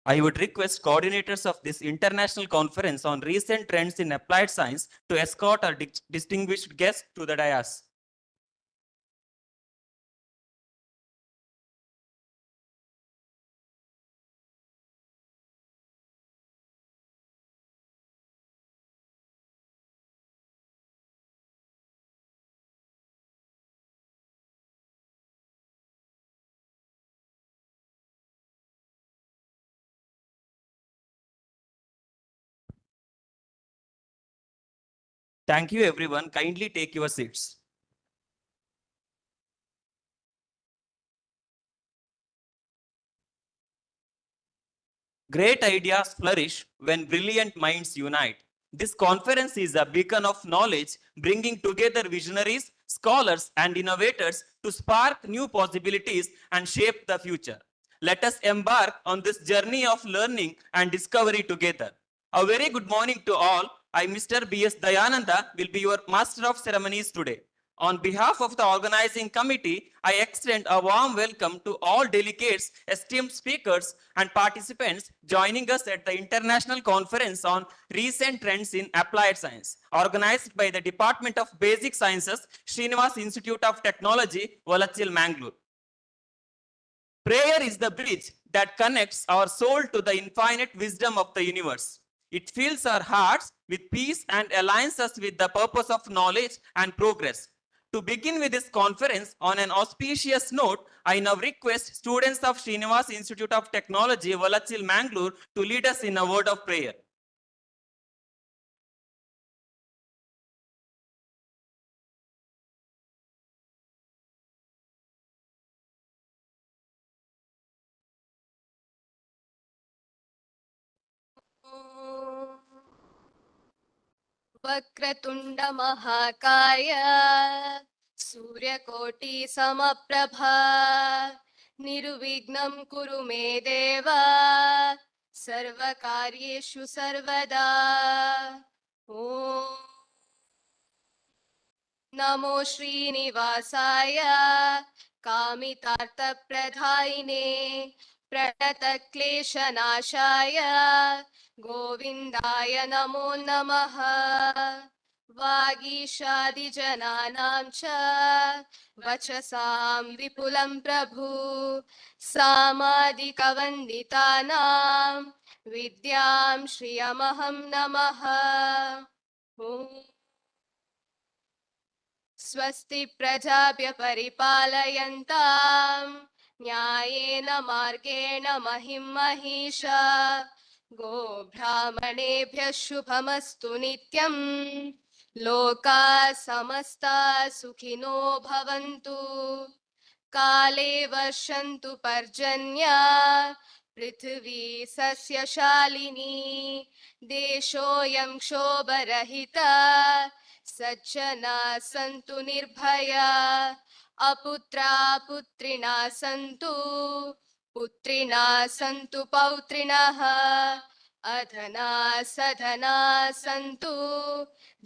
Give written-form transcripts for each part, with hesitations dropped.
I would request coordinators of this international conference on recent trends in applied science to escort our distinguished guests to the dais. Thank you, everyone. Kindly take your seats. Great ideas flourish when brilliant minds unite. This conference is a beacon of knowledge, bringing together visionaries, scholars, and innovators to spark new possibilities and shape the future. Let us embark on this journey of learning and discovery together. A very good morning to all. I, Mr. B.S. Dayananda, will be your Master of Ceremonies today. On behalf of the organizing committee, I extend a warm welcome to all delegates, esteemed speakers, and participants joining us at the International Conference on Recent Trends in Applied Science, organized by the Department of Basic Sciences, Srinivas Institute of Technology, Vallachil, Mangalore. Prayer is the bridge that connects our soul to the infinite wisdom of the universe. It fills our hearts with peace and aligns us with the purpose of knowledge and progress. To begin with this conference on an auspicious note, I now request students of Srinivas Institute of Technology, Vallachil, Mangalore to lead us in a word of prayer. Vakratunda महाकाय सूर्यकोटि समप्रभा निर्विघ्नं कुरु मे देव सर्वकार्येषु सर्वदा ॐ नमो श्रीनिवासाय कामितार्थप्रदायिने प्रणतक्लेशनाशाय गोविन्दाय नमो नमः वागीशादिजनानां च वचसां विपुलं प्रभु सामादिकवन्दितानां विद्यां श्रियमहं नमः ॐ स्वस्ति प्रजाभ्य परिपालयन्तां न्यायेन मार्गेण महिं महिषा गोब्राह्मणेभ्यः शुभमस्तु नित्यं लोकाः समस्ताः सुखिनो भवन्तु काले वर्षन्तु पर्जन्या पृथिवी सस्यशालिनी देशोऽयं क्षोभरहितः सज्जनाः सन्तु निर्भया अपुत्रा पुत्रिणः सन्तु पुत्रिणः सन्तु पौत्रिणः अधना सधना सन्तु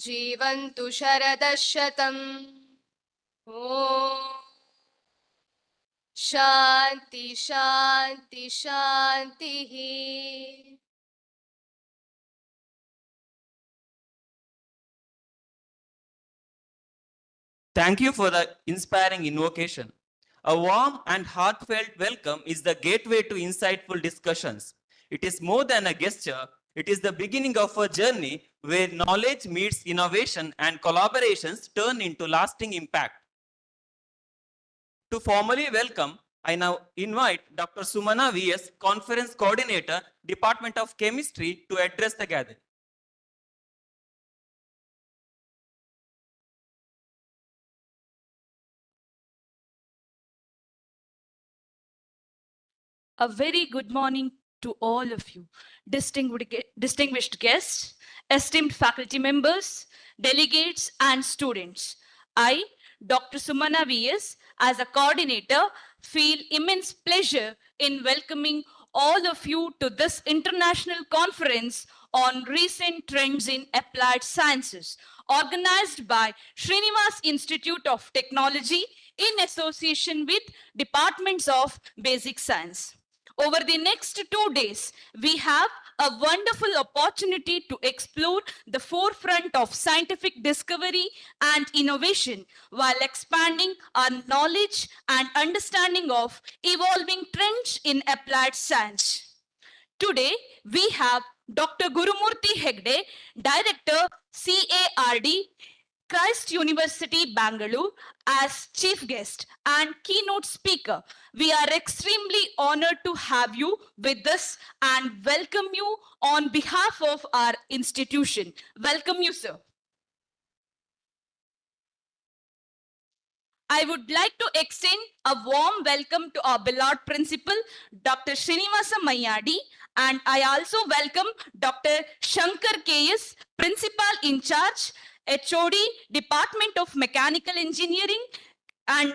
जीवन्तु शरदः शतम् ॐ शान्ति शान्ति शान्तिः Thank you for the inspiring invocation. A warm and heartfelt welcome is the gateway to insightful discussions. It is more than a gesture, it is the beginning of a journey where knowledge meets innovation and collaborations turn into lasting impact. To formally welcome, I now invite Dr. Sumana V.S., Conference Coordinator, Department of Chemistry, to address the gathering. A very good morning to all of you, distinguished guests, esteemed faculty members, delegates, and students. I, Dr. Sumana V.S., as a coordinator, feel immense pleasure in welcoming all of you to this international conference on recent trends in applied sciences, organized by Srinivas Institute of Technology in association with Departments of Basic Science. Over the next 2 days, we have a wonderful opportunity to explore the forefront of scientific discovery and innovation while expanding our knowledge and understanding of evolving trends in applied science. Today, we have Dr. Gurumurthy Hegde, Director, CARD, Christ University, Bangalore, as chief guest and keynote speaker. We are extremely honored to have you with us and welcome you on behalf of our institution. Welcome you, sir. I would like to extend a warm welcome to our beloved principal, Dr. Srinivasa Mayadi, and I also welcome Dr. Shankar KS, principal in charge, HOD, Department of Mechanical Engineering and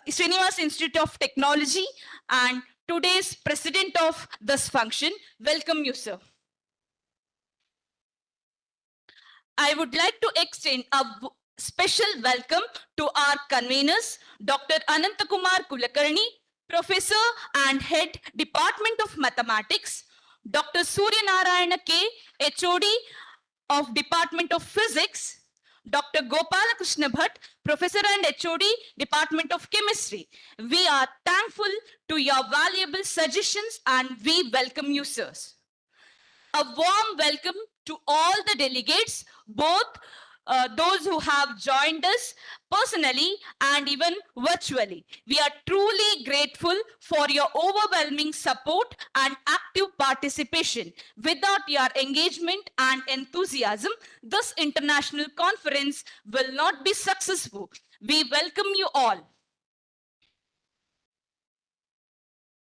Srinivas Institute of Technology, and today's president of this function. Welcome you, sir. I would like to extend a special welcome to our conveners, Dr. Anantakumar Kulakarni, Professor and Head, Department of Mathematics, Dr. Surya Narayana K, HOD of Department of Physics, Dr. Gopalakrishna Bhatt, Professor and HOD, Department of Chemistry. We are thankful to your valuable suggestions and we welcome you, sirs. A warm welcome to all the delegates, both those who have joined us personally and even virtually. We are truly grateful for your overwhelming support and active participation. Without your engagement and enthusiasm, this international conference will not be successful. We welcome you all.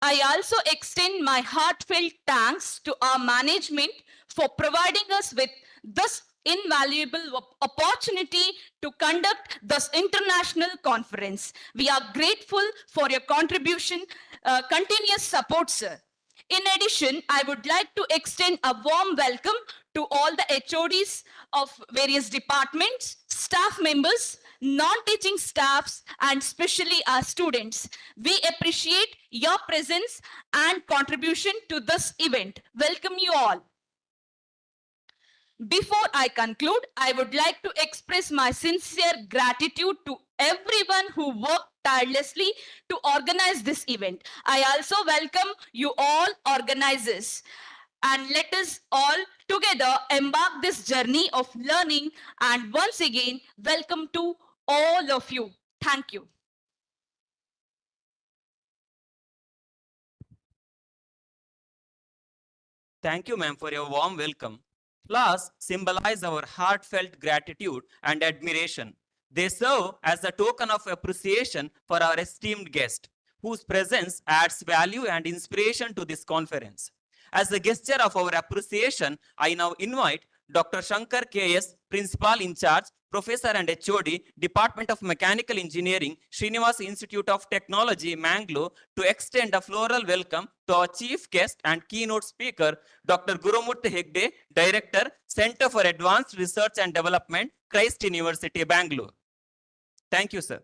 I also extend my heartfelt thanks to our management for providing us with this invaluable opportunity to conduct this international conference. We are grateful for your contribution, continuous support, sir. In addition, I would like to extend a warm welcome to all the HODs of various departments, staff members, non-teaching staffs, and especially our students. We appreciate your presence and contribution to this event. Welcome you all. Before I conclude, I would like to express my sincere gratitude to everyone who worked tirelessly to organize this event. I also welcome you all organizers. And let us all together embark this journey of learning. And once again, welcome to all of you. Thank you. Thank you, ma'am, for your warm welcome. Flowers symbolize our heartfelt gratitude and admiration. They serve as a token of appreciation for our esteemed guest, whose presence adds value and inspiration to this conference. As a gesture of our appreciation, I now invite Dr. Shankar KS, Principal in Charge, Professor and HOD, Department of Mechanical Engineering, Srinivas Institute of Technology, Mangalore, to extend a floral welcome to our chief guest and keynote speaker, Dr. Gurumurthy Hegde, Director, Center for Advanced Research and Development, Christ University, Bangalore. Thank you, sir.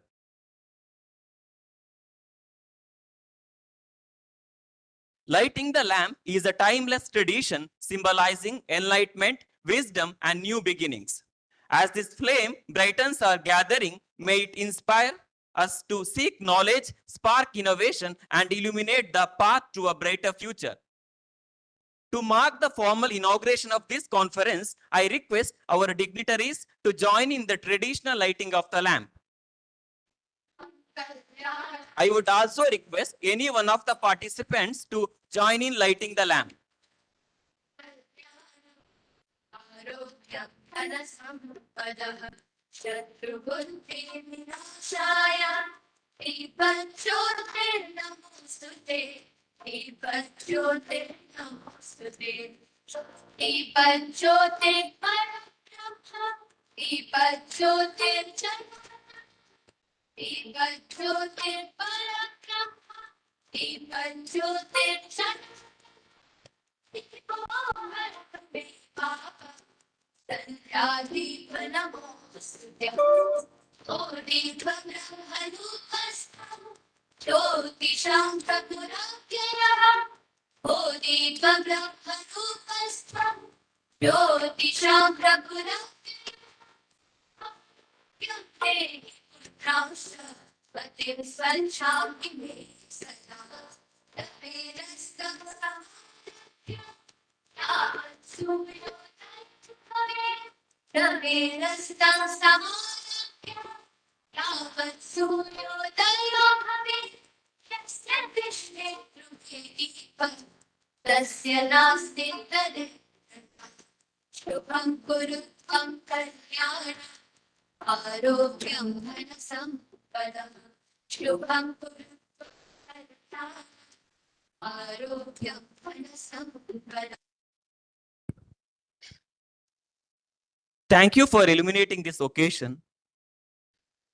Lighting the lamp is a timeless tradition symbolizing enlightenment, wisdom, and new beginnings. As this flame brightens our gathering, may it inspire us to seek knowledge, spark innovation, and illuminate the path to a brighter future. To mark the formal inauguration of this conference, I request our dignitaries to join in the traditional lighting of the lamp. I would also request any one of the participants to join in lighting the lamp. ज्योतिषां प्रपुराव्ययः बोधित्वब्रह्मरूपस्त्वं ज्योतिषां प्रपुराव्ययः पतिं स्वच्छामि मे सदा तपेरस्तं समाप्य यावत् सूर्योदयः तपेरस्तं समाप्य यावत् सूर्योदयो भवेत् यस्य कृष्णे गृहे दीपः तस्य नास्ति तदेव शुभं कुरु त्वं कल्याणम् आरोग्यं धनसम्पदम् शुभं कुरु त्वं कल्याणम् आरोग्यं धनसम्पदम्. Thank you for illuminating this occasion.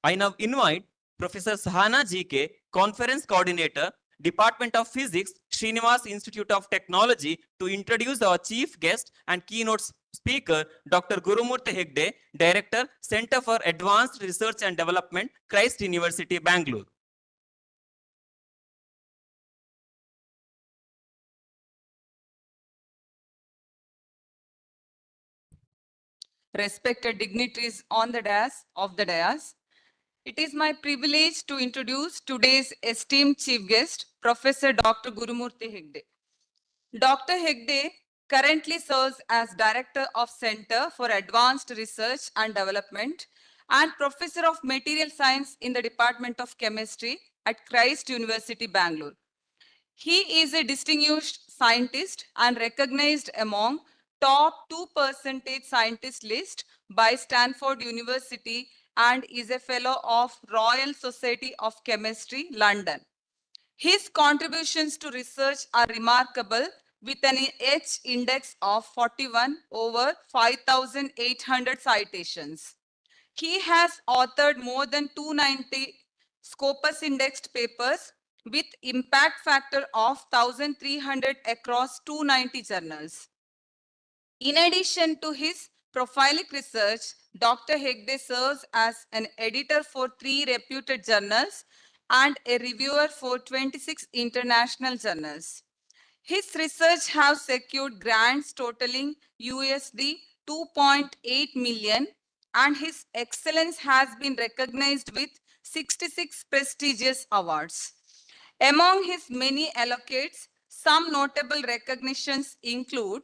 I now invite Professor Sahana GK, Conference Coordinator, Department of Physics, Srinivas Institute of Technology, to introduce our chief guest and keynote speaker, Dr. Gurumurthy Hegde, Director, Center for Advanced Research and Development, Christ University, Bangalore. Respected dignitaries on the dais, it is my privilege to introduce today's esteemed chief guest, Professor Dr. Gurumurthy Hegde. Dr. Hegde currently serves as Director of Center for Advanced Research and Development and Professor of Material Science in the Department of Chemistry at Christ University, Bangalore. He is a distinguished scientist and recognized among top 2% scientist list by Stanford University and is a fellow of Royal Society of Chemistry, London. His contributions to research are remarkable with an H index of 41 over 5,800 citations. He has authored more than 290 Scopus indexed papers with impact factor of 1,300 across 290 journals. In addition to his prophylactic research, Dr. Hegde serves as an editor for 3 reputed journals and a reviewer for 26 international journals. His research has secured grants totaling USD 2.8 million, and his excellence has been recognized with 66 prestigious awards. Among his many accolades, some notable recognitions include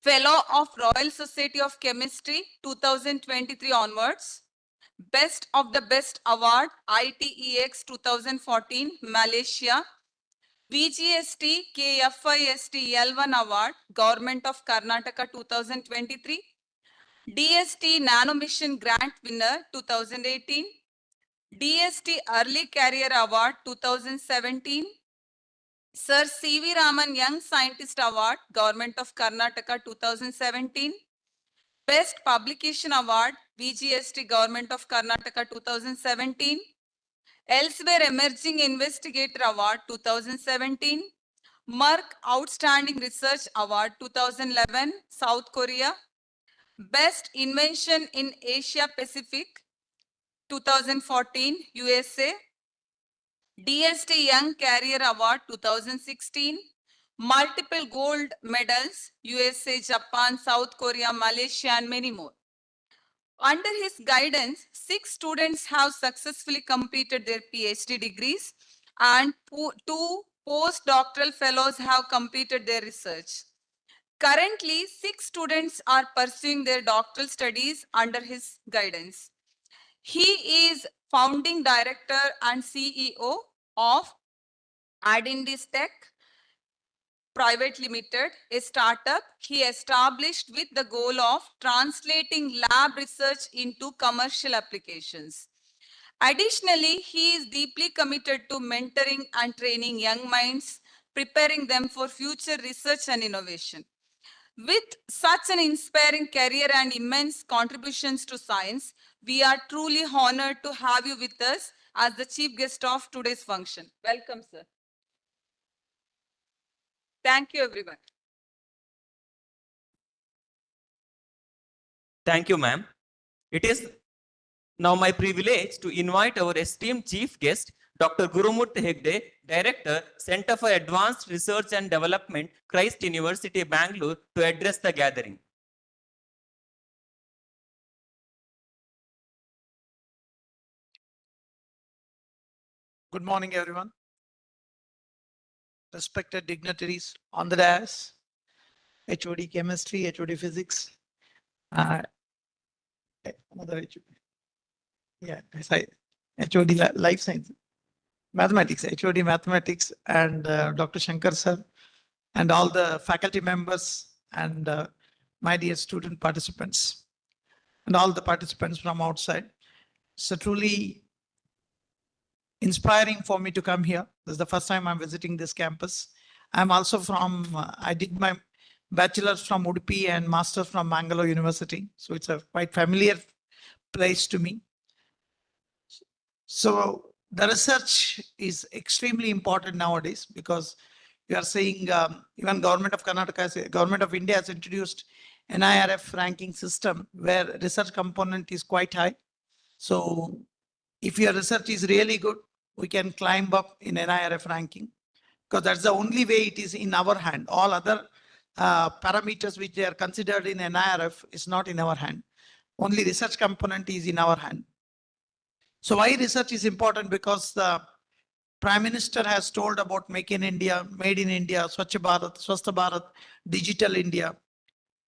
Fellow of Royal Society of Chemistry 2023 onwards, Best of the Best Award ITEX 2014 Malaysia, VGST KFIST L1 Award Government of Karnataka 2023, DST Nano Mission Grant Winner 2018, DST Early Career Award 2017, Sir C.V. Raman Young Scientist Award, Government of Karnataka 2017, Best Publication Award, VGST Government of Karnataka 2017, Elsewhere Emerging Investigator Award 2017, Merck Outstanding Research Award 2011, South Korea, Best Invention in Asia Pacific 2014, USA, DST Young Career Award 2016, multiple gold medals, USA, Japan, South Korea, Malaysia, and many more. Under his guidance, 6 students have successfully completed their PhD degrees and 2 postdoctoral fellows have completed their research. Currently, 6 students are pursuing their doctoral studies under his guidance. He is founding director and CEO of Adindis Tech Private Limited, a startup he established with the goal of translating lab research into commercial applications. Additionally, he is deeply committed to mentoring and training young minds, preparing them for future research and innovation. With such an inspiring career and immense contributions to science, we are truly honored to have you with us as the chief guest of today's function. Welcome, sir. Thank you, everyone. Thank you, ma'am. It is now my privilege to invite our esteemed chief guest, Dr. Gurumurthy Hegde, Director, Center for Advanced Research and Development, Christ University, Bangalore, to address the gathering. Good morning, everyone. Respected dignitaries on the dais, HOD Chemistry, HOD Physics, another HOD. Yeah, HOD Life Science, Mathematics, HOD Mathematics, and Dr. Shankar sir, and all the faculty members, and my dear student participants, and all the participants from outside. So truly inspiring for me to come here. This is the first time I'm visiting this campus. I'm also from, I did my bachelor's from Udupi and master's from Mangalore University. So it's a quite familiar place to me. So the research is extremely important nowadays because you are seeing even government of Karnataka, government of India has introduced NIRF ranking system where research component is quite high. So if your research is really good, we can climb up in NIRF ranking because that's the only way it is in our hand. All other parameters which they are considered in NIRF is not in our hand. Only research component is in our hand. So why research is important? Because the Prime Minister has told about Make in India, Made in India, Swachh Bharat, Swasth Bharat, Digital India.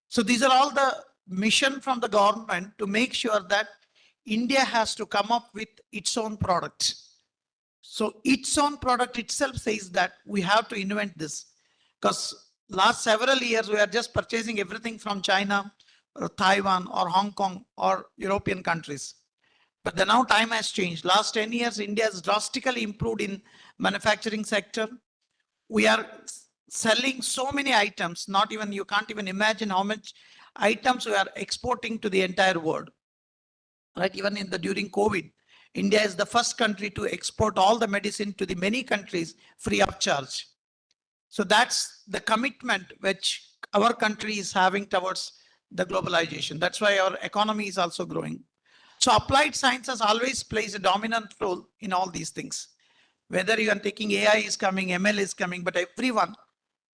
So these are all the mission from the government to make sure that India has to come up with its own product. So its own product itself says that we have to invent this because last several years we are just purchasing everything from China or Taiwan or Hong Kong or European countries. But the now time has changed. Last 10 years, India has drastically improved in manufacturing sector. We are selling so many items, not even, you can't even imagine how much items we are exporting to the entire world. Right, even in the during COVID, India is the first country to export all the medicine to the many countries free of charge. So that's the commitment which our country is having towards the globalization. That's why our economy is also growing. So applied sciences always plays a dominant role in all these things. Whether you are taking AI is coming, ML is coming, but everyone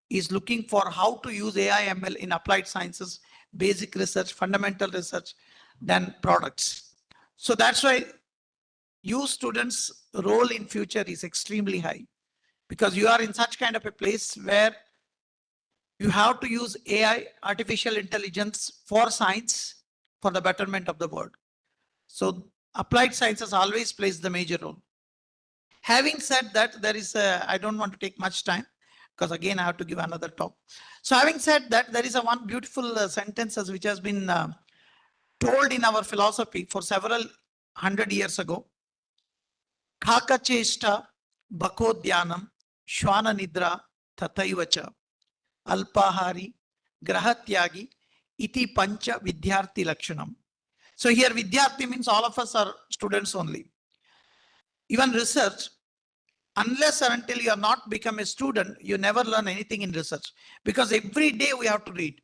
is looking for how to use AI, ML in applied sciences, basic research, fundamental research, then products. So that's why you students' role in future is extremely high because you are in such kind of a place where you have to use AI, artificial intelligence for science, for the betterment of the world. So applied sciences always plays the major role. Having said that, there is I don't want to take much time because again I have to give another talk. So having said that, there is a one beautiful sentences which has been told in our philosophy for several 100 years ago. Kakacheshta, Bakodhyanam, Shwana Nidra, Tathaivacha, Alpahari, Grahatyagi, Iti Pancha Vidyarthi Lakshanam. So here Vidyarthi means all of us are students only. Even research, unless or until you are not become a student, you never learn anything in research because every day we have to read.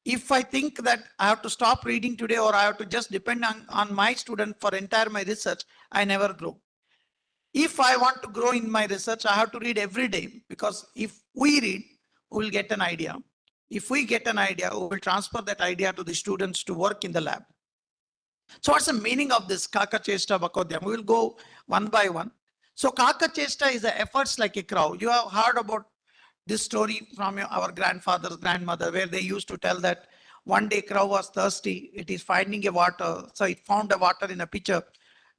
If I think that I have to stop reading today or I have to just depend on my student for entire my research, I never grow. If I want to grow in my research, I have to read every day because if we read, we will get an idea. If we get an idea, we will transfer that idea to the students to work in the lab. So what's the meaning of this Kakacheshta Bakodhyam? We will go one by one. So Kakacheshta is the efforts like a crow. You have heard about this story from our grandfather's grandmother, where they used to tell that one day crow was thirsty. It is finding a water. So it found a water in a pitcher.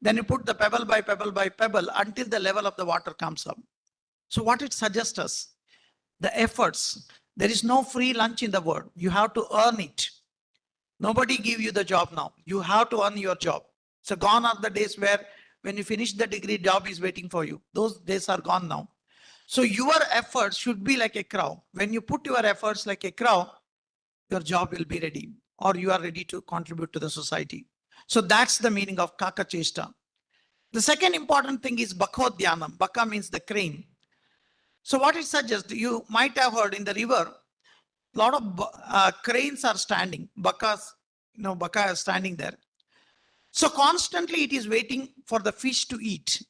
Then you put the pebble by pebble by pebble until the level of the water comes up. So what it suggests us, the efforts, there is no free lunch in the world. You have to earn it. Nobody give you the job now. You have to earn your job. So gone are the days where when you finish the degree, job is waiting for you. Those days are gone now. So your efforts should be like a crow. When you put your efforts like a crow, your job will be ready or you are ready to contribute to the society. So that's the meaning of Kakacheshta. The second important thing is Bakodhyanam. Baka means the crane. So what it suggests, you might have heard in the river, a lot of cranes are standing. Baka is standing there. So constantly it is waiting for the fish to eat.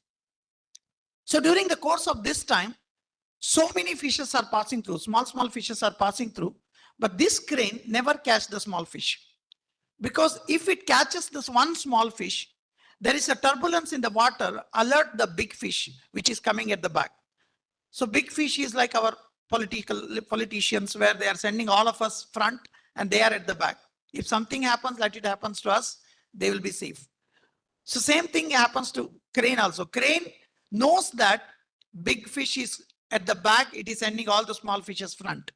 So during the course of this time, so many fishes are passing through, small fishes are passing through, but this crane never catch the small fish. Because if it catches this one small fish, there is a turbulence in the water, alert the big fish, which is coming at the back. So big fish is like our politicians, where they are sending all of us front and they are at the back. If something happens, let it happens to us, they will be safe. So same thing happens to crane also. Crane knows that big fish is at the back, it is sending all the small fishes front.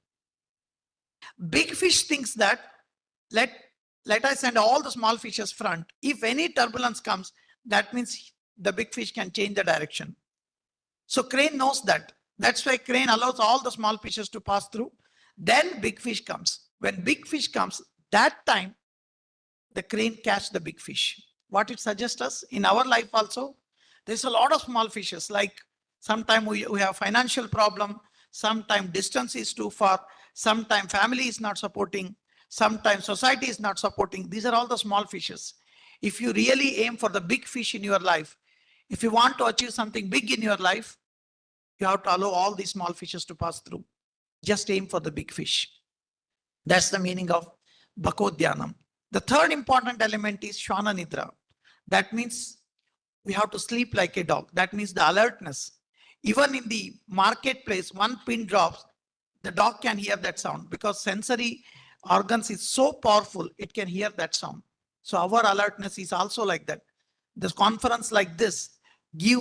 Big fish thinks that let us send all the small fishes front. If any turbulence comes, that means the big fish can change the direction. So crane knows that. That's why crane allows all the small fishes to pass through. Then big fish comes. When big fish comes, that time the crane catch the big fish. What it suggests us in our life also, there's a lot of small fishes. Like sometimes we have financial problem, sometimes distance is too far, sometimes family is not supporting, sometimes society is not supporting. These are all the small fishes. If you really aim for the big fish in your life, if you want to achieve something big in your life, you have to allow all these small fishes to pass through. Just aim for the big fish. That's the meaning of Bhakodhyanam. The third important element is Shwana Nidra. That means we have to sleep like a dog. That means the alertness. Even in the marketplace, one pin drops, the dog can hear that sound because sensory organs is so powerful, it can hear that sound. So our alertness is also like that. This conference like this give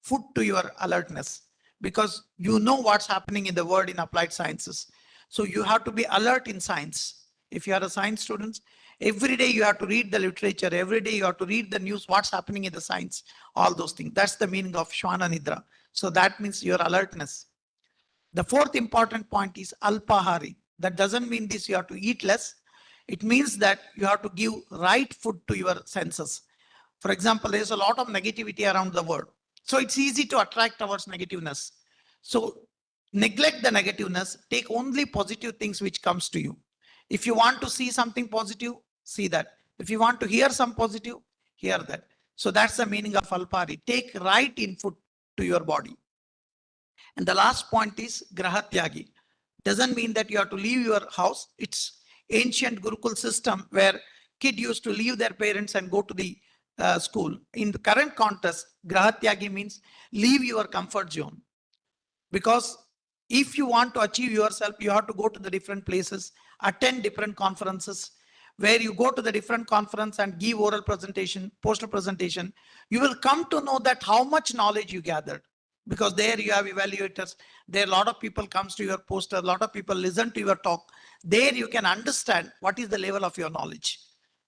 food to your alertness because you know what's happening in the world in applied sciences. So you have to be alert in science. If you are a science student, every day you have to read the literature, every day you have to read the news, what's happening in the science, all those things. That's the meaning of Shwana Nidra. So that means your alertness. The fourth important point is Alpahari. That doesn't mean this you have to eat less. It means that you have to give right food to your senses. For example, there's a lot of negativity around the world. So it's easy to attract towards negativeness. So neglect the negativeness, take only positive things which comes to you. If you want to see something positive, see that. If you want to hear some positive, hear that. So that's the meaning of Alpari. Take right input to your body. And the last point is Grahatyagi. Doesn't mean that you have to leave your house. It's ancient Gurukul system where kid used to leave their parents and go to the school. In the current context, Grahatyagi means leave your comfort zone. Because if you want to achieve yourself, you have to go to the different places, attend different conferences, where you go to the different conference and give oral presentation, poster presentation, you will come to know that how much knowledge you gathered. Because there you have evaluators, there a lot of people comes to your poster, a lot of people listen to your talk. There you can understand what is the level of your knowledge.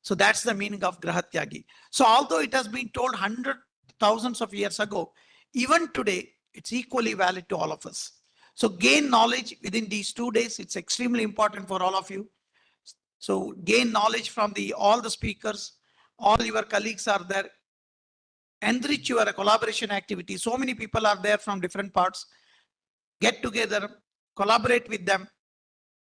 So that's the meaning of Grahatyagi. So although it has been told hundreds, thousands of years ago, even today, it's equally valid to all of us. So gain knowledge within these 2 days. It's extremely important for all of you. So gain knowledge from all the speakers, all your colleagues are there. Enrich your collaboration activity. So many people are there from different parts. Get together, collaborate with them.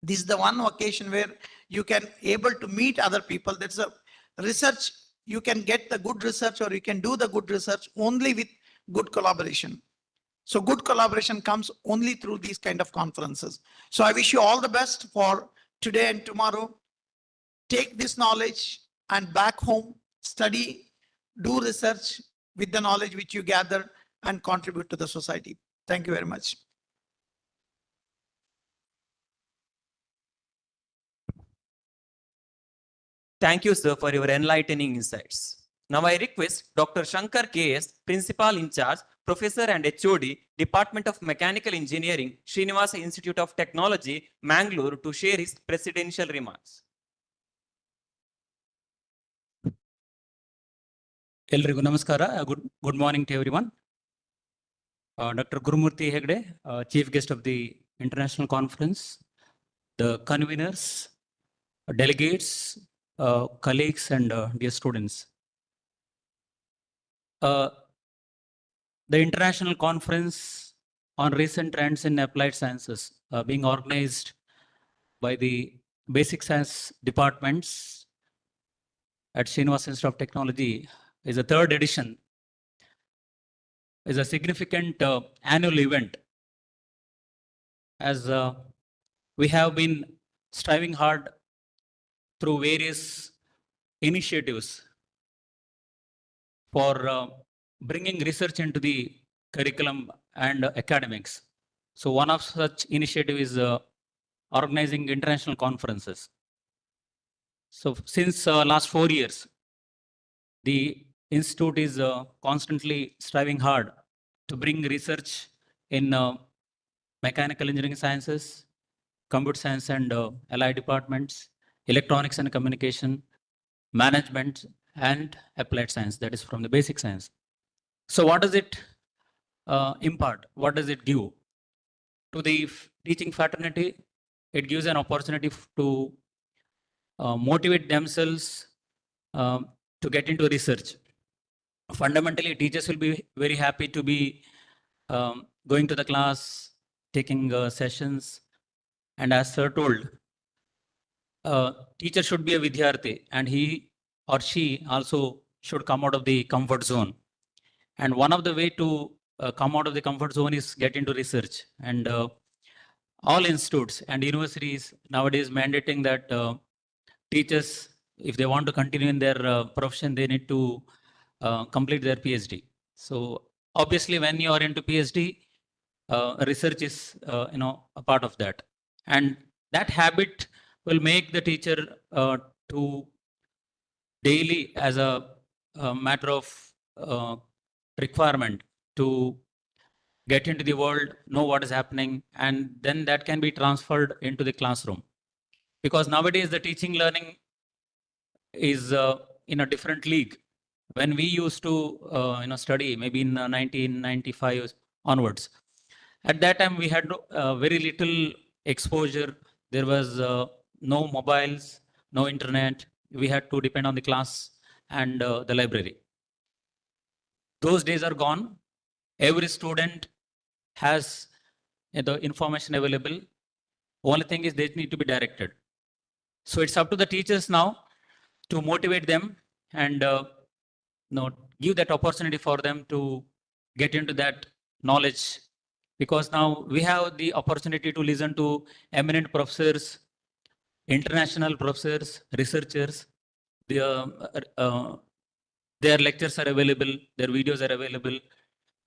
This is the one occasion where you can able to meet other people. That's a research. You can get the good research or you can do the good research only with good collaboration. So good collaboration comes only through these kind of conferences. So I wish you all the best for today and tomorrow. Take this knowledge and back home, study, do research with the knowledge which you gather and contribute to the society. Thank you very much. Thank you, sir, for your enlightening insights. Now I request Dr. Shankar K.S., Principal in Charge, Professor and HOD, Department of Mechanical Engineering, Srinivasa Institute of Technology, Mangalore, to share his presidential remarks. ಎಲ್ರಿಗೂ ನಮಸ್ಕಾರ. Good morning to everyone. Doctor Gurumurthy Hegde, chief guest of the international conference, the conveners, delegates, colleagues, and dear students. The international conference on recent trends in applied sciences being organized by the basic science departments at Srinivasa Institute of Technology is a third edition. is a significant annual event, as we have been striving hard through various initiatives for bringing research into the curriculum and academics. So one of such initiative is organizing international conferences. So since last 4 years, the institute is constantly striving hard to bring research in mechanical engineering sciences, computer science and allied departments, electronics and communication, management, and applied science, that is from the basic science. So what does it impart? What does it give? To the teaching fraternity, it gives an opportunity to motivate themselves to get into research. Fundamentally, teachers will be very happy to be going to the class, taking sessions, and as sir told, teacher should be a Vidyarthi and he or she also should come out of the comfort zone. And one of the way to come out of the comfort zone is get into research. And all institutes and universities nowadays mandating that teachers, if they want to continue in their profession, they need to complete their PhD. So obviously, when you are into PhD, research is a part of that, and that habit will make the teacher to daily as a matter of requirement to get into the world, know what is happening, and then that can be transferred into the classroom. Because nowadays the teaching learning is in a different league. When we used to study, maybe in 1995 onwards, at that time we had very little exposure. There was no mobiles, no internet. We had to depend on the class and the library. Those days are gone. Every student has the information available. Only thing is they need to be directed. So it's up to the teachers now to motivate them and give that opportunity for them to get into that knowledge, because now we have the opportunity to listen to eminent professors, international professors, researchers. Their lectures are available, their videos are available,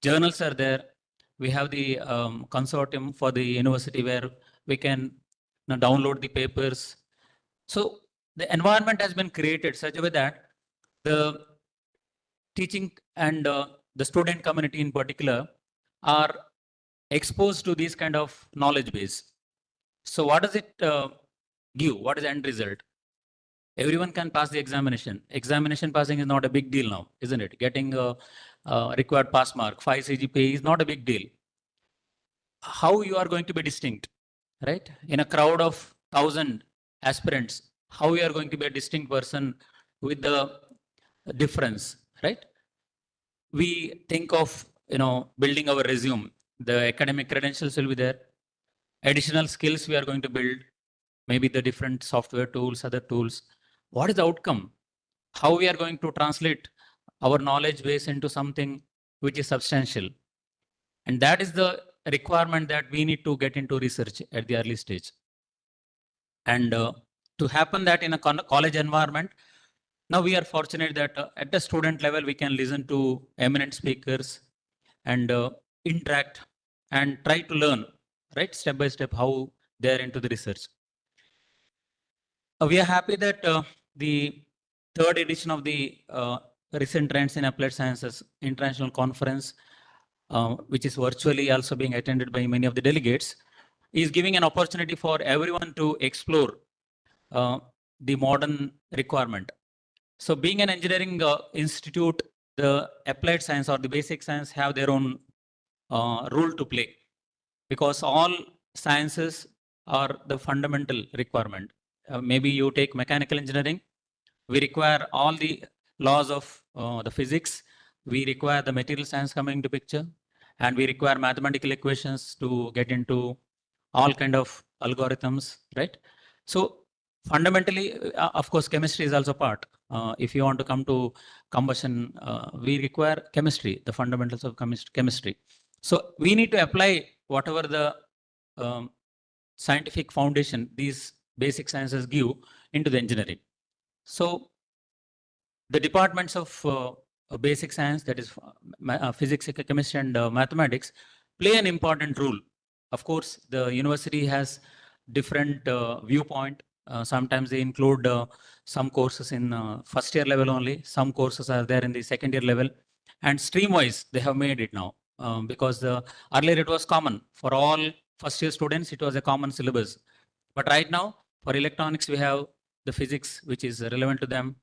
journals are there. We have the consortium for the university where we can download the papers. So the environment has been created such a way that the teaching and the student community in particular are exposed to this kind of knowledge base. So what does it give? What is the end result? Everyone can pass the examination. Examination passing is not a big deal now, isn't it? Getting a required pass mark, 5 CGPA is not a big deal. How you are going to be distinct, right? In a crowd of 1,000 aspirants, how you are going to be a distinct person with the difference, right? We think of building our resume. The academic credentials will be there. Additional skills we are going to build, maybe the different software tools, other tools. What is the outcome? How we are going to translate our knowledge base into something which is substantial? And that is the requirement that we need to get into research at the early stage. And to happen that in a college environment, now we are fortunate that at the student level, we can listen to eminent speakers and interact and try to learn, right, step by step, how they are into the research. We are happy that the third edition of the Recent Trends in Applied Sciences International Conference, which is virtually also being attended by many of the delegates, is giving an opportunity for everyone to explore the modern requirement. So being an engineering institute, the applied science or the basic science have their own role to play, because all sciences are the fundamental requirement. Maybe you take mechanical engineering, we require all the laws of the physics, we require the material science coming into picture, and we require mathematical equations to get into all kind of algorithms, right? So fundamentally, of course, chemistry is also part if you want to come to combustion, we require chemistry, the fundamentals of chemistry. So we need to apply whatever the scientific foundation these basic sciences give into the engineering. So the departments of basic science, that is physics, chemistry, and mathematics, play an important role. Of course, the university has different viewpoint. Sometimes they include some courses in first year level only. Some courses are there in the second year level. And stream-wise, they have made it now because earlier it was common for all first year students. It was a common syllabus. But right now, for electronics, we have the physics, which is relevant to them.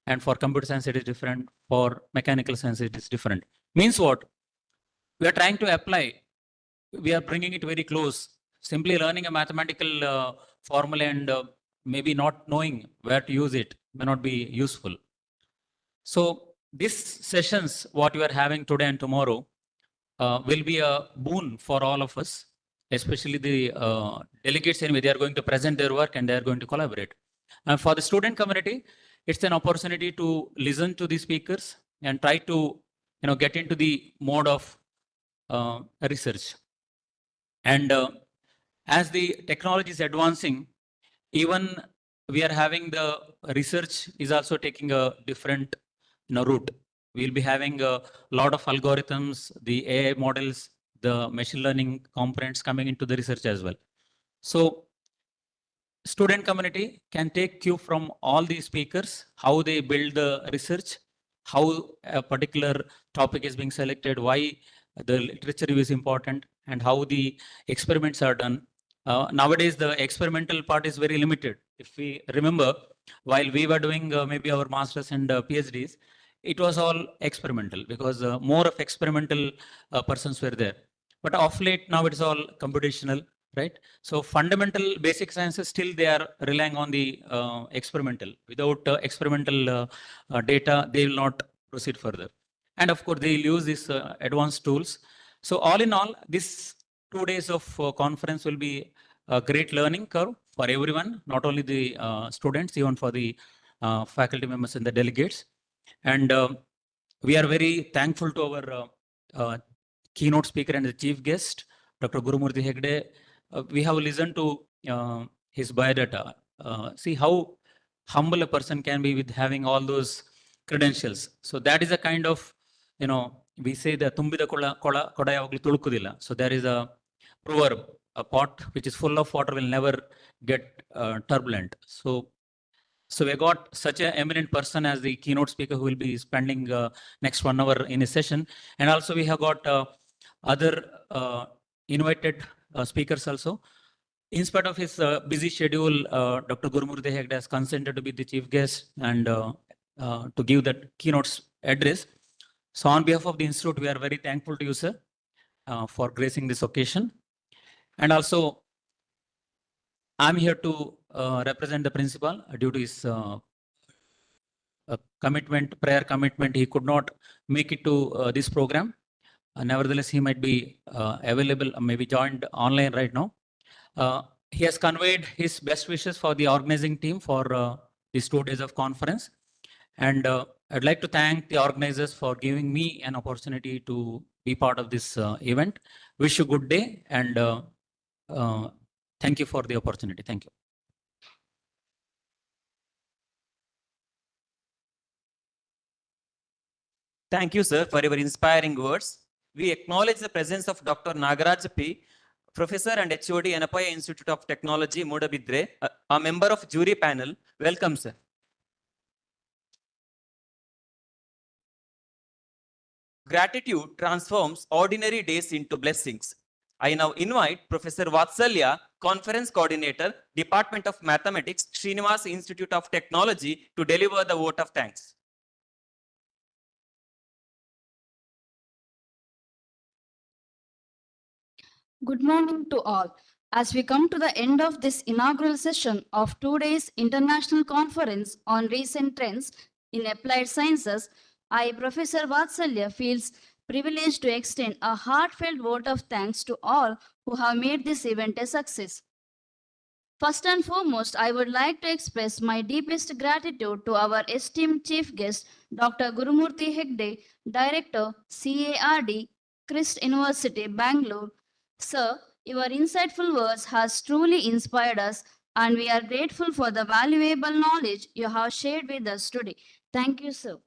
And for computer science, it is different. For mechanical science, it is different. Means what? We are trying to apply. We are bringing it very close. Simply learning a mathematical formula and maybe not knowing where to use it may not be useful. So these sessions, what we are having today and tomorrow, will be a boon for all of us, especially the delegates. Anyway, they are going to present their work and they are going to collaborate. And for the student community, it's an opportunity to listen to the speakers and try to get into the mode of research. And as the technology is advancing, even we are having the research is also taking a different route. We'll be having a lot of algorithms, the AI models, the machine learning components coming into the research as well. So student community can take cue from all these speakers, how they build the research, how a particular topic is being selected, why the literature review is important, and how the experiments are done. Nowadays, the experimental part is very limited. If we remember, while we were doing maybe our masters and PhDs, it was all experimental because more of experimental persons were there. But of late, now it is all computational, right? So fundamental basic sciences, still they are relying on the experimental. Without experimental data, they will not proceed further. And of course, they will use these advanced tools. So all in all, this 2 days of conference will be a great learning curve for everyone, not only the students, even for the faculty members and the delegates. And we are very thankful to our keynote speaker and the chief guest, Dr. Gurumurthy Hegde. We have listened to his biodata. See how humble a person can be with having all those credentials. So that is a kind of, we say the tumbida koda yavaglu tulukudilla. So there is a proverb, a pot which is full of water will never get turbulent. So we got such an eminent person as the keynote speaker who will be spending next 1 hour in a session. And also we have got other invited speakers also. In spite of his busy schedule, Dr. Gurumurthy Hegde has consented to be the chief guest and to give that keynote address. So on behalf of the institute, we are very thankful to you, sir, for gracing this occasion. And also, I'm here to represent the principal due to his commitment, prayer commitment. He could not make it to this program. Nevertheless, he might be available, maybe joined online right now. He has conveyed his best wishes for the organizing team for these 2 days of conference. And I'd like to thank the organizers for giving me an opportunity to be part of this event. Wish you good day and thank you for the opportunity. Thank you. Thank you, sir, for your inspiring words. We acknowledge the presence of Dr. Nagaraj P., Professor and HOD, Anapaya Institute of Technology, Mudabidre, a member of jury panel. Welcome, sir. Gratitude transforms ordinary days into blessings. I now invite Professor Vatsalya, Conference Coordinator, Department of Mathematics, Srinivas Institute of Technology, to deliver the vote of thanks. Good morning to all. As we come to the end of this inaugural session of 2 days international conference on recent trends in applied sciences, I, Professor Vatsalya, feels privileged to extend a heartfelt vote of thanks to all who have made this event a success. First and foremost, I would like to express my deepest gratitude to our esteemed chief guest, Dr. Gurumurthy Hegde, Director, CARD, Christ University, Bangalore. Sir, your insightful words has truly inspired us, and we are grateful for the valuable knowledge you have shared with us today. Thank you, sir.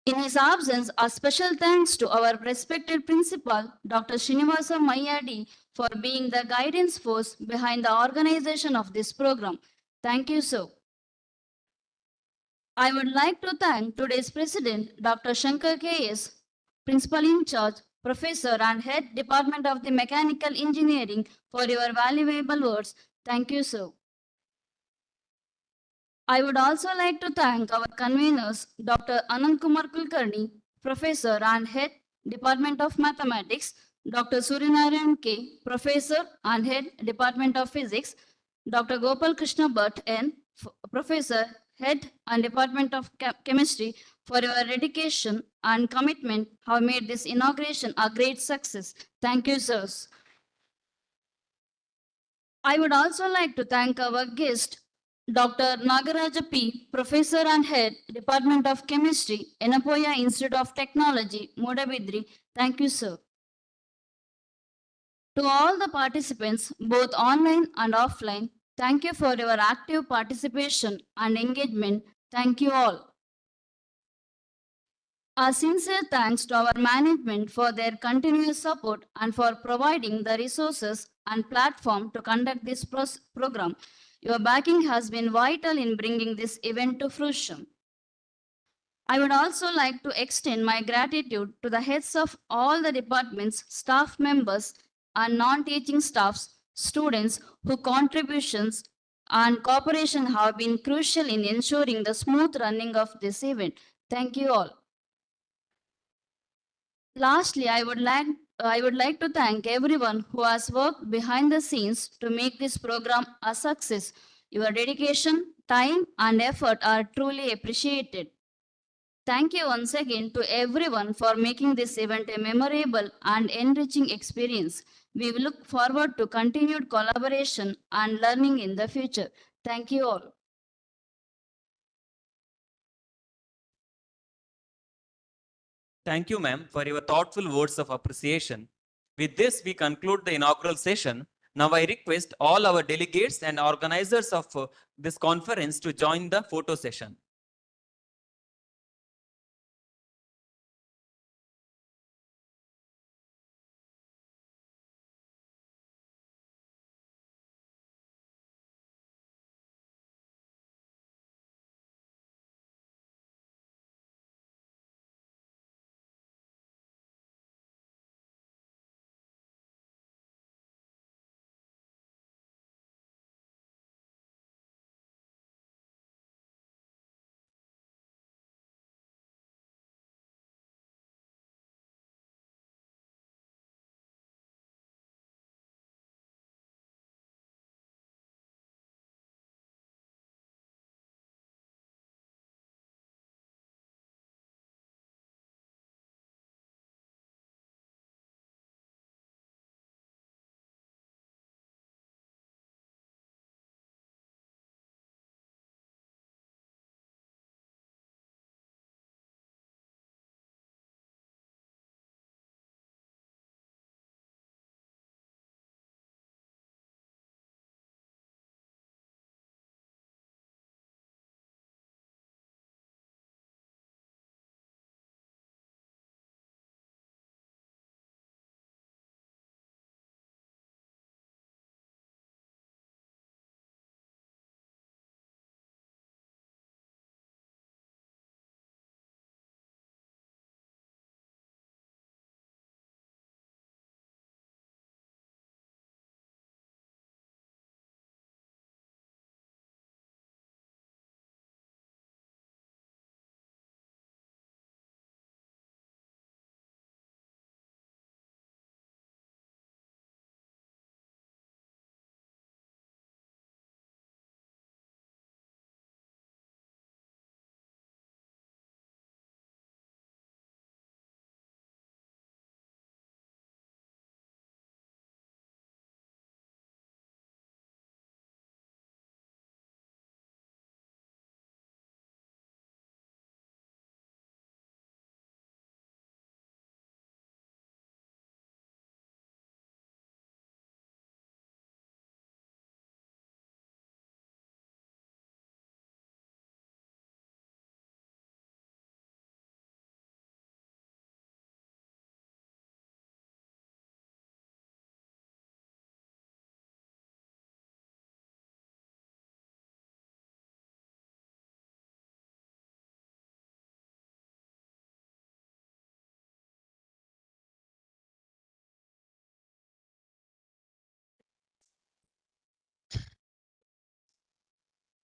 In his absence, a special thanks to our respected principal, Dr. Srinivasa Mayadi, for being the guidance force behind the organization of this program. Thank you, sir. I would like to thank today's president, Dr. Shankar K.S., principal in charge, professor and head department of the mechanical engineering for your valuable words. Thank you, sir. I would also like to thank our conveners, Dr. Anand Kumar Kulkarni, Professor and Head, Department of Mathematics, Dr. Suryanarayan K, Professor and Head, Department of Physics, Dr. Gopal Krishna Bhatt N, Professor, Head and Department of Chemistry, for your dedication and commitment have made this inauguration a great success. Thank you, sirs. I would also like to thank our guest, Dr. Nagaraja P., Professor and Head, Department of Chemistry, Enapoya Institute of Technology, Modabidri. Thank you, sir. To all the participants, both online and offline, thank you for your active participation and engagement. Thank you all. A sincere thanks to our management for their continuous support and for providing the resources and platform to conduct this program. Your backing has been vital in bringing this event to fruition. I would also like to extend my gratitude to the heads of all the departments, staff members, and non-teaching staffs, students whose contributions and cooperation have been crucial in ensuring the smooth running of this event. Thank you all. Lastly, I would like to thank everyone who has worked behind the scenes to make this program a success. Your dedication, time, and effort are truly appreciated. Thank you once again to everyone for making this event a memorable and enriching experience. We look forward to continued collaboration and learning in the future. Thank you all. Thank you, ma'am, for your thoughtful words of appreciation. With this, we conclude the inaugural session. Now, I request all our delegates and organizers of this conference to join the photo session.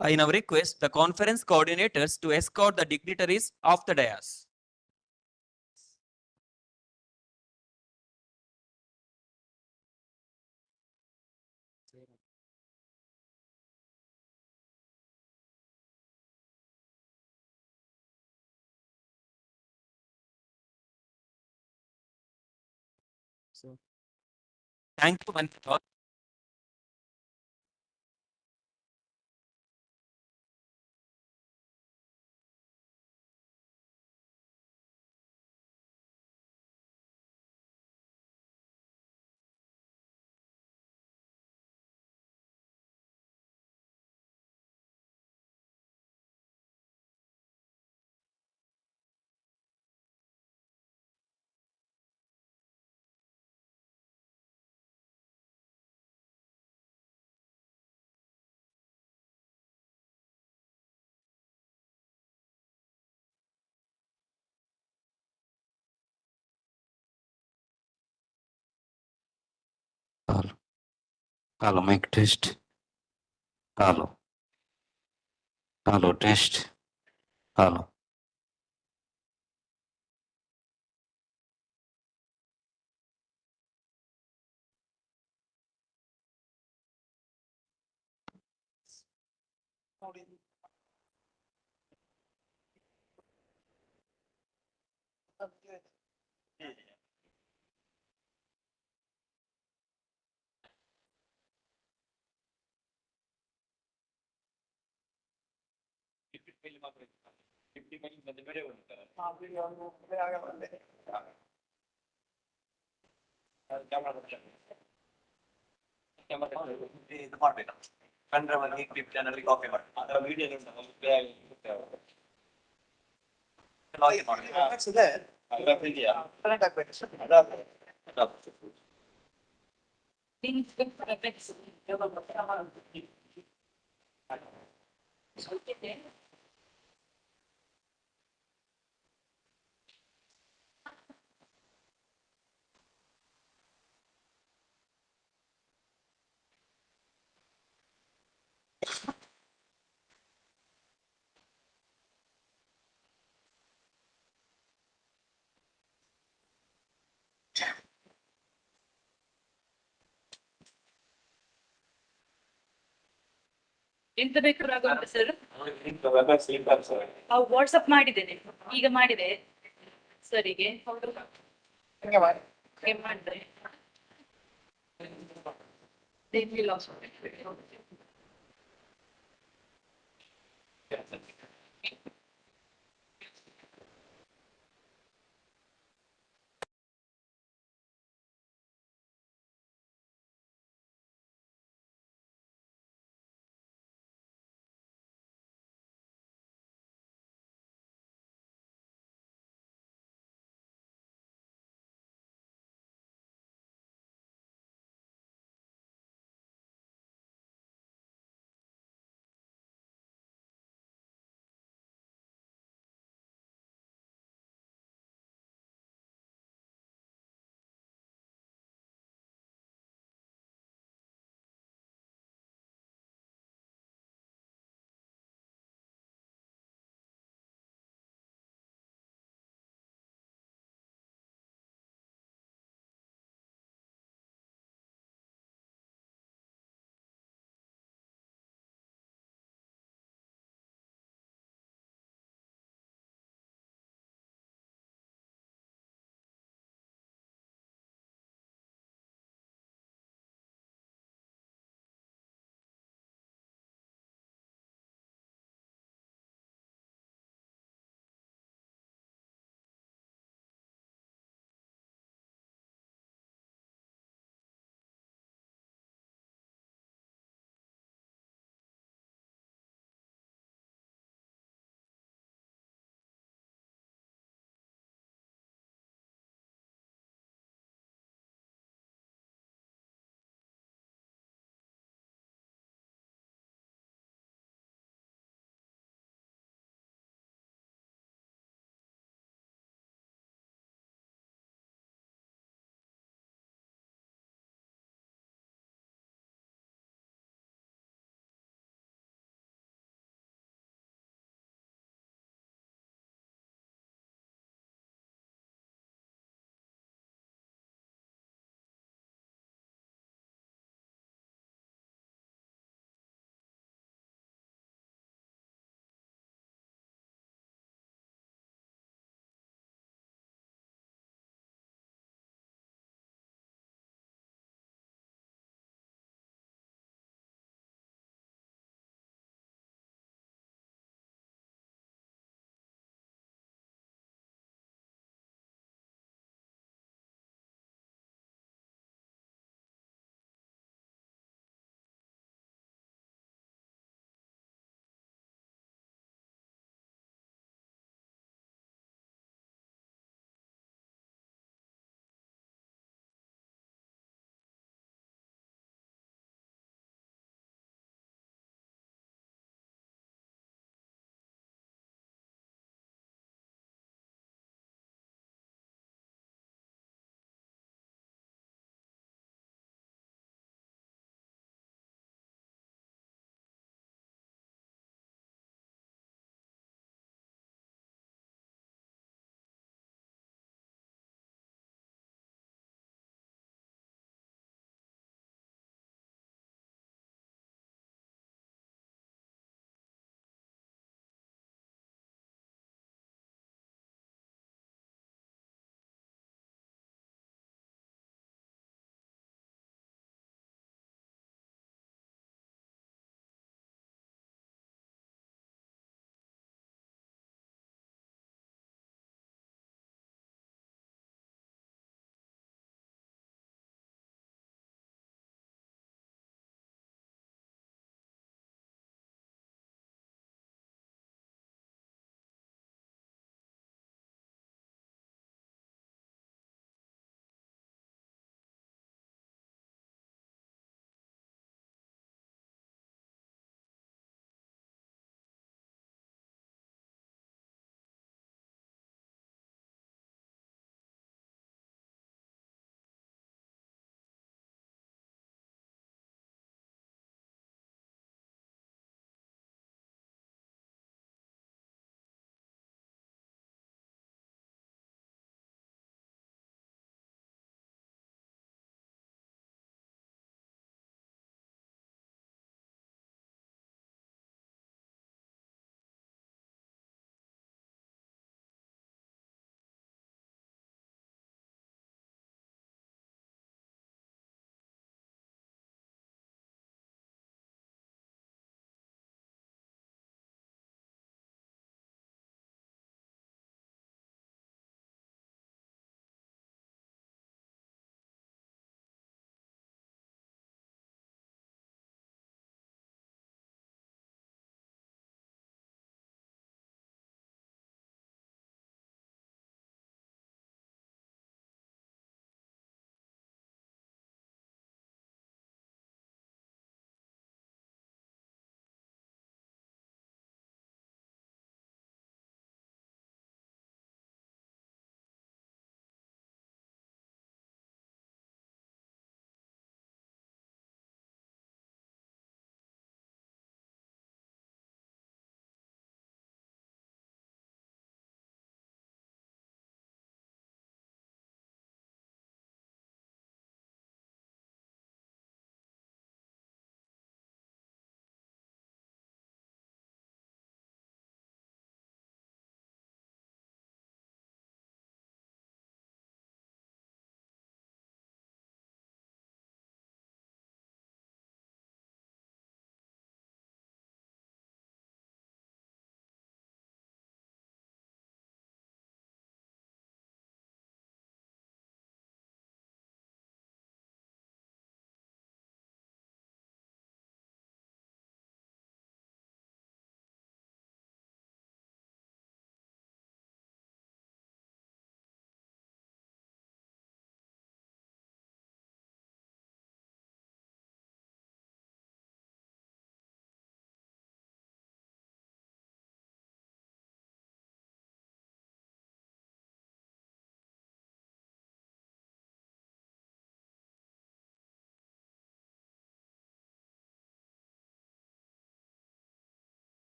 I now request the conference coordinators to escort the dignitaries off the dais. So, thank you, Manoj. Hello. Hello, mic test. Hello. Hello, test. Hello. ಇದು ಮಾಡ್ಬೇಕು ಕಂಡ್ರೆ ಒಂದು clip channel copy ಮಾಡಿ ಅದರ video login ಮಾಡಿ ಇದೆಯಾ connect ಆಗಬೇಕು ಅದಾದ ಎಂತ ಬೇಕು ರಾಘವೇಂದ್ರ ಸರ್? ವಾಟ್ಸಪ್ ಮಾಡಿದ್ದೇನೆ, ಈಗ ಮಾಡಿದೆ ಸರಿಗೆ. ಹಿಂಗೆ ಮಾಡಿ. ಮಾಡಿದ್ರೆ they will also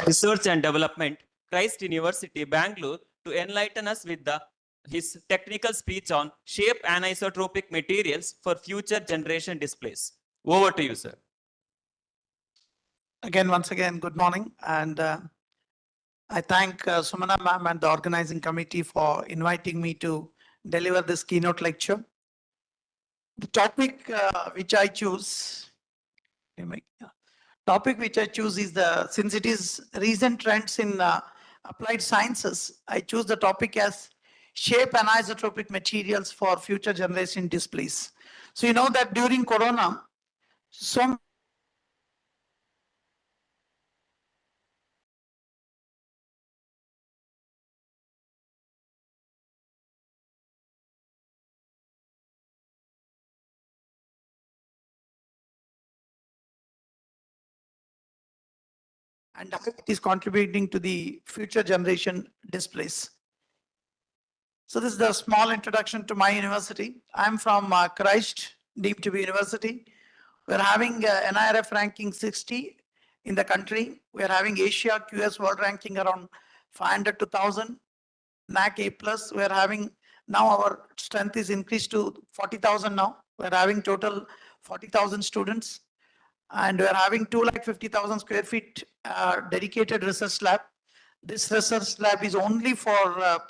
Research and Development, Christ University, Bangalore, to enlighten us with his technical speech on shape anisotropic materials for future generation displays. Over to you, sir. Once again, good morning. And I thank Sumana ma'am and the organizing committee for inviting me to deliver this keynote lecture. The topic which I choose, is since it is recent trends in applied sciences, I choose the topic as shape anisotropic materials for future generation displays. So you know that during Corona, so and how it is contributing to the future generation displays. So this is the small introduction to my university. I'm from Christ, Dept University. We're having NIRF ranking 60 in the country. We're having Asia QS world ranking around 500 to 1000. NAC A+, we're having now our strength is increased to 40,000 now. We're having total 40,000 students. And we're having 250,000 square feet dedicated research lab. This research lab is only for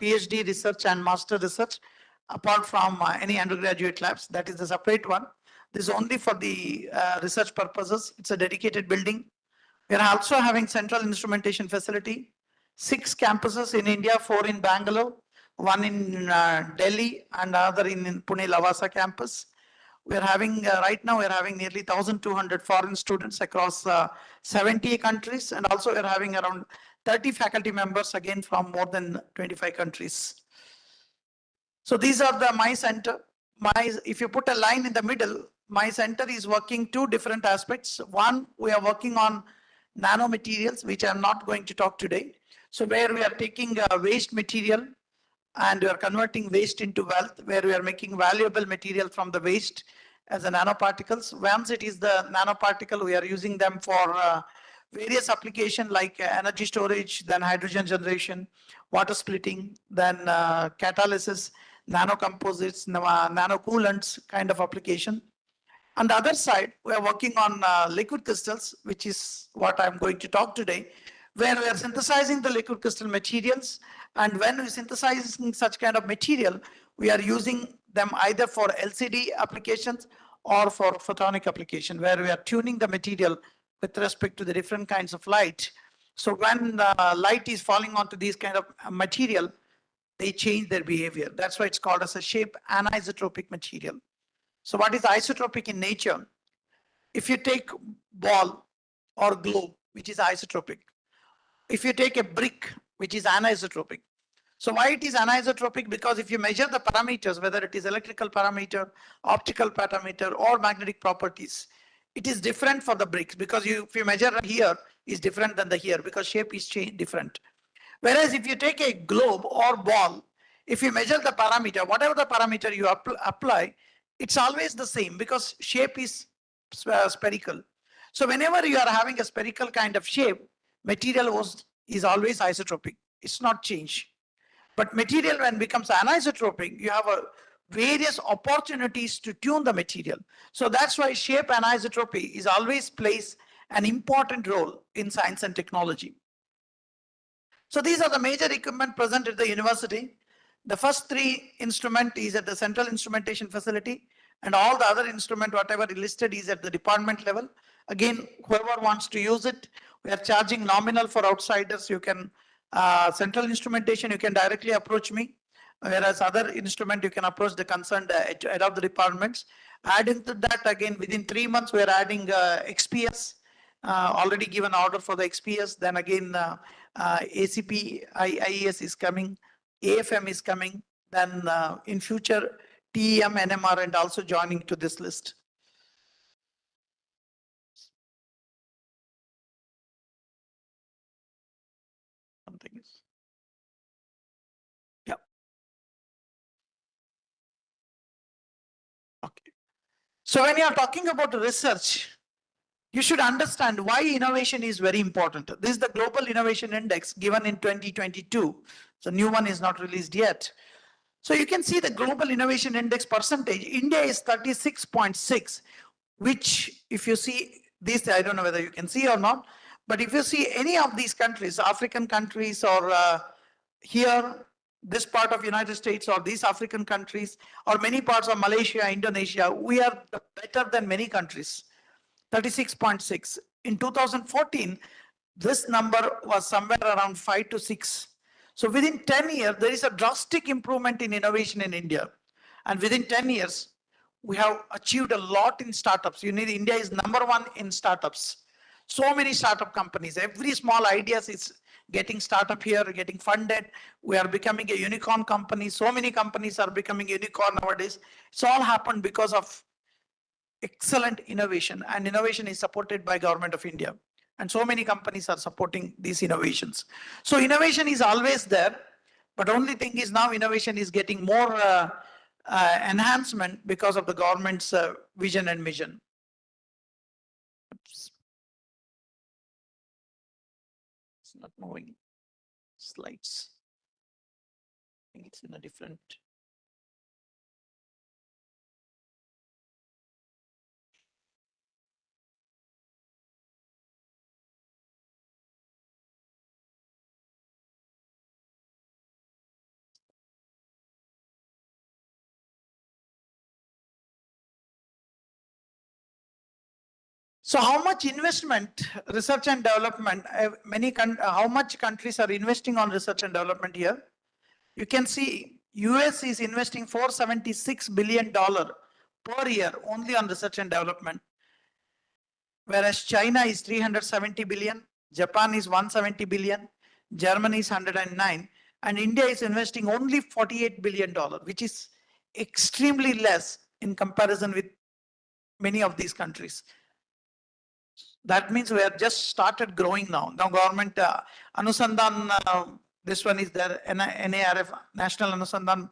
PhD research and master research, apart from any undergraduate labs. That is the separate one. This is only for the research purposes. It's a dedicated building. We're also having central instrumentation facility, 6 campuses in India, 4 in Bangalore, 1 in Delhi, and another in Pune Lavasa campus. We're having, right now, we're having nearly 1,200 foreign students across 70 countries. And also we're having around 30 faculty members, again, from more than 25 countries. So these are my center. If you put a line in the middle, my center is working 2 different aspects. One, we are working on nanomaterials, which I'm not going to talk today. So where we are taking waste material and we are converting waste into wealth, where we are making valuable material from the waste as a nanoparticles. Once it is the nanoparticle, we are using them for various applications like energy storage, then hydrogen generation, water splitting, then catalysis, nanocomposites, nanocoolants kind of application. On the other side, we are working on liquid crystals, which is what I'm going to talk today, where we are synthesizing the liquid crystal materials. And when we synthesizing such kind of material, we are using them either for LCD applications or for photonic application, where we are tuning the material with respect to the different kinds of light. So when light is falling onto these kind of material, they change their behavior. That's why it's called as a shape anisotropic material. So what is isotropic in nature? If you take ball or globe, which is isotropic. If you take a brick, which is anisotropic. So why it is anisotropic? Because if you measure the parameters, whether it is electrical parameter, optical parameter, or magnetic properties, it is different for the bricks, because if you measure here, is different than the here, because shape is different. Whereas if you take a globe or ball, if you measure the parameter, whatever the parameter you apply, it's always the same, because shape is spherical. So whenever you are having a spherical kind of shape, material is always isotropic. It's not change. But material, when it becomes anisotropic, you have various opportunities to tune the material. So that's why shape anisotropy is always plays an important role in science and technology. So these are the major equipment present at the university. The first 3 instrument is at the central instrumentation facility, and all the other instrument, whatever listed, is at the department level. Again, whoever wants to use it, we are charging nominal for outsiders. You can, central instrumentation, you can directly approach me. Whereas other instrument, you can approach the concerned head of the departments. Adding to that, again, within 3 months, we are adding XPS, already given order for the XPS. Then again, ACP, IES is coming, AFM is coming. Then in future, TEM, NMR, and also joining to this list. Something is. Yeah. Okay. So when you are talking about research, you should understand why innovation is very important. This is the Global Innovation Index given in 2022. The new one is not released yet. So you can see the Global Innovation Index percentage. India is 36.6, which if you see this, I don't know whether you can see or not, but if you see any of these countries, African countries or here, this part of United States or these African countries or many parts of Malaysia, Indonesia, we are better than many countries. 36.6. In 2014, this number was somewhere around 5 to 6. So within 10 years, there is a drastic improvement in innovation in India. And within 10 years, we have achieved a lot in startups. You need, India is #1 in startups. So many startup companies, every small idea is getting startup here, getting funded. We are becoming a unicorn company. So many companies are becoming unicorn nowadays. It's all happened because of excellent innovation, and innovation is supported by Government of India. And so many companies are supporting these innovations. So innovation is always there, but only thing is now innovation is getting more enhancement because of the government's vision and mission. Oops. It's not moving. Slides. I think it's in a different. So how much investment, research and development, how much countries are investing on research and development here? You can see US is investing $476 billion per year only on research and development, whereas China is 370 billion, Japan is 170 billion, Germany is 109, and India is investing only $48 billion, which is extremely less in comparison with many of these countries. That means we have just started growing now. Now government Anusandhan, this one is there, NARF, National Anusandhan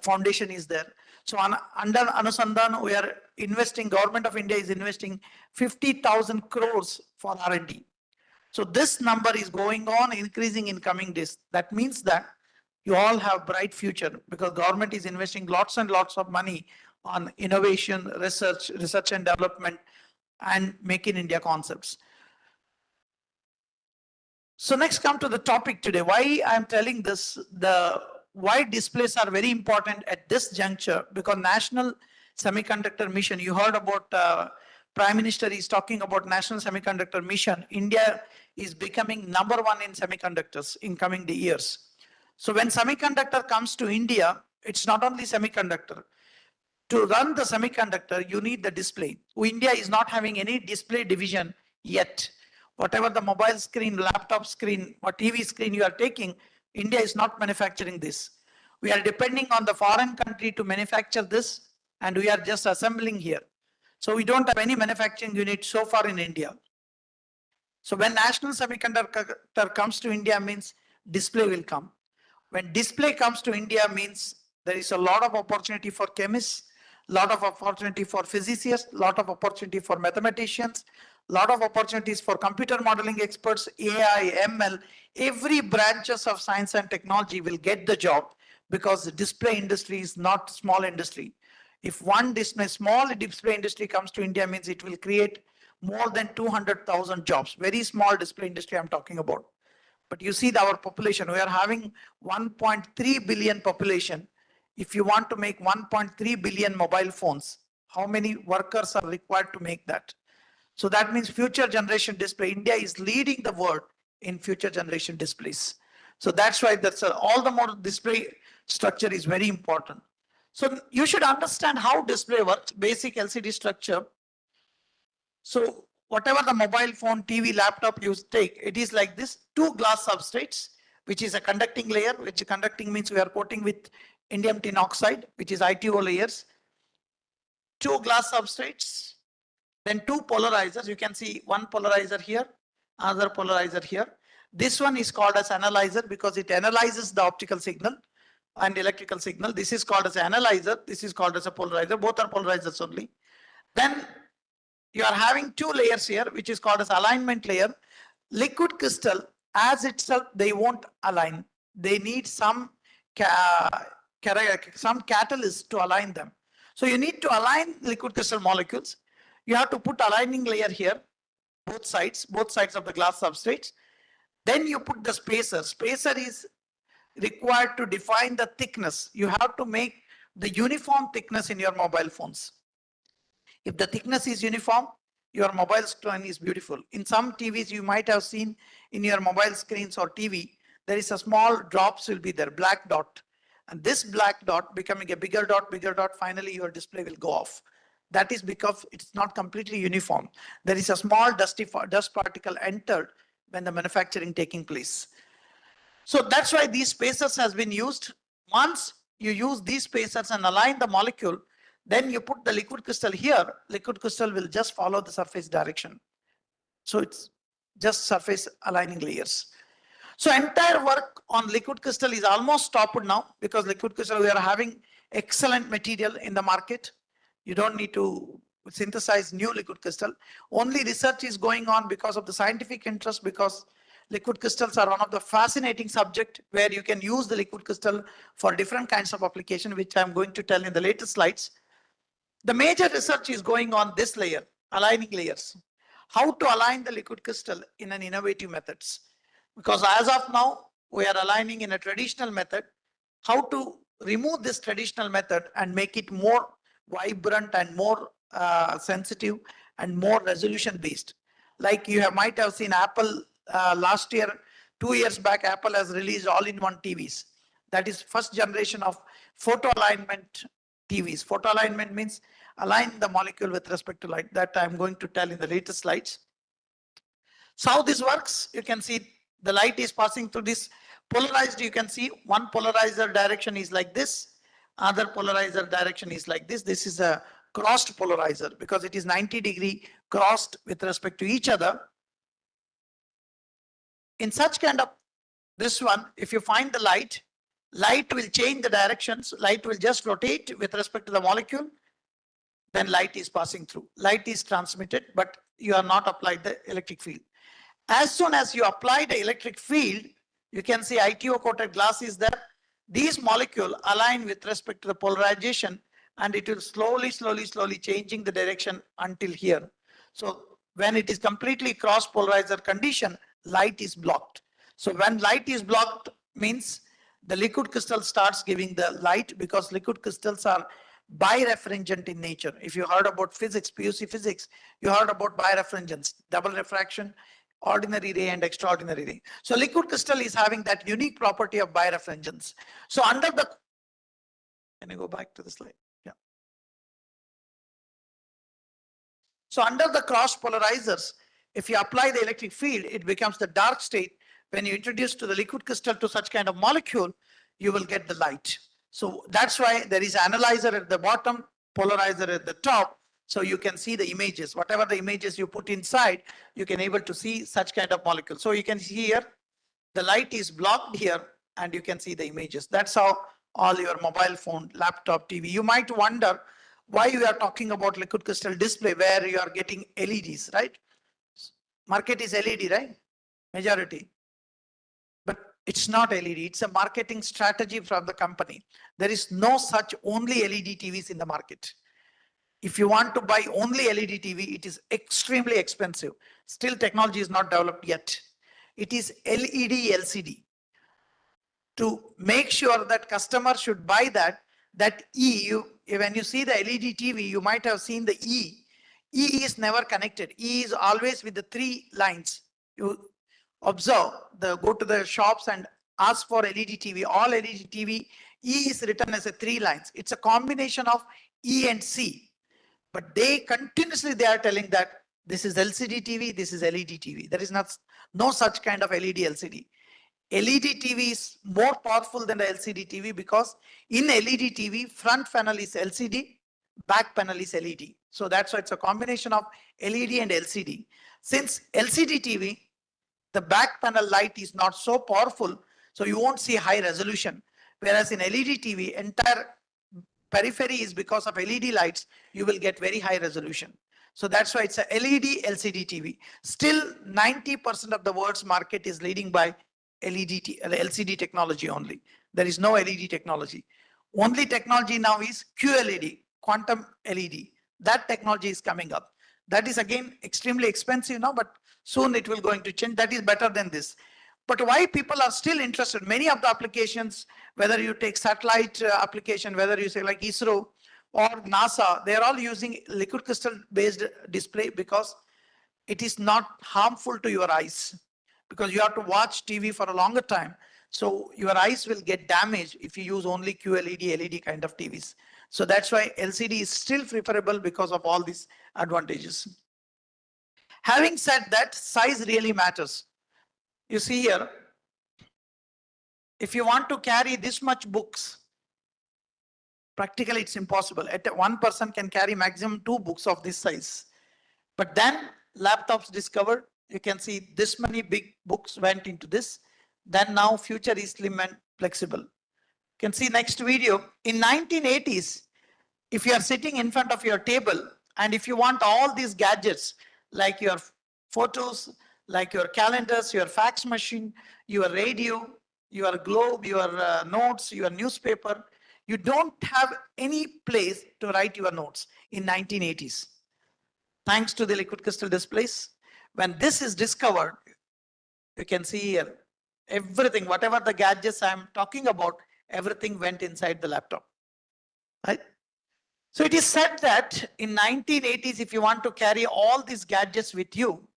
Foundation is there. So under Anusandhan, we are investing, Government of India is investing 50,000 crores for R&D. So this number is going on, increasing in coming days. That means that you all have bright future because government is investing lots and lots of money on innovation, research and development, and Make in India concepts. So next come to the topic today. Why I'm telling this, why displays are very important at this juncture, because National Semiconductor Mission, you heard about Prime Minister is talking about National Semiconductor Mission. India is becoming #1 in semiconductors in coming years. So when semiconductor comes to India, it's not only semiconductor. To run the semiconductor, you need the display. India is not having any display division yet. Whatever the mobile screen, laptop screen, or TV screen you are taking, India is not manufacturing this. We are depending on the foreign country to manufacture this, and we are just assembling here. So we don't have any manufacturing unit so far in India. So when National Semiconductor comes to India means display will come. When display comes to India means there is a lot of opportunity for chemists, lot of opportunity for physicists, lot of opportunity for mathematicians, lot of opportunities for computer modeling experts, AI, ML. Every branches of science and technology will get the job because the display industry is not small industry. If one small display industry comes to India means it will create more than 200,000 jobs. Very small display industry I'm talking about. But you see our population, we are having 1.3 billion population. If you want to make 1.3 billion mobile phones, how many workers are required to make that? So that means future generation display. India is leading the world in future generation displays. So that's why all the more display structure is very important. So you should understand how display works, basic LCD structure. So whatever the mobile phone, TV, laptop you take, it is like this, 2 glass substrates, which is a conducting layer, which conducting means we are coating with indium tin oxide, which is ITO layers, 2 glass substrates, then 2 polarizers. You can see one polarizer here, another polarizer here. This one is called as analyzer because it analyzes the optical signal and electrical signal. This is called as analyzer. This is called as a polarizer. Both are polarizers only. Then you are having two layers here, which is called as alignment layer. Liquid crystal as itself, they won't align. They need some some catalyst to align them. So you need to align liquid crystal molecules. You have to put aligning layer here, both sides of the glass substrates. Then you put the spacer. Spacer is required to define the thickness. You have to make the uniform thickness in your mobile phones. If the thickness is uniform, your mobile screen is beautiful. In some TVs, you might have seen in your mobile screens or TV, there is a small drops will be there, black dot. And this black dot becoming a bigger dot, finally your display will go off. That is because it's not completely uniform. There is a small dust particle entered when the manufacturing taking place. So that's why these spacers has been used. Once you use these spacers and align the molecule, then you put the liquid crystal here, liquid crystal will just follow the surface direction. So it's just surface aligning layers. So entire work on liquid crystal is almost stopped now because liquid crystal, we are having excellent material in the market. You don't need to synthesize new liquid crystal. Only research is going on because of the scientific interest, because liquid crystals are one of the fascinating subject where you can use the liquid crystal for different kinds of application, which I'm going to tell in the later slides. The major research is going on this layer, aligning layers. How to align the liquid crystal in an innovative methods. Because as of now, we are aligning in a traditional method. How to remove this traditional method and make it more vibrant and more sensitive and more resolution based. Like you might have seen Apple last year, 2 years back, Apple has released all-in-one TVs. That is first generation of photo alignment TVs. Photo alignment means align the molecule with respect to light. That I'm going to tell in the later slides. So how this works, you can see the light is passing through this polarized. You can see one polarizer direction is like this, other polarizer direction is like this. This is a crossed polarizer because it is 90-degree crossed with respect to each other. In such kind of this one, if you find the light will change the directions. Light will just rotate with respect to the molecule. Then light is passing through. Light is transmitted, but you are not applied the electric field. As soon as you apply the electric field, you can see ITO coated glass is there. These molecules align with respect to the polarization, and it will slowly changing the direction until here. So when it is completely cross polarizer condition, light is blocked. So when light is blocked means the liquid crystal starts giving the light, because liquid crystals are birefringent in nature. If you heard about physics, PUC physics, you heard about birefringence, double refraction, ordinary ray and extraordinary ray. So liquid crystal is having that unique property of birefringence. So under the, can you go back to the slide? Yeah. So under the cross polarizers, if you apply the electric field, it becomes the dark state. When you introduce to the liquid crystal to such kind of molecule, you will get the light. So that's why there is analyzer at the bottom, polarizer at the top. So you can see the images, whatever the images you put inside, you can able to see such kind of molecule. So you can see here, the light is blocked here and you can see the images. That's how all your mobile phone, laptop, TV. You might wonder why we are talking about liquid crystal display where you are getting LEDs, right? Market is LED, right? Majority. But it's not LED. It's a marketing strategy from the company. There is no such only LED TVs in the market. If you want to buy only LED TV, it is extremely expensive. Still technology is not developed yet. It is LED LCD. To make sure that customer should buy that E, when you see the LED TV, you might have seen the E. E is never connected. E is always with the 3 lines. You observe, go to the shops and ask for LED TV. All LED TV, E is written as a 3 lines. It's a combination of E and C. But they continuously, they are telling that this is LCD TV, this is LED TV. There is no such kind of LED LCD. LED TV is more powerful than the LCD TV because in LED TV, front panel is LCD, back panel is LED. So that's why it's a combination of LED and LCD. Since LCD TV, the back panel light is not so powerful, so you won't see high resolution. Whereas in LED TV, entire periphery is because of LED lights, you will get very high resolution. So that's why it's a LED LCD TV. Still 90% of the world's market is leading by LCD technology only. There is no LED technology. Only technology now is QLED, quantum LED. That technology is coming up. That is again extremely expensive now, but soon it will going to change. That is better than this. But why people are still interested? Many of the applications, whether you take satellite application, whether you say like ISRO or NASA, they're all using liquid crystal based display because it is not harmful to your eyes, because you have to watch TV for a longer time. So your eyes will get damaged if you use only QLED, LED kind of TVs. So that's why LCD is still preferable because of all these advantages. Having said that, size really matters. You see here, if you want to carry this much books, practically it's impossible. One person can carry maximum 2 books of this size. But then laptops discovered, you can see this many big books went into this. Then now future is slim and flexible. You can see next video. In 1980s, if you are sitting in front of your table and if you want all these gadgets like your photos, like your calendars, your fax machine, your radio, your globe, your notes, your newspaper, you don't have any place to write your notes in 1980s. Thanks to the liquid crystal displays, when this is discovered, you can see here, everything, whatever the gadgets I'm talking about, everything went inside the laptop, right? So it is said that in 1980s, if you want to carry all these gadgets with you,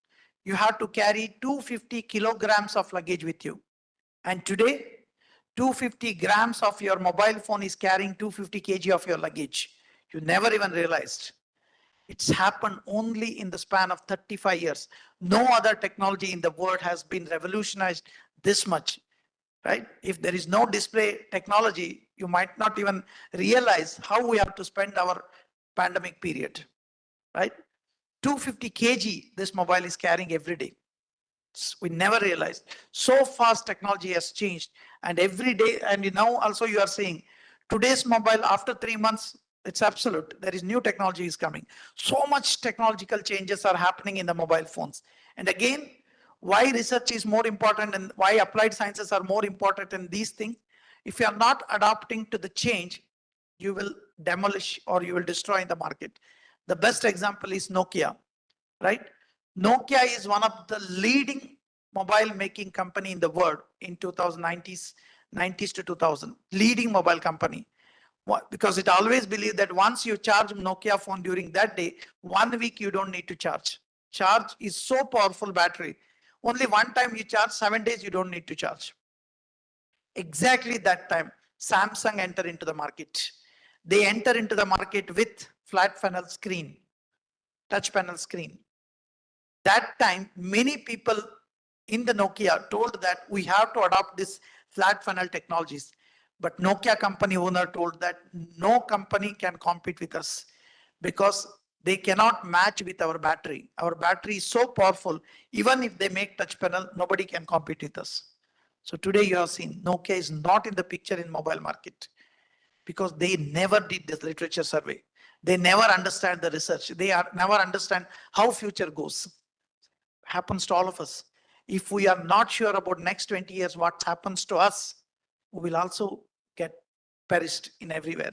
you have to carry 250 kilograms of luggage with you. And today, 250 grams of your mobile phone is carrying 250 kg of your luggage. You never even realized. It's happened only in the span of 35 years. No other technology in the world has been revolutionized this much, right? If there is no display technology, you might not even realize how we have to spend our pandemic period, right? 250 kg this mobile is carrying every day. We never realized. So fast technology has changed, and every day, and now also you are seeing today's mobile after 3 months, it's absolute. There is new technology is coming. So much technological changes are happening in the mobile phones. And again, why research is more important and why applied sciences are more important in these things. If you are not adapting to the change, you will demolish or you will destroy in the market. The best example is Nokia, right? Nokia is one of the leading mobile making company in the world in 1990s to 2000, leading mobile company. Because it always believed that once you charge Nokia phone during that day, 1 week you don't need to charge. Charge is so powerful battery. Only one time you charge, 7 days you don't need to charge. Exactly that time, Samsung enter into the market. They enter into the market with flat panel screen, touch panel screen. That time, many people in the Nokia told that we have to adopt this flat panel technologies. But Nokia company owner told that no company can compete with us because they cannot match with our battery. Our battery is so powerful. Even if they make touch panel, nobody can compete with us. So today you have seen Nokia is not in the picture in mobile market because they never did this literature survey. They never understand the research. They never understand how future goes. Happens to all of us. If we are not sure about next 20 years, what happens to us, we will also get perished in everywhere.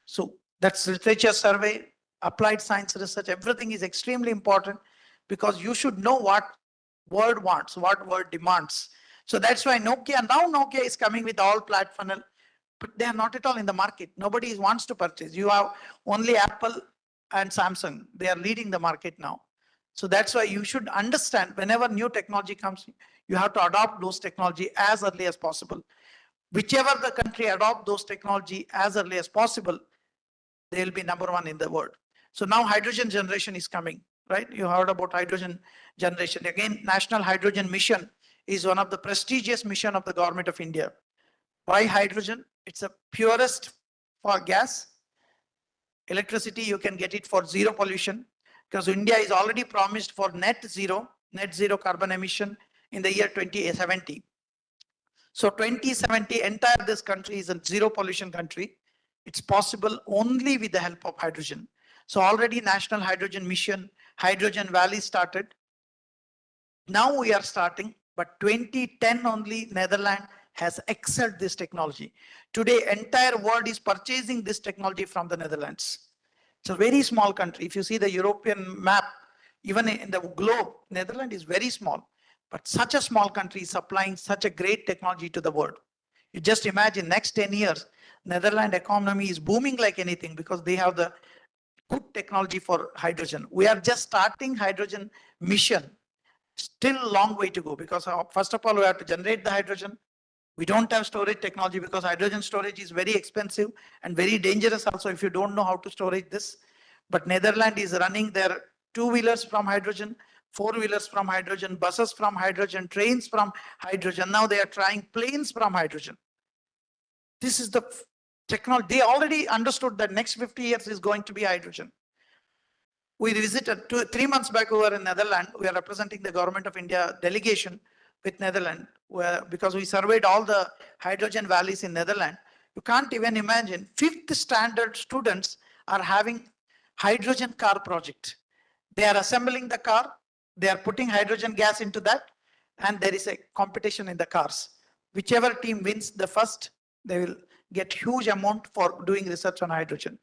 So that's literature survey, applied science research, everything is extremely important because you should know what world wants, what world demands. So that's why now Nokia is coming with all flat funnel, but they are not at all in the market. Nobody wants to purchase. You have only Apple and Samsung. They are leading the market now. So that's why you should understand whenever new technology comes, you have to adopt those technology as early as possible. Whichever the country adopt those technology as early as possible, they will be number 1 in the world. So now hydrogen generation is coming, right? You heard about hydrogen generation. Again, National Hydrogen Mission is one of the prestigious mission of the government of India. Why hydrogen? It's the purest for gas. Electricity, you can get it for zero pollution because India is already promised for net zero carbon emission in the year 2070. So 2070, entire this country is a zero pollution country. It's possible only with the help of hydrogen. So already National Hydrogen Mission, Hydrogen Valley started. Now we are starting, but 2010 only Netherlands has excelled this technology. Today, entire world is purchasing this technology from the Netherlands. It's a very small country. If you see the European map, even in the globe, Netherlands is very small, but such a small country is supplying such a great technology to the world. You just imagine next 10 years, Netherlands economy is booming like anything because they have the good technology for hydrogen. We are just starting hydrogen mission. Still long way to go because first of all, we have to generate the hydrogen. We don't have storage technology because hydrogen storage is very expensive and very dangerous also if you don't know how to storage this. But Netherlands is running their two-wheelers from hydrogen, four-wheelers from hydrogen, buses from hydrogen, trains from hydrogen. Now they are trying planes from hydrogen. This is the technology. They already understood that next 50 years is going to be hydrogen. We visited 3 months back over in Netherlands. We are representing the government of India delegation with Netherlands because we surveyed all the hydrogen valleys in Netherlands. You can't even imagine 5th standard students are having hydrogen car project. They are assembling the car. They are putting hydrogen gas into that. And there is a competition in the cars. Whichever team wins the first, they will get huge amount for doing research on hydrogen.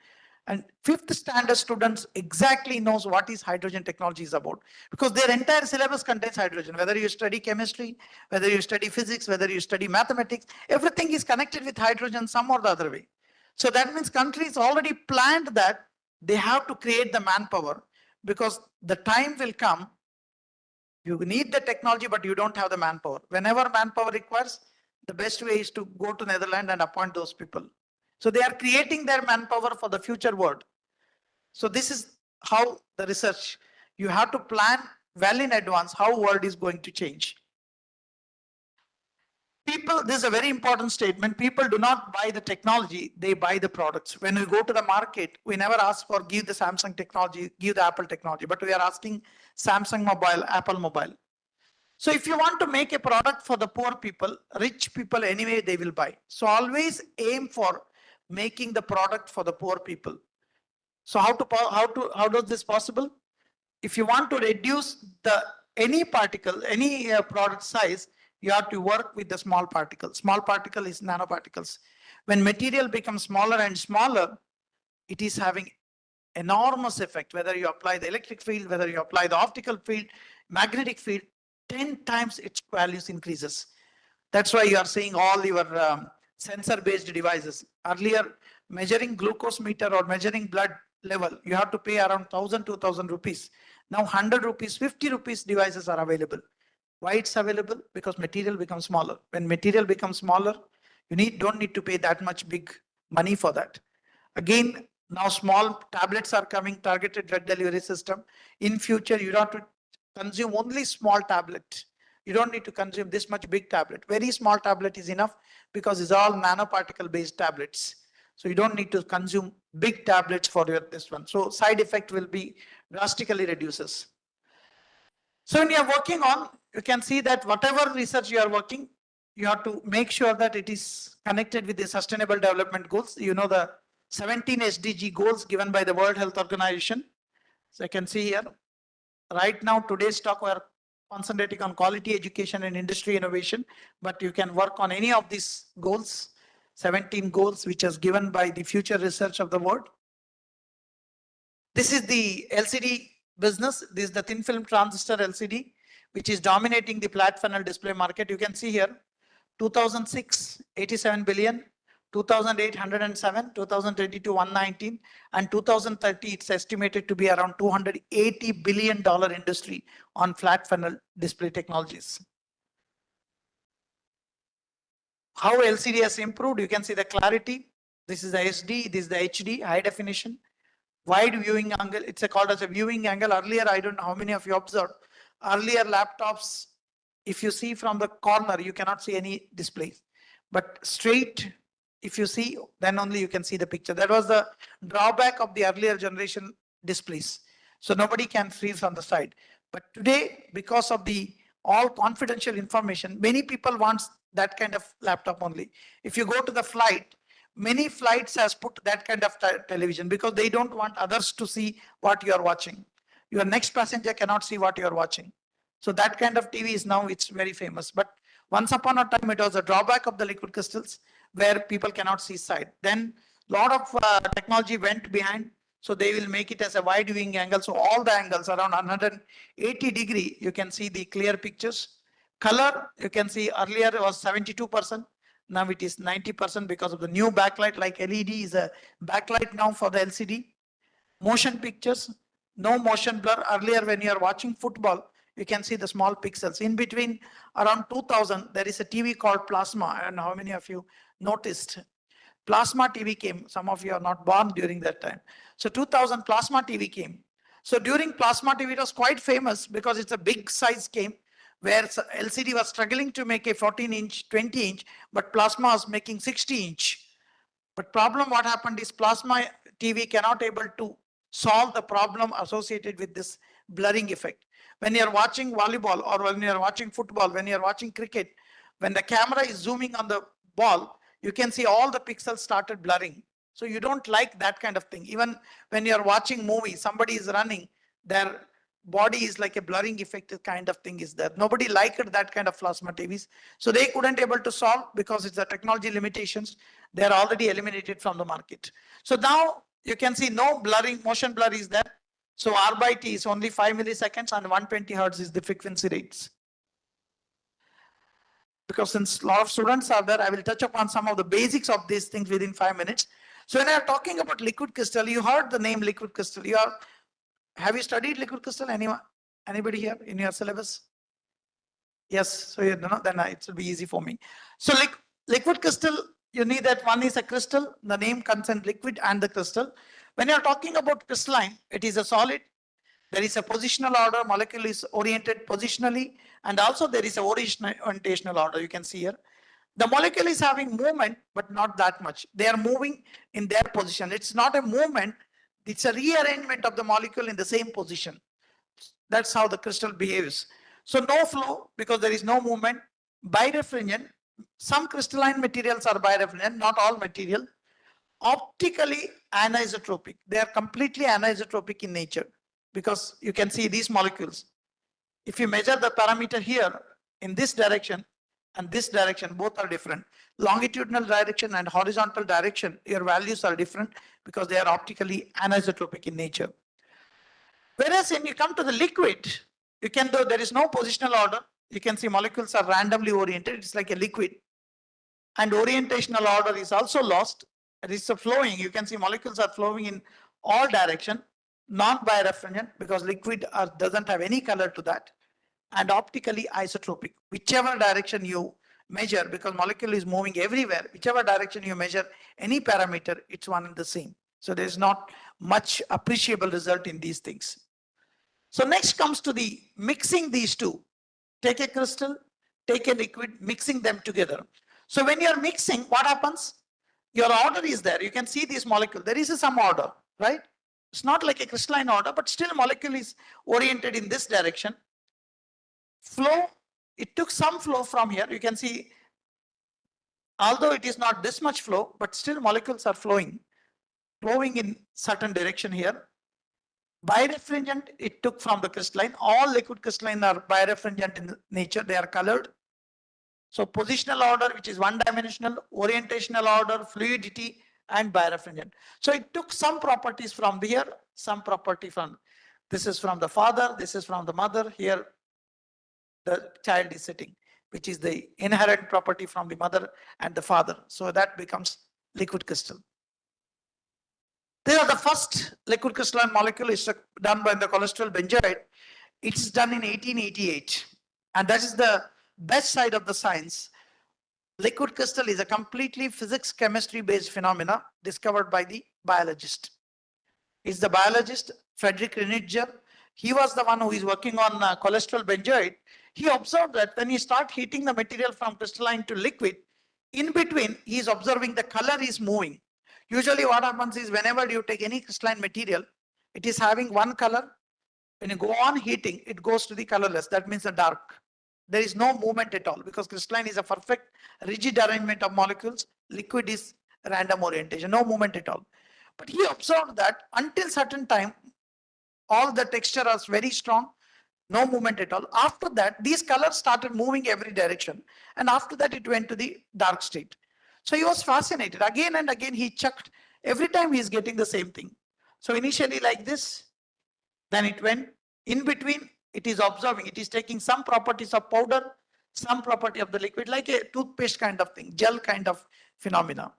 And 5th standard students exactly knows what is hydrogen technology is about because their entire syllabus contains hydrogen. Whether you study chemistry, whether you study physics, whether you study mathematics, everything is connected with hydrogen some or the other way. So that means countries already planned that they have to create the manpower because the time will come. You need the technology, but you don't have the manpower. Whenever manpower requires, the best way is to go to Netherlands and appoint those people. So they are creating their manpower for the future world. So this is how the research, you have to plan well in advance how world is going to change. People, this is a very important statement. People do not buy the technology, they buy the products. When we go to the market, we never ask for give the Samsung technology, give the Apple technology, but we are asking Samsung mobile, Apple mobile. So if you want to make a product for the poor people, rich people anyway, they will buy. So always aim for making the product for the poor people. So how does this possible? If you want to reduce the any particle, any product size, you have to work with the small particle. Small particle is nanoparticles. When material becomes smaller and smaller, it is having enormous effect. Whether you apply the electric field, whether you apply the optical field, magnetic field, 10 times its values increases. That's why you are seeing all your sensor-based devices. Earlier, measuring glucose meter or measuring blood level, you have to pay around 1,000 to 2,000 rupees. Now 100 rupees, 50 rupees devices are available. Why it's available? Because material becomes smaller. When material becomes smaller, you don't need to pay that much big money for that. Again, now small tablets are coming, targeted drug delivery system. In future, you have to consume only small tablet. You don't need to consume this much big tablet. Very small tablet is enough because it's all nanoparticle based tablets. So you don't need to consume big tablets for this one. So side effect will be drastically reduces. So when you are working on, you can see that whatever research you are working, you have to make sure that it is connected with the sustainable development goals. You know the 17 SDG goals given by the World Health Organization. So I can see here, right now, today's talk, we are concentrating on quality education and industry innovation, but you can work on any of these goals, 17 goals, which is given by the future research of the world. This is the LCD business. This is the thin film transistor LCD, which is dominating the flat panel display market. You can see here, 2006, 87 billion, 2008, 2022, 119, and 2030, it's estimated to be around $280 billion industry on flat panel display technologies. How LCD has improved, you can see the clarity. This is the SD, this is the HD, high definition. Wide viewing angle, it's called as a viewing angle. Earlier, I don't know how many of you observed, earlier laptops, if you see from the corner, you cannot see any display. But straight, if you see, then only you can see the picture. That was the drawback of the earlier generation displays. So nobody can see from the side. But today, because of the all confidential information, many people want that kind of laptop only. If you go to the flight, many flights has put that kind of television because they don't want others to see what you are watching. Your next passenger cannot see what you are watching. So that kind of TV is now, it's very famous. But once upon a time, it was a drawback of the liquid crystals where people cannot see side. Then a lot of technology went behind. So they will make it as a wide viewing angle. So all the angles around 180 degree, you can see the clear pictures. Color, you can see earlier it was 72%. Now it is 90% because of the new backlight, like LED is a backlight now for the LCD. Motion pictures, no motion blur. Earlier when you are watching football, you can see the small pixels. In between around 2000, there is a TV called Plasma. And how many of you noticed? Plasma TV came. Some of you are not born during that time. So 2000 Plasma TV came. So during Plasma TV, it was quite famous because it's a big size came where LCD was struggling to make a 14-inch, 20-inch, but Plasma was making 60-inch. But problem what happened is Plasma TV cannot able to solve the problem associated with this blurring effect. When you're watching volleyball or when you're watching football, when you're watching cricket, when the camera is zooming on the ball, you can see all the pixels started blurring. So you don't like that kind of thing. Even when you're watching movie, somebody is running, their body is like a blurring effect kind of thing is there. Nobody liked that kind of plasma TVs. So they couldn't able to solve because it's the technology limitations. They're already eliminated from the market. So now you can see no blurring, motion blur is there. So R by T is only 5 milliseconds and 120 hertz is the frequency rates. Because since a lot of students are there, I will touch upon some of the basics of these things within 5 minutes. So when I'm talking about liquid crystal, you heard the name liquid crystal. Have you studied liquid crystal? Anyone? Anybody here in your syllabus? Yes. So you know, then it will be easy for me. So liquid crystal, you need that one is a crystal. The name contains liquid and the crystal. When you're talking about crystalline, it is a solid. There is a positional order. Molecule is oriented positionally, and also there is a orientational order. You can see here. The molecule is having movement, but not that much. They are moving in their position. It's not a movement. It's a rearrangement of the molecule in the same position. That's how the crystal behaves. So no flow because there is no movement. Birefringent. Some crystalline materials are birefringent, not all material. Optically anisotropic. They are completely anisotropic in nature because you can see these molecules. If you measure the parameter here in this direction and this direction, both are different. Longitudinal direction and horizontal direction, your values are different because they are optically anisotropic in nature. Whereas when you come to the liquid, you can do, there is no positional order. You can see molecules are randomly oriented. It's like a liquid. And orientational order is also lost. It is flowing. You can see molecules are flowing in all direction, not birefringent because liquid doesn't have any color to that. And optically isotropic, whichever direction you measure, because molecule is moving everywhere, whichever direction you measure any parameter, it's one and the same. So there's not much appreciable result in these things. So next comes to the mixing these two. Take a crystal, take a liquid, mixing them together. So when you're mixing, what happens? Your order is there. You can see this molecule. There is some order, right? It's not like a crystalline order, but still molecule is oriented in this direction. Flow, it took some flow from here. You can see, although it is not this much flow, but still molecules are flowing in certain direction here. Birefringent, it took from the crystalline. All liquid crystalline are birefringent in nature. They are colored. So positional order, which is one-dimensional, orientational order, fluidity, and birefringent. So it took some properties from here, some property from, this is from the father, this is from the mother. Here, the child is sitting, which is the inherent property from the mother and the father. So that becomes liquid crystal. They are the first liquid crystalline molecule is done by the cholesterol benzoate. It's done in 1888. And that is the best side of the science. Liquid crystal is a completely physics chemistry based phenomena discovered by the biologist. It's the biologist Friedrich Reniger. He was the one who is working on cholesterol benzoate. He observed that when you start heating the material from crystalline to liquid, in between he is observing the color is moving. Usually what happens is whenever you take any crystalline material, it is having one color. When you go on heating, it goes to the colorless. That means the dark. There is no movement at all because crystalline is a perfect rigid arrangement of molecules. Liquid is random orientation, no movement at all. But he observed that until certain time, all the texture was very strong, no movement at all. After that, these colors started moving every direction. And after that, it went to the dark state. So he was fascinated. Again and again, he checked. Every time he is getting the same thing. So initially like this, then it went in between. It is observing. It is taking some properties of powder, some property of the liquid, like a toothpaste kind of thing, gel kind of phenomena.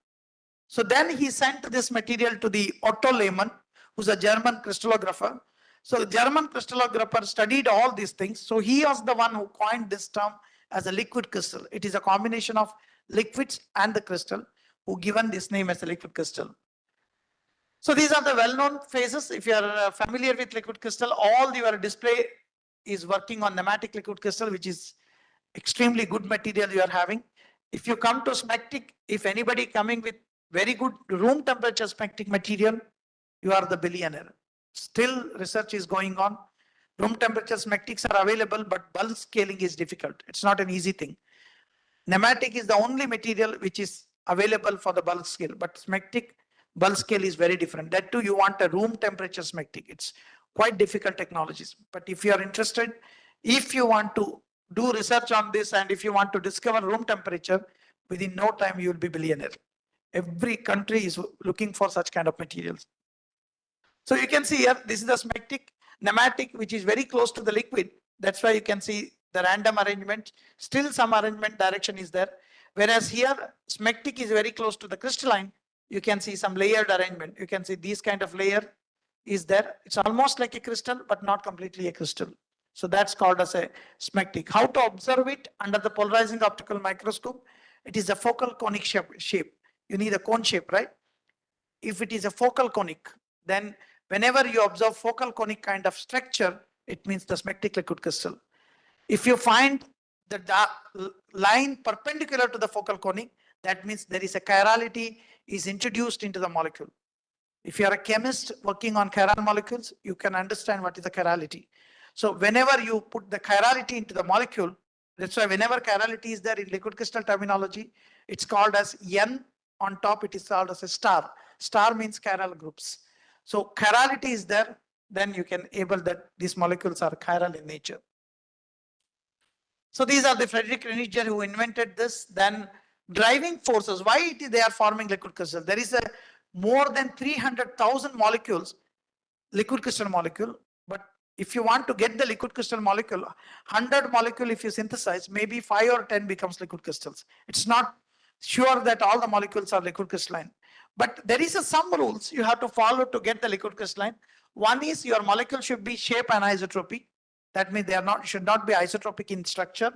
So then he sent this material to the Otto Lehmann, who's a German crystallographer. So the German crystallographer studied all these things. So he was the one who coined this term as a liquid crystal. It is a combination of liquids and the crystal, who given this name as a liquid crystal. So these are the well-known phases. If you are familiar with liquid crystal, all your display is working on nematic liquid crystal, which is extremely good material you are having. If you come to smectic, if anybody coming with very good room temperature smectic material, you are the billionaire. Still research is going on. Room temperature smectics are available, but bulk scaling is difficult. It's not an easy thing. Nematic is the only material which is available for the bulk scale, but smectic bulk scale is very different. That too, you want a room temperature smectic. It's quite difficult technologies. But if you are interested, if you want to do research on this, and if you want to discover room temperature, within no time you will be billionaire. Every country is looking for such kind of materials. So you can see here, this is the smectic, nematic, which is very close to the liquid. That's why you can see the random arrangement. Still some arrangement direction is there. Whereas here, smectic is very close to the crystalline. You can see some layered arrangement. You can see this kind of layer is there. It's almost like a crystal, but not completely a crystal. So that's called as a smectic. How to observe it under the polarizing optical microscope? It is a focal conic shape. You need a cone shape, right? If it is a focal conic, then whenever you observe focal conic kind of structure, it means the smectic liquid crystal. If you find the line perpendicular to the focal conic, that means there is a chirality is introduced into the molecule. If you are a chemist working on chiral molecules, you can understand what is the chirality. So whenever you put the chirality into the molecule, that's why whenever chirality is there in liquid crystal terminology, it's called as N on top, it is called as a star. Star means chiral groups. So chirality is there, then you can able that these molecules are chiral in nature. So these are the Friedrich Renninger who invented this. Then driving forces, why they are forming liquid crystal? There is a more than 300,000 molecules, liquid crystal molecule. But if you want to get the liquid crystal molecule, 100 molecule if you synthesize, maybe 5 or 10 becomes liquid crystals. It's not sure that all the molecules are liquid crystalline. But there is some rules you have to follow to get the liquid crystalline. One is your molecule should be shape anisotropy. That means they are not, should not be isotropic in structure.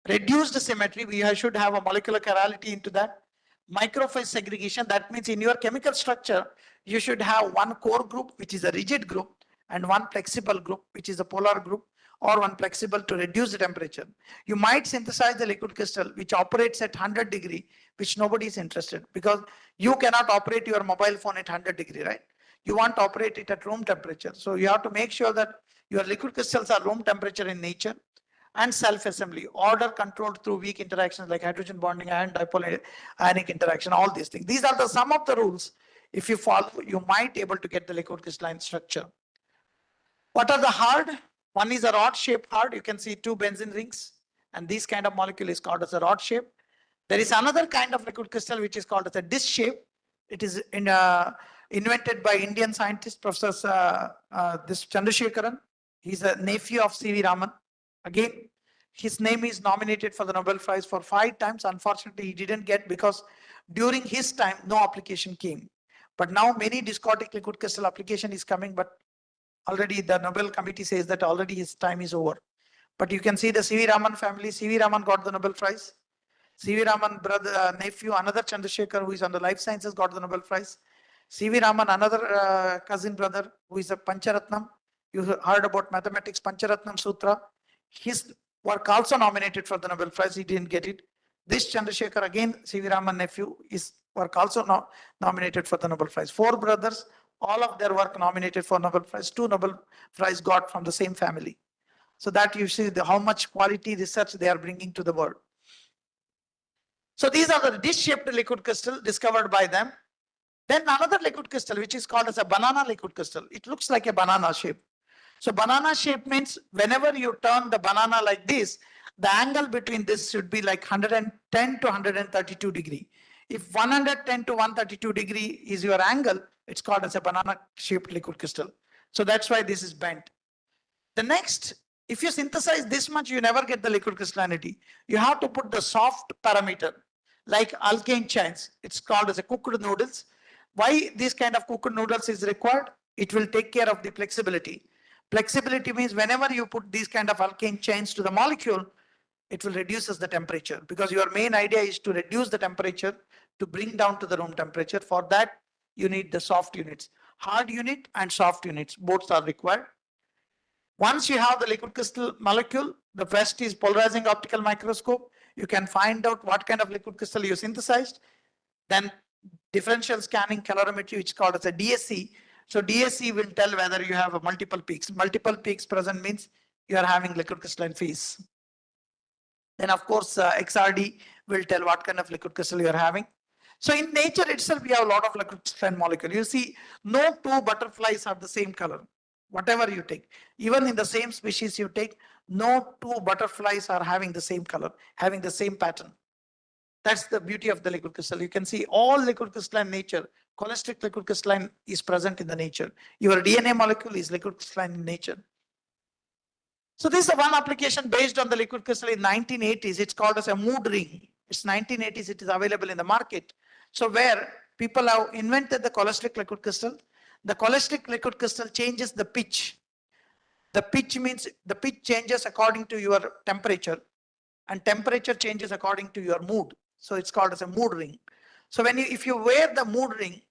Reduced symmetry, we should have a molecular chirality into that. Microphase segregation, that means in your chemical structure, you should have one core group, which is a rigid group, and one flexible group, which is a polar group, or one flexible to reduce the temperature. You might synthesize the liquid crystal, which operates at 100 degree, which nobody is interested, because you cannot operate your mobile phone at 100 degree, right? You want to operate it at room temperature. So you have to make sure that your liquid crystals are room temperature in nature. And self-assembly, order controlled through weak interactions like hydrogen bonding and dipole ionic interaction, all these things. These are the some of the rules. If you follow, you might able to get the liquid crystalline structure. What are the hard? One is a rod shaped hard. You can see 2 benzene rings, and this kind of molecule is called as a rod shape. There is another kind of liquid crystal which is called as a disc shape. It is invented by Indian scientist, Professor this Chandrasekharan. He's a nephew of C.V. Raman. Again, his name is nominated for the Nobel Prize for 5 times. Unfortunately, he didn't get because during his time, no application came. But now many discotic liquid crystal application is coming, but already the Nobel committee says that already his time is over. But you can see the C.V. Raman family. C.V. Raman got the Nobel Prize. C.V. Raman brother, nephew, another Chandrasekhar who is on the life sciences got the Nobel Prize. C.V. Raman, another cousin brother who is a Pancharatnam. You heard about mathematics, Pancharatnam Sutra. His work also nominated for the Nobel Prize. He didn't get it. This Chandrasekhar, again, C.V. Raman nephew, his work also nominated for the Nobel Prize. 4 brothers, all of their work nominated for Nobel Prize. 2 Nobel Prize got from the same family. So that you see how much quality research they are bringing to the world. So these are the dish-shaped liquid crystal discovered by them. Then another liquid crystal, which is called as a banana liquid crystal. It looks like a banana shape. So banana shape means whenever you turn the banana like this, the angle between this should be like 110 to 132 degree. If 110 to 132 degree is your angle, it's called as a banana shaped liquid crystal. So that's why this is bent. The next, if you synthesize this much, you never get the liquid crystallinity. You have to put the soft parameter like alkane chains. It's called as a cooked noodles. Why this kind of cooked noodles is required? It will take care of the flexibility. Flexibility means whenever you put these kind of alkane chains to the molecule, it will reduces the temperature, because your main idea is to reduce the temperature to bring down to the room temperature. For that, you need the soft units. Hard unit and soft units, both are required. Once you have the liquid crystal molecule, the best is polarizing optical microscope. You can find out what kind of liquid crystal you synthesized. Then differential scanning calorimetry, which is called as a DSC. So DSC will tell whether you have a multiple peaks. Multiple peaks present means you are having liquid crystalline phase. Then of course, XRD will tell what kind of liquid crystal you are having. So in nature itself, we have a lot of liquid crystalline molecule. You see, no two butterflies are the same color, whatever you take. Even in the same species you take, no two butterflies are having the same color, having the same pattern. That's the beauty of the liquid crystal. You can see all liquid crystalline nature. Cholesteric liquid crystalline is present in the nature. Your DNA molecule is liquid crystalline in nature. So this is one application based on the liquid crystal in 1980s. It's called as a mood ring. It's 1980s. It is available in the market. So where people have invented the cholesteric liquid crystal, the cholesteric liquid crystal changes the pitch. The pitch means the pitch changes according to your temperature, and temperature changes according to your mood. So it's called as a mood ring. So if you wear the mood ring,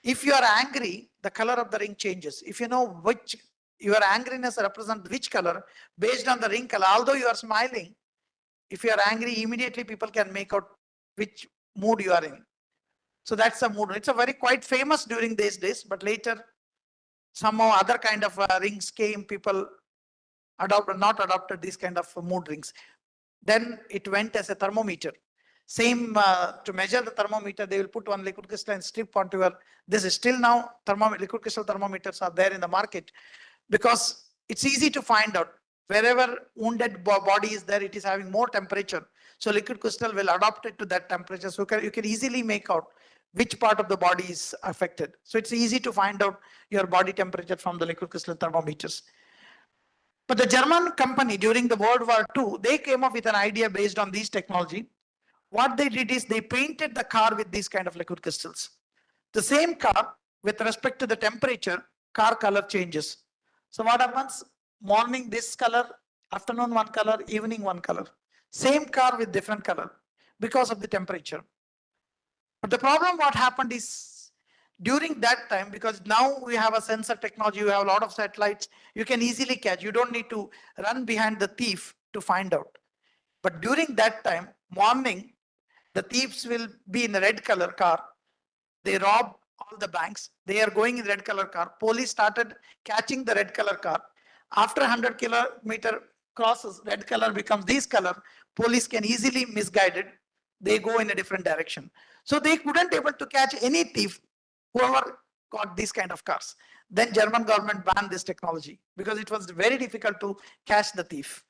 if you are angry, the color of the ring changes. If you know which your angriness represents which color, based on the ring color, although you are smiling, if you are angry, immediately people can make out which mood you are in. So that's a mood. It's a very quite famous during these days, but later somehow other kind of rings came, people not adopted these kind of mood rings. Then it went as a thermometer. Same to measure the thermometer, they will put one liquid crystalline strip onto your, this is still now liquid crystal thermometers are there in the market, because it's easy to find out wherever wounded body is there, it is having more temperature. So liquid crystal will adapt it to that temperature. So you can easily make out which part of the body is affected. So it's easy to find out your body temperature from the liquid crystal thermometers. But the German company during the World War II, they came up with an idea based on these technology. What they did is they painted the car with these kind of liquid crystals. The same car, with respect to the temperature, car color changes. So what happens? Morning this color, afternoon one color, evening one color. Same car with different color because of the temperature. But the problem what happened is during that time, because now we have a sensor technology, you have a lot of satellites, you can easily catch. You don't need to run behind the thief to find out. But during that time, morning, the thieves will be in a red color car. They rob all the banks. They are going in red color car. Police started catching the red color car. After 100-kilometer crosses, red color becomes this color. Police can easily misguide it. They go in a different direction. So they couldn't able to catch any thief, whoever got these kind of cars. Then German government banned this technology because it was very difficult to catch the thief.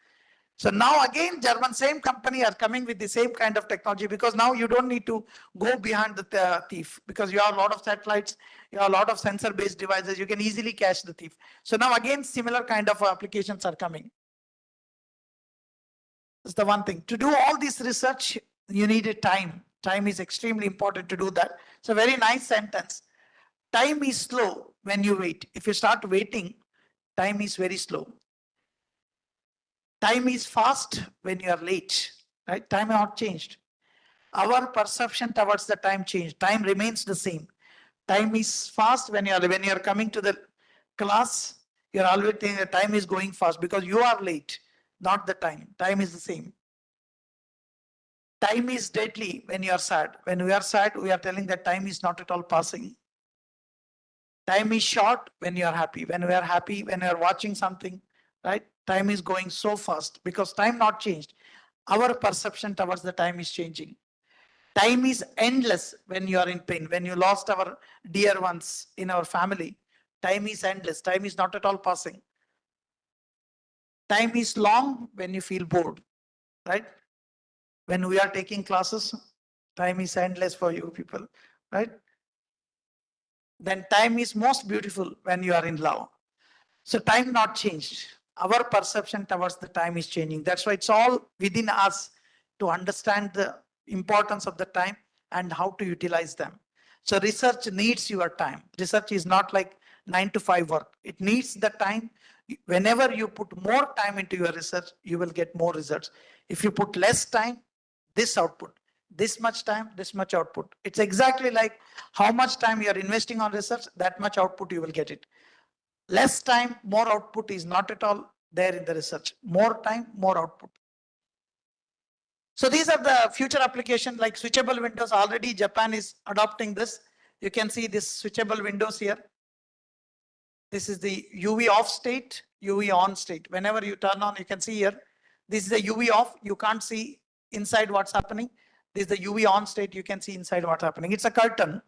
So now again, German same company are coming with the same kind of technology, because now you don't need to go behind the thief, because you have a lot of satellites, you have a lot of sensor based devices, you can easily catch the thief. So now again, similar kind of applications are coming. That's the one thing. To do all this research, you needed time. Time is extremely important to do that. It's a very nice sentence. Time is slow when you wait. If you start waiting, time is very slow. Time is fast when you are late, right? Time has not changed. Our perception towards the time changed. Time remains the same. Time is fast when you are coming to the class. You're always thinking the time is going fast because you are late, not the time. Time is the same. Time is deadly when you are sad. When we are sad, we are telling that time is not at all passing. Time is short when you are happy. When we are happy, when you are watching something, right? Time is going so fast because time not changed. Our perception towards the time is changing. Time is endless when you are in pain. When you lost our dear ones in our family, time is endless. Time is not at all passing. Time is long when you feel bored, right? When we are taking classes, time is endless for you people, right? Then time is most beautiful when you are in love. So time not changed. Our perception towards the time is changing. That's why it's all within us to understand the importance of the time and how to utilize them. So research needs your time. Research is not like 9 to 5 work. It needs the time. Whenever you put more time into your research, you will get more results. If you put less time, this output, this much time, this much output. It's exactly like how much time you are investing on research, that much output you will get it. Less time, more output is not at all there in the research. More time, more output. So these are the future applications like switchable windows. Already Japan is adopting this. You can see this switchable windows here. This is the UV off state, UV on state. Whenever you turn on, you can see here, this is the UV off. You can't see inside what's happening. This is the UV on state. You can see inside what's happening. It's a curtain.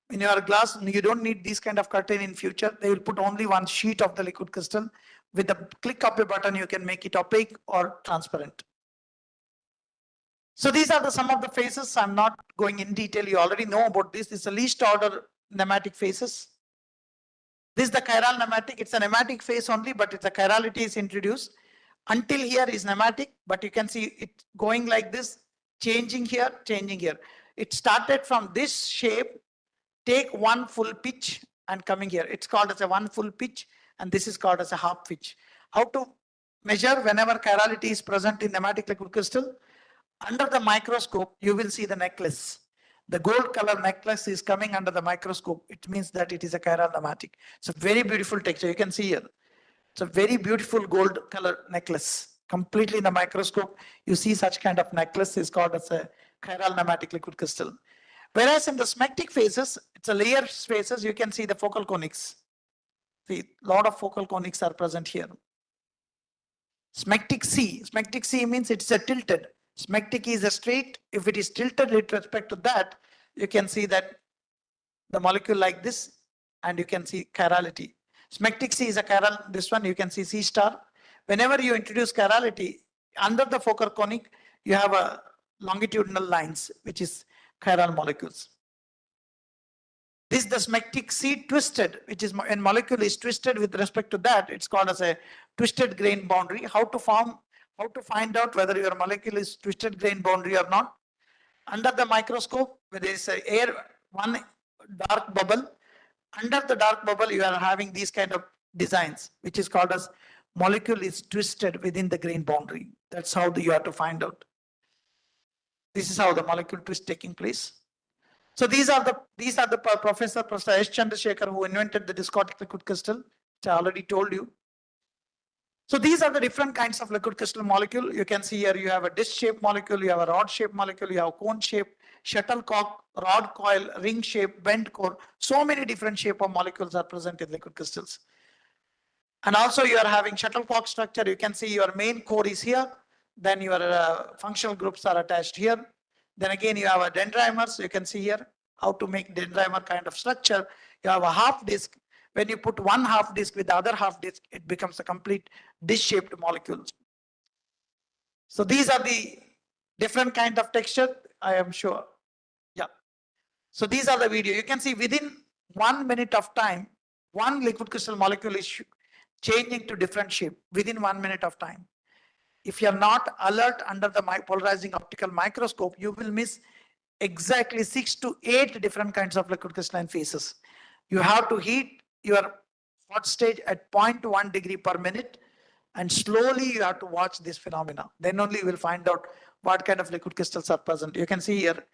In your glass, you don't need this kind of curtain in future. They will put only one sheet of the liquid crystal. With a click of a button, you can make it opaque or transparent. So these are some of the phases. I'm not going in detail. You already know about this. This is the least order nematic phases. This is the chiral nematic. It's a nematic phase only, but it's a chirality is introduced. Until here is nematic, but you can see it going like this, changing here, changing here. It started from this shape, take one full pitch and coming here. It's called as a one full pitch, and this is called as a half pitch. How to measure whenever chirality is present in nematic liquid crystal? Under the microscope, you will see the necklace. The gold color necklace is coming under the microscope. It means that it is a chiral nematic. It's a very beautiful texture. You can see here. It's a very beautiful gold color necklace. Completely in the microscope, you see such kind of necklace is called as a chiral nematic liquid crystal. Whereas in the smectic phases, it's a layer phases, you can see the focal conics. See, a lot of focal conics are present here. Smectic C means it's a tilted. Smectic is a straight. If it is tilted with respect to that, you can see that the molecule like this, and you can see chirality. Smectic C is a chiral, this one you can see C star. Whenever you introduce chirality, under the focal conic, you have a longitudinal lines, which is chiral molecules. This is the smectic C twisted, which is when molecule is twisted with respect to that, it's called as a twisted grain boundary. How to find out whether your molecule is twisted grain boundary or not? Under the microscope, where there is a air, one dark bubble. Under the dark bubble, you are having these kind of designs, which is called as molecule is twisted within the grain boundary. That's how you have to find out. This is how the molecule twist taking place. So these are the Professor S. Chandrasekhar who invented the discotic liquid crystal, which I already told you. So these are the different kinds of liquid crystal molecule. You can see here you have a disc shaped molecule, you have a rod shaped molecule, you have cone shape, shuttlecock, rod coil, ring shape, bent core. So many different shape of molecules are present in liquid crystals. And also you are having shuttlecock structure. You can see your main core is here. Then your functional groups are attached here. Then again, you have a dendrimers. You can see here how to make dendrimer kind of structure. You have a half disc. When you put one half disc with the other half disc, it becomes a complete disc-shaped molecule. So these are the different kind of texture, I am sure. Yeah. So these are the video. You can see within 1 minute of time, one liquid crystal molecule is changing to different shape within 1 minute of time. If you are not alert under the polarizing optical microscope, you will miss exactly 6 to 8 different kinds of liquid crystalline phases. You have to heat your hot stage at 0.1 degree per minute, and slowly you have to watch this phenomena. Then only you will find out what kind of liquid crystals are present. You can see here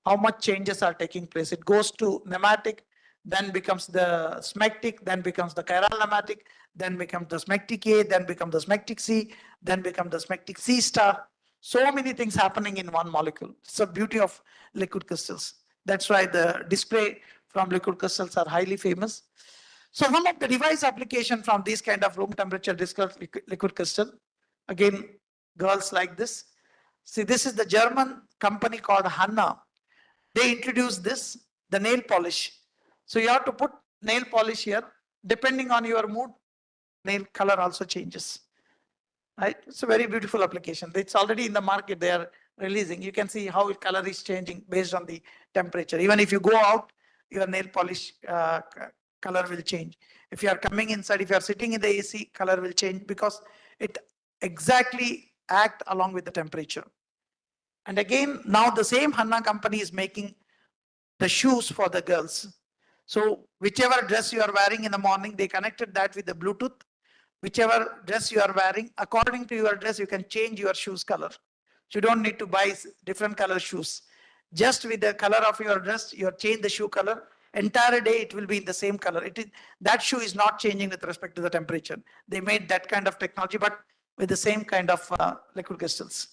how much changes are taking place. It goes to nematic, then becomes the smectic, then becomes the chiral nematic, then becomes the smectic A, then becomes the smectic C, then becomes the smectic C star. So many things happening in one molecule. It's the beauty of liquid crystals. That's why the display from liquid crystals are highly famous. So one of the device application from these kind of room temperature liquid crystal, again, girls like this. See, this is the German company called Hanna. They introduced this, the nail polish. So you have to put nail polish here. Depending on your mood, nail color also changes. Right? It's a very beautiful application. It's already in the market. They are releasing. You can see how color is changing based on the temperature. Even if you go out, your nail polish color will change. If you are coming inside, if you are sitting in the AC, color will change because it exactly act along with the temperature. And again, now the same Hanna company is making the shoes for the girls. So whichever dress you are wearing in the morning, they connected that with the Bluetooth. Whichever dress you are wearing, according to your dress, you can change your shoes color. So you don't need to buy different color shoes. Just with the color of your dress, you change the shoe color. Entire day, it will be in the same color. That shoe is not changing with respect to the temperature. They made that kind of technology, but with the same kind of liquid crystals.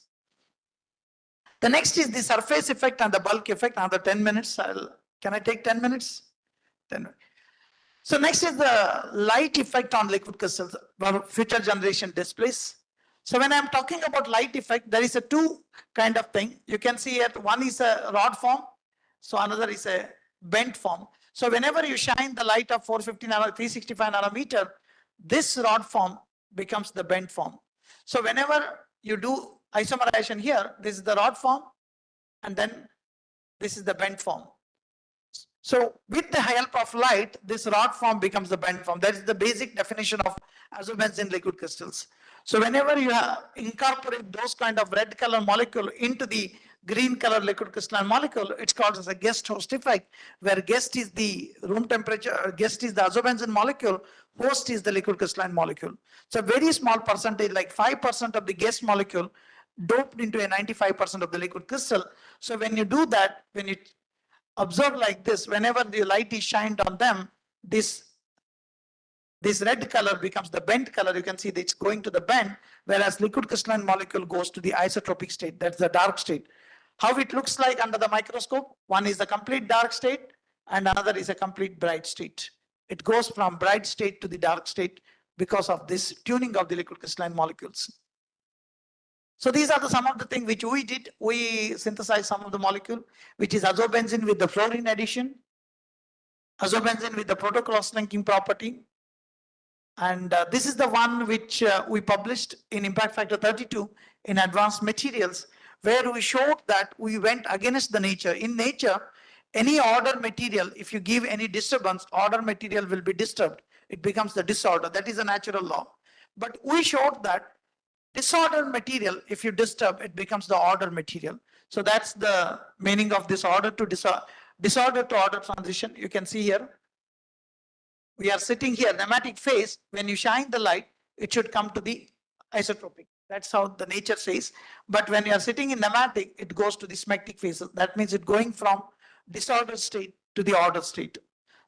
The next is the surface effect and the bulk effect. Another 10 minutes. Can I take 10 minutes? 10 minutes. So next is the light effect on liquid crystals, future generation displays. So when I'm talking about light effect, there is a two kind of thing. You can see it. One is a rod form. So another is a bent form. So whenever you shine the light of 450 nanometer, 365 nanometer, this rod form becomes the bent form. So whenever you do isomerization here, this is the rod form, and then this is the bent form. So with the help of light, this rod form becomes the bent form. That is the basic definition of azobenzene liquid crystals. So whenever you incorporate those kind of red color molecule into the green color liquid crystalline molecule, it's called as a guest host effect, where guest is the room temperature, guest is the azobenzene molecule, host is the liquid crystalline molecule. So a very small percentage, like 5% of the guest molecule doped into a 95% of the liquid crystal. So when you do that, when you observe like this, whenever the light is shined on them, this red color becomes the bent color. You can see that it's going to the bend, whereas liquid crystalline molecule goes to the isotropic state. That's the dark state. How it looks like under the microscope, one is the complete dark state and another is a complete bright state. It goes from bright state to the dark state because of this tuning of the liquid crystalline molecules. So these are some of the things which we did. We synthesized some of the molecule, which is azobenzene with the fluorine addition, azobenzene with the protocross linking property. And this is the one which we published in Impact Factor 32 in Advanced Materials, where we showed that we went against the nature. In nature, any order material, if you give any disturbance, order material will be disturbed. It becomes the disorder. That is a natural law. But we showed that disordered material, if you disturb, it becomes the order material. So that's the meaning of this order to disorder to order transition. You can see here, we are sitting here, nematic phase. When you shine the light, it should come to the isotropic. That's how the nature says. But when you are sitting in nematic, it goes to the smectic phase. That means it's going from disordered state to the ordered state.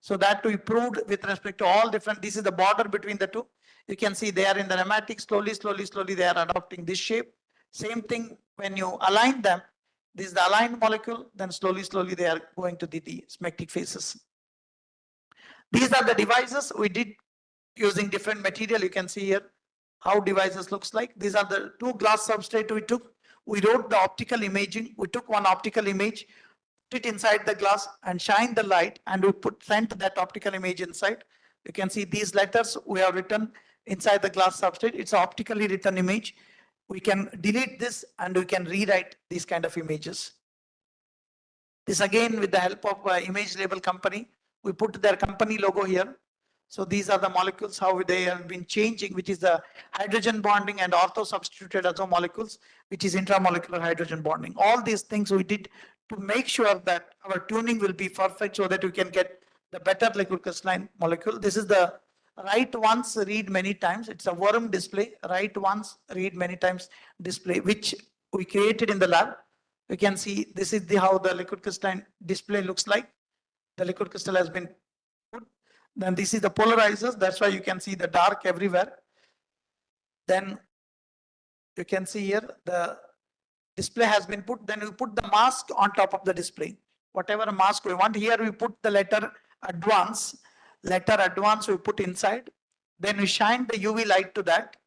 So that we proved with respect to all different, this is the border between the two. You can see they are in the nematic, slowly, they are adopting this shape. Same thing when you align them, this is the aligned molecule, then slowly they are going to the smectic phases. These are the devices we did using different material. You can see here how devices looks like. These are the two glass substrate we took. We wrote the optical imaging. We took one optical image, put it inside the glass and shine the light, and we sent that optical image inside. You can see these letters we have written inside the glass substrate. It's an optically written image. We can delete this and we can rewrite these kind of images. This again with the help of image label company. We put their company logo here. So these are the molecules, how they have been changing, which is the hydrogen bonding and ortho-substituted azo molecules, which is intramolecular hydrogen bonding. All these things we did to make sure that our tuning will be perfect so that we can get the better liquid crystalline molecule. This is the write once, read many times. It's a worm display, write once, read many times display, which we created in the lab. You can see this is how the liquid crystalline display looks like. The liquid crystal has been put. Then this is the polarizers. That's why you can see the dark everywhere. Then you can see here the display has been put. Then we put the mask on top of the display. Whatever mask we want. Here we put the letter advance. Letter advance we put inside. Then we shine the UV light to that.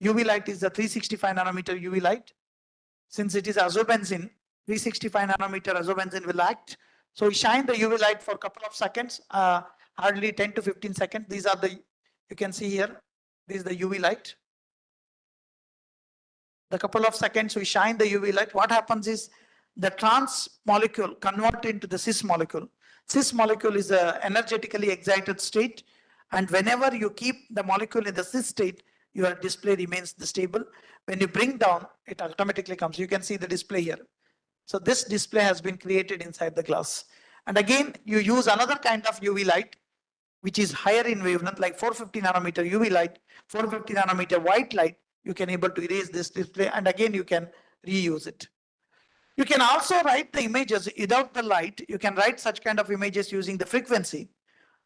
UV light is the 365 nanometer UV light. since it is azobenzene, 365 nanometer azobenzene will act. So we shine the UV light for a couple of seconds, hardly 10 to 15 seconds. These are the, you can see here, this is the UV light. The couple of seconds we shine the UV light, what happens is the trans molecule convert into the cis molecule. Cis molecule is a energetically excited state, and whenever you keep the molecule in the cis state, your display remains stable. When you bring down, it automatically comes. You can see the display here. So this display has been created inside the glass. And again, you use another kind of UV light, which is higher in wavelength, like 450 nanometer UV light, 450 nanometer white light. You can able to erase this display, and again, you can reuse it. You can also write the images without the light. You can write such kind of images using the frequency.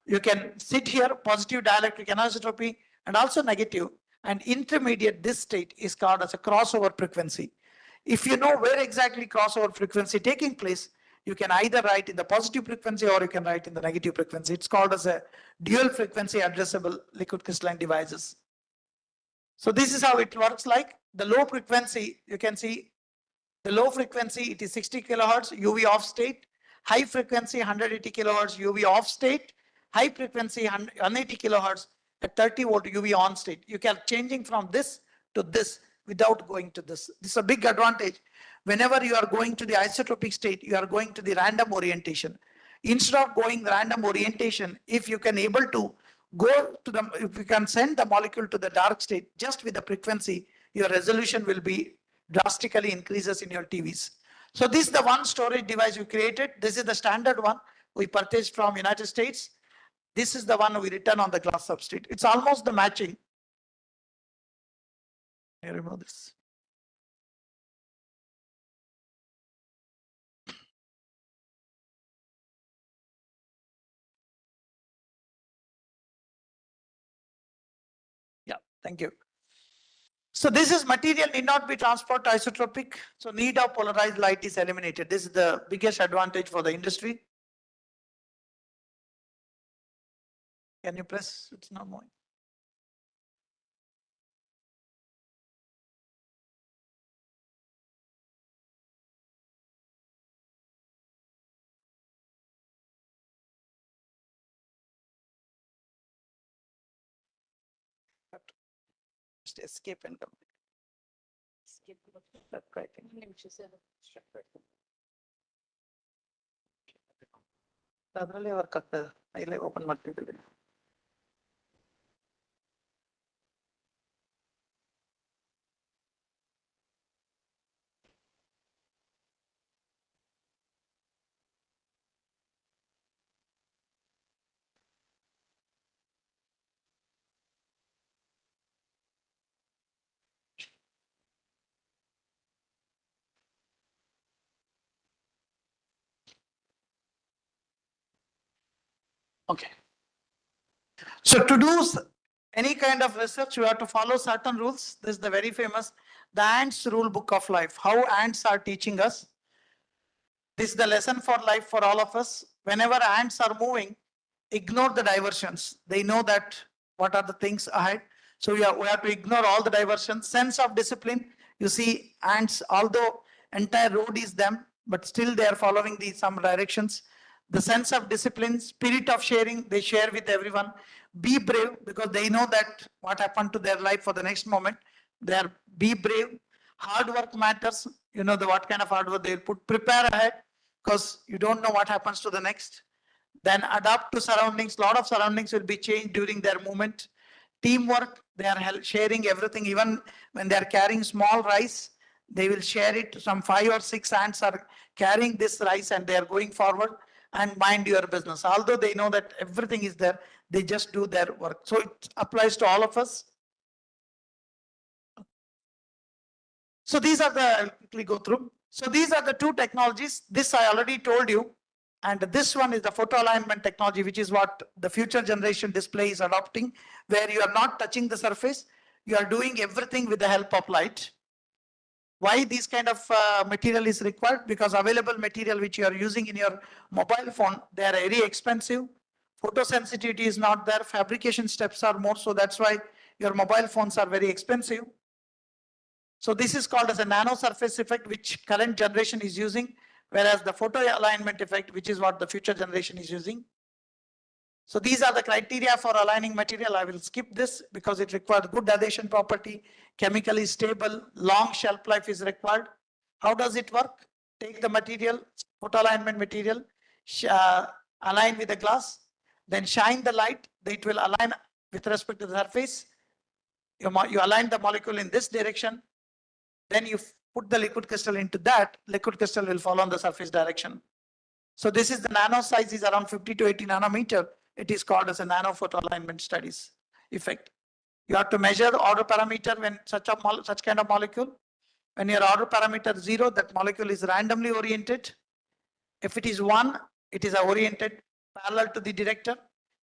You can sit here, positive dielectric anisotropy, and also negative. And intermediate, this state is called as a crossover frequency. If you know where exactly crossover frequency taking place, you can either write in the positive frequency or you can write in the negative frequency. It's called as a dual frequency addressable liquid crystalline devices. So this is how it works like. The low frequency, you can see the low frequency, it is 60 kilohertz UV off state. High frequency 180 kilohertz UV off state. High frequency 180 kilohertz at 30 volt UV on state. You can changing from this to this without going to this. This is a big advantage. Whenever you are going to the isotropic state, you are going to the random orientation. Instead of going random orientation, if you can able to go to the, if you can send the molecule to the dark state just with the frequency, your resolution will be drastically increases in your TVs. So this is the one storage device we created. This is the standard one we purchased from United States. This is the one we return on the glass substrate. It's almost the matching. I remove this. Yeah, thank you. So this is material need not be transport isotropic. So need of polarized light is eliminated. This is the biggest advantage for the industry. Can you press? It's not moving. Just escape and come. That writing. ಅದರಲ್ಲಿ work ಆಗ್ತದೆ ಇಲ್ಲೇ open ಮಾಡ್ತಿದ್ದೀವಿ. Okay. So to do any kind of research, you have to follow certain rules. This is the very famous, the ants rule book of life. How ants are teaching us. This is the lesson for life for all of us. Whenever ants are moving, ignore the diversions. They know that what are the things ahead. So we have to ignore all the diversions. Sense of discipline. You see ants, although entire road is them, but still they are following some directions. The sense of discipline, spirit of sharing, they share with everyone. Be brave because they know that what happened to their life for the next moment. Be brave. Hard work matters. You know what kind of hard work they'll put. Prepare ahead because you don't know what happens to the next. Then adapt to surroundings. A lot of surroundings will be changed during their movement. Teamwork, they are sharing everything. Even when they are carrying small rice, they will share it. Some 5 or 6 ants are carrying this rice and they are going forward. And mind your business. Although they know that everything is there, they just do their work. So it applies to all of us. So these are I'll quickly go through. So these are the 2 technologies. This I already told you. And this one is the photo alignment technology, which is what the future generation display is adopting, where you are not touching the surface. You are doing everything with the help of light. Why this kind of material is required? Because available material which you are using in your mobile phone, they are very expensive. Photosensitivity is not there. Fabrication steps are more. So that's why your mobile phones are very expensive. So this is called as a nano surface effect, which current generation is using, whereas the photo alignment effect, which is what the future generation is using. So these are the criteria for aligning material. I will skip this because it requires good adhesion property, chemically stable, long shelf life is required. How does it work? Take the material, photo alignment material, align with the glass, then shine the light. It will align with respect to the surface. You align the molecule in this direction. Then you put the liquid crystal into that. Liquid crystal will fall on the surface direction. So this is the nano size is around 50 to 80 nanometer. It is called as a nano photo alignment studies effect. You have to measure the order parameter when such kind of molecule. When your order parameter 0, that molecule is randomly oriented. If it is 1, it is oriented parallel to the director.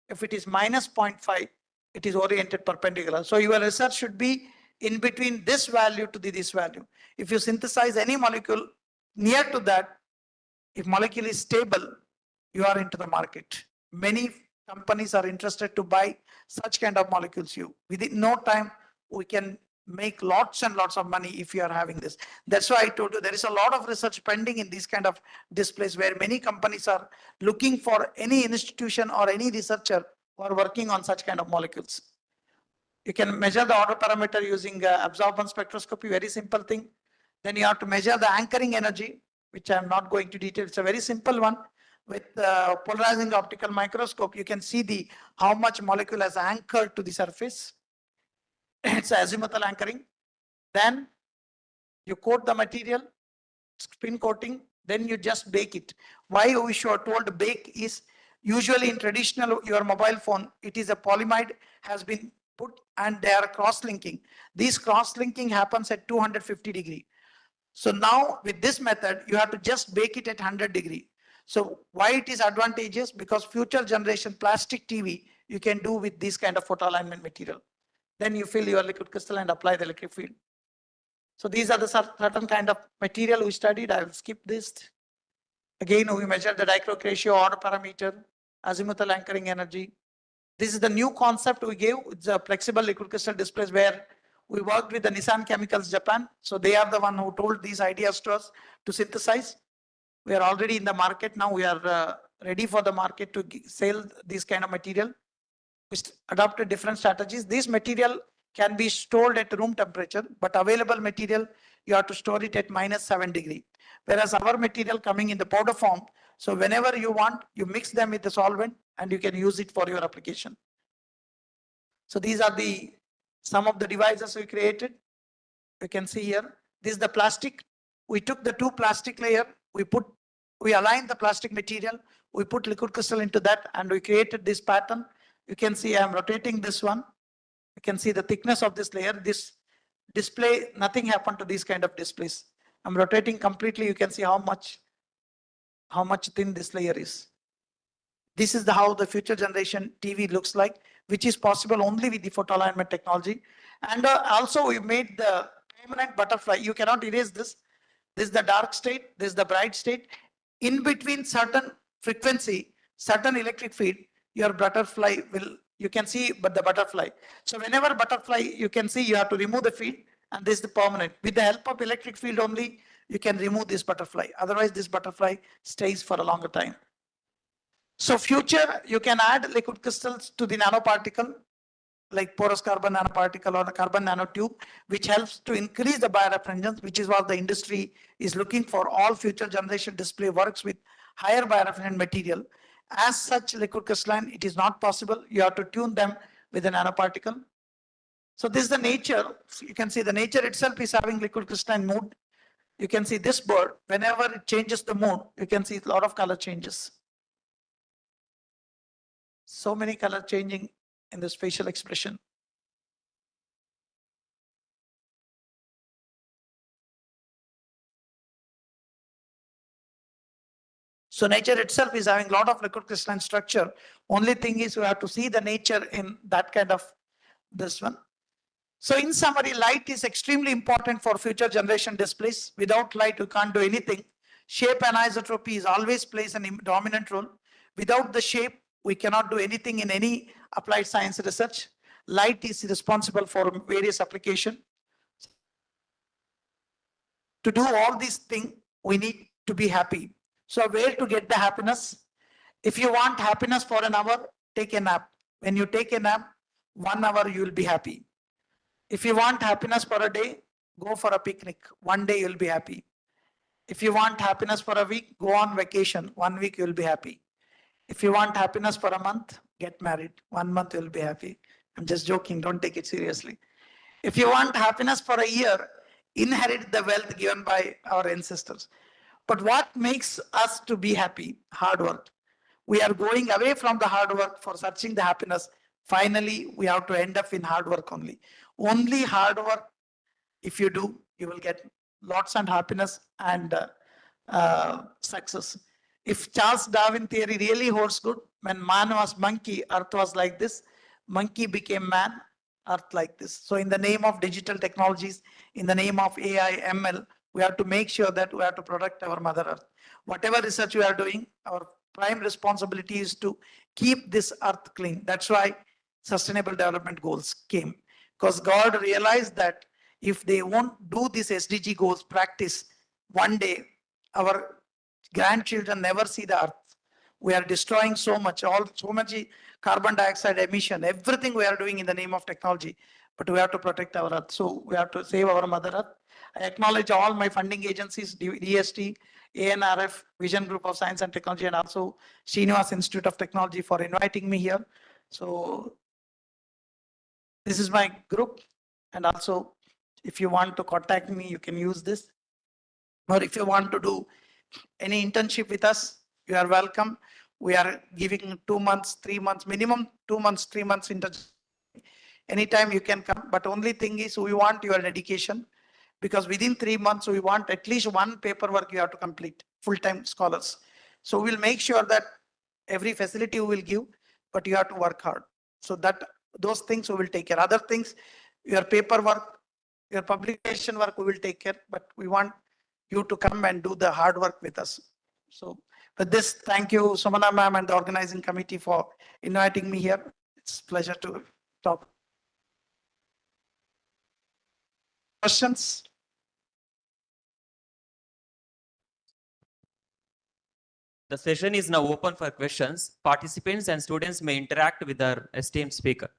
If it is minus 0.5, it is oriented perpendicular. So your research should be in between this value to this value. If you synthesize any molecule near to that, if molecule is stable, you are into the market. Many companies are interested to buy such kind of molecules. Within no time, we can make lots and lots of money if you are having this. That's why I told you there is a lot of research pending in these kind of displays where many companies are looking for any institution or any researcher who are working on such kind of molecules. You can measure the order parameter using absorbance spectroscopy, very simple thing. Then you have to measure the anchoring energy, which I'm not going to detail. It's a very simple one. With polarizing optical microscope, you can see how much molecule has anchored to the surface. It's azimuthal anchoring. Then you coat the material, spin coating, then you just bake it. Why we are told bake is usually in traditional your mobile phone, it is a polyimide has been put and they are cross-linking. This cross-linking happens at 250 degree. So now with this method, you have to just bake it at 100 degree. So why it is advantageous? Because future generation plastic TV, you can do with this kind of photo alignment material. Then you fill your liquid crystal and apply the electric field. So these are the certain kind of material we studied. I will skip this. Again, we measured the dichroic ratio, order parameter, azimuthal anchoring energy. This is the new concept we gave. It's a flexible liquid crystal displays where we worked with the Nissan Chemicals Japan. So they are the one who told these ideas to us to synthesize. We are already in the market now. We are ready for the market to sell this kind of material. We adopted different strategies. This material can be stored at room temperature, but available material, you have to store it at -7 degree. Whereas our material coming in the powder form, so whenever you want, you mix them with the solvent and you can use it for your application. So these are some of the devices we created. You can see here, this is the plastic. We took the 2 plastic layer, we aligned the plastic material, we put liquid crystal into that and we created this pattern. You can see I'm rotating this one. You can see the thickness of this layer. This display, nothing happened to these kind of displays. I'm rotating completely. You can see how much thin this layer is. This is how the future generation TV looks like, which is possible only with the photo alignment technology. And also we made the permanent butterfly. You cannot erase this. This is the dark state. This is the bright state. In between certain frequency, certain electric field, your butterfly you can see, but the butterfly. So whenever butterfly, you can see you have to remove the field and this is the permanent. With the help of electric field only, you can remove this butterfly. Otherwise, this butterfly stays for a longer time. So future, you can add liquid crystals to the nanoparticle, like porous carbon nanoparticle or the carbon nanotube, which helps to increase the birefringence, which is what the industry is looking for. All future generation display works with higher birefringent material. As such liquid crystalline, it is not possible. You have to tune them with a nanoparticle. So this is the nature. You can see the nature itself is having liquid crystalline mood. You can see this bird, whenever it changes the mood, you can see a lot of color changes. So many color changing in the facial expression. So nature itself is having a lot of liquid crystalline structure. Only thing is we have to see the nature in that kind of this one. So in summary, light is extremely important for future generation displays. Without light, you can't do anything. Shape anisotropy is always plays a dominant role. Without the shape, we cannot do anything in any applied science research. Light is responsible for various applications. To do all these things, we need to be happy. So where to get the happiness? If you want happiness for an hour, take a nap. When you take a nap, 1 hour you will be happy. If you want happiness for a day, go for a picnic. One day you'll be happy. If you want happiness for a week, go on vacation. 1 week you'll be happy. If you want happiness for a month, get married. 1 month you'll be happy. I'm just joking. Don't take it seriously. If you want happiness for a year, inherit the wealth given by our ancestors. But what makes us to be happy? Hard work. We are going away from the hard work for searching the happiness. Finally, we have to end up in hard work only. Only hard work, if you do, you will get lots and happiness and success. If Charles Darwin theory really holds good, when man was monkey, earth was like this, monkey became man, earth like this. So in the name of digital technologies, in the name of AI, ML, we have to make sure that we have to protect our mother earth. Whatever research we are doing, our prime responsibility is to keep this earth clean. That's why sustainable development goals came, because God realized that if they won't do this SDG goals practice, one day our grandchildren never see the earth. We are destroying so much carbon dioxide emission, everything we are doing in the name of technology, but we have to protect our earth. So we have to save our mother earth. I acknowledge all my funding agencies, DST, ANRF, Vision Group of Science and Technology, and also Srinivas Institute of Technology for inviting me here. So this is my group, and also if you want to contact me, you can use this. Or if you want to do any internship with us, you are welcome. We are giving 2 months, 3 months, minimum 2 months, 3 months internship. Anytime you can come, but only thing is we want your dedication, because within 3 months we want at least one paperwork you have to complete, full-time scholars. So we'll make sure that every facility we will give, but you have to work hard. So that those things we will take care. Other things, your paperwork, your publication work, we will take care, but we want you to come and do the hard work with us. So with this, thank you, Sumana ma'am and the organizing committee for inviting me here. It's a pleasure to talk. Questions? The session is now open for questions. Participants and students may interact with our esteemed speaker.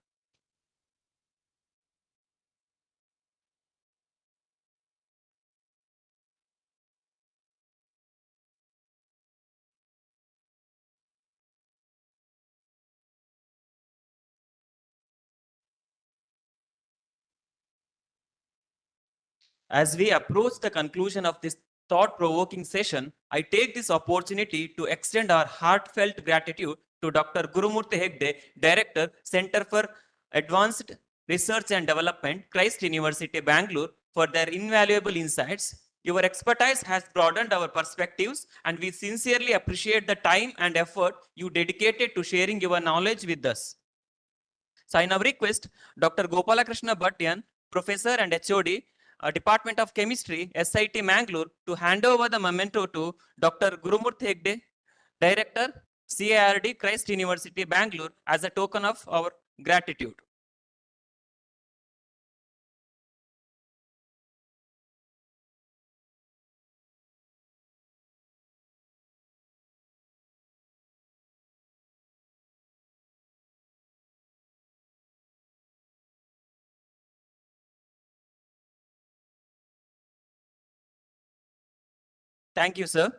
As we approach the conclusion of this thought-provoking session, I take this opportunity to extend our heartfelt gratitude to Dr. Gurumurthy Hegde, Director, Center for Advanced Research and Development, Christ University, Bangalore, for their invaluable insights. Your expertise has broadened our perspectives, and we sincerely appreciate the time and effort you dedicated to sharing your knowledge with us. So I now request Dr. Gopalakrishna Bhattyan, Professor and HOD, Department of Chemistry, SIT Mangalore, to hand over the memento to Dr. Gurumurthy Hegde, Director, CARD, Christ University, Bangalore, as a token of our gratitude. Thank you, sir.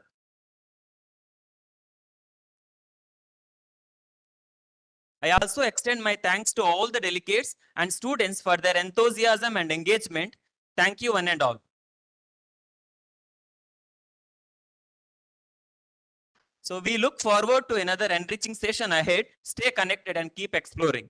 I also extend my thanks to all the delegates and students for their enthusiasm and engagement. Thank you, one and all. So we look forward to another enriching session ahead. Stay connected and keep exploring.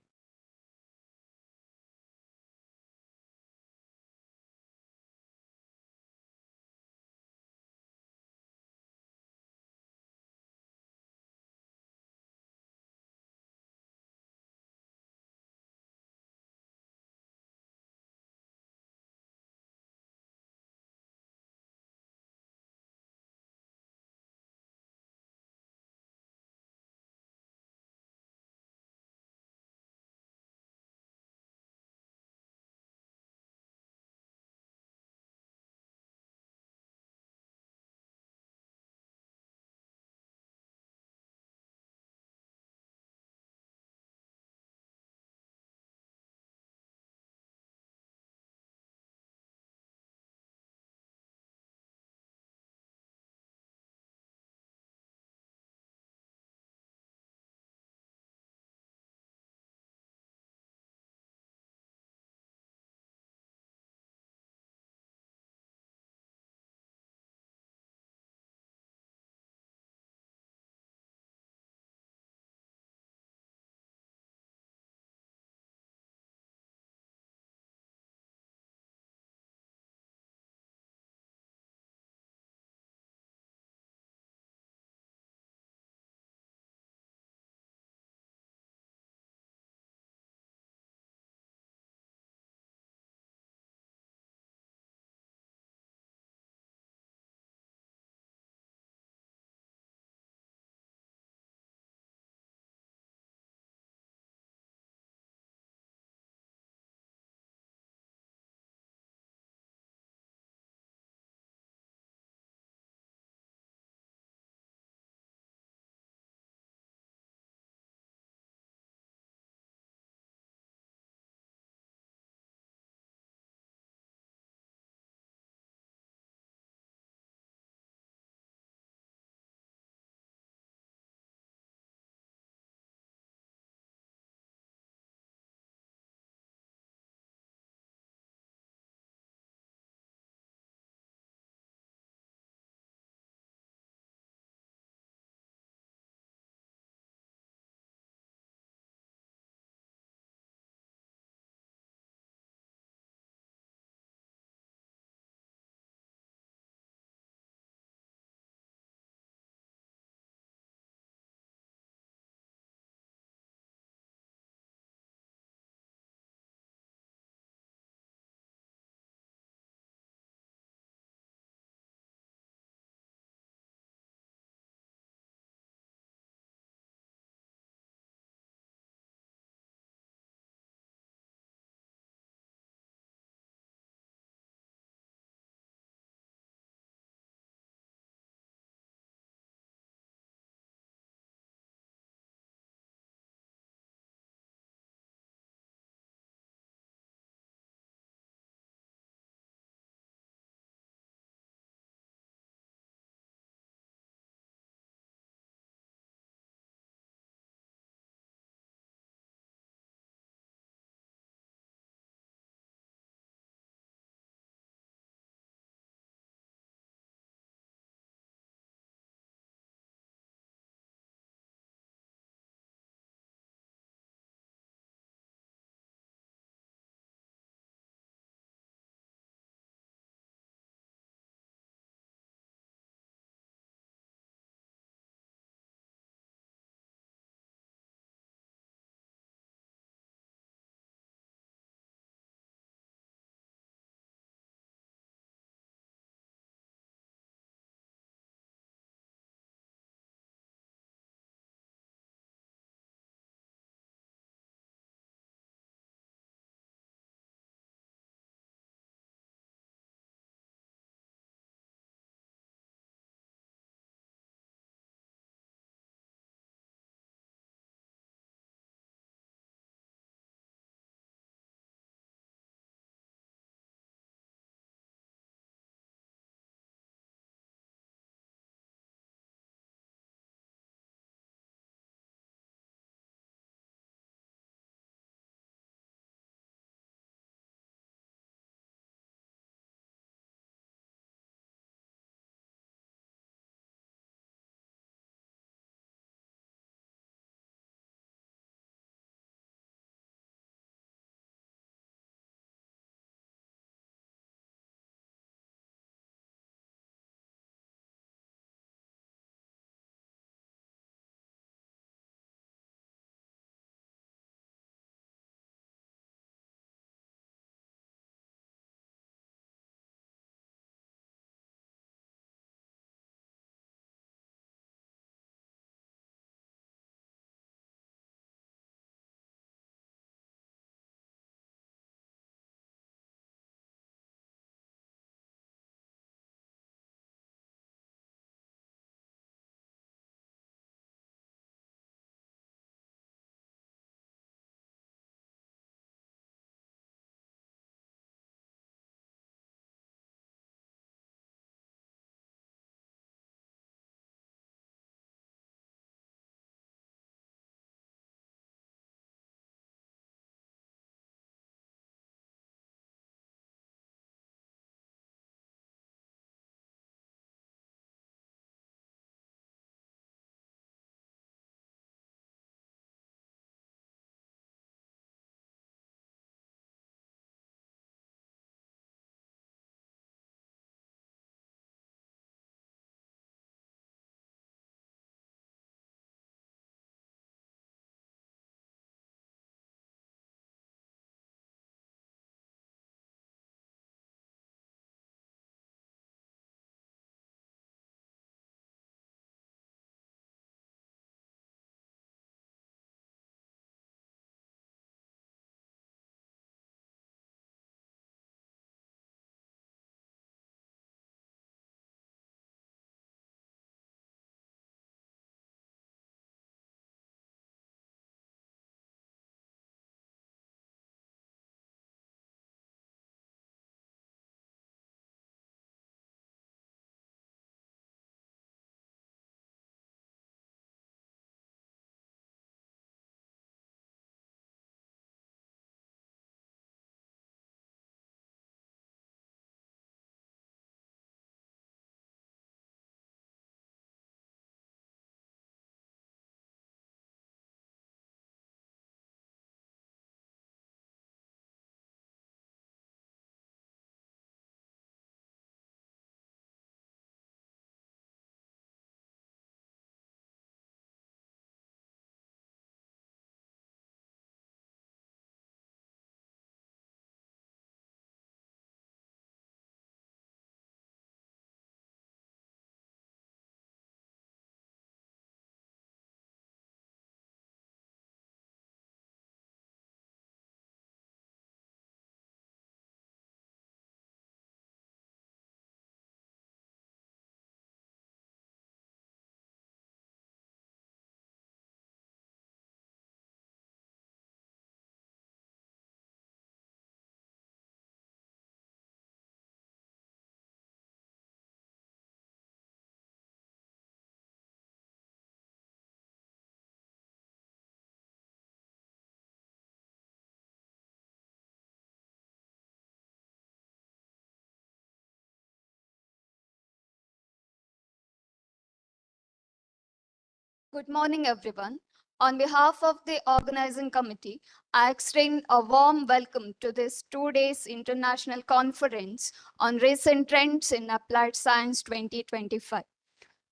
Good morning, everyone. On behalf of the organizing committee, I extend a warm welcome to this 2 days international conference on recent trends in applied science 2025.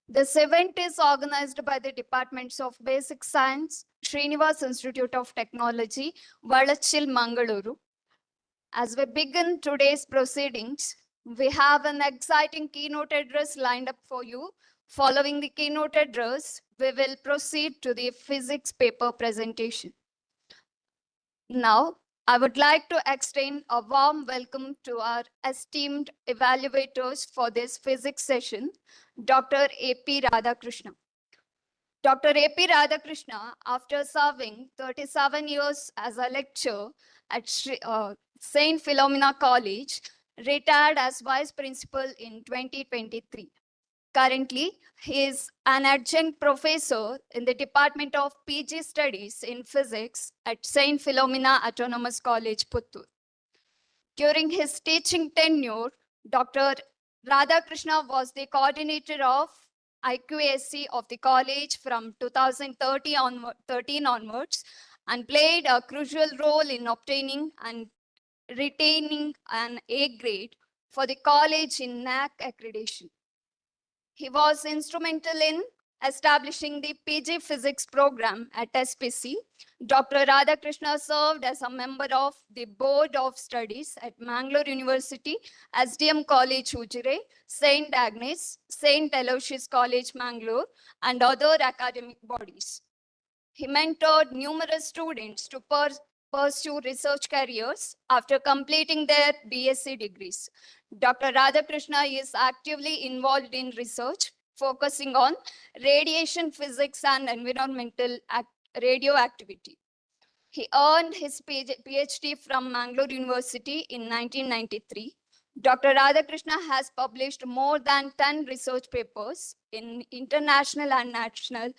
This event is organized by the Departments of Basic Science, Srinivas Institute of Technology, Valachil, Mangaluru. As we begin today's proceedings, we have an exciting keynote address lined up for you. Following the keynote address, we will proceed to the physics paper presentation. Now, I would like to extend a warm welcome to our esteemed evaluators for this physics session, Dr. A.P. Radhakrishna. Dr. A.P. Radhakrishna, after serving 37 years as a lecturer at St. Philomena College, retired as vice principal in 2023. Currently, he is an adjunct professor in the Department of PG Studies in Physics at St. Philomena Autonomous College, Puttur. During his teaching tenure, Dr. Radhakrishna was the coordinator of IQAC of the college from 2013 onwards and played a crucial role in obtaining and retaining an A grade for the college in NAC accreditation. He was instrumental in establishing the PG Physics program at SPC. Dr. Radhakrishna served as a member of the Board of Studies at Mangalore University, SDM College, Ujire, St. Agnes, St. Aloysius College, Mangalore, and other academic bodies. He mentored numerous students to pursue research careers after completing their BSc degrees. Dr. Radhakrishna is actively involved in research, focusing on radiation physics and environmental radioactivity. He earned his PhD from Mangalore University in 1993. Dr. Radhakrishna has published more than 10 research papers in international and national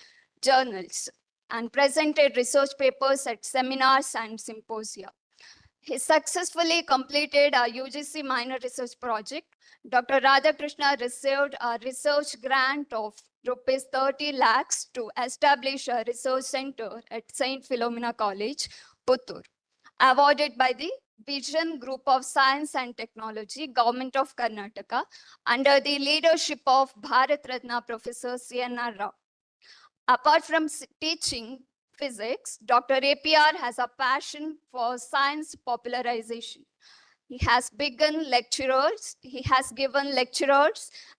journals and presented research papers at seminars and symposia. He successfully completed a UGC minor research project. Dr. Radhakrishna received a research grant of rupees 30 lakhs to establish a research center at St. Philomena College, Puttur, awarded by the Vision Group of Science and Technology, Government of Karnataka, under the leadership of Bharat Ratna Professor C.N.R. Rao. Apart from teaching physics, Dr. APR has a passion for science popularization. He has given lecturers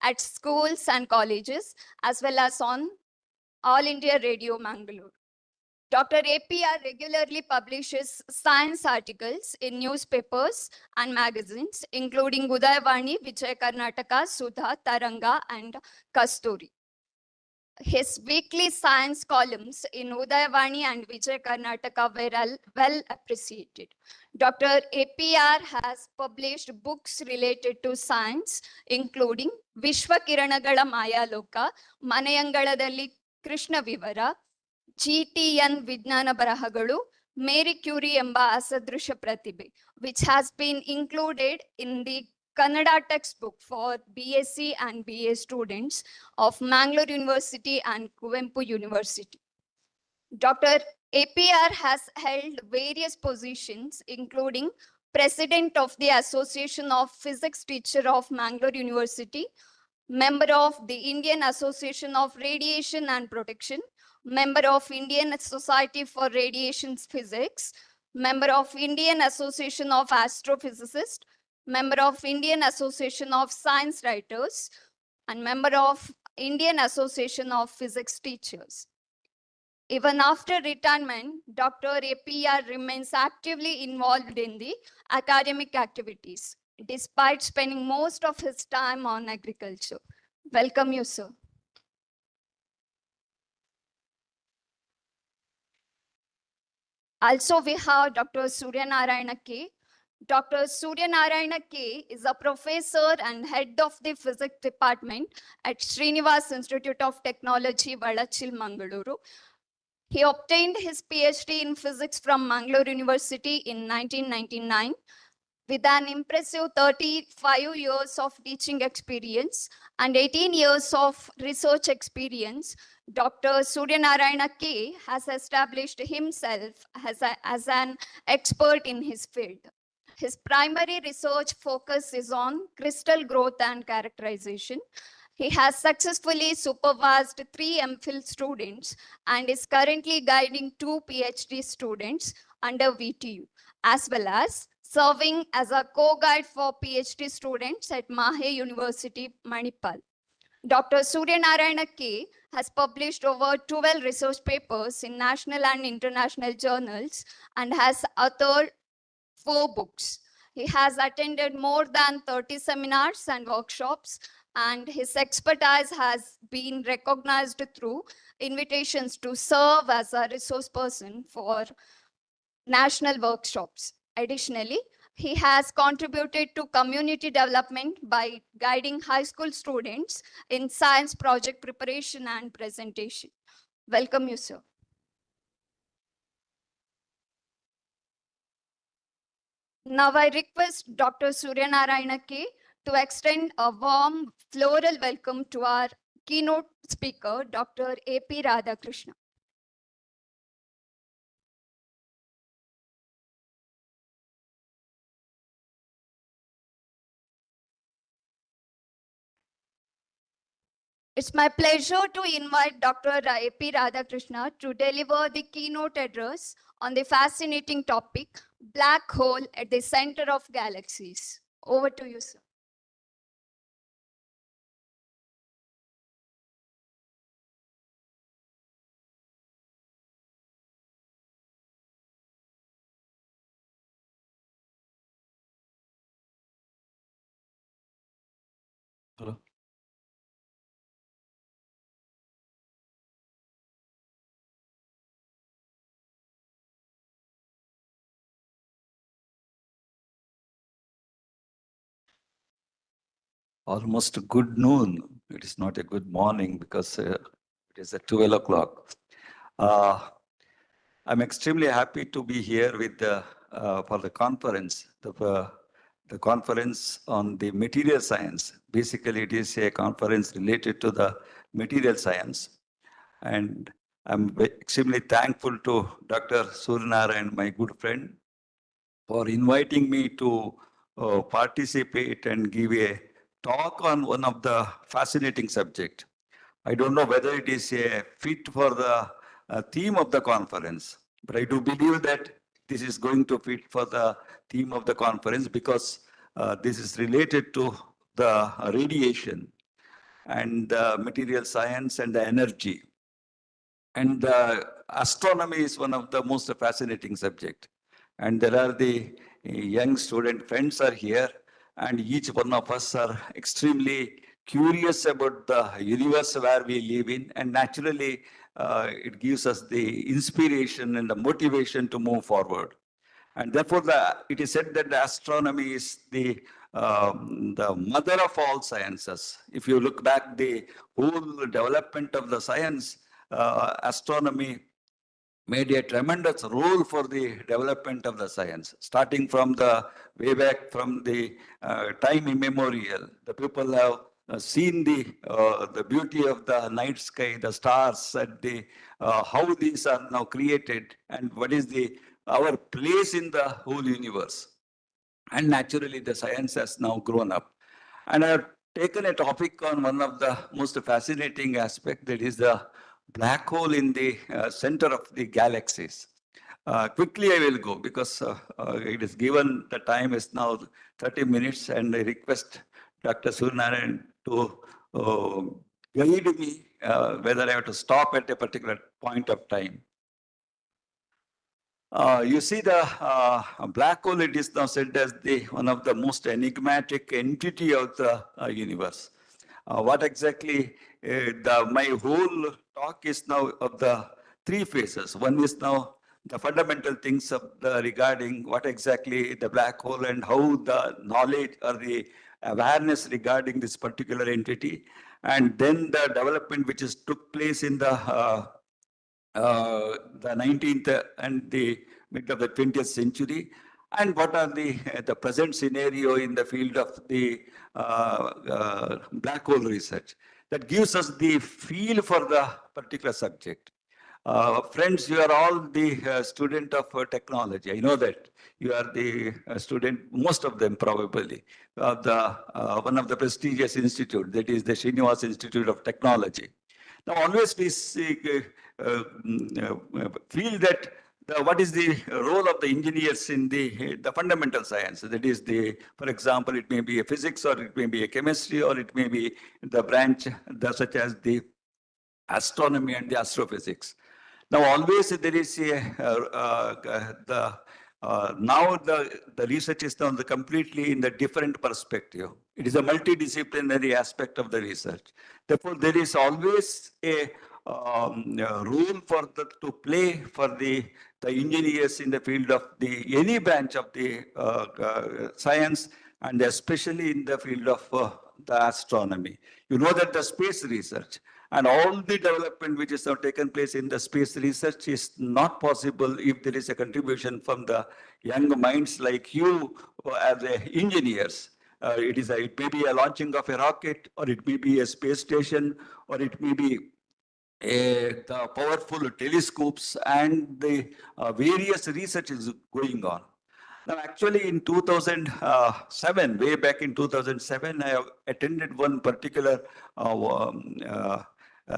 at schools and colleges, as well as on All India Radio Mangalore. Dr. APR regularly publishes science articles in newspapers and magazines, including Udayavani, Vijay Karnataka, Sudha, Taranga, and Kasturi. His weekly science columns in Udayavani and Vijay Karnataka were well appreciated. Dr. APR has published books related to science, including Vishwa Kiranagala Mayaloka, Manayangaladalli Krishna Vivara, GTN Vijnana Barahagalu, Mary Curie Emba Asadrusha Pratibhe, which has been included in the Kannada textbook for BSc and BA students of Mangalore University and Kuvempu University. Dr. APR has held various positions, including President of the Association of Physics Teacher of Mangalore University, member of the Indian Association of Radiation and Protection, member of Indian Society for Radiation Physics, member of Indian Association of Astrophysicists, member of Indian Association of Science Writers, and member of Indian Association of Physics Teachers. Even after retirement, Dr. APR remains actively involved in the academic activities, despite spending most of his time on agriculture. Welcome you, sir. Also, we have Dr. Surya Narayana K. Dr. Surya Narayana K is a professor and head of the physics department at Srinivas Institute of Technology, Valachil, Mangaluru. He obtained his PhD in physics from Mangalore University in 1999. With an impressive 35 years of teaching experience and 18 years of research experience, Dr. Suryanarayana K has established himself as an expert in his field. His primary research focus is on crystal growth and characterization. He has successfully supervised 3 MPhil students and is currently guiding 2 PhD students under VTU, as well as serving as a co-guide for PhD students at Mahe University, Manipal. Dr. Suryanarayana K has published over 12 research papers in national and international journals and has authored 4 books. He has attended more than 30 seminars and workshops, and his expertise has been recognized through invitations to serve as a resource person for national workshops. Additionally, he has contributed to community development by guiding high school students in science project preparation and presentation. Welcome you, sir. Now I request Dr. Suryanarayana K to extend a warm floral welcome to our keynote speaker, Dr. A.P. Radhakrishna. It's my pleasure to invite Dr. A.P. Radhakrishna to deliver the keynote address on the fascinating topic, Black Hole at the Center of Galaxies. Over to you, sir. Hello. Almost good noon. It is not a good morning because it is at 12 o'clock. I'm extremely happy to be here with for the conference, the conference on the material science. Basically, it is a conference related to the material science. And I'm extremely thankful to Dr. Suryanarayan, my good friend, for inviting me to participate and give a talk on one of the fascinating subject. I don't know whether it is a fit for the theme of the conference, but I do believe that this is going to fit for the theme of the conference because this is related to the radiation and the material science and the energy. And astronomy is one of the most fascinating subject. And there are the young student friends are here, and each one of us are extremely curious about the universe where we live in, and naturally it gives us the inspiration and the motivation to move forward. And therefore, it is said that the astronomy is the mother of all sciences. If you look back the whole development of the science, astronomy made a tremendous role for the development of the science, starting from the way back from the time immemorial. The people have seen the beauty of the night sky, the stars, and the how these are now created, and what is our place in the whole universe. And naturally, the science has now grown up. And I've taken a topic on one of the most fascinating aspects, that is the black hole in the center of the galaxies. Quickly I will go because it is given the time is now 30 minutes, and I request Dr. Suryanarayan to guide me whether I have to stop at a particular point of time. You see the black hole, it is now said as one of the most enigmatic entity of the universe. What exactly, my whole talk is now of the 3 phases. One is now the fundamental things of regarding what exactly the black hole and how the knowledge or the awareness regarding this particular entity. And then the development which is took place in the 19th and the mid of the 20th century, and what are the present scenario in the field of the black hole research. that gives us the feel for the particular subject. Friends, you are all the student of technology. I know that you are the student, most of them probably, of the one of the prestigious institute, that is the Srinivas Institute of Technology. Now, always we feel that what is the role of the engineers in the fundamental science? That is for example, it may be a physics, or it may be a chemistry, or it may be the branch such as the astronomy and the astrophysics. Now, always there is now the research is now completely in the different perspective. It is a multidisciplinary aspect of the research. Therefore, there is always a role to play for the engineers in the field of any branch of the science, and especially in the field of the astronomy. You know that the space research and all the development which is now taken place in the space research is not possible if there is a contribution from the young minds like you as engineers. It may be a launching of a rocket, or it may be a space station, or it may be the powerful telescopes, and the various research is going on. Now, actually, in 2007, way back in 2007, I attended one particular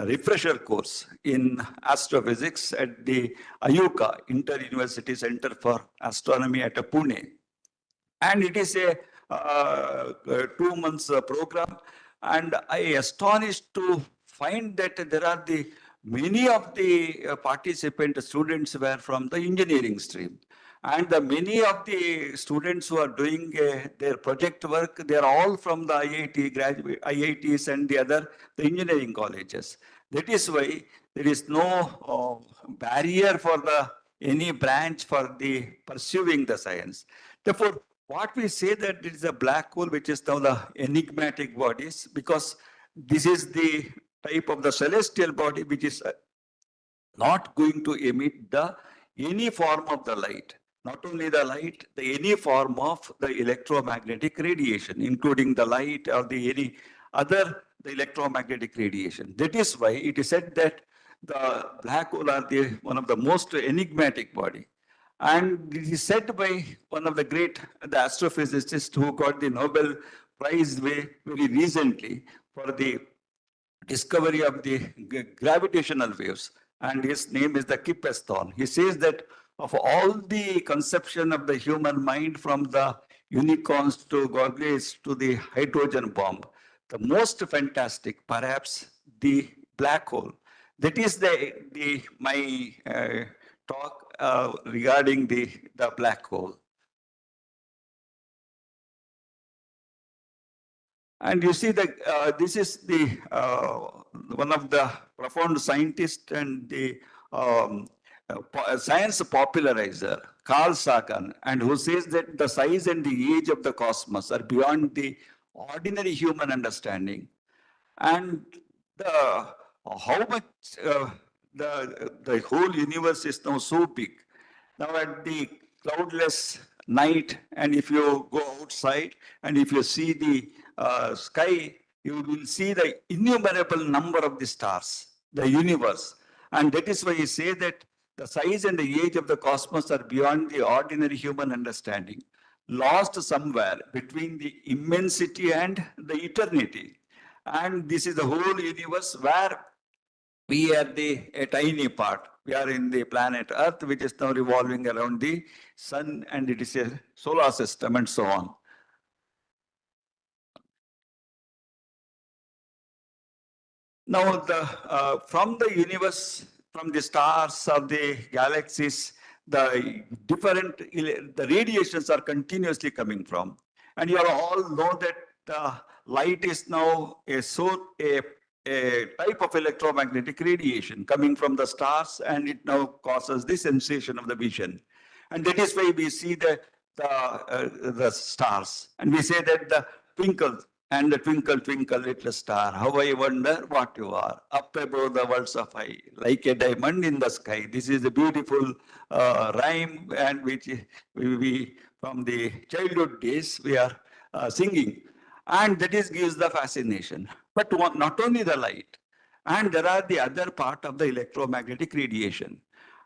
refresher course in astrophysics at the Ayuka Inter-University Center for Astronomy at Pune. And it is a 2 months program. And I astonished to find that there are many of the participant students were from the engineering stream. And many of the students who are doing their project work, they are all from the IITs and the engineering colleges. That is why there is no barrier for any branch for the pursuing the science. Therefore, what we say that it is a black hole, which is now the enigmatic bodies, because this is the type of the celestial body which is not going to emit any form of the light. Not only the light, any form of the electromagnetic radiation, including the light or any other electromagnetic radiation. That is why it is said that the black hole are one of the most enigmatic body. And it is said by one of the astrophysicists who got the Nobel Prize very recently for the discovery of the gravitational waves, and his name is the Kip Eston. He says that of all the conception of the human mind, from the unicorns to Gorgias to the hydrogen bomb, the most fantastic, perhaps, the black hole. That is my talk regarding the black hole. And you see that this is one of the profound scientists and the science popularizer, Carl Sagan, and who says that the size and the age of the cosmos are beyond the ordinary human understanding. And how much the whole universe is now so big. Now at the cloudless night, and if you go outside and if you see the sky, you will see the innumerable number of the stars, the universe. And that is why you say that the size and the age of the cosmos are beyond the ordinary human understanding, lost somewhere between the immensity and the eternity. And this is the whole universe where we are a tiny part. We are in the planet Earth, which is now revolving around the sun, and it is a solar system and so on. Now, from the universe, from the stars of the galaxies, the radiations are continuously coming from. And you all know that light is now a type of electromagnetic radiation coming from the stars, and it now causes the sensation of the vision. And that is why we see the stars. And we say that the twinkle, and the twinkle, twinkle, little star, how I wonder what you are, up above the worlds of high, like a diamond in the sky. This is a beautiful rhyme, and which we from the childhood days, we are singing. And that gives the fascination. But not only the light, and there are the other part of the electromagnetic radiation.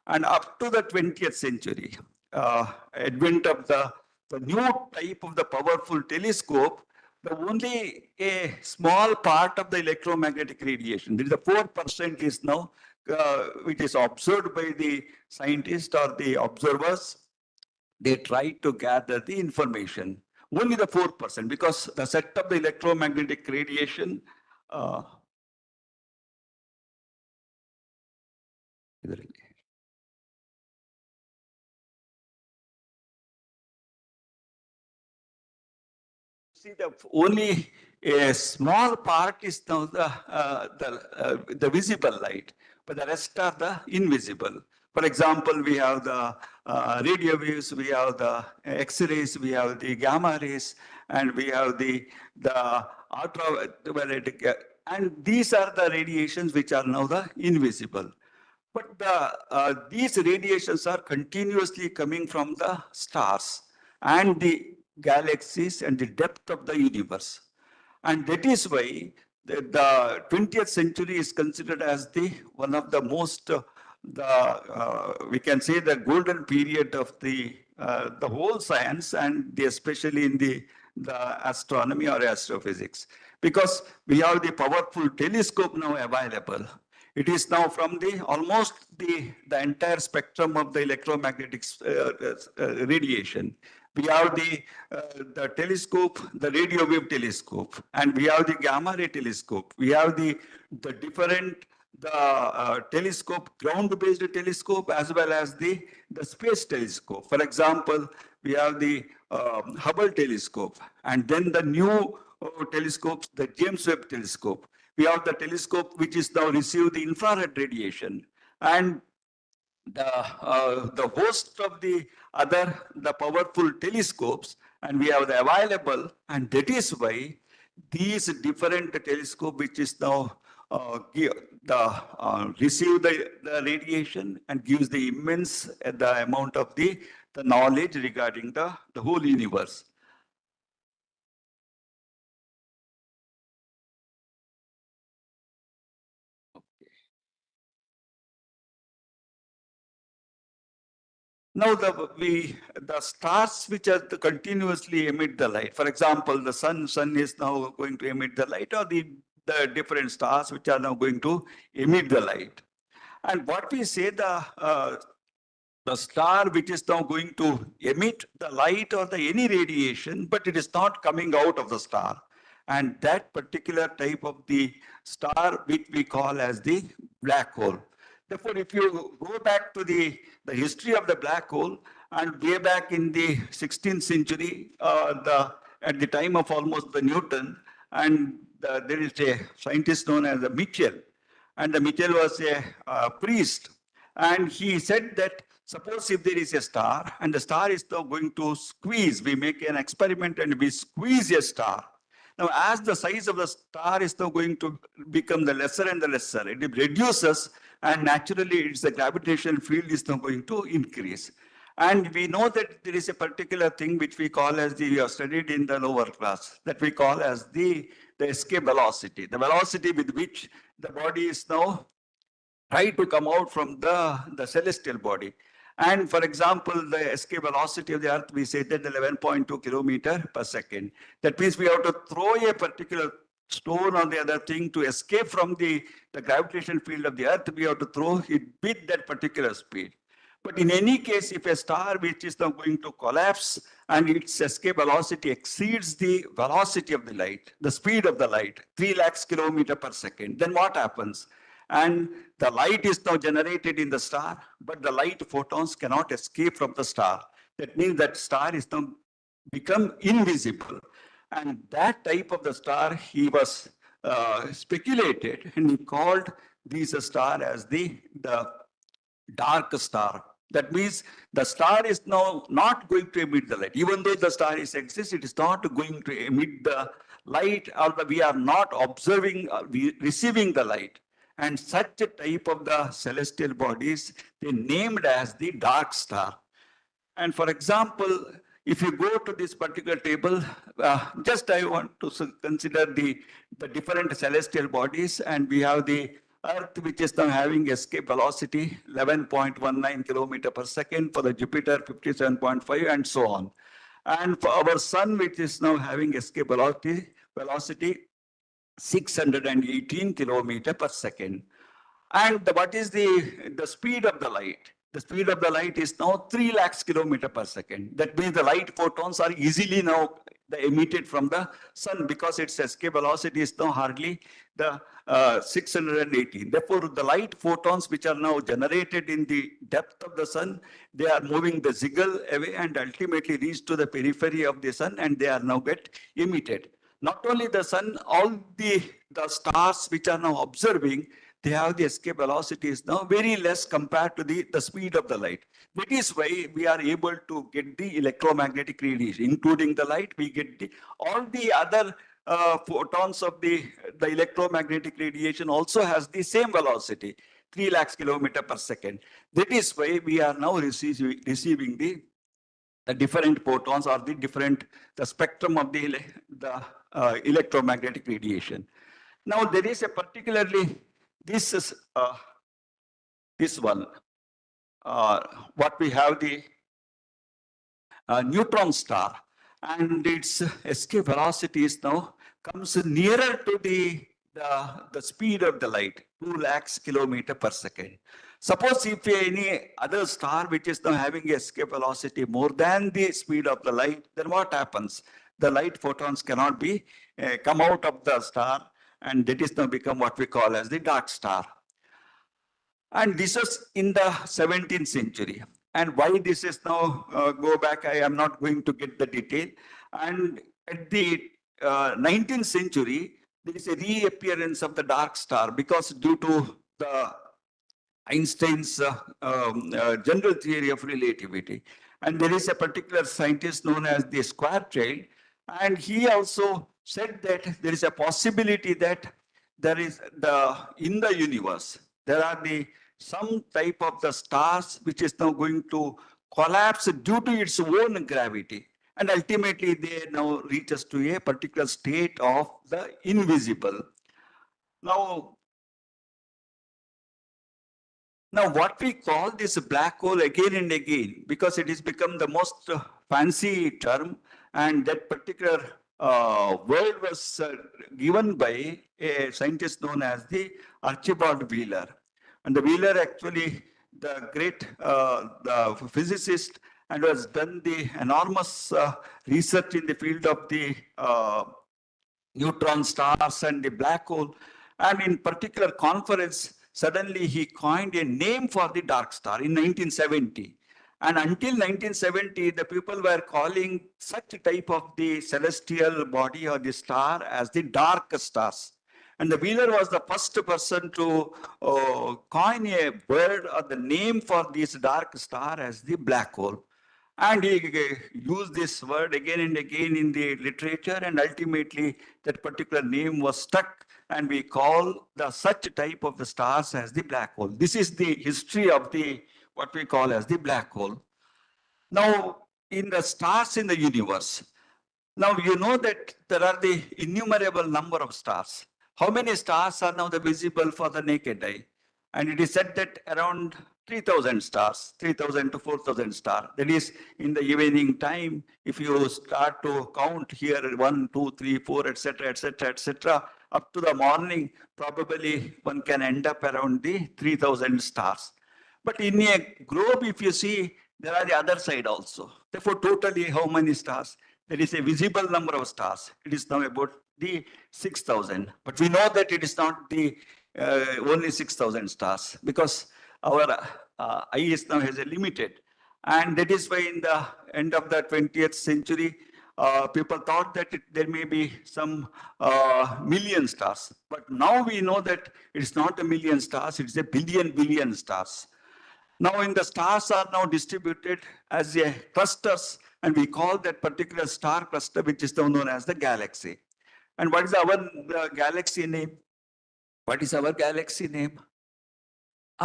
And up to the 20th century, advent of the new type of the powerful telescope, the only a small part of the electromagnetic radiation, there is a 4% is now, which is observed by the scientists or the observers. They try to gather the information. Only the 4%, because the set of the electromagnetic radiation, uh, see, the only a small part is now the visible light, but the rest are the invisible. For example, we have the radio waves, we have the X-rays, we have the gamma rays, and we have the ultraviolet, and these are the radiations which are now the invisible. But these radiations are continuously coming from the stars and the galaxies and the depth of the universe. And that is why the 20th century is considered as the one of the most, we can say the golden period of the whole science, and especially in the astronomy or astrophysics. Because we have the powerful telescope now available. It is now from the almost the entire spectrum of the electromagnetic radiation. We have the telescope, the radio wave telescope, and we have the gamma ray telescope. We have the different telescope, ground-based telescope, as well as the space telescope. For example, we have the Hubble telescope, and then the new telescopes, the James Webb telescope. We have the telescope which is now received the infrared radiation, and the host of the powerful telescopes, and we have the available, and that is why these different telescope which is now receive the radiation and gives the immense the amount of the knowledge regarding the whole universe. Now the stars which are continuously emit the light. For example, the sun is now going to emit the light, or the different stars which are now going to emit the light. And what we say, the star which is now going to emit the light or any radiation, but it is not coming out of the star. And that particular type of the star which we call as the black hole. Therefore, if you go back to the history of the black hole, and way back in the 16th century, at the time of almost the Newton, and there is a scientist known as Mitchell, and the Mitchell was a priest, and he said that suppose if there is a star, and the star is now going to squeeze, we make an experiment and we squeeze a star. Now, as the size of the star is now going to become the lesser and the lesser, it reduces, and naturally its the gravitational field is now going to increase. And we know that there is a particular thing which we call as we have studied in the lower class, that we call as the escape velocity, the velocity with which the body is now trying to come out from the celestial body. And for example, the escape velocity of the Earth, we say that 11.2 kilometer per second. That means we have to throw a particular stone or the other thing to escape from the gravitational field of the Earth. We have to throw it with that particular speed. But in any case, if a star which is now going to collapse and its escape velocity exceeds the velocity of the light, the speed of the light, 3 lakhs kilometer per second, then what happens? And the light is now generated in the star, but the light photons cannot escape from the star. That means that star is now become invisible. And that type of the star, he was speculated, and he called these star as the dark star. That means the star is now not going to emit the light. Even though the star exists, it is not going to emit the light, or we are not observing, receiving the light. And such a type of the celestial bodies, they named as the dark star. And for example, if you go to this particular table, just I want to consider the different celestial bodies, and we have the Earth, which is now having escape velocity 11.19 kilometer per second, for the Jupiter 57.5, and so on. And for our Sun, which is now having escape velocity 618 kilometer per second. And what is the speed of the light? The speed of the light is now 3 lakhs kilometer per second. That means the light photons are easily now emitted from the sun, because its escape velocity is now hardly the 618. Therefore, the light photons which are now generated in the depth of the sun, they are moving the ziggle away and ultimately reach to the periphery of the sun, and they are now get emitted. Not only the sun, all the stars which are now observing, they have the escape velocity is now very less compared to the speed of the light. That is why we are able to get the electromagnetic radiation, including the light. We get all the other photons of the electromagnetic radiation also has the same velocity, 3 lakhs kilometer per second. That is why we are now receiving the different photons, or the spectrum of the electromagnetic radiation. Now there is a particularly, this is this one, what we have, the neutron star, and its escape velocity is now comes nearer to the speed of the light, 2 lakhs kilometer per second. Suppose if any other star which is now having escape velocity more than the speed of the light, then what happens? The light photons cannot be come out of the star, and that is now become what we call as the dark star. And this is in the 17th century. And why this is now go back, I am not going to get the detail. And at the 19th century, there is a reappearance of the dark star, because due to the Einstein's general theory of relativity. And there is a particular scientist known as the Schwarzschild, and he also said that there is a possibility that there is in the universe, there are some type of the stars which is now going to collapse due to its own gravity. And ultimately they now reach us to a particular state of the invisible. Now, what we call this black hole again and again, because it has become the most fancy term, and that particular word was given by a scientist known as the Archibald Wheeler. And the Wheeler actually, the great the physicist, and has done the enormous research in the field of the neutron stars and the black hole. And in particular conference, suddenly he coined a name for the dark star in 1970. And until 1970, the people were calling such a type of the celestial body or the star as the dark stars. And the Wheeler was the first person to coin a word or the name for this dark star as the black hole. And he used this word again and again in the literature, and ultimately that particular name was stuck, and we call such type of the stars as the black hole. This is the history of what we call as the black hole. Now, in the stars in the universe, now you know that there are the innumerable number of stars. How many stars are now visible for the naked eye? And it is said that around 3,000 stars, 3,000 to 4,000 stars. That is, in the evening time, if you start to count here 1, 2, 3, 4, etc., etc., etc., up to the morning, probably one can end up around the 3,000 stars. But in a globe, if you see, there are the other side also. Therefore, totally how many stars? There is a visible number of stars. It is now about the 6,000. But we know that it is not the only 6,000 stars, because our eye is now has a limited. And that is why in the end of the 20th century, people thought that there may be some million stars. But now we know that it's not a million stars, it's a billion stars. Now in the stars are now distributed as a clusters, and we call that particular star cluster, which is now known as the galaxy. And what is our galaxy name? What is our galaxy name?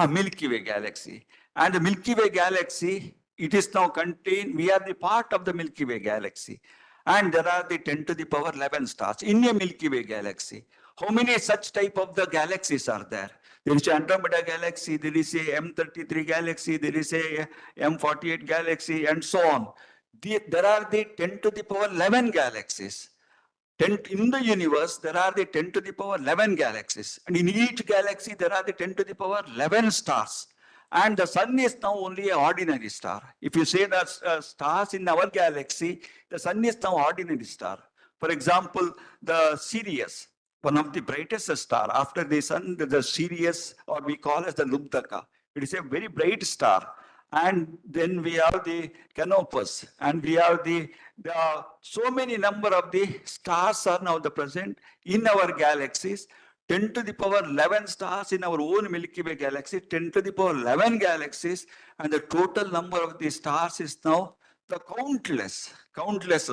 Milky Way galaxy. And the Milky Way galaxy it is now contained, we are the part of the Milky Way galaxy. And there are the 10 to the power 11 stars in a Milky Way galaxy. How many such type of the galaxies are there? There is Andromeda galaxy, there is a M33 galaxy, there is a M48 galaxy, and so on. There are the 10 to the power 11 galaxies. 10 in the universe, there are the 10 to the power 11 galaxies. And in each galaxy, there are the 10 to the power 11 stars. And the sun is now only an ordinary star. If you say that stars in our galaxy, the sun is now ordinary star. For example, the Sirius, one of the brightest star. After the sun, the Sirius, or we call as the Lubdaka. It is a very bright star. And then we have the Canopus, and we have the so many number of the stars are now the present in our galaxies. 10 to the power 11 stars in our own Milky Way galaxy, 10 to the power 11 galaxies, and the total number of the stars is now the countless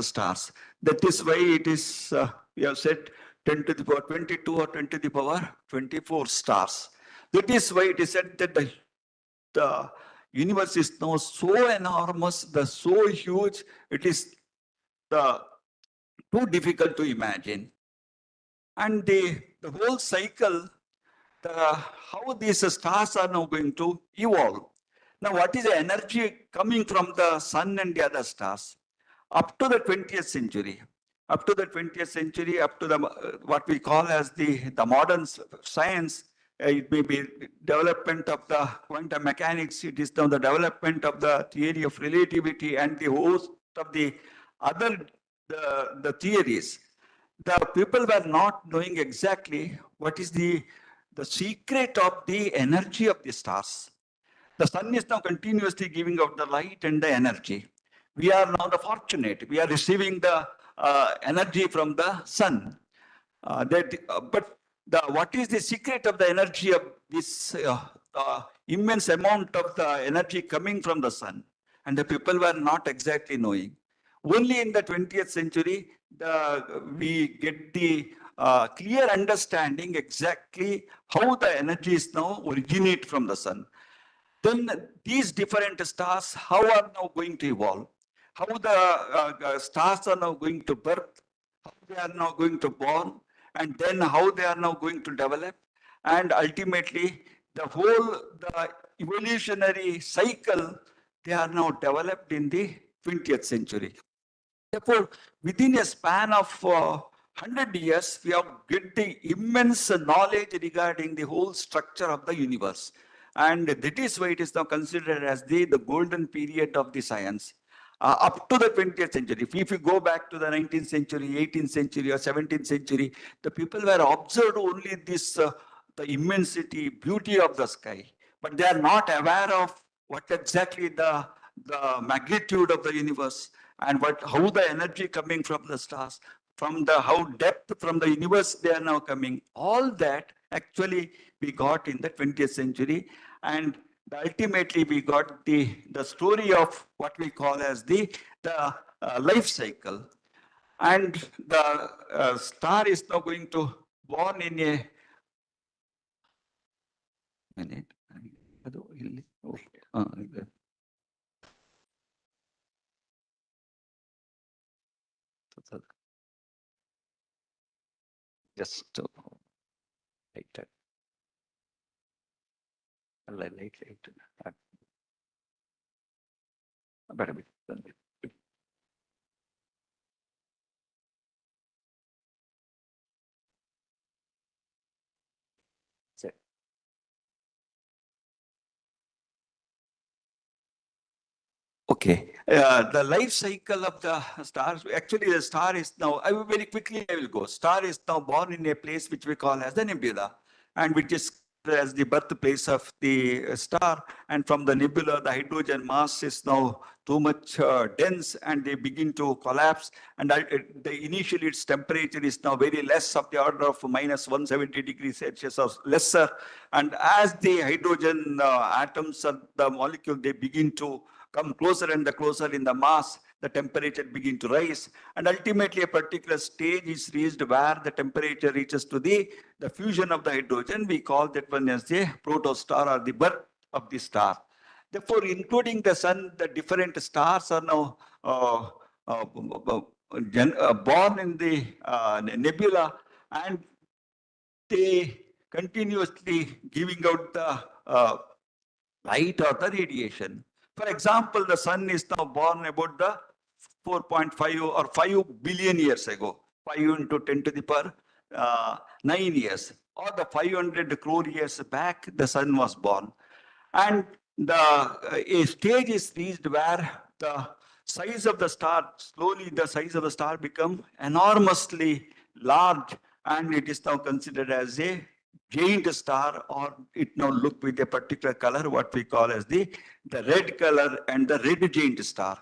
stars. That is why it is, we have said 10 to the power 22 or 10 to the power 24 stars. That is why it is said that the universe is now so enormous, so huge, it is too difficult to imagine. And the whole cycle, how these stars are now going to evolve. Now, what is the energy coming from the sun and the other stars? Up to the 20th century, up to the what we call as the modern science, it may be development of the quantum mechanics, it is now the development of the theory of relativity and the host of the other the theories. The people were not knowing exactly what is the secret of the energy of the stars. The sun is now continuously giving out the light and the energy. We are now the fortunate. We are receiving the energy from the sun. But what is the secret of the energy of this immense amount of the energy coming from the sun? And the people were not exactly knowing. Only in the 20th century, we get the clear understanding exactly how the energies now originate from the sun. Then these different stars, how are now going to evolve? How the stars are now going to birth, how they are now going to born, and then how they are now going to develop. And ultimately, the evolutionary cycle, they are now developed in the 20th century. Therefore, within a span of 100 years, we have get the immense knowledge regarding the whole structure of the universe. And that is why it is now considered as the golden period of the science. Up to the 20th century, if you go back to the 19th century, 18th century or 17th century, the people were observed only this, the immensity, beauty of the sky. But they are not aware of what exactly the magnitude of the universe and how the energy coming from the stars, how depth from the universe they are now coming. All that actually we got in the 20th century, and ultimately we got the story of what we call as the life cycle. And the star is now going to born in a minute. Just like that. Light. Better be. Okay, the life cycle of the stars, actually the star is now, I will very quickly I will go. Star is now born in a place which we call as the nebula, and which is as the birthplace of the star. And from the nebula, the hydrogen mass is now too much dense, and they begin to collapse. And initially its temperature is now very less, of the order of minus 170 degrees Celsius or lesser. And as the hydrogen atoms of the molecule, they begin to come closer and closer in the mass, the temperature begin to rise. And ultimately a particular stage is reached where the temperature reaches to the fusion of the hydrogen. We call that one as the protostar, or the birth of the star. Therefore, including the sun, the different stars are now born in the nebula, and they continuously giving out the light or the radiation. For example, the sun is now born about the 4.5 or 5 billion years ago, 5 into 10 to the power 9 years, or the 500 crore years back, the sun was born. And a stage is reached where the size of the star, slowly the size of the star become enormously large, and it is now considered as a giant star, or it now look with a particular color, what we call as the red color and the red giant star.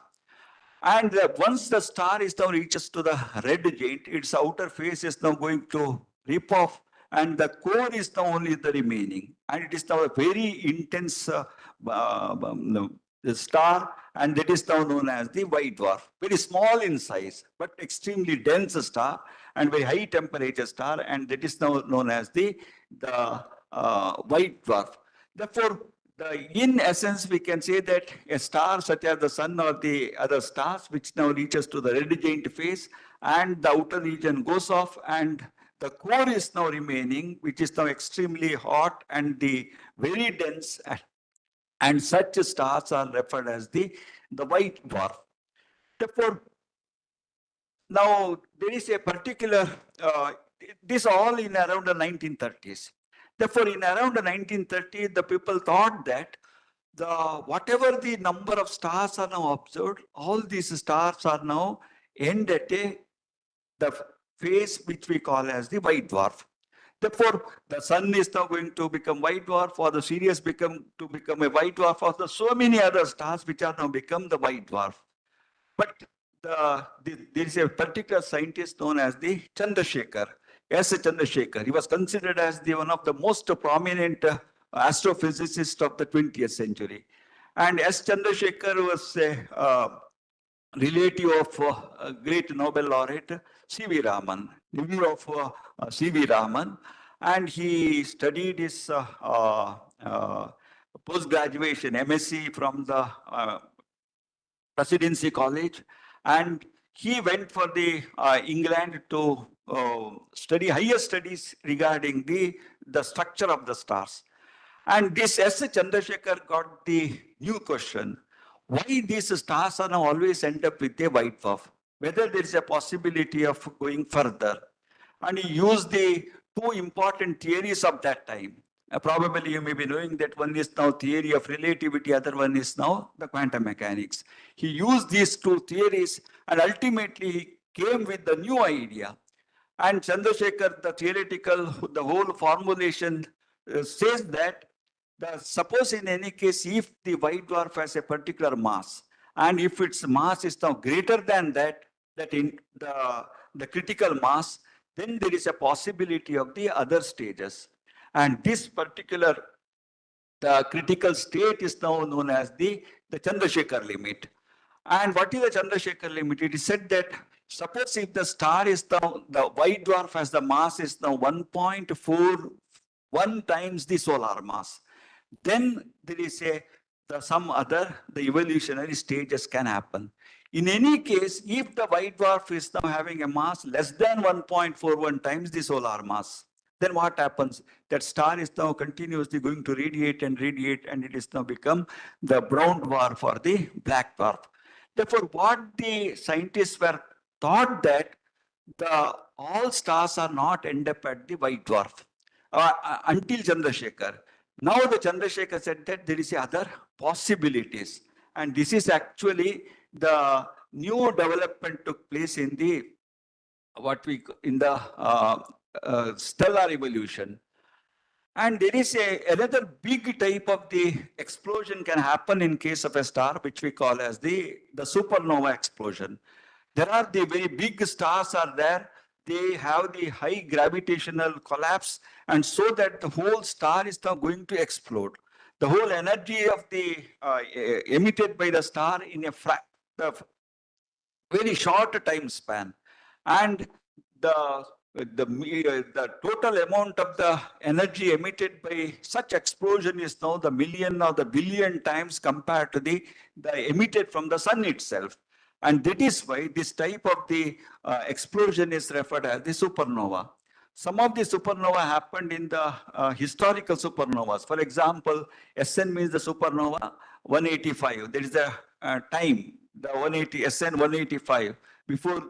And once the star is now reaches to the red giant, its outer face is now going to rip off, and the core is now only the remaining. And it is now a very intense star, and that is now known as the white dwarf. Very small in size, but extremely dense star and very high temperature star, and that is now known as the white dwarf. Therefore, in essence, we can say that a star such as the sun or the other stars, which now reaches to the red giant phase, and the outer region goes off, and the core is now remaining, which is now extremely hot and the very dense, and such stars are referred as the white dwarf. Therefore, now there is a particular, this all in around the 1930s. Therefore, in around the 1930s, the people thought that whatever the number of stars are now observed, all these stars are now end at the phase which we call as the white dwarf. Therefore, the sun is now going to become white dwarf, or the Sirius become a white dwarf, or so many other stars which are now become the white dwarf. But there is a particular scientist known as the Chandrasekhar, S. Chandrasekhar. He was considered as one of the most prominent astrophysicists of the 20th century. And S. Chandrasekhar was a relative of great Nobel laureate C.V. Raman, nephew of C.V. Raman, and he studied his post-graduation MSc from the Presidency College, and he went for the England to study higher studies regarding the structure of the stars. And this S. Chandrasekhar got the new question: why these stars are now always end up with a white dwarf? Whether there is a possibility of going further. And he used the two important theories of that time. Probably you may be knowing that one is now theory of relativity, other one is now the quantum mechanics. He used these two theories, and ultimately he came with the new idea. And Chandrasekhar, the whole formulation says that suppose in any case, if the white dwarf has a particular mass, and if its mass is now greater than that in the critical mass, then there is a possibility of the other stages. And this particular the critical state is now known as the Chandrasekhar limit. And what is the Chandrasekhar limit? It is said that suppose if the star is now, the white dwarf has the mass is now 1.41 times the solar mass, then there is the evolutionary stages can happen. In any case, if the white dwarf is now having a mass less than 1.41 times the solar mass, then what happens? That star is now continuously going to radiate, and it is now become the brown dwarf or the black dwarf. Therefore, what the scientists were thought that all stars are not end up at the white dwarf until Chandrasekhar. Now the Chandrasekhar said that there is other possibilities, and this is actually the new development took place in the stellar evolution. And there is another big type of the explosion can happen in case of a star, which we call as the supernova explosion. There are the very big stars are there. They have the high gravitational collapse, and so that the whole star is now going to explode. The whole energy of the emitted by the star in a very short time span, and the the total amount of the energy emitted by such explosion is now the million or the billion times compared to the emitted from the sun itself. And that is why this type of the explosion is referred as the supernova. Some of the supernova happened in the historical supernovas. For example, SN means the supernova 185. There is a time, the 180, SN 185, before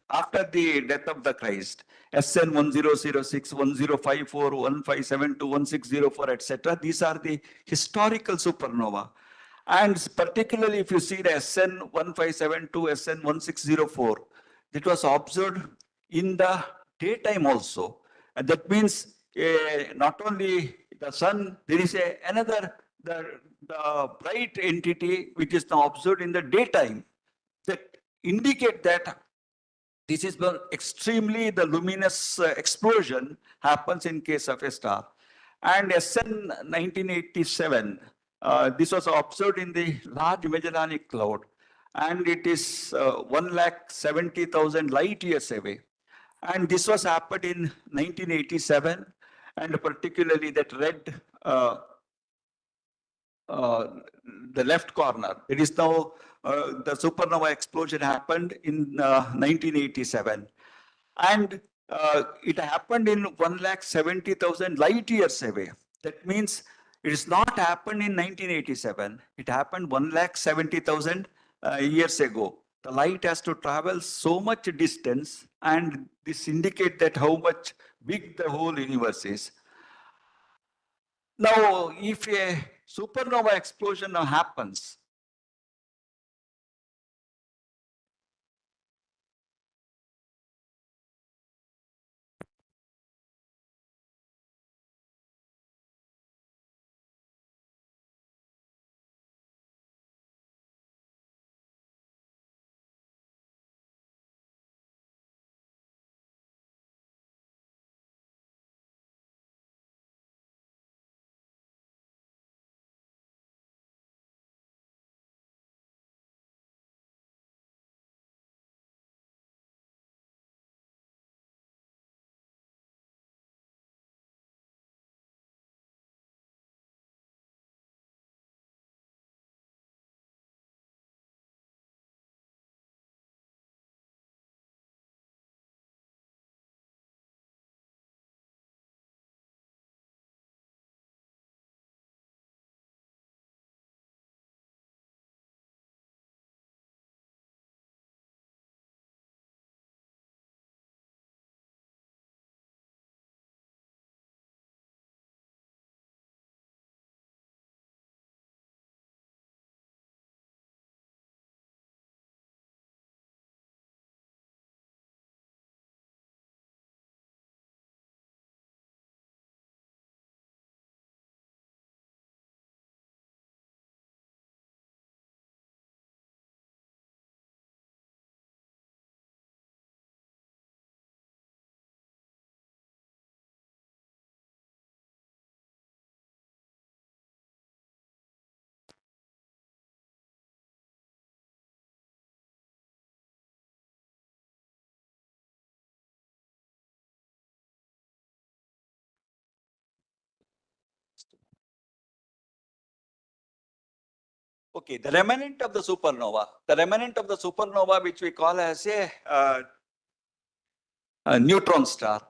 after the death of the Christ, SN 1006, 1054, 1572, 1604, etc. These are the historical supernova. And particularly if you see the SN 1572, SN 1604, it was observed in the daytime also. And that means not only the sun, there is another, the bright entity which is now observed in the daytime that indicate that this is extremely the luminous explosion happens in case of a star. And SN 1987, this was observed in the Large Magellanic Cloud, and it is 1,70,000 light years away. And this was happened in 1987, and particularly that red, the left corner. It is now the supernova explosion happened in 1987. And it happened in 1,70,000 light years away. That means it is not happened in 1987. It happened 1,70,000 years ago. The light has to travel so much distance, and this indicates that how much big the whole universe is. Now, if a supernova explosion now happens, okay, the remnant of the supernova, which we call as a neutron star,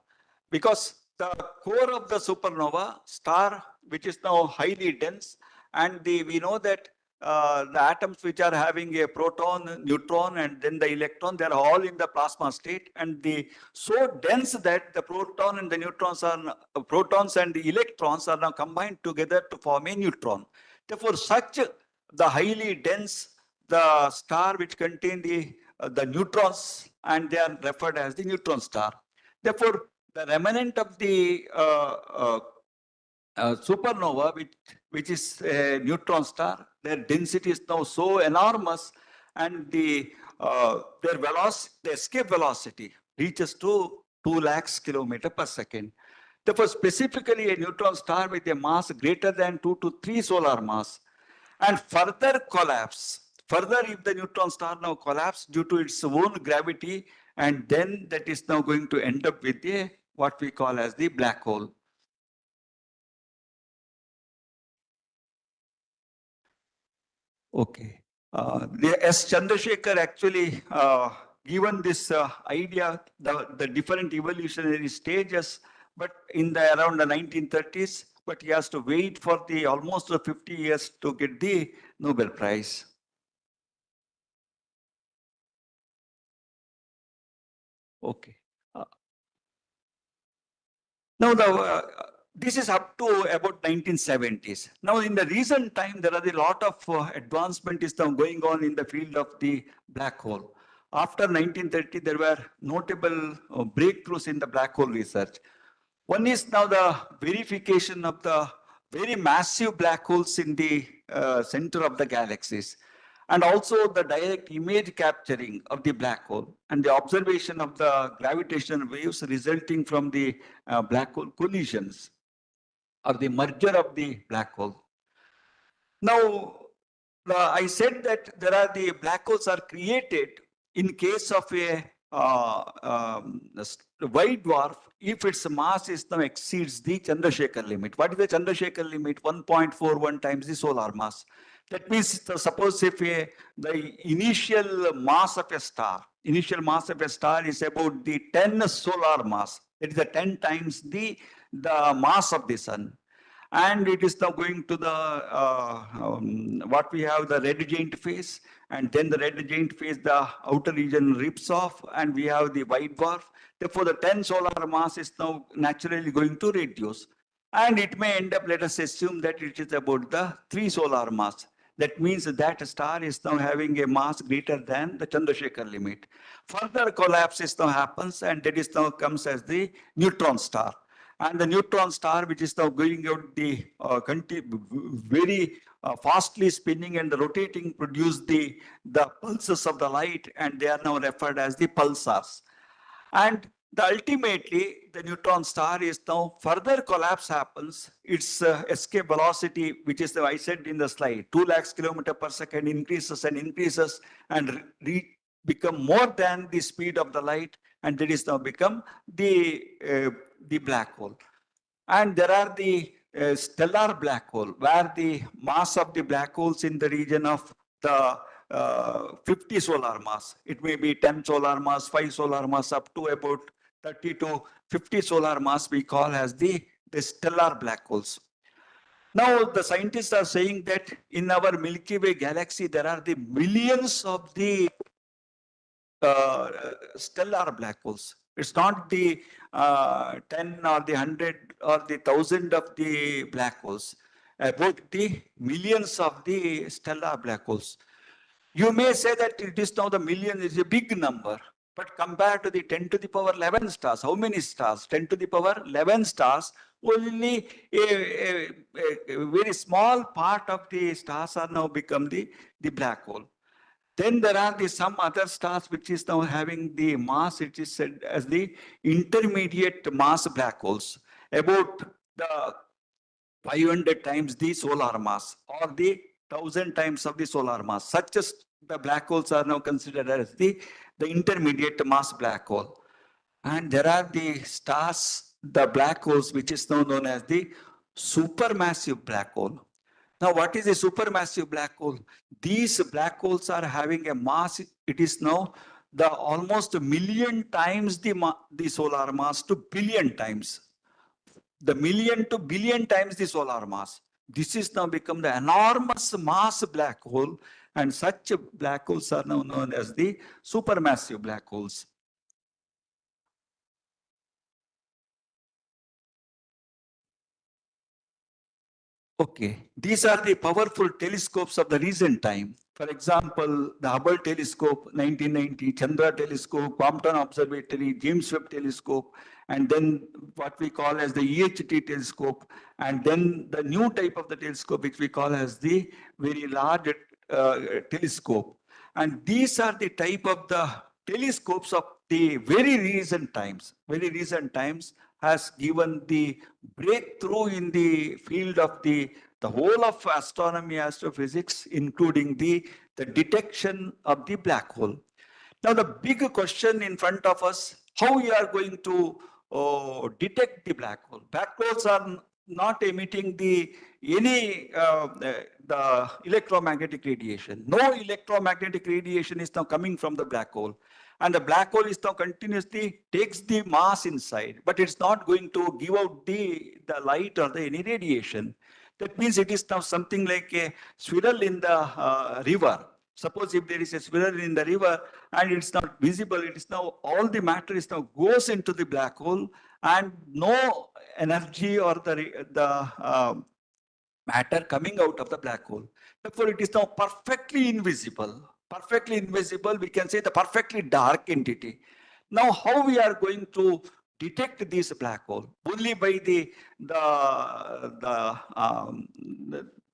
because the core of the supernova star, which is now highly dense, and we know that the atoms which are having a proton, neutron, and then the electron, they are all in the plasma state, and so dense that the proton and the neutrons are protons and the electrons are now combined together to form a neutron. Therefore, such the highly dense the star which contain the neutrons, and they are referred as the neutron star. Therefore, the remnant of the supernova, which is a neutron star, their density is now so enormous, and their velocity, the escape velocity reaches to 2 lakhs kilometers per second. Therefore, specifically a neutron star with a mass greater than 2 to 3 solar mass, and further collapse, if the neutron star now collapse due to its own gravity and then that is now going to end up with a what we call as the black hole. Okay. S. Chandrasekhar actually given this idea, the different evolutionary stages, but in the around the 1930s, but he has to wait for the almost 50 years to get the Nobel Prize. Okay. Now, this is up to about 1970s. Now, in the recent time, there are a lot of advancement is now going on in the field of the black hole. After 1930, there were notable breakthroughs in the black hole research. One is now the verification of the very massive black holes in the center of the galaxies, and also the direct image capturing of the black hole and the observation of the gravitational waves resulting from the black hole collisions or the merger of the black hole. Now, I said that there are the black holes are created in case of a white dwarf if its mass is now exceeds the Chandrasekhar limit. What is the Chandrasekhar limit? 1.41 times the solar mass. That means suppose if the initial mass of a star is about the 10 solar mass. That is the 10 times the mass of the sun. And it is now going to the what we have the red giant phase, and then the red giant phase, the outer region rips off, and we have the white dwarf. Therefore, the 10 solar mass is now naturally going to reduce, and it may end up, let us assume that it is about the 3 solar mass. That means that star is now having a mass greater than the Chandrasekhar limit. Further collapse now happens, and that is now comes as the neutron star. And the neutron star, which is now going out the very fastly spinning and rotating, produce the pulses of the light, and they are now referred as the pulsars. And ultimately, the neutron star is now further collapse happens. Its escape velocity, which is I said in the slide, 2 lakhs kilometer per second increases and become more than the speed of the light, and that is now become the black hole. And there are the stellar black hole, where the mass of the black holes in the region of the 50 solar mass. It may be 10 solar mass, 5 solar mass, up to about 30 to 50 solar mass we call as the stellar black holes. Now, the scientists are saying that in our Milky Way galaxy, there are the millions of the stellar black holes. It's not the 10 or the 100 or the 1,000 of the black holes, about the millions of the stellar black holes. You may say that it is now the million is a big number, but compared to the 10 to the power 11 stars, how many stars? 10 to the power 11 stars, only a very small part of the stars are now become the black hole. Then there are some other stars which is now having the mass, it is said as the intermediate mass black holes, about the 500 times the solar mass or the 1,000 times of the solar mass. Such as the black holes are now considered as the intermediate mass black hole. And there are the stars, the black holes, which is now known as the supermassive black hole. Now, what is a supermassive black hole? These black holes are having a mass. It is now the almost a million times the solar mass to billion times. The million to billion times the solar mass. This is now become the enormous mass black hole, and such black holes are now known as the supermassive black holes. Okay, these are the powerful telescopes of the recent time. For example, the Hubble telescope, 1990, Chandra telescope, Compton Observatory, James Webb telescope, and then what we call as the EHT telescope, and then the new type of the telescope, which we call as the very large telescope. And these are the type of the telescopes of the very recent times has given the breakthrough in the field of the whole of astronomy, astrophysics, including the detection of the black hole. Now, the big question in front of us, how we are going to detect the black hole. Black holes are not emitting the electromagnetic radiation. No electromagnetic radiation is now coming from the black hole. And the black hole is now continuously takes the mass inside, but it's not going to give out the light or any radiation. That means it is now something like a swirl in the river. Suppose if there is a swirl in the river and it's not visible, it is now all the matter is now goes into the black hole and no energy or the matter coming out of the black hole. Therefore, it is now perfectly invisible. Perfectly invisible, we can say the perfectly dark entity. Now, how we are going to detect this black hole? Only by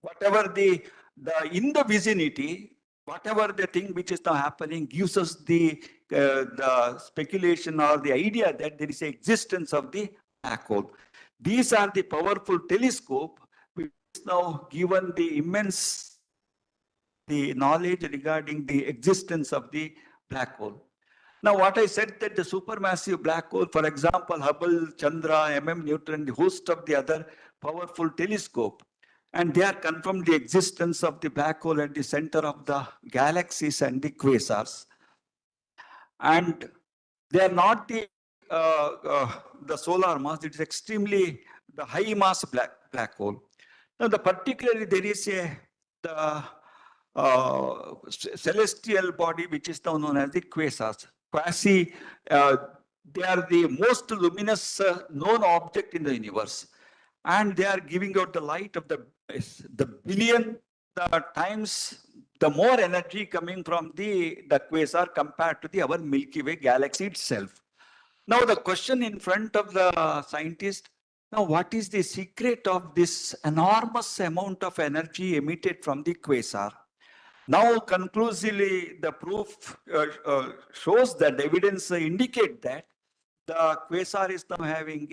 whatever in the vicinity, whatever the thing which is now happening gives us the speculation or the idea that there is an existence of the black hole. These are the powerful telescope which is now given the immense knowledge regarding the existence of the black hole. Now, what I said that the supermassive black hole, for example, Hubble, Chandra, Newton, the host of the other powerful telescope, and they are confirmed the existence of the black hole at the center of the galaxies and the quasars. And they are not the solar mass, it is extremely the high mass black hole. Now, particularly there is the celestial body which is now known as the quasars. They are the most luminous known object in the universe, and they are giving out the light of the billion times the more energy coming from the quasar compared to our Milky Way galaxy itself. Now, the question in front of the scientist, now what is the secret of this enormous amount of energy emitted from the quasar? Now, conclusively, the proof shows that the evidence indicate that the quasar is now having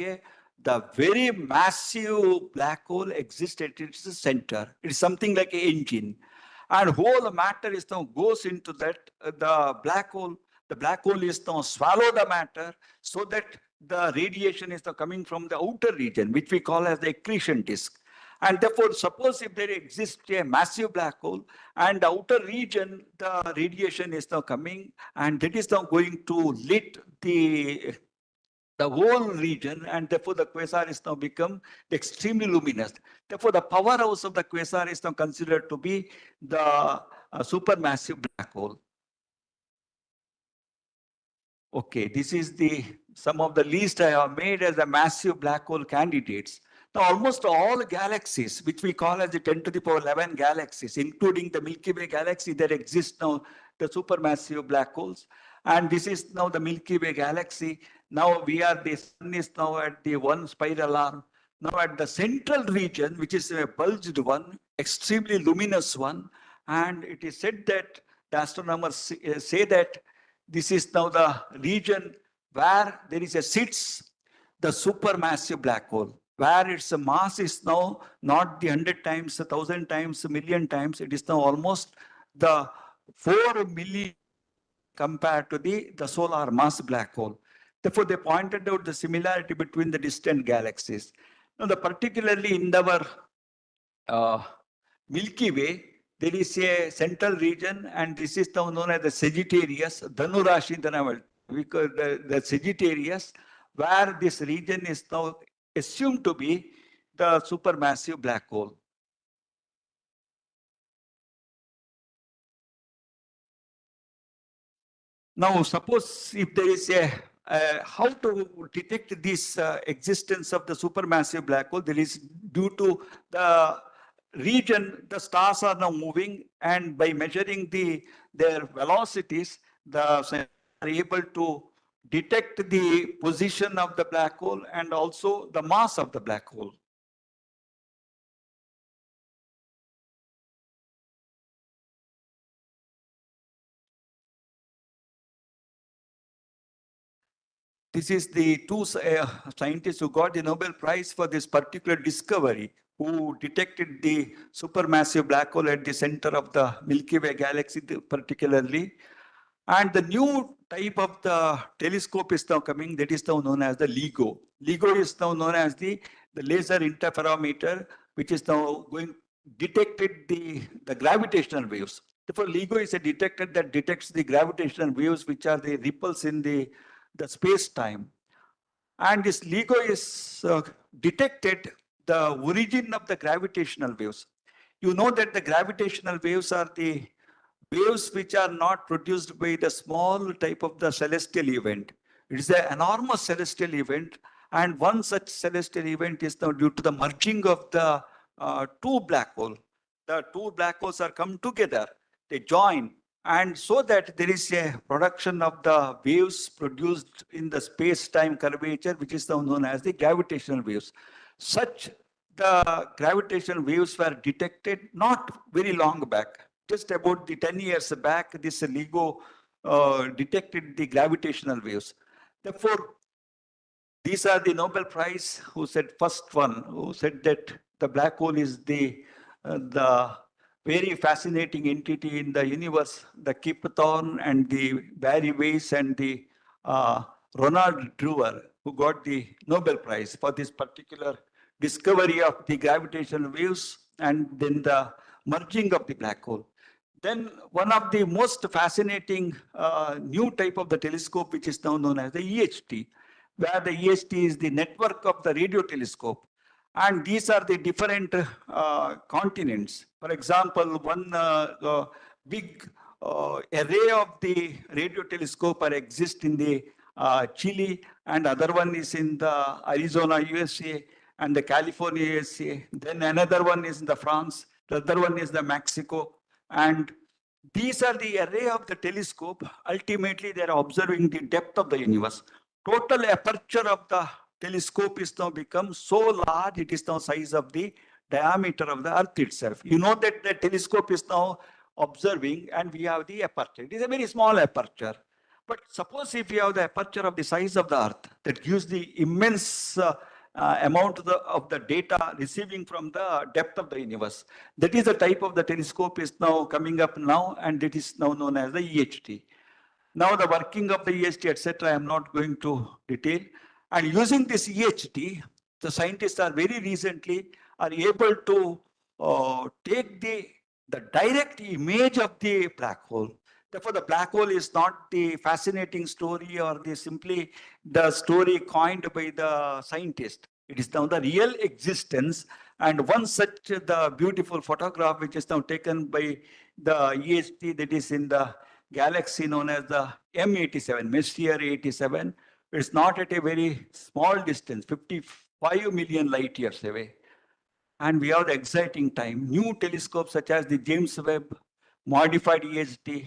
the very massive black hole exists at its center. It is something like an engine. And whole matter is now goes into that, the black hole. The black hole is now swallow the matter so that the radiation is now coming from the outer region, which we call as the accretion disk. And therefore, suppose if there exists a massive black hole and the outer region, the radiation is now coming and that is now going to lit the whole region, and therefore the quasar is now become extremely luminous. Therefore, the powerhouse of the quasar is now considered to be the supermassive black hole. Okay, this is some of the list I have made as the massive black hole candidates. Now, almost all galaxies, which we call as the 10 to the power 11 galaxies, including the Milky Way galaxy, there exist now the supermassive black holes. And this is now the Milky Way galaxy. Now the sun is now at the one spiral arm. Now at the central region, which is a bulged one, extremely luminous one. And it is said that the astronomers say that this is now the region where there sits the supermassive black hole, where its mass is now not the 100 times, 1,000 times, 1,000,000 times. It is now almost the 4 million compared to the solar mass black hole. Therefore, they pointed out the similarity between the distant galaxies. Now, particularly in our Milky Way, there is a central region, and this is now known as the Sagittarius, Dhanu Rashi, the Sagittarius, where this region is now assumed to be the supermassive black hole. Now, suppose if there is how to detect this existence of the supermassive black hole, there is due to the region, the stars are now moving, and by measuring their velocities, the are able to detect the position of the black hole and also the mass of the black hole. This is the two scientists who got the Nobel Prize for this particular discovery, who detected the supermassive black hole at the center of the Milky Way galaxy particularly. And the new type of the telescope is now coming, that is now known as the LIGO. LIGO is now known as the laser interferometer, which is now going detected the gravitational waves. Therefore, LIGO is a detector that detects the gravitational waves, which are the ripples in the space-time. And this LIGO is detected the origin of the gravitational waves. You know that the gravitational waves are the waves which are not produced by the small type of the celestial event. It is an enormous celestial event, and one such celestial event is now due to the merging of the two black holes. The two black holes are come together, they join, and so that there is a production of the waves produced in the space-time curvature, which is now known as the gravitational waves. Such the gravitational waves were detected not very long back. Just about the 10 years back, this LIGO detected the gravitational waves. Therefore, these are the Nobel Prize who said, first one, who said that the black hole is the very fascinating entity in the universe. The Kip Thorne and the Barry Weiss and the Ronald Drewer, who got the Nobel Prize for this particular discovery of the gravitational waves and then the merging of the black hole. Then one of the most fascinating new type of the telescope, which is now known as the EHT, where the EHT is the network of the radio telescope. And these are the different continents. For example, one big array of the radio telescope are exist in the Chile, and other one is in the Arizona, USA, and the California, USA. Then another one is in the France, the other one is the Mexico. And these are the array of the telescope. Ultimately, they are observing the depth of the universe. Total aperture of the telescope is now become so large, it is now size of the diameter of the Earth itself. You know that the telescope is now observing, and we have the aperture. It is a very small aperture. But suppose if you have the aperture of the size of the Earth, that gives the immense amount of the data receiving from the depth of the universe. That is the type of the telescope is now coming up now, and it is now known as the EHT. Now the working of the EHT, etc., I am not going to detail. And using this EHT, the scientists are very recently are able to take the direct image of the black hole. Therefore, the black hole is not the fascinating story or simply the story coined by the scientist. It is now the real existence. And one such the beautiful photograph, which is now taken by the EHT, that is in the galaxy known as the M87, Messier 87. It's not at a very small distance, 55 million light years away. And we have the exciting time. New telescopes such as the James Webb, modified EHT,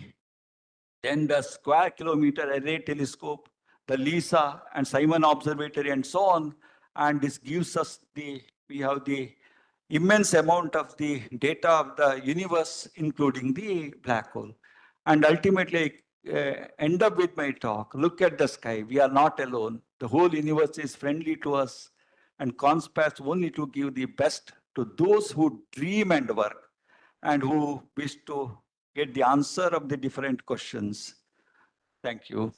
then the Square Kilometer Array Telescope, the LISA and Simon Observatory, and so on. And this gives us we have the immense amount of the data of the universe, including the black hole. And ultimately, end up with my talk. Look at the sky. We are not alone. The whole universe is friendly to us and conspires only to give the best to those who dream and work and who wish to get the answer of the different questions. Thank you.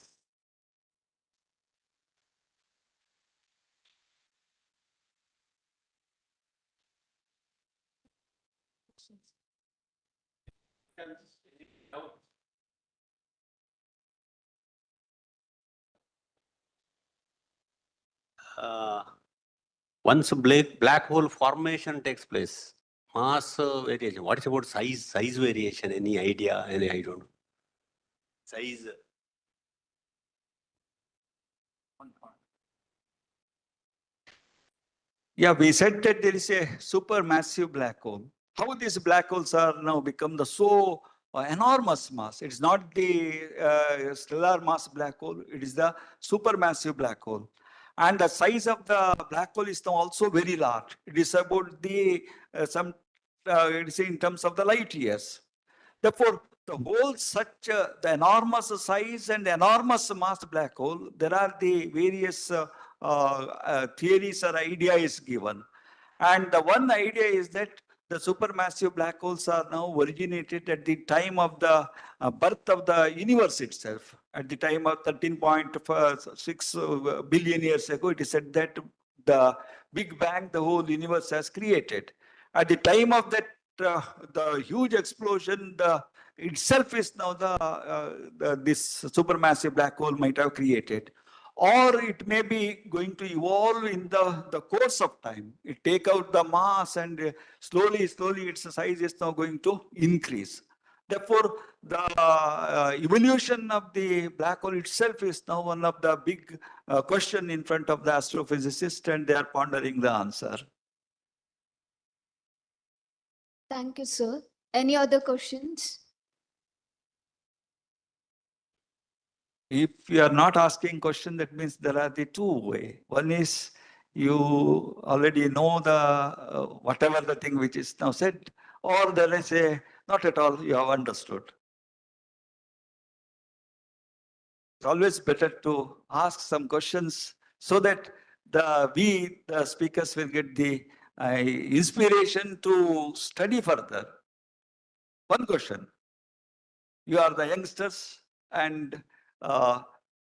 Once black hole formation takes place, mass variation. What is about size variation? Any idea? Any I don't know. Size. Yeah, we said that there is a supermassive black hole. How these black holes are now become the so enormous mass? It's not the stellar mass black hole, it is the supermassive black hole. And the size of the black hole is now also very large. It is about the it is in terms of the light years. Therefore, the whole such the enormous size and enormous mass black hole, there are the various theories or idea is given. And the one idea is that the supermassive black holes are now originated at the time of the birth of the universe itself. At the time of 13.6 billion years ago, it is said that the Big Bang, the whole universe has created. At the time of that, the huge explosion, the itself is now this supermassive black hole might have created. Or it may be going to evolve in the course of time. It take out the mass and slowly its size is now going to increase. Therefore, the evolution of the black hole itself is now one of the big question in front of the astrophysicists, and they are pondering the answer. Thank you, sir. Any other questions? If you are not asking question, that means there are the two way. One is you already know the whatever the thing which is now said, or there is a not at all you have understood. It's always better to ask some questions so that the speakers will get the inspiration to study further. One question. You are the youngsters, and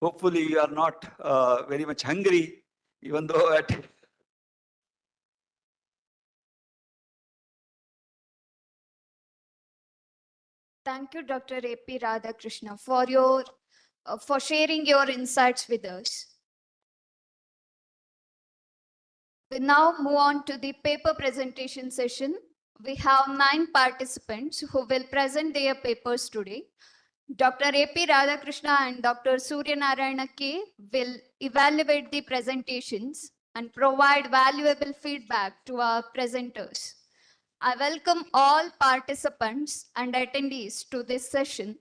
hopefully you are not very much hungry, even though at Thank you, Dr. A.P. Radhakrishna, for sharing your insights with us. We now move on to the paper presentation session. We have 9 participants who will present their papers today. Dr. A.P. Radhakrishna and Dr. Suryanarayana K. will evaluate the presentations and provide valuable feedback to our presenters. I welcome all participants and attendees to this session.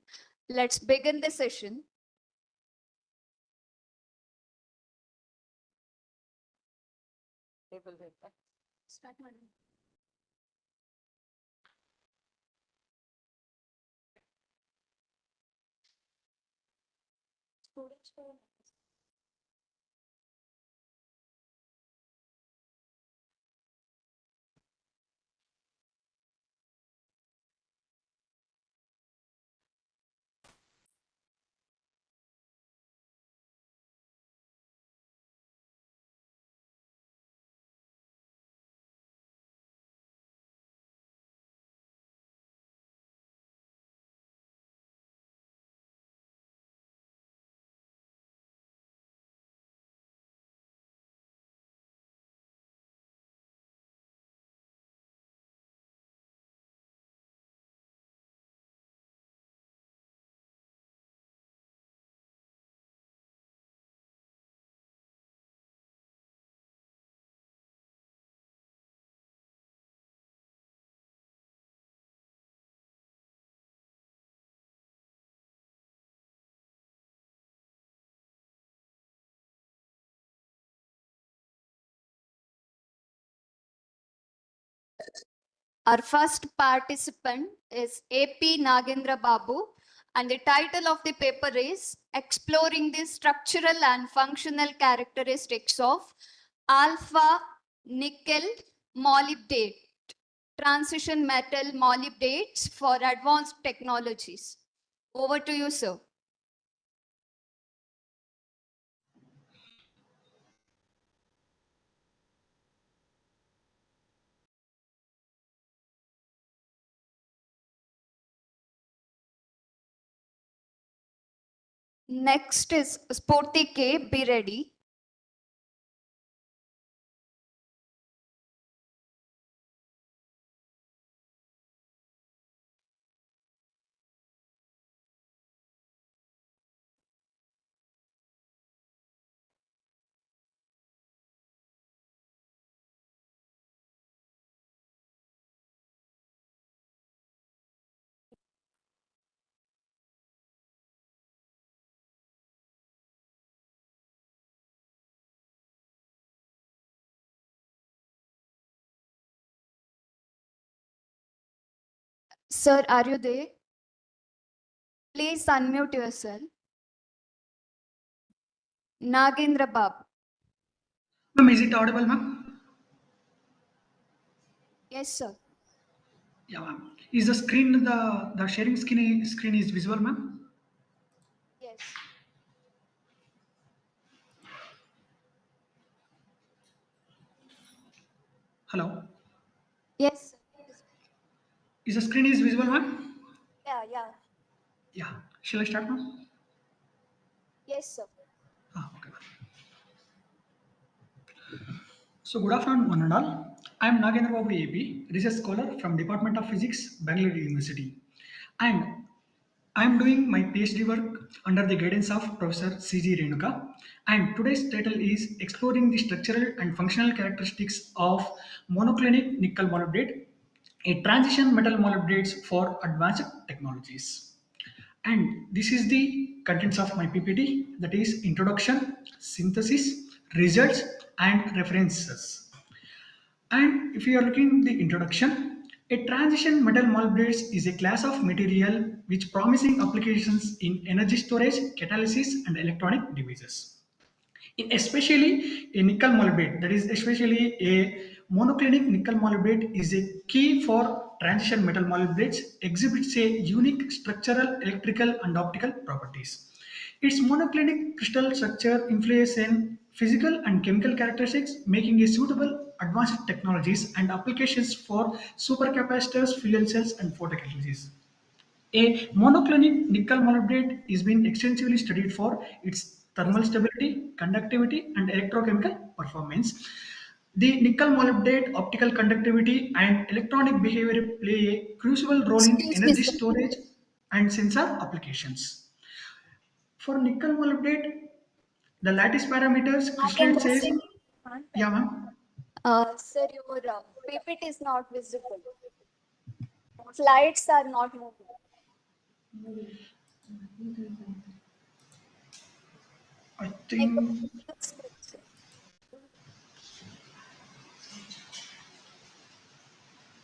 Let's begin the session. Start, madam. Our first participant is A.P. Nagendra Babu, and the title of the paper is Exploring the Structural and Functional Characteristics of Alpha Nickel Molybdate, Transition Metal Molybdates for Advanced Technologies. Over to you, sir. Next is Sporty K. Be ready. Sir, are you there? Please unmute yourself. Nagendra Babu. Ma'am, is it audible, ma'am? Yes, sir. Yeah, ma'am. Is the screen, the sharing screen is visible, ma'am? Yes. Hello? Yes. Sir. Is the screen is visible, ma'am? Yeah, yeah. Yeah. Shall I start, ma'am? Yes, sir. Okay. So good afternoon, one and all. I am Nagendra Babu AP, research scholar from Department of Physics, Bangalore University. And I am doing my PhD work under the guidance of Professor C.G. Renuka. And today's title is Exploring the Structural and Functional Characteristics of Monoclinic Nickel Molybdate, a transition metal molybdates for advanced technologies. And this is the contents of my PPT, that is introduction, synthesis, results, and references. And if you are looking the introduction, a transition metal molybdates is a class of material which promising applications in energy storage, catalysis, and electronic devices. Especially a nickel molybdate, that is especially a monoclinic nickel molybdate is a key for transition metal molybdates, exhibits a unique structural, electrical, and optical properties. Its monoclinic crystal structure influences in physical and chemical characteristics, making it suitable advanced technologies and applications for supercapacitors, fuel cells, and photocatalysis. A monoclinic nickel molybdate is being extensively studied for its thermal stability, conductivity, and electrochemical performance. The nickel molybdate optical conductivity and electronic behavior play a crucial role in Excuse me, energy sir. storage and sensor applications. For nickel molybdate, the lattice parameters crystalline Nagendra, size. sir. Yeah, ma'am. Sir, your PPT is not visible. Slides are not moving. I I go think, to the script.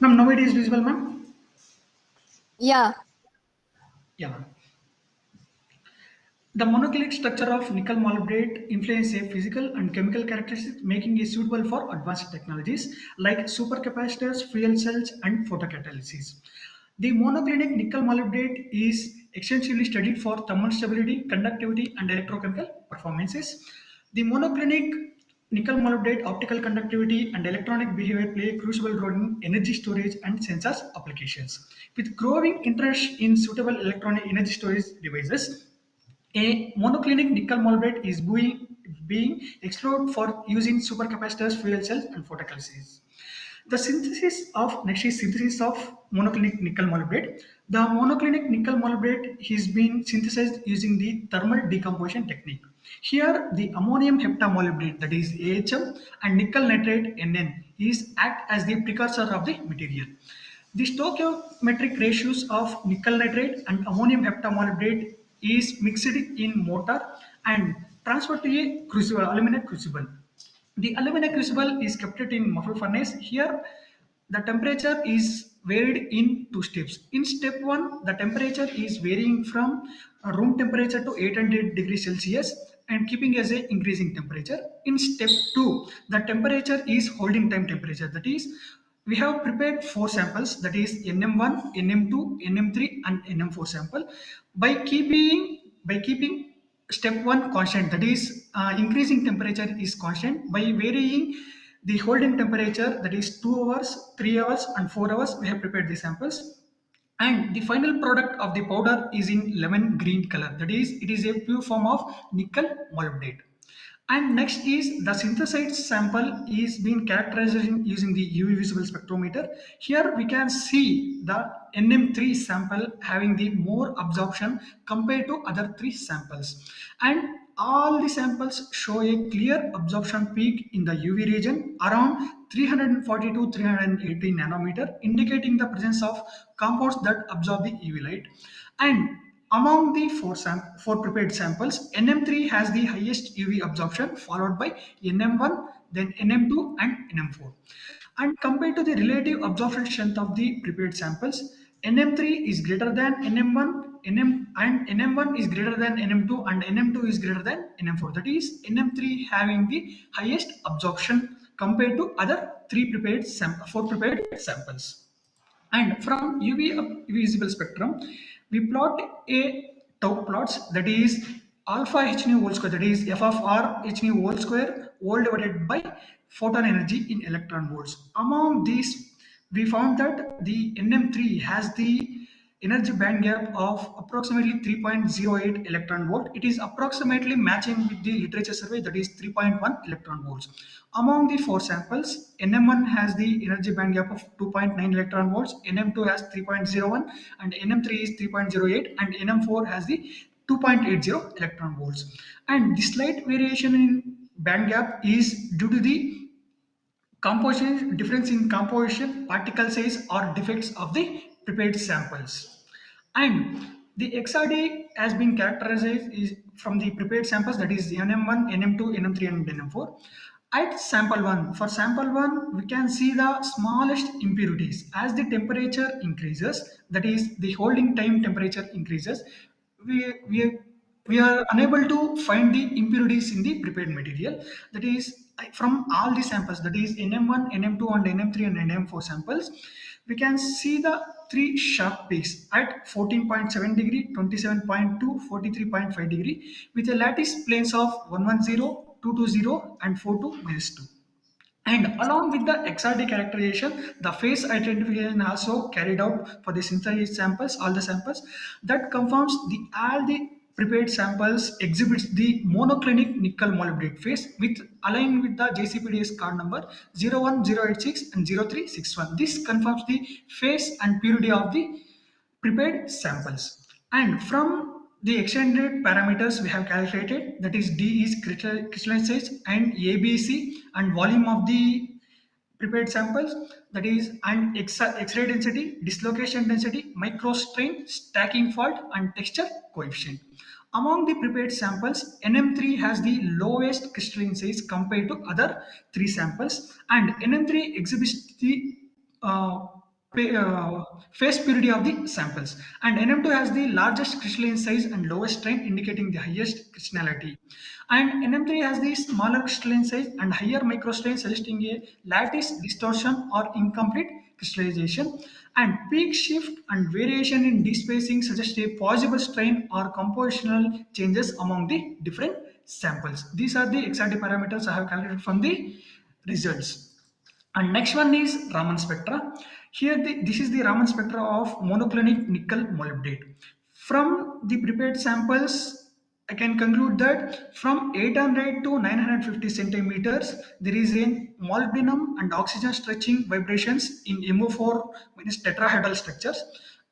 ma'am, now it is visible, ma'am. Yeah. Yeah, ma'am. The monoclinic structure of nickel molybdate influences a physical and chemical characteristics, making it suitable for advanced technologies like supercapacitors, fuel cells, and photocatalysis. The monoclinic nickel molybdate is extensively studied for thermal stability, conductivity, and electrochemical performances. The monoclinic nickel molybdate optical conductivity and electronic behavior play a crucial role in energy storage and sensors applications. With growing interest in suitable electronic energy storage devices, a monoclinic nickel molybdate is being explored for use in supercapacitors, fuel cells, and photocatalysis. The synthesis of next is synthesis of monoclinic nickel molybdate. The monoclinic nickel molybdate is being synthesized using the thermal decomposition technique. Here, the ammonium heptamolybdate, that is AHM, and nickel nitrate NN is act as the precursor of the material. The stoichiometric ratios of nickel nitrate and ammonium heptamolybdate is mixed in mortar and transferred to a crucible, aluminum crucible. The aluminum crucible is kept in muffle furnace. Here, the temperature is varied in two steps. In step one, the temperature is varying from room temperature to 800 degrees Celsius and keeping as a increasing temperature. In step two, the temperature is holding time temperature. That is, we have prepared four samples, that is NM1, NM2, NM3, and NM4 sample. By keeping step one constant, that is increasing temperature is constant, by varying the holding temperature, that is 2 hours, 3 hours, and 4 hours, we have prepared the samples. And the final product of the powder is in lemon green color, that is it is a pure form of nickel molybdate. And next is the synthesized sample is being characterized using the UV visible spectrometer. Here we can see the NM3 sample having the more absorption compared to other three samples. And all the samples show a clear absorption peak in the UV region around 340 to 380 nanometer, indicating the presence of compounds that absorb the UV light. And among the four prepared samples, NM3 has the highest UV absorption, followed by NM1, then NM2, and NM4. And compared to the relative absorption strength of the prepared samples, NM3 is greater than NM1, and NM1 is greater than NM2, and NM2 is greater than NM4. That is, NM3 having the highest absorption compared to other four prepared samples. And from UV visible spectrum, we plot a tau plots, that is alpha h nu whole square, that is f of r h nu whole square all divided by photon energy in electron volts. Among these, we found that the NM3 has the energy band gap of approximately 3.08 electron volt. It is approximately matching with the literature survey, that is 3.1 electron volts. Among the four samples, NM1 has the energy band gap of 2.9 electron volts, NM2 has 3.01, and NM3 is 3.08, and NM4 has the 2.80 electron volts. And the slight variation in band gap is due to the composition, difference in composition, particle size, or defects of the prepared samples. And the XRD has been characterized is from the prepared samples, that is NM1, NM2, NM3, and NM4. At sample 1, for sample 1, we can see the smallest impurities. As the temperature increases, that is the holding time temperature increases, we, we we are unable to find the impurities in the prepared material. That is, from all the samples, that is NM1, NM2, and NM3 and NM4 samples, we can see the three sharp peaks at 14.7 degree, 27.2, 43.5 degree, with a lattice planes of 110, 220, and 42 minus 2. And along with the XRD characterization, the phase identification also carried out for the synthesized samples, all the samples, that confirms the all the prepared samples exhibits the monoclinic nickel molybdate phase with aligned with the JCPDS card number 01086 and 0361. This confirms the phase and purity of the prepared samples. And from the extended parameters we have calculated, that is D is crystalline size and ABC and volume of the prepared samples, that is, and X-ray density, dislocation density, microstrain, stacking fault, and texture coefficient. Among the prepared samples, NM3 has the lowest crystalline size compared to other three samples, and NM3 exhibits the uh, phase purity of the samples, and NM2 has the largest crystalline size and lowest strain, indicating the highest crystallinity, and NM3 has the smaller crystalline size and higher microstrain, suggesting a lattice distortion or incomplete crystallization, and peak shift and variation in despacing suggest a possible strain or compositional changes among the different samples. These are the XRD parameters I have calculated from the results. And next one is Raman spectra. Here, this is the Raman spectra of monoclinic nickel molybdate. From the prepared samples, I can conclude that from 800 to 950 centimeters, there is a molybdenum and oxygen stretching vibrations in MO4 minus tetrahedral structures.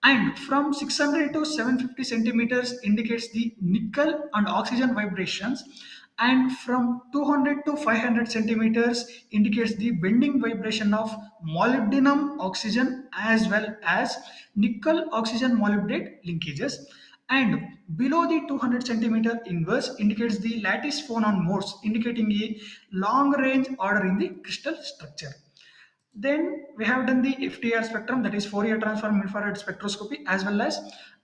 And from 600 to 750 centimeters indicates the nickel and oxygen vibrations, and from 200 to 500 centimeters indicates the bending vibration of molybdenum oxygen as well as nickel oxygen molybdate linkages, and below the 200 centimeter inverse indicates the lattice phonon modes, indicating a long range order in the crystal structure. Then we have done the FTR spectrum, that is Fourier transform infrared spectroscopy, as well as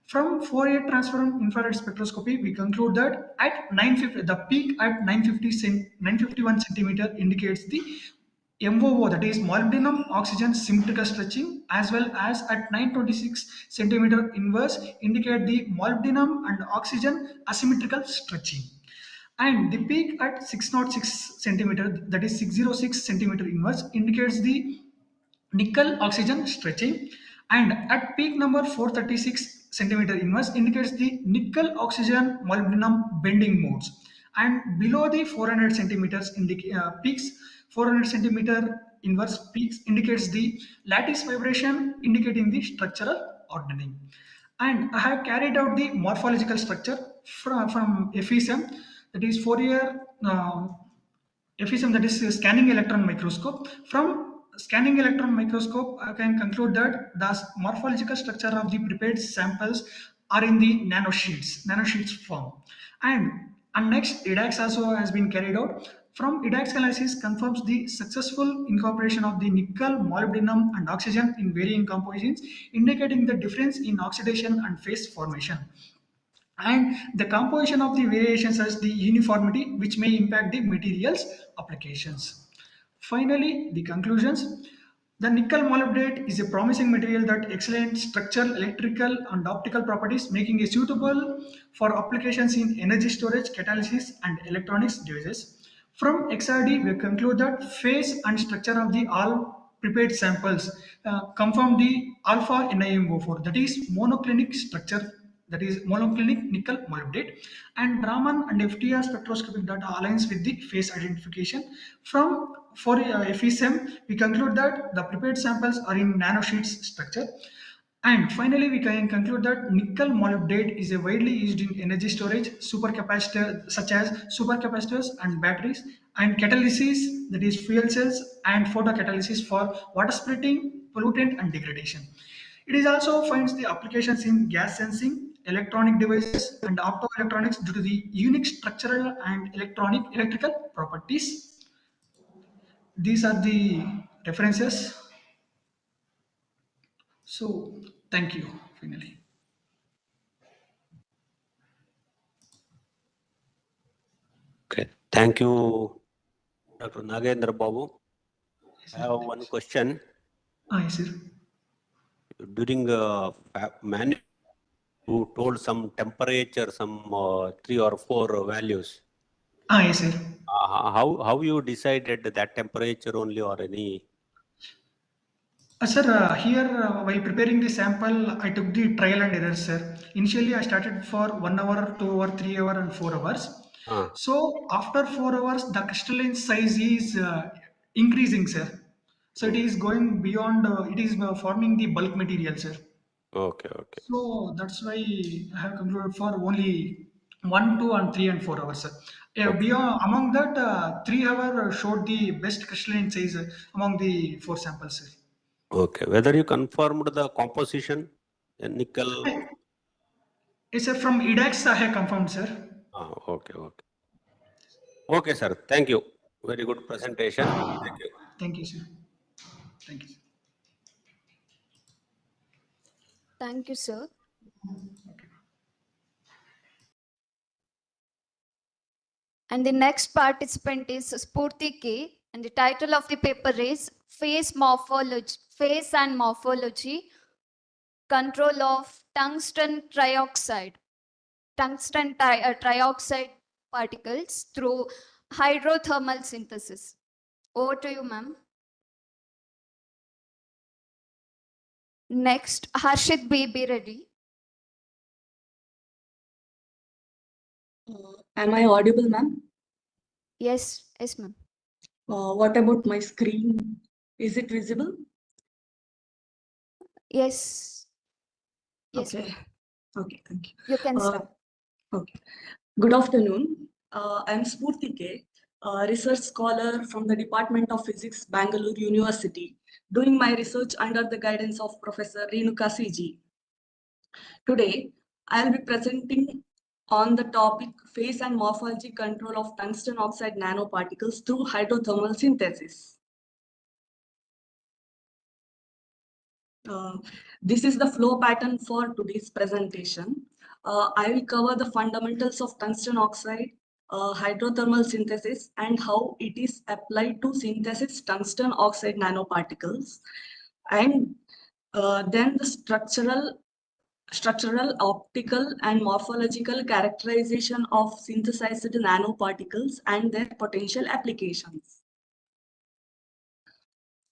from Fourier transform infrared spectroscopy, we conclude that at 950, the peak at 951 centimeter indicates the MOO, that is molybdenum oxygen symmetrical stretching, as well as at 926 centimeter inverse indicate the molybdenum and oxygen asymmetrical stretching. And the peak at 606 centimeter, that is 606 centimeter inverse, indicates the nickel oxygen stretching, and at peak number 436 centimeter inverse indicates the nickel oxygen molybdenum bending modes, and below the 400 centimeters peaks, 400 centimeter inverse peaks indicates the lattice vibration, indicating the structural ordering. And I have carried out the morphological structure from FESM, that is Fourier FESM, that is scanning electron microscope. From scanning electron microscope, I can conclude that the morphological structure of the prepared samples are in the nanosheets form. And next, EDAX also has been carried out. From EDAX analysis confirms the successful incorporation of the nickel, molybdenum, and oxygen in varying compositions, indicating the difference in oxidation and phase formation, and the composition of the variations as the uniformity, which may impact the materials applications. Finally, the conclusions. The nickel molybdate is a promising material that excellent structural, electrical, and optical properties, making it suitable for applications in energy storage, catalysis, and electronics devices. From XRD, we conclude that phase and structure of the all prepared samples confirm the alpha NiMO4, that is monoclinic structure, that is monoclinic nickel molybdate, and Raman and FTR spectroscopic data aligns with the phase identification. From for FESM, we conclude that the prepared samples are in nanosheets structure. And finally, we can conclude that nickel molybdate is a widely used in energy storage, supercapacitor such as supercapacitors and batteries, and catalysis, that is fuel cells and photocatalysis for water splitting, pollutant and degradation. It is also finds the applications in gas sensing, electronic devices, and optoelectronics due to the unique structural and electrical properties. These are the references. So, thank you. Finally. Okay. Thank you, Dr. Nagendra Babu. I have one question. Yes, sir. During you told some temperature, some 3 or 4 values. Yes, sir. How you decided that temperature only or any? Sir, here while preparing the sample, I took the trial and error, sir. Initially, I started for 1 hour, 2 hour, 3 hour, and 4 hours. So after 4 hours, the crystalline size is increasing, sir. So it is going beyond. It is forming the bulk material, sir. Okay, okay. So that's why I have concluded for only 1, 2, and 3 and 4 hours, sir. Beyond among that, 3 hour showed the best crystalline size among the 4 samples, sir. Okay. Whether you confirmed the composition, nickel? Yes, sir. From EDAX, I have confirmed, sir. Okay, okay. Okay, sir. Thank you. Very good presentation. Thank you. Thank you, sir. Thank you, sir. Thank you, sir. And the next participant is Spurti K. And the title of the paper is Phase and Morphology, Control of Tungsten Trioxide particles through hydrothermal synthesis. Over to you, ma'am. Next, Harshit B. Be ready. Am I audible, ma'am? Yes, ma'am. What about my screen? Is it visible? Yes. Okay. Okay, thank you. You can start. Okay. Good afternoon. I'm Spurti K, a research scholar from the Department of Physics, Bangalore University, doing my research under the guidance of Professor Renuka CG. Today, I'll be presenting on the topic phase and morphology control of tungsten oxide nanoparticles through hydrothermal synthesis. This is the flow pattern for today's presentation. I will cover the fundamentals of tungsten oxide, hydrothermal synthesis, and how it is applied to synthesis tungsten oxide nanoparticles, and then the structural, optical, and morphological characterization of synthesized nanoparticles and their potential applications.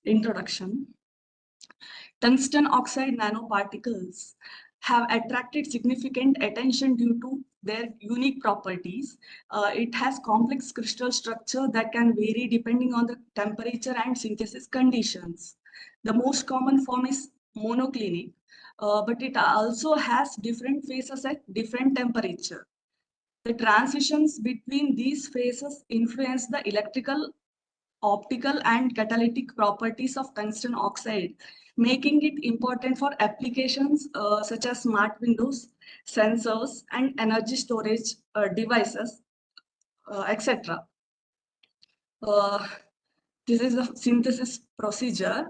Introduction. Tungsten oxide nanoparticles have attracted significant attention due to their unique properties. It has complex crystal structure that can vary depending on the temperature and synthesis conditions. The most common form is monoclinic, but it also has different phases at different temperature. The transitions between these phases influence the electrical, optical, and catalytic properties of tungsten oxide, making it important for applications such as smart windows, sensors, and energy storage devices, etc. This is a synthesis procedure.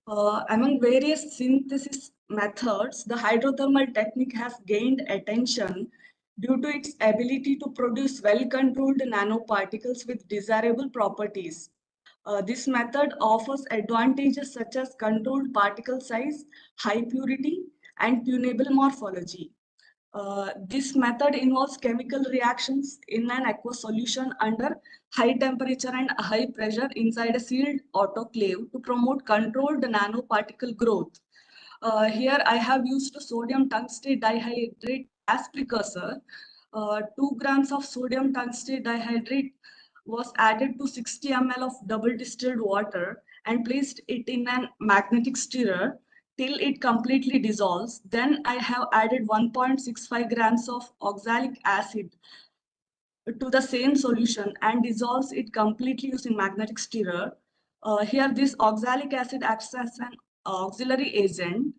Among various synthesis methods, the hydrothermal technique has gained attention due to its ability to produce well-controlled nanoparticles with desirable properties. This method offers advantages such as controlled particle size, high purity, and tunable morphology. This method involves chemical reactions in an aqueous solution under high temperature and high pressure inside a sealed autoclave to promote controlled nanoparticle growth. Here I have used sodium tungstate dihydrate as precursor. 2 grams of sodium tungstate dihydrate was added to 60 ml of double distilled water and placed it in an magnetic stirrer till it completely dissolves. Then I have added 1.65 grams of oxalic acid to the same solution and dissolves it completely using magnetic stirrer. Here this oxalic acid acts as an auxiliary agent.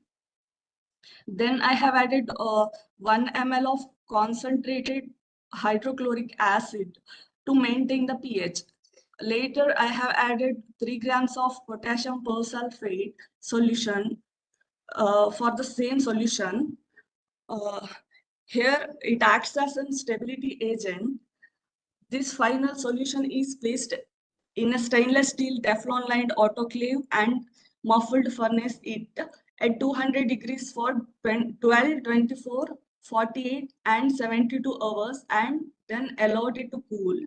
Then I have added 1 ml of concentrated hydrochloric acid to maintain the pH. Later, I have added 3 grams of potassium persulfate solution for the same solution. Here, it acts as a stability agent. This final solution is placed in a stainless steel Teflon-lined autoclave and muffled furnace it at 200 degrees for 12, 24, 48, and 72 hours and then allowed it to cool.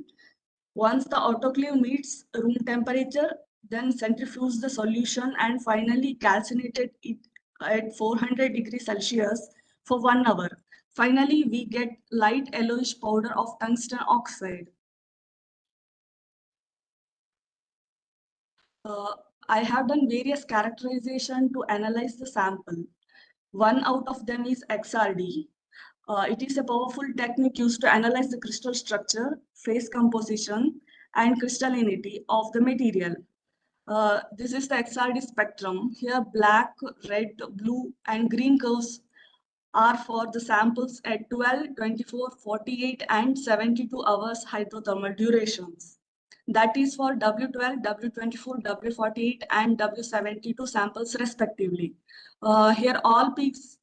Once the autoclave meets room temperature, then centrifuge the solution and finally calcinated it at 400 degrees Celsius for 1 hour. Finally, we get light yellowish powder of tungsten oxide. I have done various characterization to analyze the sample. One out of them is XRD. It is a powerful technique used to analyze the crystal structure, phase composition, and crystallinity of the material. This is the XRD spectrum. Here, black, red, blue, and green curves are for the samples at 12, 24, 48, and 72 hours hydrothermal durations. That is for W12, W24, W48, and W72 samples respectively. Here, all peaks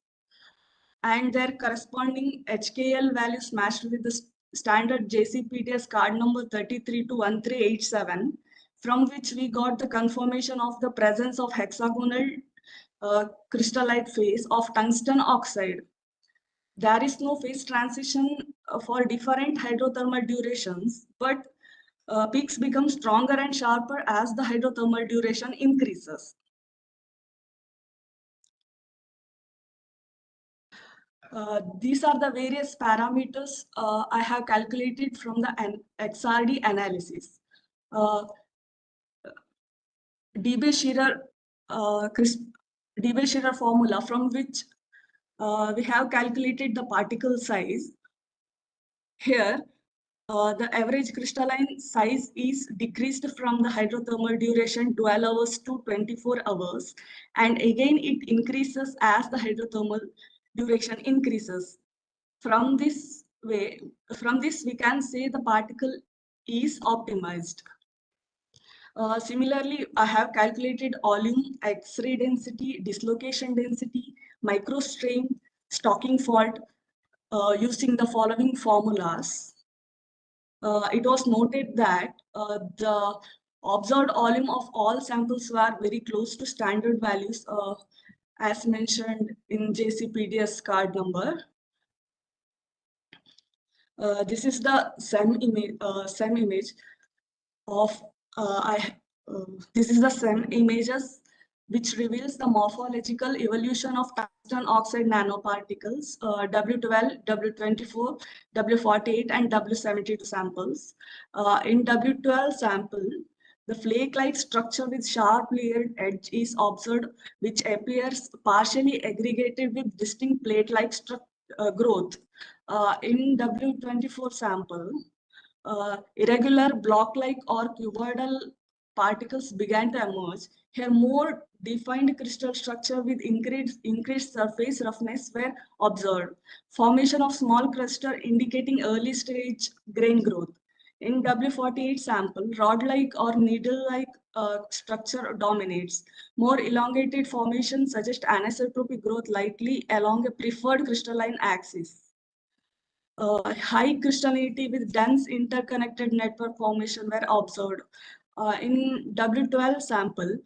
and their corresponding HKL values matched with the standard JCPDS card number 33 to 1387, from which we got the confirmation of the presence of hexagonal crystallite phase of tungsten oxide. There is no phase transition for different hydrothermal durations, but peaks become stronger and sharper as the hydrothermal duration increases. These are the various parameters I have calculated from the XRD analysis. Debye-Scherer formula from which we have calculated the particle size. Here, the average crystalline size is decreased from the hydrothermal duration 12 hours to 24 hours. And again, it increases as the hydrothermal duration increases. From this, we can say the particle is optimized. Similarly, I have calculated volume, X-ray density, dislocation density, microstrain, stocking fault using the following formulas. It was noted that the observed volume of all samples were very close to standard values as mentioned in JCPDS card number. This is the SEM image of this is the SEM images which reveals the morphological evolution of tungsten oxide nanoparticles, W12, W24, W48, and W72 samples. In W12 sample, the flake-like structure with sharp layered edge is observed, which appears partially aggregated with distinct plate-like growth. In W24 sample, irregular block-like or cuboidal particles began to emerge. Here, more defined crystal structure with increased surface roughness were observed. Formation of small cluster indicating early stage grain growth. In W48 sample, rod-like or needle-like structure dominates. More elongated formations suggest anisotropic growth likely along a preferred crystalline axis. High crystallinity with dense interconnected network formation were observed. In W12 sample,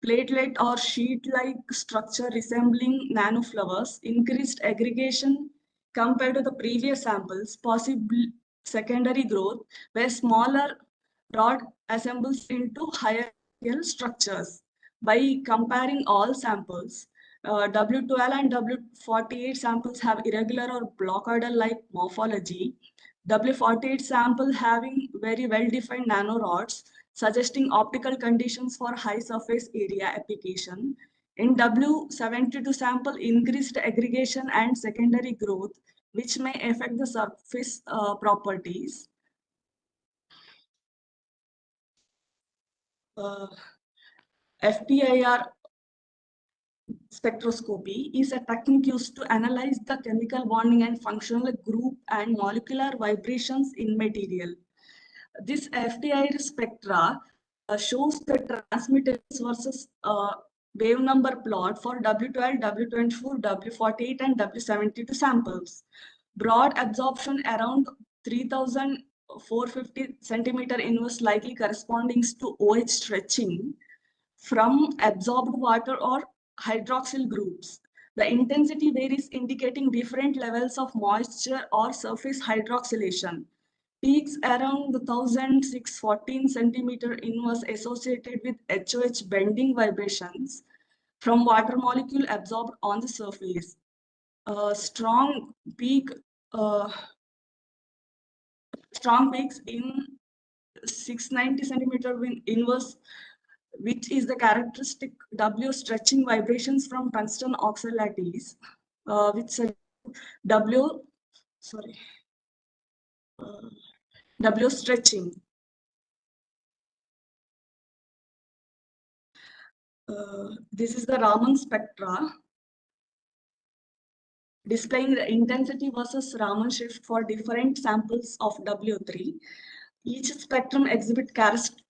platelet or sheet-like structure resembling nanoflowers increased aggregation compared to the previous samples, possibly secondary growth, where smaller rod assembles into hierarchical structures. By comparing all samples, W12 and W48 samples have irregular or blockoidal-like morphology. W48 sample having very well-defined nanorods, suggesting optical conditions for high surface area application. In W72 sample, increased aggregation and secondary growth, which may affect the surface properties. FTIR spectroscopy is a technique used to analyze the chemical bonding and functional group and molecular vibrations in material. This FTIR spectra shows the transmittance versus wave number plot for W12, W24, W48, and W72 samples. Broad absorption around 3,450 centimeter inverse likely corresponding to OH stretching from absorbed water or hydroxyl groups. The intensity varies, indicating different levels of moisture or surface hydroxylation. Peaks around the 1,614 centimeter inverse associated with HOH bending vibrations from water molecule absorbed on the surface. Strong peaks in 690 centimeter inverse, which is the characteristic W stretching vibrations from tungsten oxide lattice, which W stretching. This is the Raman spectra displaying the intensity versus Raman shift for different samples of W3. Each spectrum exhibits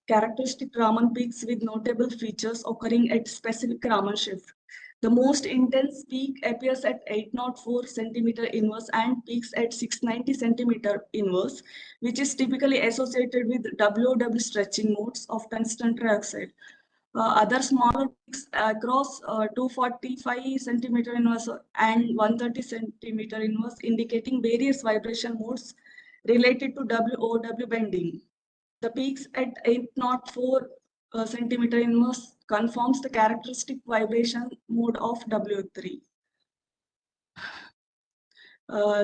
characteristic Raman peaks with notable features occurring at specific Raman shift. The most intense peak appears at 804 centimeter inverse and peaks at 690 centimeter inverse, which is typically associated with WOW stretching modes of tungsten trioxide. Other smaller peaks across 245 centimeter inverse and 130 centimeter inverse, indicating various vibration modes related to WOW bending. The peaks at 804 centimeter inverse confirms the characteristic vibration mode of W3.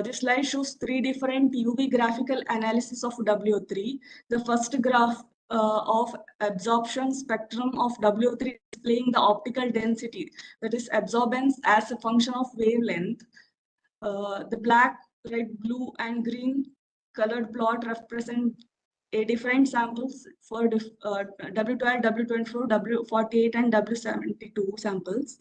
This slide shows three different UV graphical analysis of W3. The first graph of absorption spectrum of W3 displaying the optical density, that is absorbance as a function of wavelength. The black, red, blue, and green colored plot represent different samples for W12, W24, W48, and W72 samples.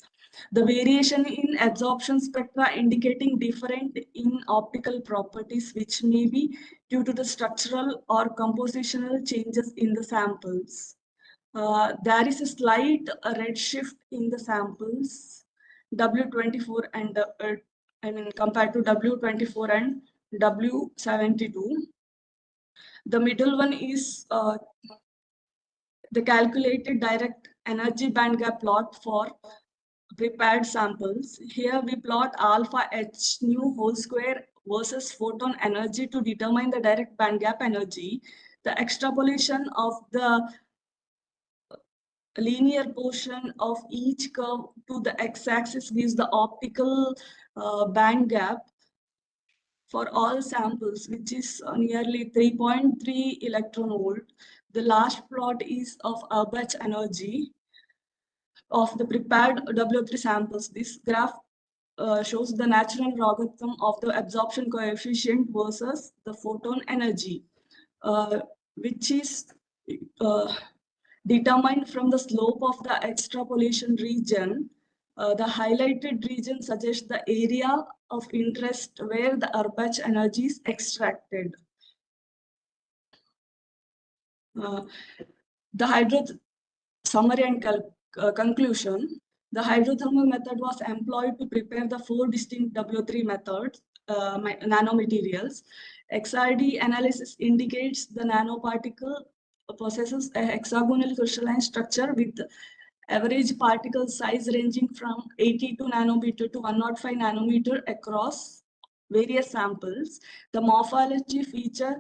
The variation in absorption spectra indicating different in optical properties, which may be due to the structural or compositional changes in the samples. There is a slight red shift in the samples W24 and compared to W24 and W72. The middle one is the calculated direct energy band gap plot for prepared samples. Here we plot alpha h nu whole square versus photon energy to determine the direct band gap energy. The extrapolation of the linear portion of each curve to the x-axis gives the optical band gap for all samples, which is nearly 3.3 electron volt. The last plot is of Apllied energy of the prepared W3 samples. This graph shows the natural logarithm of the absorption coefficient versus the photon energy, which is determined from the slope of the extrapolation region. The highlighted region suggests the area of interest where the Apllied energy is extracted. The summary and conclusion. The hydrothermal method was employed to prepare the four distinct W3 methods, nanomaterials. XRD analysis indicates the nanoparticle possesses a hexagonal crystalline structure with average particle size ranging from 82 nanometer to 105 nanometer across various samples. The morphology features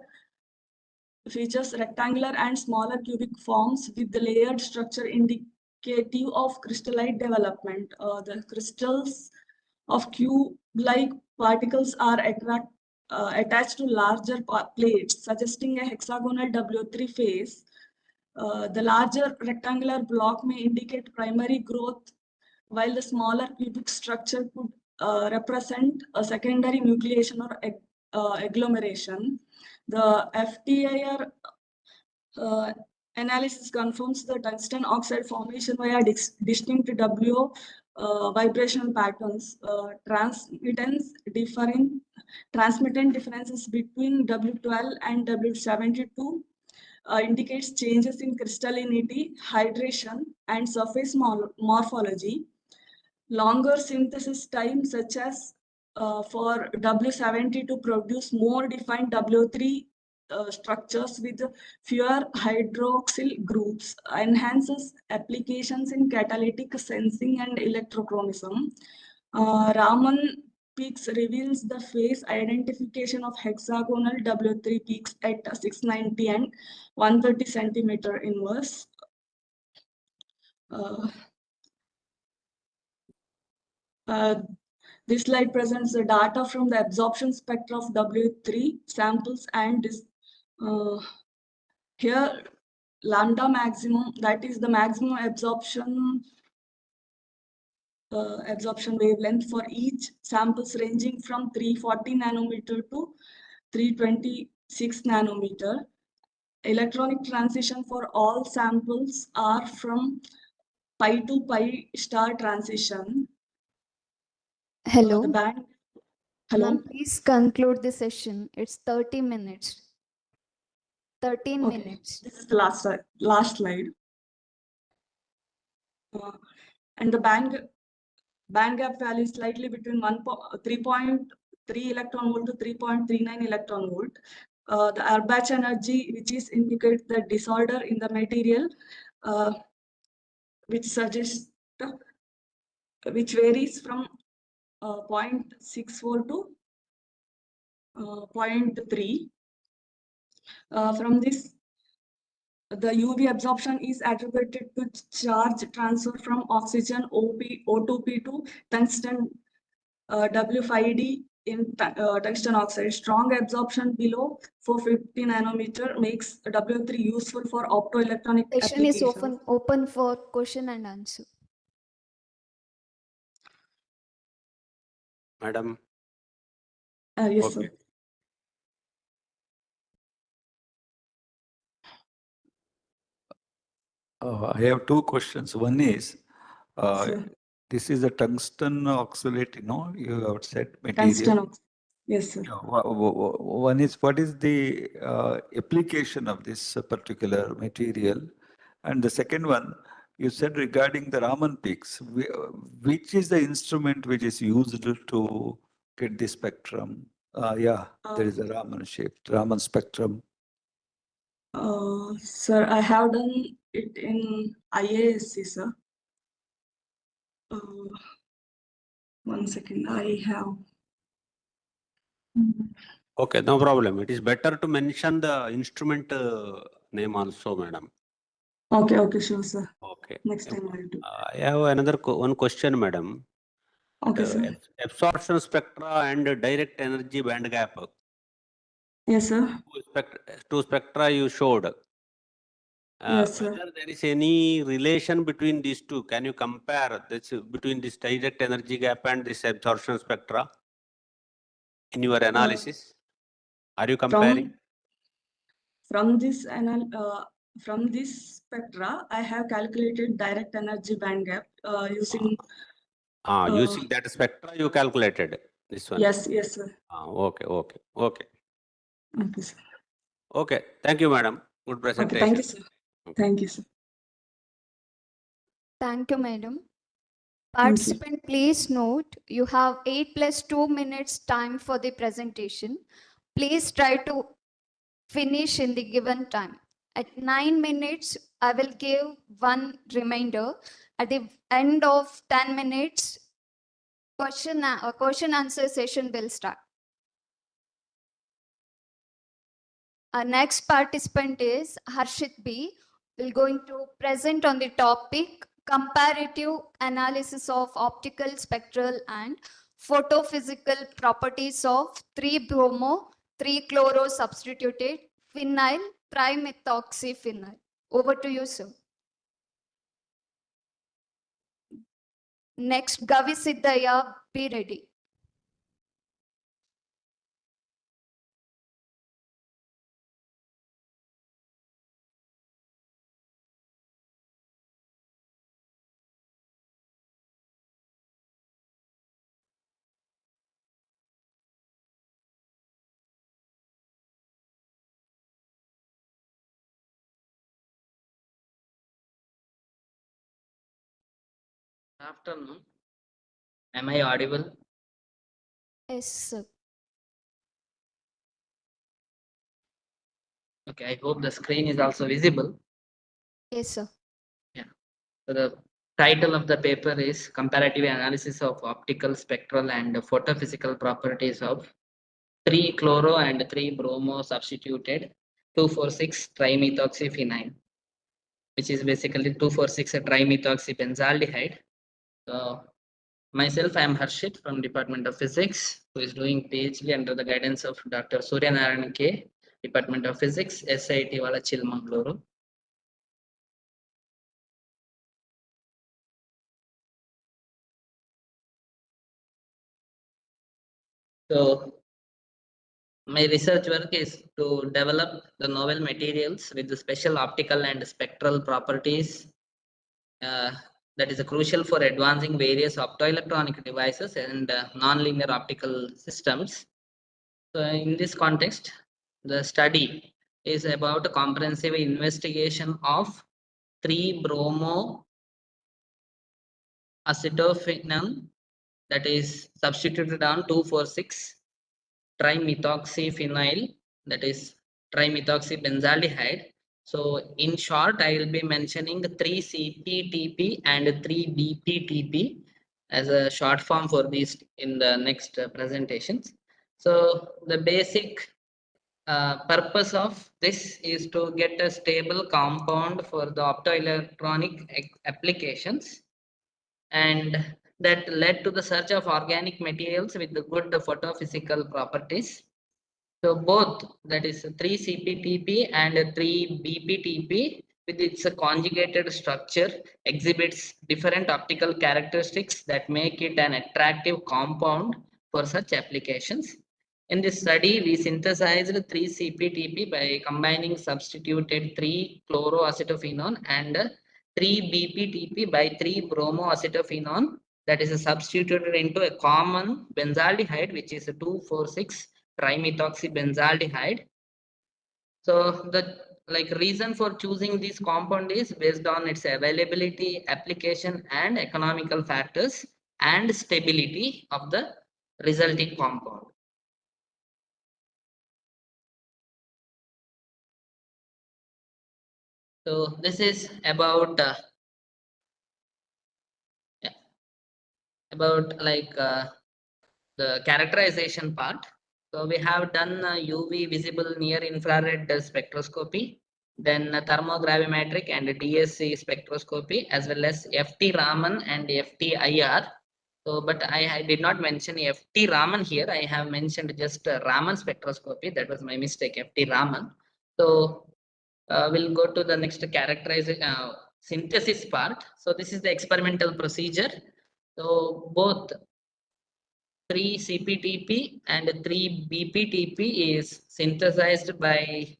rectangular and smaller cubic forms with the layered structure indicative of crystallite development. The crystals of cube-like particles are attached to larger plates, suggesting a hexagonal W3 phase. The larger rectangular block may indicate primary growth, while the smaller cubic structure could represent a secondary nucleation or agglomeration. The FTIR analysis confirms the tungsten oxide formation via distinct W vibrational patterns. Transmittant differences between W12 and W72 indicates changes in crystallinity, hydration, and surface morphology. Longer synthesis time, such as for W70 to produce more defined W3 structures with fewer hydroxyl groups, enhances applications in catalytic sensing and electrochromism. Raman peaks reveals the phase identification of hexagonal W3 peaks at 690 and 130 centimeter inverse. This slide presents the data from the absorption spectra of W3 samples, and here lambda maximum, that is the maximum absorption wavelength for each samples ranging from 340 nanometer to 326 nanometer. Electronic transition for all samples are from pi to pi star transition. Hello. The band. Hello. Ma'am, please conclude the session. It's 30 minutes. 13 Okay. minutes. This is the last slide. And the band gap value is slightly between 3.3 electron volt to 3.39 electron volt. The Arbach energy, which is indicate the disorder in the material, which suggests which varies from 0.64 to 0.3. From this, the UV absorption is attributed to charge transfer from oxygen O2P to tungsten W5D in tungsten oxide. Strong absorption below 450 nanometer makes W3 useful for optoelectronic Session is applications. open for question and answer. Madam. Yes, Okay. sir. I have two questions. One is, Sir. this is a tungsten oxalate, no? You have said Tungsten material. oxide. Yes, sir. One is, what is the application of this particular material? And the second one, you said regarding the Raman peaks, which is the instrument which is used to get the spectrum? There is a Raman spectrum. Sir, I have done it in IASC, sir. One second, I have. Okay, no problem. It is better to mention the instrument name also, madam. Okay, sure, sir. Okay. Next time I'll do. I have another one question, madam. Okay, sir. Absorption spectra and direct energy band gap. Yes, sir. Two spectra you showed. Yes, sir. Whether there is any relation between these two, can you compare this between this direct energy gap and this absorption spectra in your analysis? Are you comparing? From this spectra, I have calculated direct energy band gap using. Using that spectra, you calculated this one. Yes, sir. Okay. Okay, sir. Okay. Thank you, madam. Good presentation. Okay, thank you, sir. Thank you, sir. Thank you, madam. Thank you. Participant, please note you have 8 plus 2 minutes time for the presentation. Please try to finish in the given time. At 9 minutes, I will give one reminder. At the end of 10 minutes, question answer session will start. Our next participant is Harshit B. Will going to present on the topic comparative analysis of optical, spectral and photophysical properties of 3-bromo, 3-chloro substituted phenyl trimethoxyphenyl. Over to you, sir. Next, Gavi Siddhaya, be ready. Afternoon. Am I audible? Yes, sir. Okay, I hope the screen is also visible. Yes, sir. So the title of the paper is Comparative Analysis of Optical, Spectral and Photophysical Properties of 3-chloro and 3-bromo substituted 2,4,6 trimethoxyphenyl, which is basically 2,4,6 trimethoxybenzaldehyde. So myself, I am Harshit from Department of Physics, who is doing PhD under the guidance of Dr. Surya Narayan K, Department of Physics, SIT Vala Chilmangaluru. So my research work is to develop the novel materials with the special optical and spectral properties that is crucial for advancing various optoelectronic devices and nonlinear optical systems. So in this context, the study is about a comprehensive investigation of 3-bromo acetophenone, that is substituted on 2,4,6 trimethoxyphenyl, that is trimethoxybenzaldehyde. So in short, I will be mentioning 3-CPTP and 3-BPTP as a short form for these in the next presentations. So the basic purpose of this is to get a stable compound for the optoelectronic applications, and that led to the search of organic materials with the good photophysical properties. So both, that is 3-CPTP and 3-BPTP with its conjugated structure, exhibits different optical characteristics that make it an attractive compound for such applications. In this study, we synthesized 3-CPTP by combining substituted 3-chloroacetophenone and 3-BPTP by 3-bromoacetophenone, that is substituted into a common benzaldehyde, which is 2,4,6 trimethoxybenzaldehyde. So the reason for choosing this compound is based on its availability, application and economical factors and stability of the resulting compound. So this is about the characterization part. So we have done UV visible near infrared spectroscopy, then thermogravimetric and DSC spectroscopy, as well as FT Raman and FT IR. So, but I did not mention FT Raman here. I have mentioned just Raman spectroscopy. That was my mistake, FT Raman. So we'll go to the next characterization synthesis part. So this is the experimental procedure. So both 3-CPTP and 3-BPTP is synthesized by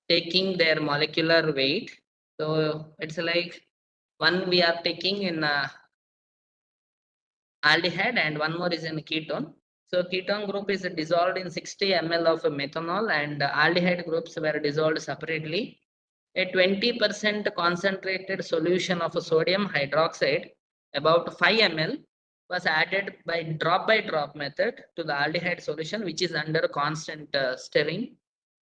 taking their molecular weight. So it's like one we are taking in aldehyde and one more is in ketone. So ketone group is dissolved in 60 ml of methanol and aldehyde groups were dissolved separately. A 20% concentrated solution of sodium hydroxide, about 5 ml, was added by drop method to the aldehyde solution, which is under constant stirring.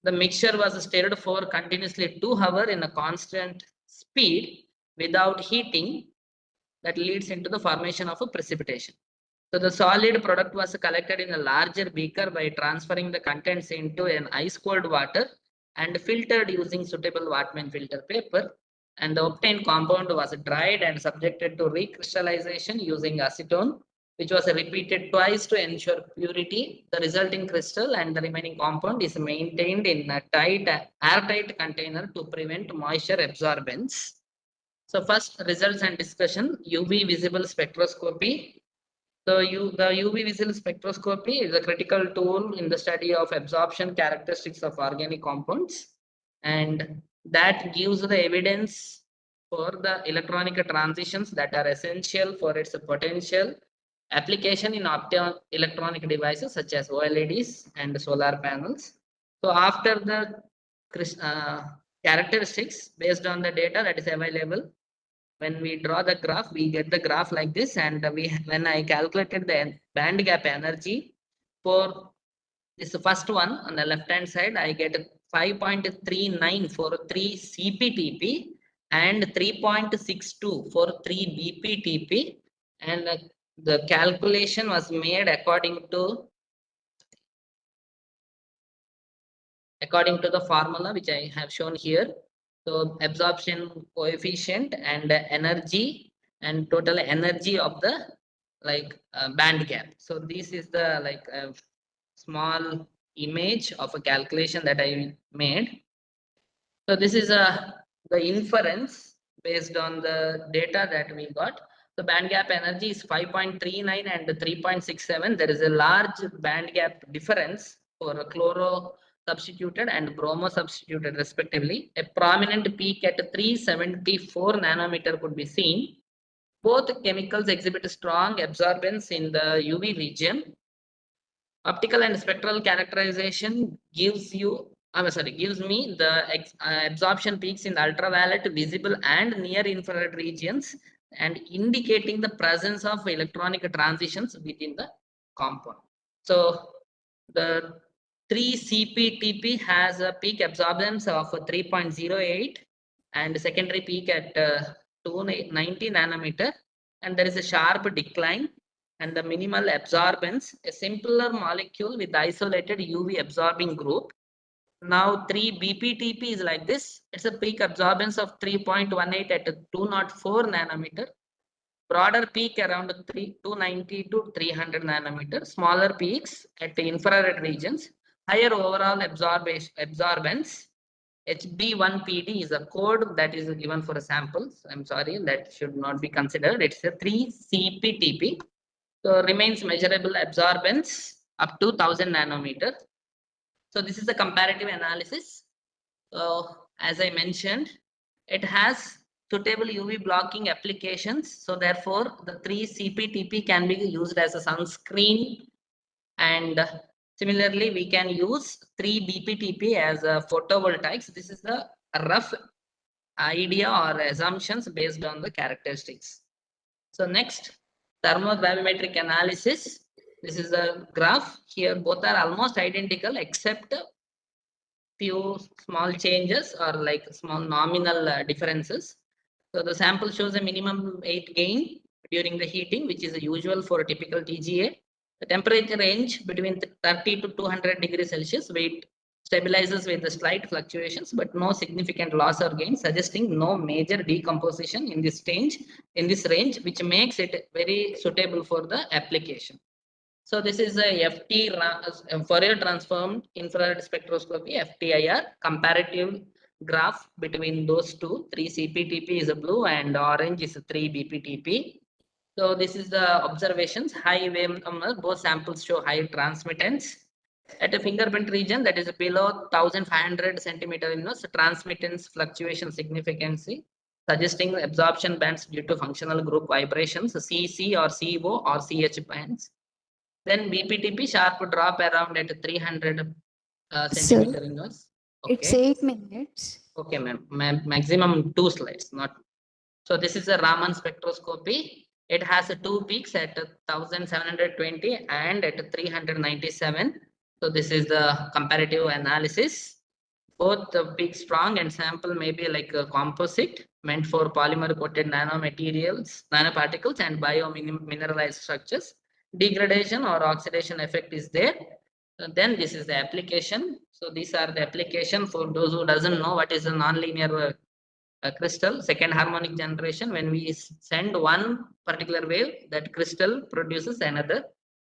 The mixture was stirred for continuously 2 hours in a constant speed without heating. That leads into the formation of a precipitation. So the solid product was collected in a larger beaker by transferring the contents into an ice cold water and filtered using suitable Wattman filter paper. And the obtained compound was dried and subjected to recrystallization using acetone, which was repeated twice to ensure purity. The resulting crystal and the remaining compound is maintained in a airtight container to prevent moisture absorbance. So first, results and discussion: UV visible spectroscopy. The UV visible spectroscopy is a critical tool in the study of absorption characteristics of organic compounds, and that gives the evidence for the electronic transitions that are essential for its potential application in optoelectronic devices such as OLEDs and solar panels. So after the characteristics based on the data that is available, when we draw the graph, we get the graph like this. And when I calculated the band gap energy for this first one on the left hand side, I get 5.39 for 3 CPTP and 3.62 for 3 BPTP. And the calculation was made according to the formula which I have shown here. So absorption coefficient and energy and total energy of the band gap. So this is the small image of a calculation that I made. So this is the inference based on the data that we got. The band gap energy is 5.39 and 3.67. There is a large band gap difference for chloro substituted and bromo substituted respectively. A prominent peak at 374 nanometer could be seen. Both chemicals exhibit strong absorbance in the UV region. Optical and spectral characterization gives me the absorption peaks in the ultraviolet, visible and near infrared regions, and indicating the presence of electronic transitions within the compound. So the 3-CPTP has a peak absorbance of 3.08 and secondary peak at 290 nanometer, and there is a sharp decline and the minimal absorbance, a simpler molecule with isolated UV absorbing group. Now 3-BPTP is like this. It's a peak absorbance of 3.18 at 204 nanometer. Broader peak around 290 to 300 nanometer. Smaller peaks at the infrared regions. Higher overall absorbance. HB1PD is a code that is given for a sample. I'm sorry, that should not be considered. It's a 3-CPTP. So remains measurable absorbance up to 1000 nanometer. So this is a comparative analysis. So as I mentioned, it has suitable UV blocking applications. So therefore, the 3-CPTP can be used as a sunscreen. And similarly, we can use 3-BPTP as a photovoltaics. This is the rough idea or assumptions based on the characteristics. So next, thermogravimetric analysis. This is a graph. Here both are almost identical except few small changes or small nominal differences. So the sample shows a minimum 8 gain during the heating, which is usual for a typical TGA. The temperature range between 30 to 200 degrees Celsius. Weight stabilizes with the slight fluctuations, but no significant loss or gain, suggesting no major decomposition in this range, which makes it very suitable for the application. So this is a Fourier transformed infrared spectroscopy, FTIR, comparative graph between those two. 3-CPTP is a blue and orange is a 3-BPTP. So this is the observations. High wave number, both samples show high transmittance. At a fingerprint region that is below 1500 centimeter inverse, transmittance fluctuation significancy, suggesting absorption bands due to functional group vibrations, CC or CO or CH bands. Then BPTP sharp drop around at 300 centimeter inverse. Okay. It's 8 minutes. Okay, ma'am. Maximum 2 slides, not. So this is a Raman spectroscopy. It has 2 peaks at 1720 and at 397. So this is the comparative analysis. both the big strong and sample may be like a composite meant for polymer coated nanomaterials, nanoparticles and biomineralized structures. Degradation or oxidation effect is there. Then this is the application. So these are the application for those who doesn't know what is a nonlinear crystal. Second harmonic generation, when we send one particular wave, that crystal produces another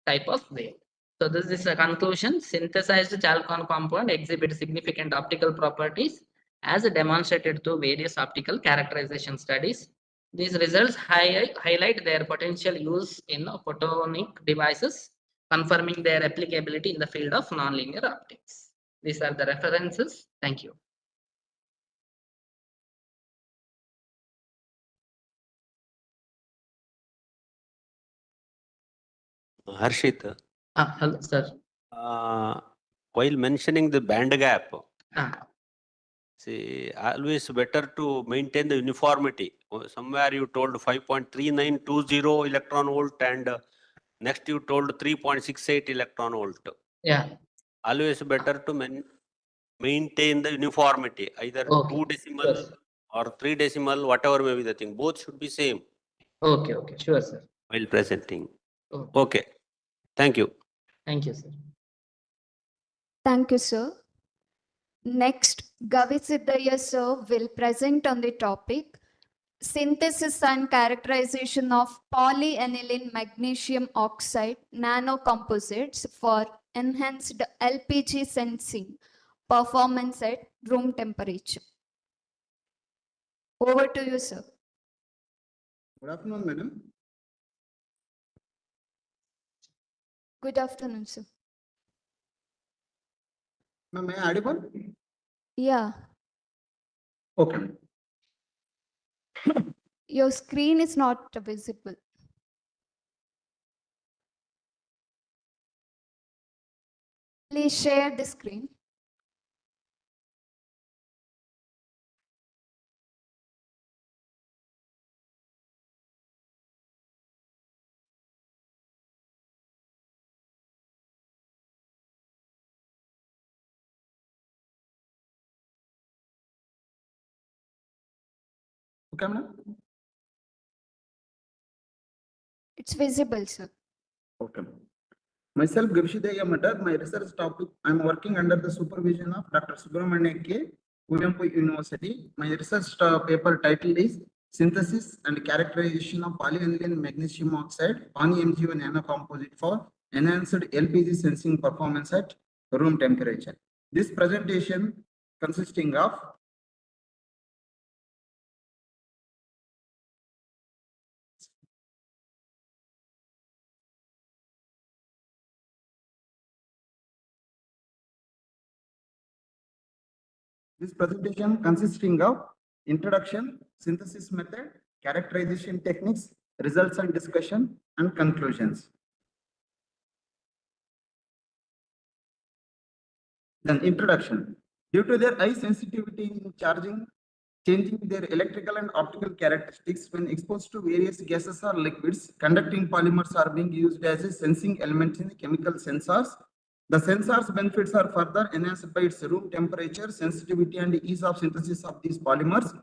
type of wave. So this is a conclusion. Synthesized chalcone compound exhibits significant optical properties as demonstrated through various optical characterization studies. These results highlight their potential use in photonic devices, confirming their applicability in the field of nonlinear optics. These are the references. Thank you. Harshit, Hello, sir. while mentioning the band gap, Ah. see, always better to maintain the uniformity. Somewhere you told 5.3920 electron volt and next you told 3.68 electron volt. Yeah. Always better to maintain the uniformity, either Okay. 2 decimal Yes. or 3 decimal, whatever may be the thing. Both should be same Okay, okay, sure, sir. while presenting. Okay. Okay. Thank you. Thank you, sir. Thank you, sir. Next, Gavi Siddhaya sir will present on the topic synthesis and characterization of polyaniline magnesium oxide nanocomposites for enhanced LPG sensing performance at room temperature. Over to you, sir. Good afternoon, madam. Good afternoon, sir. Ma'am, may I audible? Yeah, Okay. your screen is not visible. Please share the screen. Okay, madam. It's visible, sir. Okay. Myself, Gavishidaya Matar, my research topic, I'm working under the supervision of Dr. Subramania K. Udayampu University. My research paper title is Synthesis and Characterization of Polyaniline Magnesium Oxide, PANI-MgO nanocomposite for Enhanced LPG Sensing Performance at Room Temperature. This presentation consisting of introduction, synthesis method, characterization techniques, results and discussion, and conclusions. Then introduction. Due to their high sensitivity in charging, changing their electrical and optical characteristics when exposed to various gases or liquids, conducting polymers are being used as a sensing element in the chemical sensors. The sensor's benefits are further enhanced by its room temperature, sensitivity, and ease of synthesis of these polymers.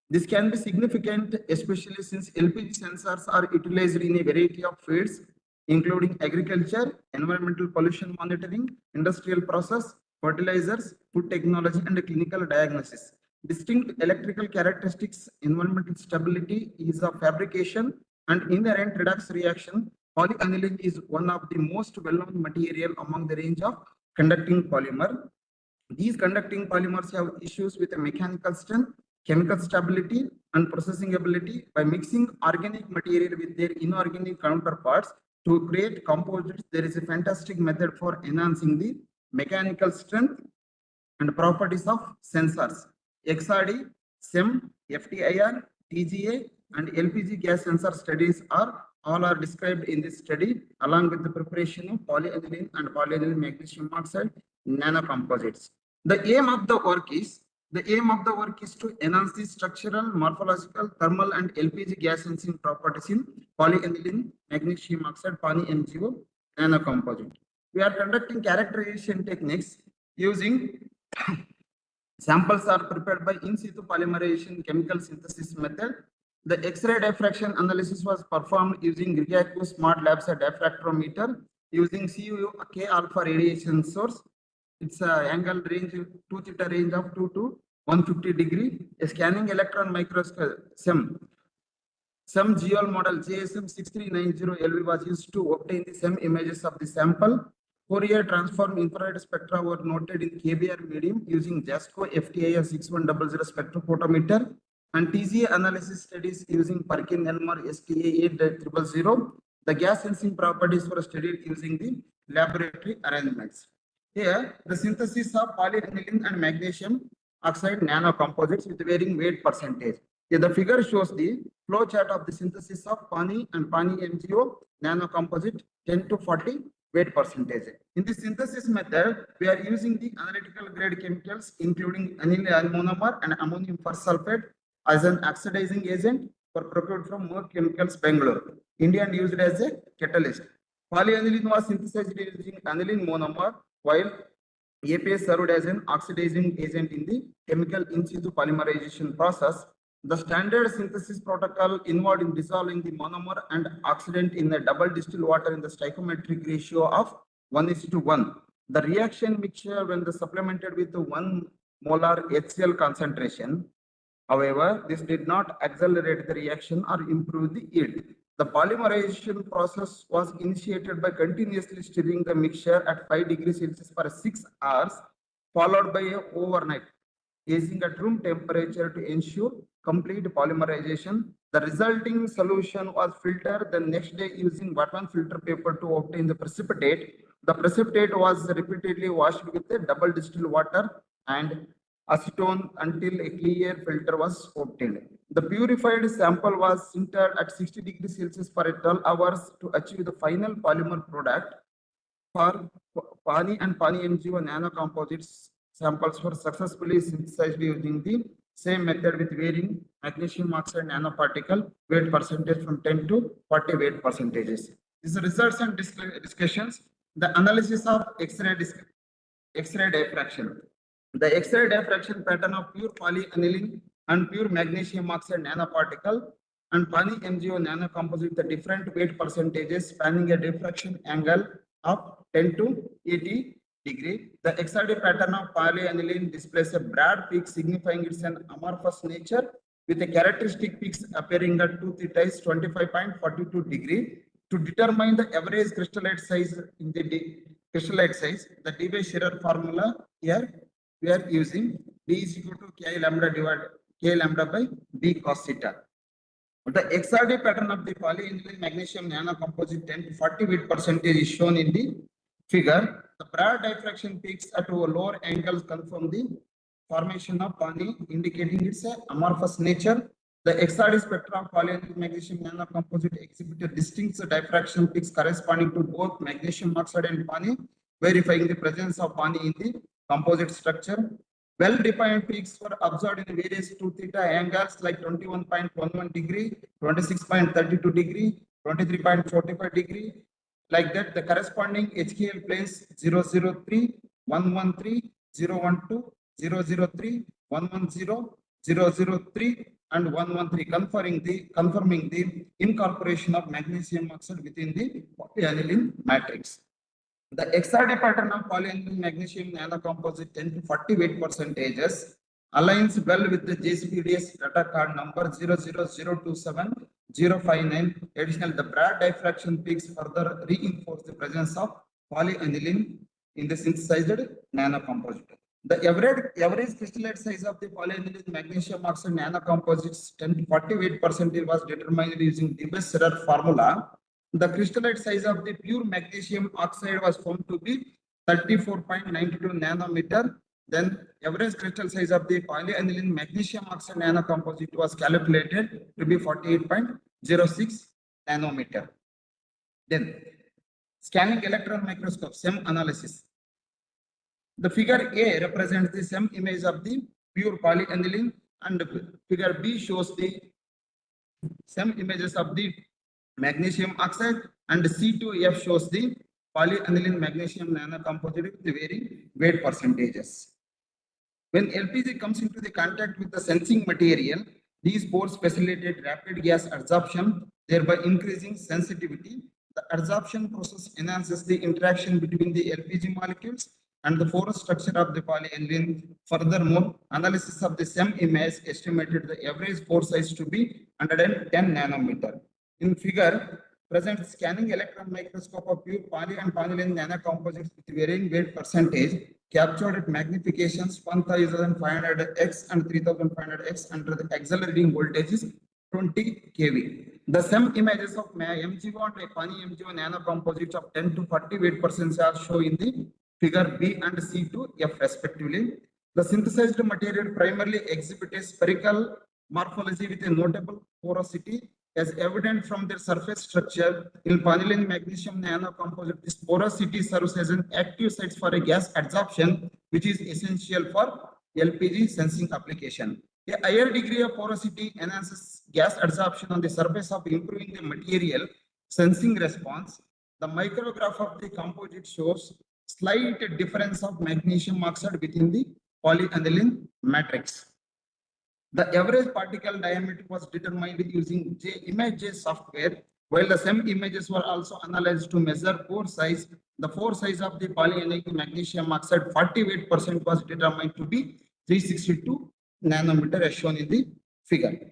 This can be significant, especially since LPG sensors are utilized in a variety of fields, including agriculture, environmental pollution monitoring, industrial process, fertilizers, food technology, and clinical diagnosis. Distinct electrical characteristics, environmental stability, ease of fabrication, and inherent redox reaction. Polyaniline is one of the most well-known material among the range of conducting polymer. These conducting polymers have issues with mechanical strength, chemical stability, and processing ability. By mixing organic material with their inorganic counterparts to create composites, there is a fantastic method for enhancing the mechanical strength and properties of sensors. XRD, SEM, FTIR, TGA, and LPG gas sensor studies are all are described in this study, along with the preparation of polyethylene and polyethylene magnesium oxide nanocomposites. The aim of the work is to enhance the structural, morphological, thermal, and LPG gas sensing properties in polyethylene magnesium oxide (PANI-MgO) nanocomposite. We are conducting characterization techniques using Samples are prepared by in situ polymerization chemical synthesis method. The X-ray diffraction analysis was performed using Rigaku Smart Labs diffractometer using CUK alpha radiation source. It's a angle range 2 theta range of 2 to 150 degree. A scanning electron microscope some GL model JSM 6390 LV was used to obtain the same images of the sample. Fourier transform infrared spectra were noted in KBR medium using JASCO FTIR 6100 spectrophotometer and TCA analysis studies using Perkin-Elmer STA 8000. The gas sensing properties were studied using the laboratory arrangements. Here, the synthesis of polyethylene and magnesium oxide nanocomposites with varying weight percentage. Here, the figure shows the flow chart of the synthesis of Pani and Pani MgO nanocomposite 10 to 40 weight percentage. In the synthesis method, we are using the analytical grade chemicals including aniline monomer and ammonium persulfate as an oxidizing agent for procured from Merck Chemicals Bangalore. India and used as a catalyst. Polyaniline was synthesized using aniline monomer while APA served as an oxidizing agent in the chemical in situ polymerization process. The standard synthesis protocol involved in dissolving the monomer and oxidant in a double distilled water in the stoichiometric ratio of 1:1. The reaction mixture when the supplemented with 1 molar HCl concentration. However, this did not accelerate the reaction or improve the yield. The polymerization process was initiated by continuously stirring the mixture at 5 degrees Celsius for 6 hours, followed by a overnight, aging at room temperature to ensure complete polymerization. The resulting solution was filtered the next day using button filter paper to obtain the precipitate. The precipitate was repeatedly washed with a double distilled water and acetone until a clear filter was obtained. The purified sample was sintered at 60 degrees Celsius for 12 hours to achieve the final polymer product. For Pani and Pani MgO nanocomposites, samples were successfully synthesized using the same method with varying magnesium oxide nanoparticle weight percentage from 10 to 40 weight percentages. These results and discussions, the analysis of X-ray diffraction. The X-ray diffraction pattern of pure polyaniline and pure magnesium oxide nanoparticle and Pani MgO nanocomposite the different weight percentages spanning a diffraction angle of 10 to 80 degree. The XRD pattern of polyaniline displays a broad peak signifying it's an amorphous nature with a characteristic peaks appearing at 2 theta is 25.42 degree. To determine the average crystallite size in the crystallite size, the Debye-Scherrer formula here we are using B is equal to K lambda divided K lambda by B cos theta. The XRD pattern of the polyaniline magnesium nanocomposite 10 to 40 weight percentage is shown in the figure. The broad diffraction peaks at lower angles confirm the formation of Pani, indicating its amorphous nature. The XRD spectra of polyaniline magnesium nanocomposite exhibit a distinct diffraction peaks corresponding to both magnesium oxide and Pani, verifying the presence of Pani in the composite structure. Well-defined peaks were observed in various 2 theta angles like 21.11 degree, 26.32 degree, 23.45 degree. Like that, the corresponding HKL planes 003, 113, 012, 003, 110, 003, and 113, confirming the incorporation of magnesium oxide within the polyaniline matrix. The XRD pattern of polyaniline magnesium nanocomposite 10 to 40 weight percentages aligns well with the JCPDS data card number 00027059. Additionally, the broad diffraction peaks further reinforce the presence of polyaniline in the synthesized nanocomposite. The average crystallite size of the polyaniline magnesium oxide nanocomposites 10 to 40 weight percentage was determined using Debye-Scherrer formula. The crystallite size of the pure magnesium oxide was found to be 34.92 nanometer. Then average crystal size of the polyaniline magnesium oxide nanocomposite was calculated to be 48.06 nanometer. Then scanning electron microscope SEM analysis. The figure A represents the SEM image of the pure polyaniline and figure B shows the SEM images of the magnesium oxide and C2F shows the polyaniline magnesium nanocomposite with varying weight percentages. When LPG comes into the contact with the sensing material, these pores facilitate rapid gas adsorption, thereby increasing sensitivity. The adsorption process enhances the interaction between the LPG molecules and the porous structure of the polyethylene. Furthermore, analysis of the SEM image estimated the average pore size to be 110 nanometer. In figure, present scanning electron microscope of pure poly and polyethylene nanocomposites with varying weight percentage captured at magnifications 1500x and 3500x under the accelerating voltages 20 kV. The SEM images of MgO and poly MgO nanocomposites of 10 to 40 weight percent are shown in the figure B and C to F respectively. The synthesized material primarily exhibit a spherical morphology with a notable porosity as evident from their surface structure. In polyethylene magnesium nanocomposite, this porosity serves as an active site for a gas adsorption, which is essential for LPG sensing application. A higher degree of porosity enhances gas adsorption on the surface of improving the material sensing response. The micrograph of the composite shows slight difference of magnesium oxide within the polyethylene matrix. The average particle diameter was determined using ImageJ software, while the SEM images were also analyzed to measure pore size. The pore size of the polyethylene magnesium oxide 40 weight percent was determined to be 362 nanometer as shown in the figure.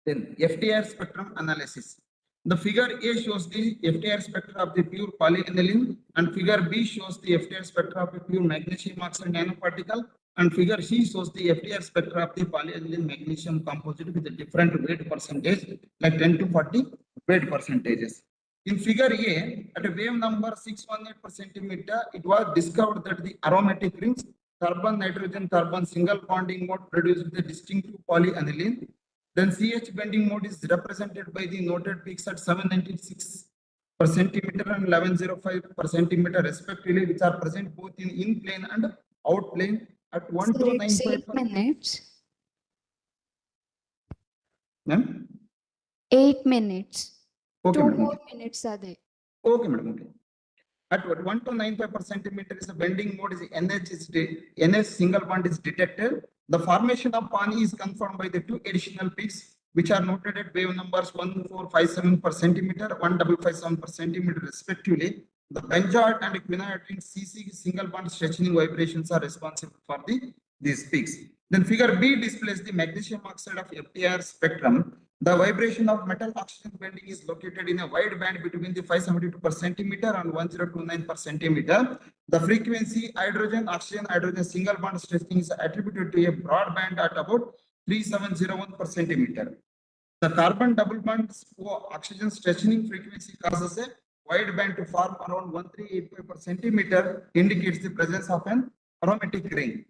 Then FTIR spectrum analysis. The figure A shows the FTIR spectrum of the pure polyethylene and figure B shows the FTIR spectrum of the pure magnesium oxide nanoparticle and figure C shows the FTIR spectrum of the polyethylene magnesium composite with a different weight percentage like 10 to 40 weight percentages. In figure A, at a wave number 618 per centimeter, it was discovered that the aromatic rings carbon-nitrogen-carbon single bonding mode produced with a distinctive polyethylene. Then CH bending mode is represented by the noted peaks at 796 per centimeter and 1105 per centimeter respectively, which are present both in plane and out plane at 1 to 9. 8 minutes. Ma'am? 8 minutes. Okay, 2 madam. more minutes are there. Okay, madam. Okay. At 1 to 95 per centimeter is the bending mode is NH single bond is detected. The formation of Pani is confirmed by the two additional peaks, which are noted at wave numbers 1457 per centimeter, 1557 per centimeter respectively. The benzoate and quinoid CC single bond stretching vibrations are responsible for these peaks. Then figure B displays the magnesium oxide of FTIR spectrum. The vibration of metal oxygen bending is located in a wide band between the 572 per centimeter and 1029 per centimeter. The frequency hydrogen single bond stretching is attributed to a broad band at about 3701 per centimeter. The carbon double bond oxygen stretching frequency causes a wide band to form around 1385 per centimeter, indicates the presence of an aromatic ring.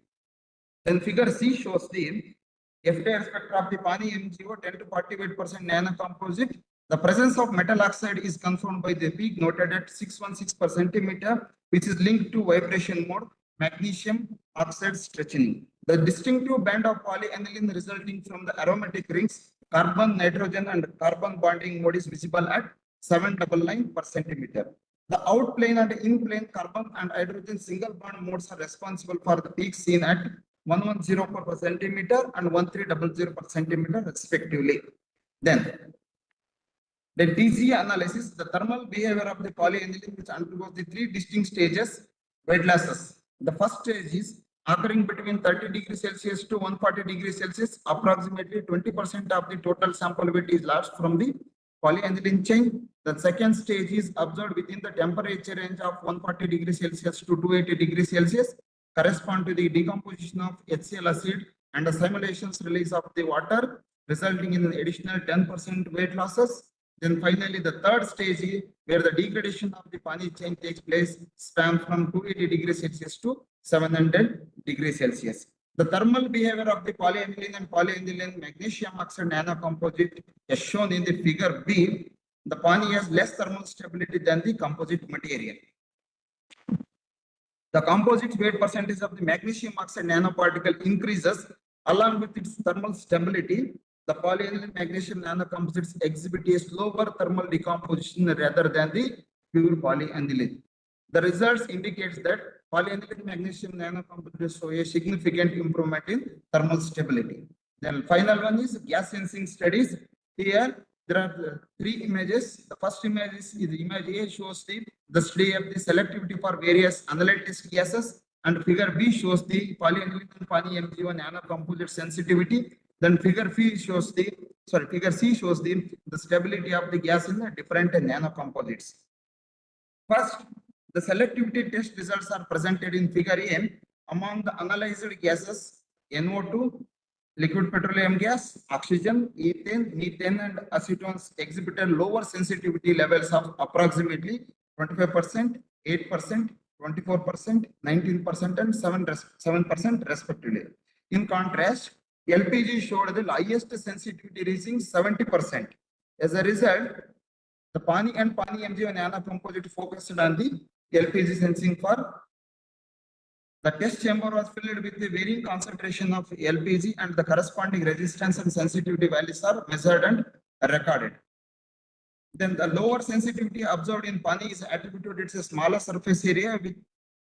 Then figure C shows the FTIR spectrum of the Pani MgO 10 to 40 weight percent nanocomposite. The presence of metal oxide is confirmed by the peak noted at 616 per centimeter, which is linked to vibration mode, magnesium oxide stretching. The distinctive band of polyethylene resulting from the aromatic rings, carbon, nitrogen, and carbon bonding mode is visible at 799 per centimeter. The out plane and in plane carbon and hydrogen single bond modes are responsible for the peaks seen at 110 per centimeter and 1300 per centimeter respectively. Then the TC analysis, the thermal behavior of the polyethylene which undergoes the three distinct stages, weight losses. The first stage is occurring between 30 degrees Celsius to 140 degrees Celsius. Approximately 20% of the total sample weight is lost from the polyethylene chain. The second stage is observed within the temperature range of 140 degrees Celsius to 280 degrees Celsius, correspond to the decomposition of HCl acid and the simulations release of the water, resulting in an additional 10% weight losses. Then finally, the third stage is where the degradation of the Pani chain takes place, span from 280 degrees Celsius to 700 degrees Celsius. The thermal behavior of the polyethylene and polyethylene magnesium oxide nanocomposite is shown in the figure B. The Pani has less thermal stability than the composite material. The composite weight percentage of the magnesium oxide nanoparticle increases along with its thermal stability. The polyethylene magnesium nanocomposites exhibit a slower thermal decomposition rather than the pure polyethylene. The results indicates that polyethylene magnesium nanocomposites show a significant improvement in thermal stability. Then final one is gas sensing studies. Here there are three images. The first image is image A, shows the study of the selectivity for various analytic gases, and figure B shows the polyethylene and poly-MgO nanocomposite sensitivity. Then figure C shows the stability of the gas in the different nanocomposites. First, the selectivity test results are presented in figure A. Among the analyzed gases, NO2, liquid petroleum gas, oxygen, ethane, methane, and acetones exhibited lower sensitivity levels of approximately 25%, 8%, 24%, 19%, and 7% respectively. In contrast, LPG showed the highest sensitivity, reaching 70%. As a result, the PANI and PANI-MgO nanocomposite focused on the LPG sensing for the test chamber was filled with the varying concentration of LPG, and the corresponding resistance and sensitivity values are measured and recorded. Then the lower sensitivity observed in PANI is attributed to its smaller surface area with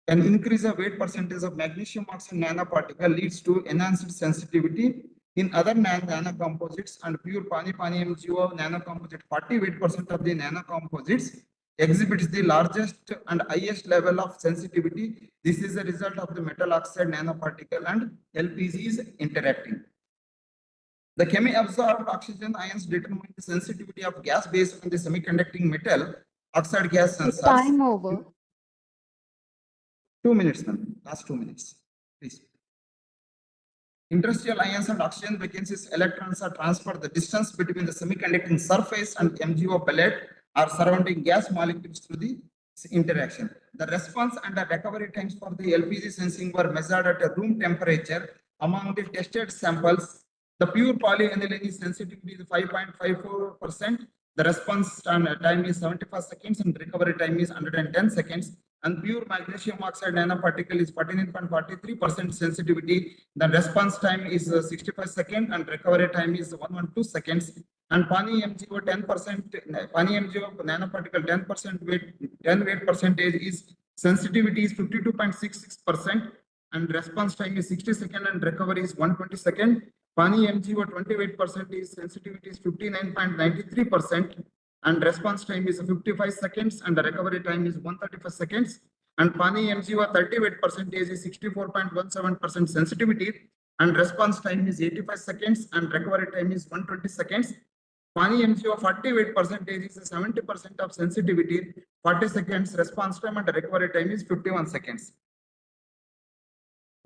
an increase of weight percentage of magnesium oxide nanoparticle leads to enhanced sensitivity. In other nanocomposites and pure PANI-MgO nanocomposite, 48% of the nanocomposites exhibits the largest and highest level of sensitivity. This is a result of the metal oxide nanoparticle and LPGs interacting. The chemi-absorbed oxygen ions determine the sensitivity of gas based on the semiconducting metal oxide gas sensors. Time over. 2 minutes, ma'am. Last 2 minutes, please. Industrial ions and oxygen vacancies electrons are transferred the distance between the semiconducting surface and MgO pellet or surrounding gas molecules through the interaction. The response and the recovery times for the LPG sensing were measured at a room temperature. Among the tested samples, the pure polyethylene sensitivity is 5.54%. The response time is 75 seconds and recovery time is 110 seconds. And pure magnesium oxide nanoparticle is 49.43% sensitivity. The response time is 65 seconds and recovery time is 112 seconds. And PANI-MgO 10%, PANI-MgO nanoparticle 10% weight percentage is sensitivity is 52.66% and response time is 60 seconds and recovery is 120 seconds. PANI-MgO 28% is sensitivity is 59.93%. and response time is 55 seconds and the recovery time is 135 seconds. And PANI-MgO 38% is 64.17% sensitivity and response time is 85 seconds and recovery time is 120 seconds. PANI-MgO 48% is 70% of sensitivity, 40 seconds response time and the recovery time is 51 seconds.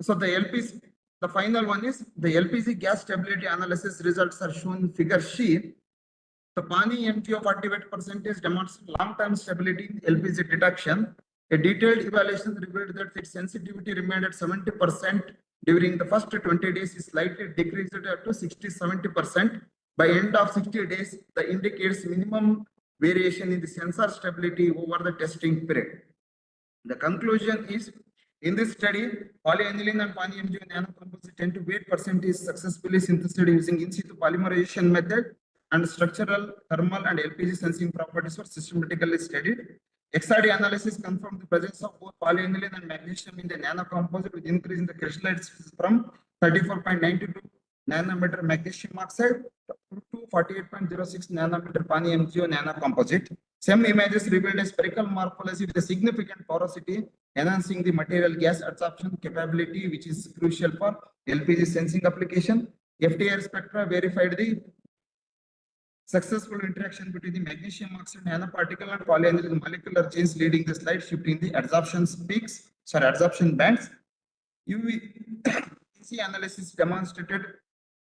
So the LPG, the final one is the LPG gas stability analysis results are shown in figure C. The PANI-MgO 48% demonstrates long-term stability in LPG detection. A detailed evaluation revealed that its sensitivity remained at 70% during the first 20 days, is slightly decreased to 60-70%. By end of 60 days, the indicates minimum variation in the sensor stability over the testing period. The conclusion is, in this study, polyethylene and PANI-MgO nanocomposite 10 to 8% is successfully synthesized using in situ polymerization method, and structural, thermal, and LPG sensing properties were systematically studied. XRD analysis confirmed the presence of both polyethylene and magnesium in the nanocomposite with increase in the crystallites from 34.92 nanometer magnesium oxide to 48.06 nanometer PANI-MgO nanocomposite. Some images revealed a spherical morphology with a significant porosity, enhancing the material gas absorption capability, which is crucial for LPG sensing application. FTIR spectra verified the successful interaction between the magnesium oxide nanoparticle and polyethylene molecular chains, leading the slight shift in the absorption bands. UV analysis demonstrated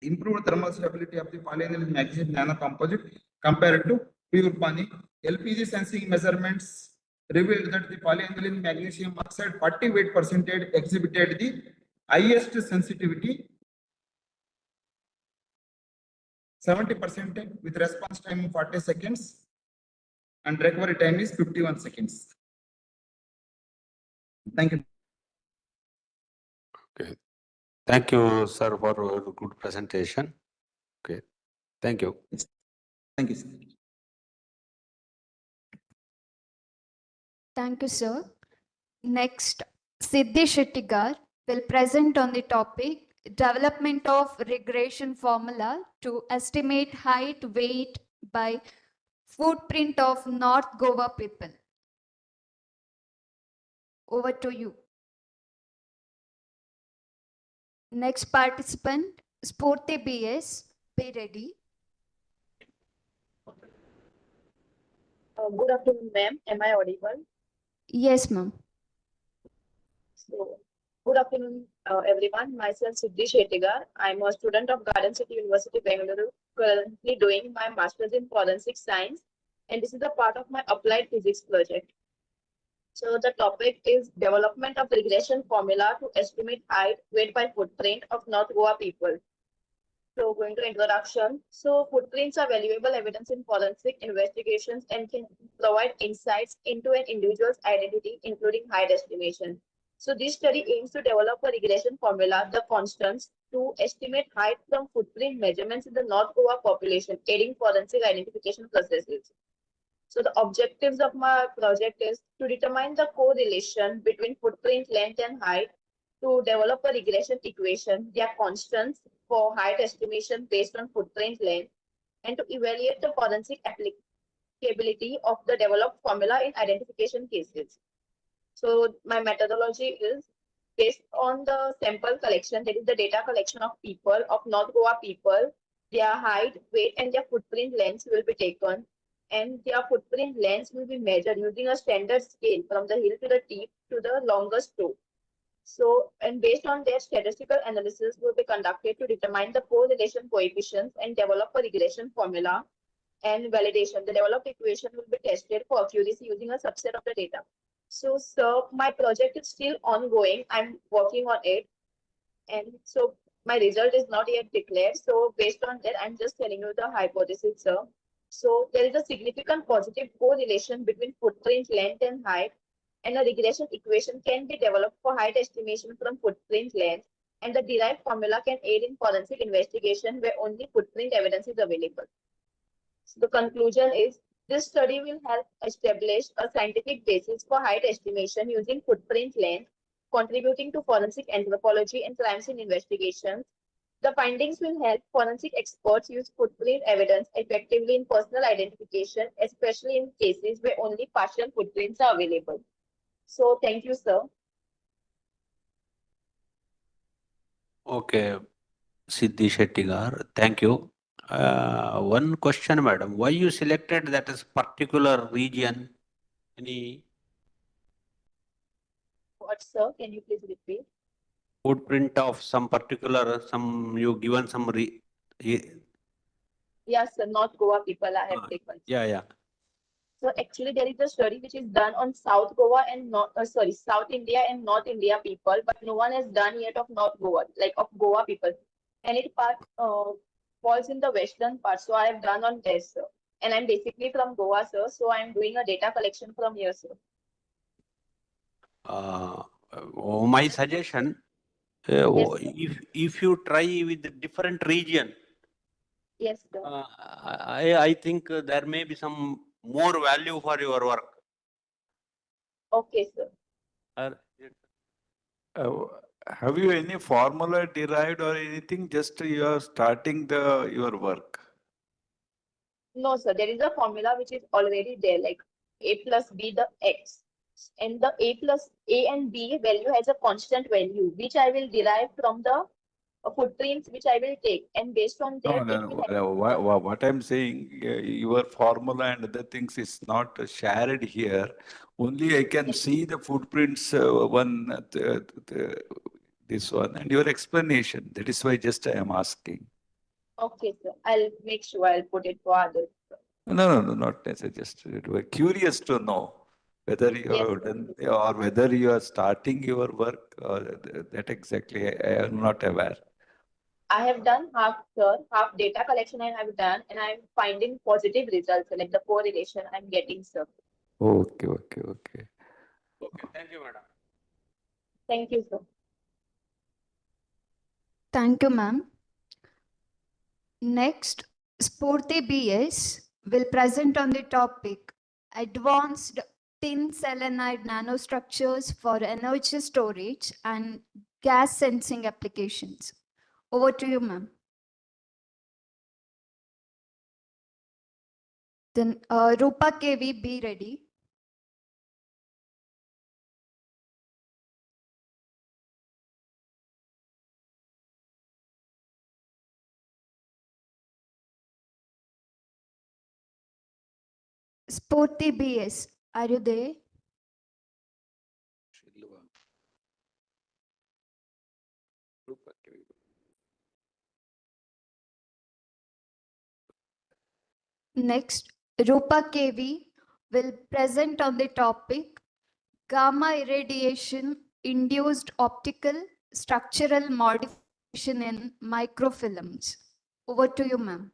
improved thermal stability of the polyethylene magnesium nanocomposite compared to pure PANI. LPG sensing measurements revealed that the polyethylene magnesium oxide 48% exhibited the highest sensitivity, 70% with response time of 40 seconds and recovery time is 51 seconds. Thank you. Okay. Thank you, sir, for a good presentation. Okay. Thank you. Thank you, sir. Thank you, sir. Next, Siddhi Shettigar will present on the topic development of regression formula to estimate height, weight by footprint of North Goa people. Over to you. Next participant, Spurti BS. Be ready. Good afternoon, ma'am. Am I audible? Yes, ma'am. So, good afternoon, everyone. Myself, Siddhi Shettigar. I'm a student of Garden City University, Bengaluru, currently doing my master's in forensic science, and this is a part of my applied physics project. So, the topic is development of regression formula to estimate height, weight by footprint of North Goa people. So, going to introduction. So, footprints are valuable evidence in forensic investigations and can provide insights into an individual's identity, including height estimation. So, this study aims to develop a regression formula, the constants, to estimate height from footprint measurements in the North Goa population, aiding forensic identification processes. So, the objectives of my project is to determine the correlation between footprint length and height, to develop a regression equation, their constants for height estimation based on footprint length, and to evaluate the forensic applicability of the developed formula in identification cases. So my methodology is based on the sample collection, that is the data collection of people, of North Goa people, their height, weight, and their footprint lengths will be taken, and their footprint lengths will be measured using a standard scale from the heel to the tip to the longest toe. So, and based on their statistical analysis will be conducted to determine the correlation coefficients and develop a regression formula and validation. The developed equation will be tested for accuracy using a subset of the data. So, sir, my project is still ongoing. I'm working on it. And so my result is not yet declared. So based on that, I'm just telling you the hypothesis, sir. So there is a significant positive correlation between footprint length and height, and a regression equation can be developed for height estimation from footprint length, and the derived formula can aid in forensic investigation where only footprint evidence is available. So the conclusion is this study will help establish a scientific basis for height estimation using footprint length, contributing to forensic anthropology and crime scene investigations. The findings will help forensic experts use footprint evidence effectively in personal identification, especially in cases where only partial footprints are available. So thank you, sir. Okay, Siddhi Shettigar, thank you. One question, madam. Why you selected that as particular region? Any What, sir? Can you please repeat? footprint of some particular, you given some Yes, sir. North Goa people I have taken. yeah. So actually, there is a study which is done on South Goa and South India and North India people, but no one has done yet of North Goa, like of Goa people, and it falls in the western part. So I have done on this, sir. And I'm basically from Goa, sir. So I'm doing a data collection from here, sir. My suggestion, if you try with different region, yes, sir. I think there may be some more value for your work. Okay, sir. Have you any formula derived or anything? Just you are starting your work. No, sir. There is a formula which is already there, like A plus B the X. And the A plus A and B value has a constant value, which I will derive from the footprints which I will take. And based on that, What I'm saying, your formula and other things is not shared here. Only I can see the footprints, this one, and your explanation. That is why just I am asking. Okay, sir. I'll make sure I'll put it for others. No, not necessarily. Just we're curious to know whether you have done or whether you are starting your work or that exactly I am not aware. I have done half, sir, half data collection I have done, and I'm finding positive results, like the correlation I'm getting, sir. Okay. Okay, thank you, madam. Thank you, sir. Thank you, ma'am. Next, Spurti BS will present on the topic Advanced tin selenide nanostructures for energy storage and gas sensing applications. Over to you, ma'am. Then Rupa KV, be ready. Sporty BS, are you there? Next, Rupa KV will present on the topic gamma irradiation induced optical structural modification in microfilms. Over to you, ma'am.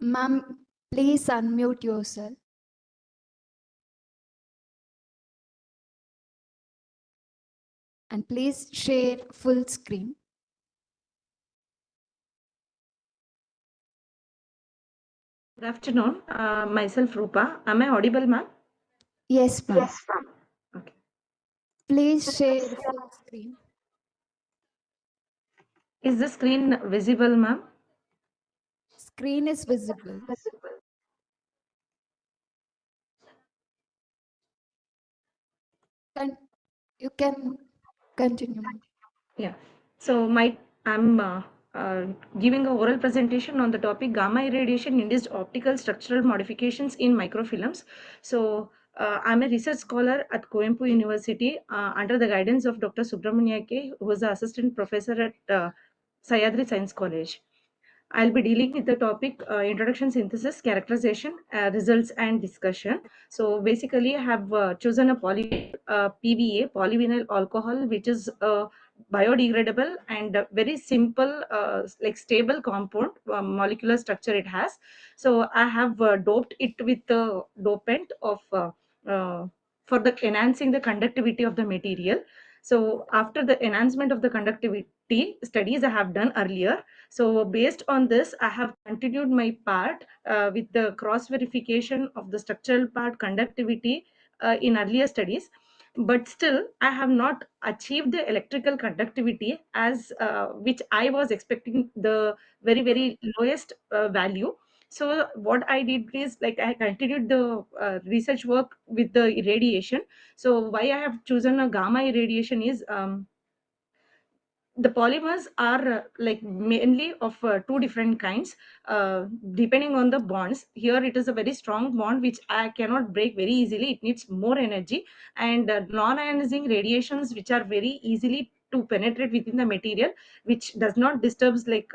Ma'am, please unmute yourself. And please share full screen. Good afternoon. Myself Rupa. Am I audible, ma'am? Yes, ma'am. Yes, ma'am. Okay. Please share full screen. Is the screen visible, ma'am? Screen is visible. And you can continue. Yeah. So I'm giving a oral presentation on the topic gamma irradiation induced optical structural modifications in microfilms. So I'm a research scholar at Coimbatore University under the guidance of Dr. Subramania K, who is the assistant professor at Sayadri Science College. I'll be dealing with the topic introduction, synthesis, characterization, results, and discussion. So basically, I have chosen a PVA, polyvinyl alcohol, which is biodegradable and very simple, like stable compound molecular structure it has. So I have doped it with the dopant of for the enhancing the conductivity of the material. So after the enhancement of the conductivity studies I have done earlier, so based on this, I have continued my part with the cross verification of the structural part conductivity in earlier studies. But still, I have not achieved the electrical conductivity as which I was expecting, the very lowest value. So what I did is, like, I continued the research work with the irradiation. So why I have chosen a gamma irradiation is the polymers are like mainly of two different kinds depending on the bonds. Here it is a very strong bond which I cannot break very easily. It needs more energy, and non-ionizing radiations which are very easily to penetrate within the material, which does not disturbs like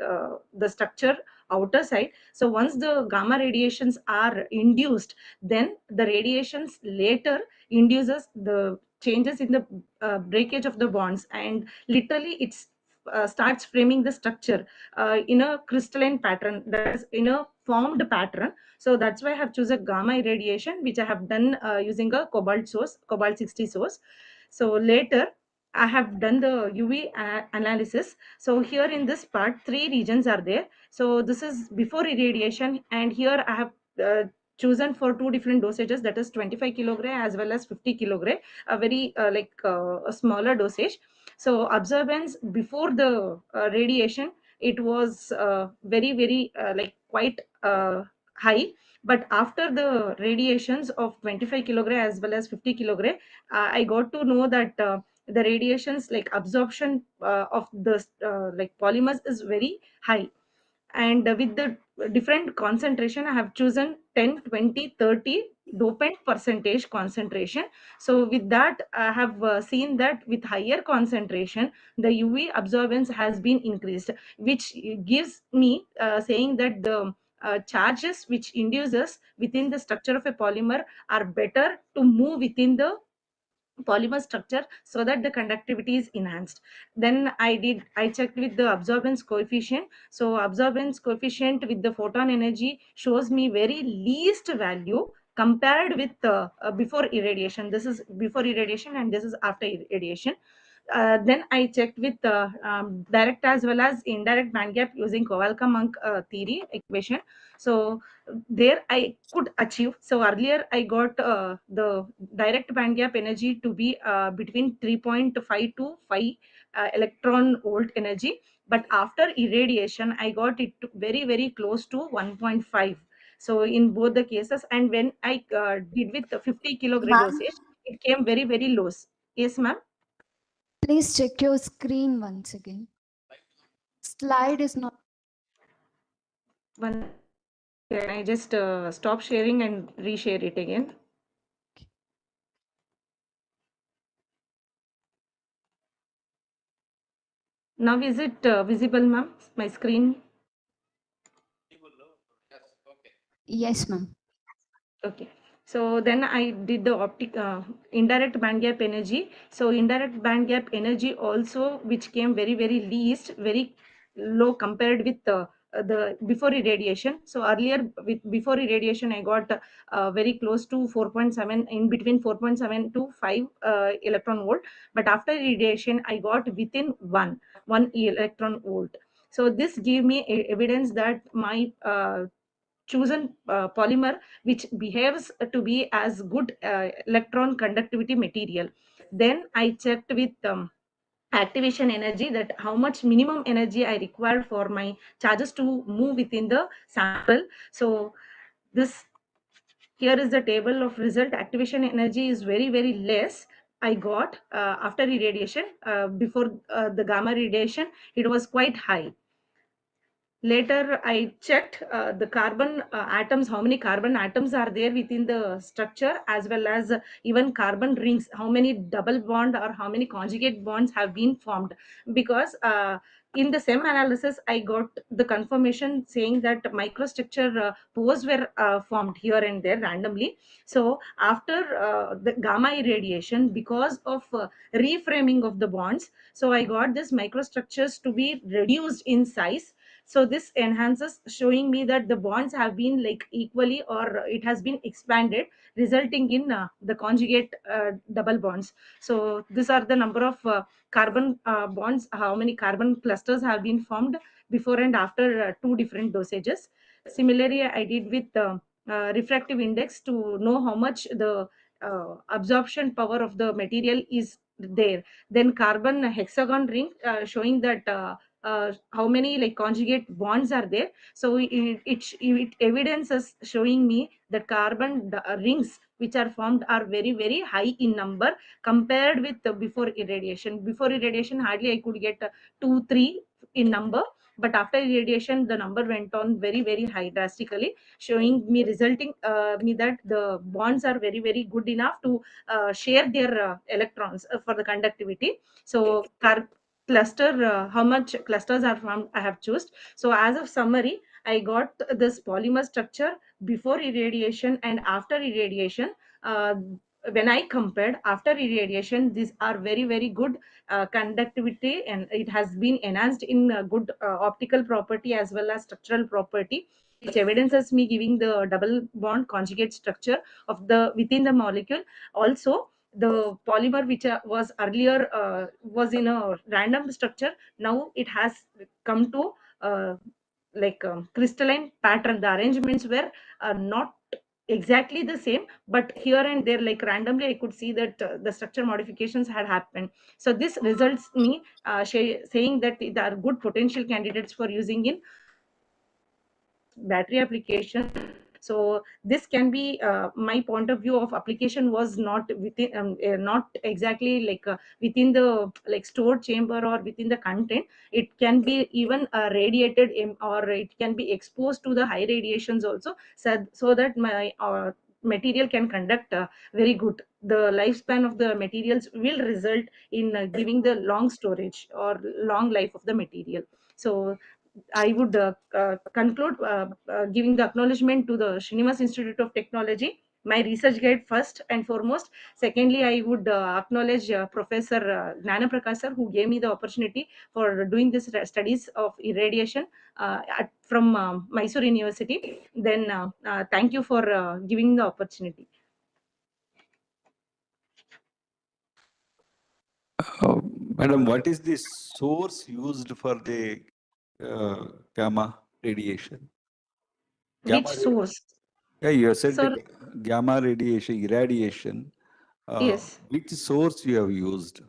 the structure outer side. So once the gamma radiations are induced, then the radiations later induces the changes in the breakage of the bonds, and literally it's starts framing the structure in a crystalline pattern, that is in a formed pattern. So that's why I have chosen gamma irradiation, which I have done using a cobalt 60 source. So later I have done the UV analysis. So here in this part, three regions are there. So this is before irradiation, and here I have chosen for two different dosages, that is 25 kilogram as well as 50 kilogram, a very a smaller dosage. So absorbance before the radiation, it was very like quite high. But after the radiations of 25 kilogram as well as 50 kilogram, I got to know that the radiations, like absorption of the like polymers, is very high. And with the different concentration, I have chosen 10, 20, 30 dopant percentage concentration. So with that, I have seen that with higher concentration, the UV absorbance has been increased, which gives me saying that the charges which induces within the structure of a polymer are better to move within the polymer structure so that the conductivity is enhanced. Then I checked with the absorbance coefficient. So absorbance coefficient with the photon energy shows me very least value compared with before irradiation. This is before irradiation and this is after irradiation. Then I checked with direct as well as indirect band gap using Kowalka-Monk theory equation. So there I could achieve. So earlier I got the direct band gap energy to be between 3.5 to 5 electron volt energy. But after irradiation, I got it to very close to 1.5. So in both the cases, and when I did with the 50 kilogram Ma'am, dosage, it came very low. Yes, ma'am. please check your screen once again. Slide is not. One, can I just stop sharing and reshare it again? Now is it visible, ma'am? My screen? Yes, ma'am. Okay. So then I did the indirect band gap energy. So indirect band gap energy also, which came very least, very low compared with the before irradiation. So earlier with before irradiation, I got very close to 4.7, in between 4.7 to 5 electron volt. But after irradiation, I got within one electron volt. So this gave me evidence that my chosen polymer which behaves to be as good electron conductivity material. Then I checked with activation energy, that how much minimum energy I required for my charges to move within the sample. So this, here is the table of result. Activation energy is very less I got after irradiation. Before the gamma radiation, it was quite high. Later, I checked the carbon atoms, how many carbon atoms are there within the structure, as well as even carbon rings, how many double bond or how many conjugate bonds have been formed. Because in the same analysis, I got the confirmation saying that microstructure pores were formed here and there randomly. So after the gamma irradiation, because of reframing of the bonds, so I got this microstructures to be reduced in size. So this enhances, showing me that the bonds have been like equally, or it has been expanded, resulting in the conjugate double bonds. So these are the number of carbon bonds, how many carbon clusters have been formed before and after two different dosages. Similarly, I did with refractive index to know how much the absorption power of the material is there. Then carbon hexagon ring, showing that how many like conjugate bonds are there. So it evidences showing me that carbon rings which are formed are very high in number compared with before irradiation. Before irradiation, hardly I could get 2 3 in number, but after irradiation the number went on very high drastically, showing me, resulting me that the bonds are very good enough to share their electrons for the conductivity. So cluster, how much clusters are formed, I have chosen. So as of summary, I got this polymer structure before irradiation and after irradiation. uh, when I compared after irradiation, these are very good conductivity, and it has been enhanced in good optical property as well as structural property, which evidences me giving the double bond conjugate structure of the within the molecule. Also, the polymer which was earlier was in a random structure, now it has come to crystalline pattern. The arrangements were not exactly the same, but here and there, like randomly, I could see that the structure modifications had happened. So this results me saying that there are good potential candidates for using in battery application. So this can be my point of view of application was not within not exactly within the like stored chamber or within the content. It can be even radiated in, or it can be exposed to the high radiations also, so that my material can conduct very good. The lifespan of the materials will result in giving the long storage or long life of the material. So I would conclude giving the acknowledgement to the Srinivas Institute of Technology my research guide first and foremost. Secondly, I would acknowledge Professor Nana Prakash sir, who gave me the opportunity for doing this studies of irradiation from Mysore University. Then thank you for giving the opportunity. Madam, what is the source used for the gamma radiation? Which source? Yeah, you have said Sir, gamma radiation, irradiation. yes. Which source you have used?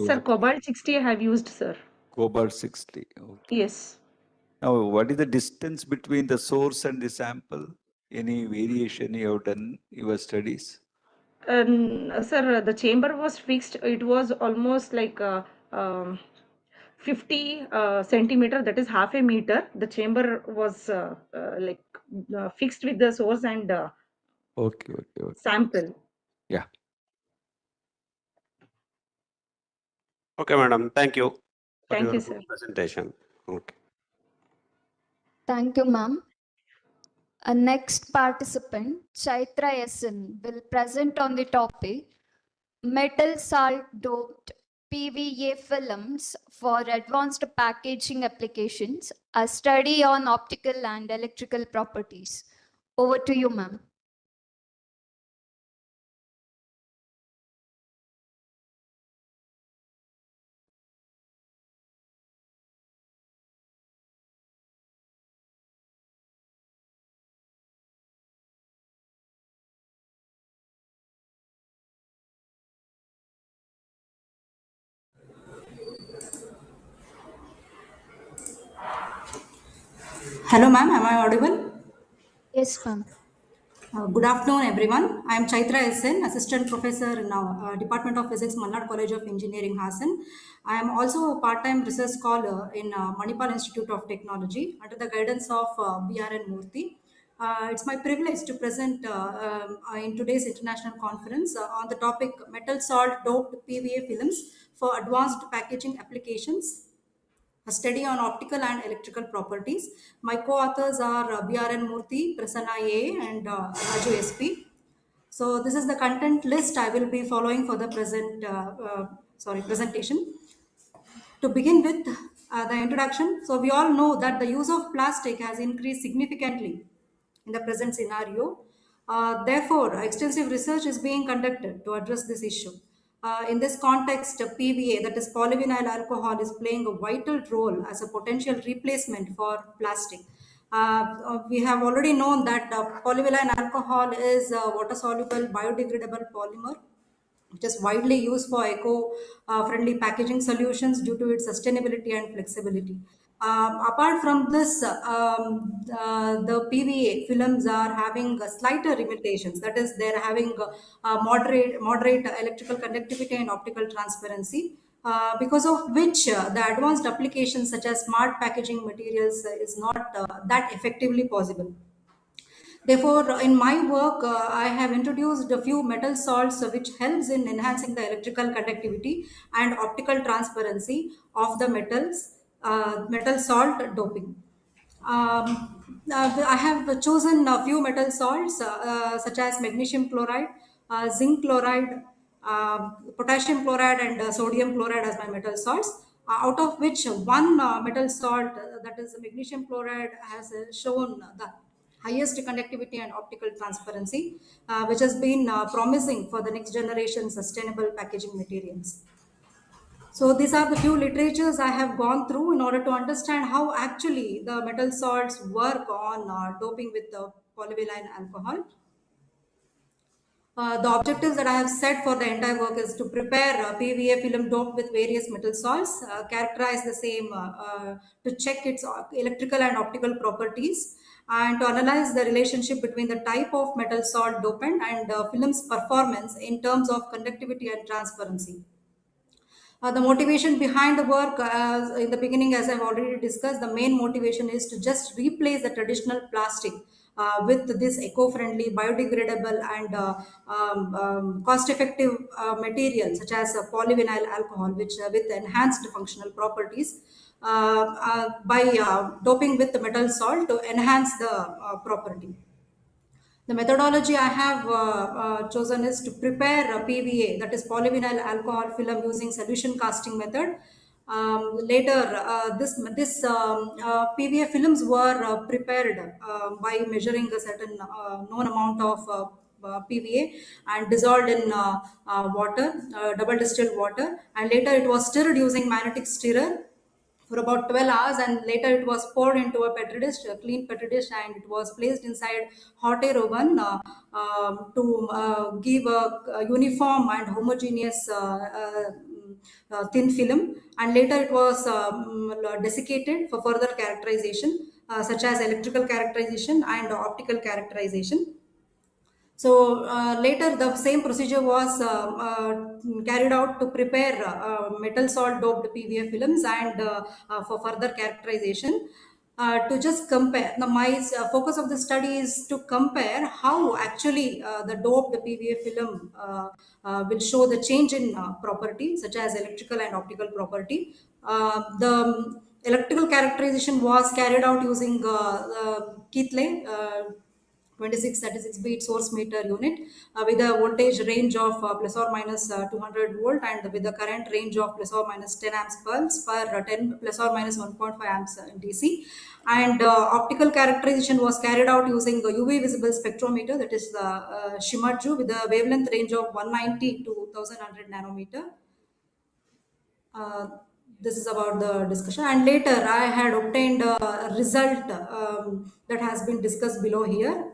Sir, cobalt 60 I have used, sir. Cobalt 60. Okay. Yes. Now, what is the distance between the source and the sample? Any variation you have done in your studies? Sir, the chamber was fixed. It was almost like 50 centimeter, that is half a meter. The chamber was fixed with the source and Okay. sample. Yeah. Okay, madam. Thank you for Thank your you, good sir. presentation. Okay. Thank you, ma'am. A next participant, Chaitra Yasin, will present on the topic Metal Salt Doped PVA Films for Advanced Packaging Applications, a study on optical and electrical properties. Over to you, ma'am. Hello, ma'am. Am I audible? Yes, ma'am. Good afternoon, everyone. I am Chaitra SN, Assistant Professor in Department of Physics, Malnad College of Engineering, Hassan. I am also a part-time research scholar in Manipal Institute of Technology under the guidance of BRN Murthy. It's my privilege to present in today's international conference on the topic Metal Salt Doped PVA Films for Advanced Packaging Applications, a study on optical and electrical properties. My co-authors are BRN Murthy, Prasanna A, and Raju SP. So this is the content list I will be following for the presentation. To begin with the introduction, so we all know that the use of plastic has increased significantly in the present scenario. Therefore, extensive research is being conducted to address this issue. In this context, PVA, that is polyvinyl alcohol, is playing a vital role as a potential replacement for plastic. We have already known that polyvinyl alcohol is a water-soluble biodegradable polymer which is widely used for eco-friendly packaging solutions due to its sustainability and flexibility. Apart from this, the PVA films are having slighter limitations. That is, they're having moderate electrical conductivity and optical transparency, because of which the advanced applications such as smart packaging materials is not that effectively possible. Therefore, in my work, I have introduced a few metal salts which helps in enhancing the electrical conductivity and optical transparency of the metal salt doping. I have chosen a few metal salts such as magnesium chloride, zinc chloride, potassium chloride, and sodium chloride as my metal salts. Out of which one metal salt, that is magnesium chloride, has shown the highest conductivity and optical transparency, which has been promising for the next generation sustainable packaging materials. So these are the few literatures I have gone through in order to understand how actually the metal salts work on doping with the polyvinyl alcohol. The objectives that I have set for the entire work is to prepare PVA film doped with various metal salts, characterize the same to check its electrical and optical properties, and to analyze the relationship between the type of metal salt dopant and film's performance in terms of conductivity and transparency. The motivation behind the work, in the beginning, as I've already discussed, the main motivation is to just replace the traditional plastic with this eco-friendly, biodegradable, and cost-effective material such as polyvinyl alcohol, which with enhanced functional properties, by doping with the metal salt to enhance the property. The methodology I have chosen is to prepare a PVA, that is polyvinyl alcohol film, using solution casting method. Later, PVA films were prepared by measuring a certain known amount of PVA and dissolved in water, double distilled water, and later it was stirred using magnetic stirrer for about 12 hours, and later it was poured into a petri dish, a clean petri dish, and it was placed inside hot air oven to give a uniform and homogeneous thin film, and later it was desiccated for further characterization, such as electrical characterization and optical characterization. So later, the same procedure was carried out to prepare metal salt doped PVA films and for further characterization. To just compare, my focus of the study is to compare how actually the doped PVA film will show the change in property, such as electrical and optical property. The electrical characterization was carried out using Keithley 2636 beat source meter unit with a voltage range of plus or minus 200 volt, and with a current range of plus or minus 10 amps pulse per 10 plus or minus 1.5 amps DC. And optical characterization was carried out using a UV visible spectrometer, that is the Shimadju, with a wavelength range of 190 to 1100 nanometer. Uh, this is about the discussion, and later I had obtained a result that has been discussed below here.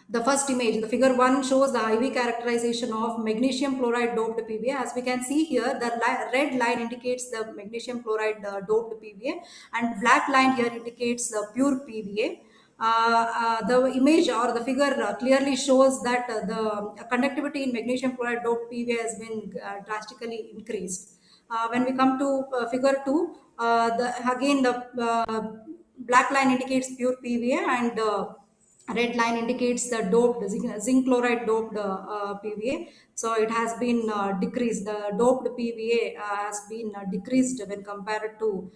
The first image, the figure 1, shows the IV characterization of magnesium chloride doped PVA. As we can see here, the red line indicates the magnesium chloride doped PVA, and black line here indicates the pure PVA. The image or the figure clearly shows that the conductivity in magnesium chloride doped PVA has been drastically increased. When we come to figure 2, again the black line indicates pure PVA, and red line indicates the doped zinc chloride doped PVA. So it has been decreased. The doped PVA has been decreased when compared to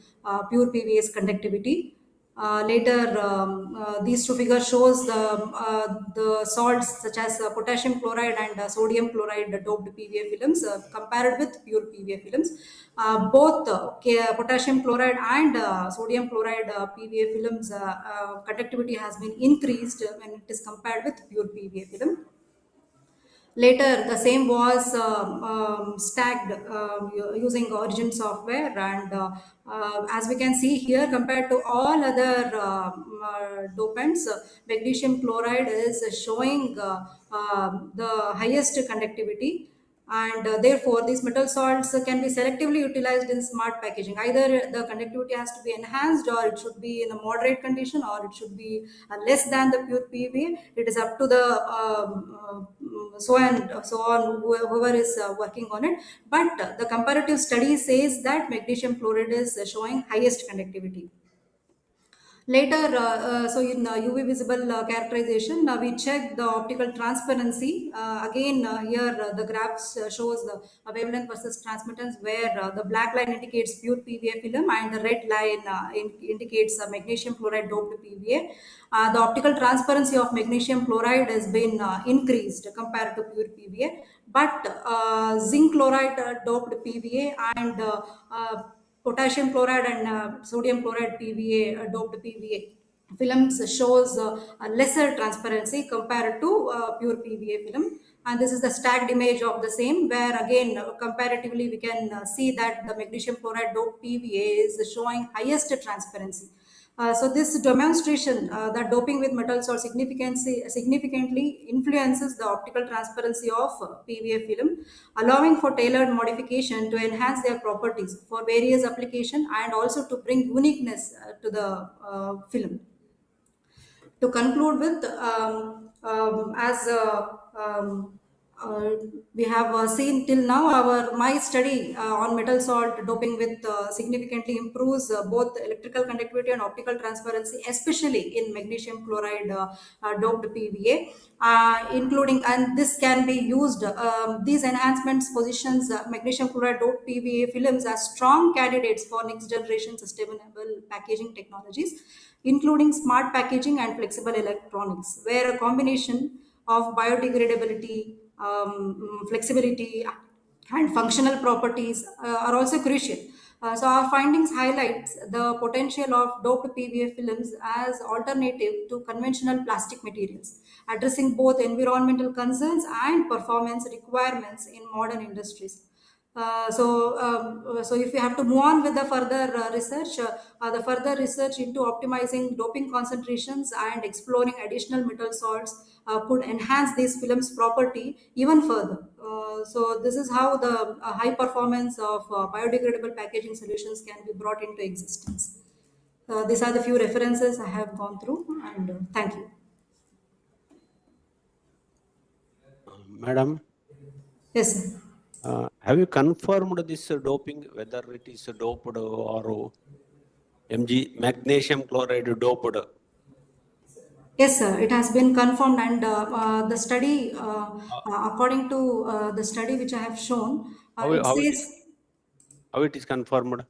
pure PVA's conductivity. Later, these two figures shows the salts such as potassium chloride and sodium chloride doped PVA films compared with pure PVA films. Both potassium chloride and sodium chloride PVA films conductivity has been increased when it is compared with pure PVA film. Later, the same was stacked using Origin software, and as we can see here, compared to all other dopants, magnesium chloride is showing the highest conductivity, and therefore these metal salts can be selectively utilized in smart packaging. Either the conductivity has to be enhanced, or it should be in a moderate condition, or it should be less than the pure PVA. It is up to the so on whoever is working on it, but the comparative study says that magnesium chloride is showing highest conductivity. Later, so in UV visible characterization, we check the optical transparency. Again, here the graphs shows the wavelength versus transmittance, where the black line indicates pure PVA film and the red line indicates magnesium chloride doped PVA. The optical transparency of magnesium chloride has been increased compared to pure PVA, but zinc chloride doped PVA and potassium chloride and sodium chloride PVA, doped PVA films shows a lesser transparency compared to pure PVA film. And this is the stacked image of the same, where again comparatively we can see that the magnesium chloride doped PVA is showing highest transparency. So this demonstration that doping with metal salt significantly influences the optical transparency of PVA film, allowing for tailored modification to enhance their properties for various application, and also to bring uniqueness to the film. To conclude with, as uh, we have seen till now my study on metal salt doping with significantly improves both electrical conductivity and optical transparency, especially in magnesium chloride doped PVA, including, and this can be used, these enhancements positions magnesium chloride doped PVA films as strong candidates for next generation sustainable packaging technologies, including smart packaging and flexible electronics, where a combination of biodegradability, flexibility, and functional properties are also crucial. So our findings highlights the potential of doped PVA films as alternative to conventional plastic materials, addressing both environmental concerns and performance requirements in modern industries. So if you have to move on with the further research, the further research into optimizing doping concentrations and exploring additional metal salts could enhance these films property even further. So this is how the high performance of biodegradable packaging solutions can be brought into existence. These are the few references I have gone through, and thank you. Madam, Yes, sir. have you confirmed this doping, whether it is doped or magnesium chloride doped? Yes, sir. It has been confirmed, and the study, according to the study which I have shown, it says how it is confirmed?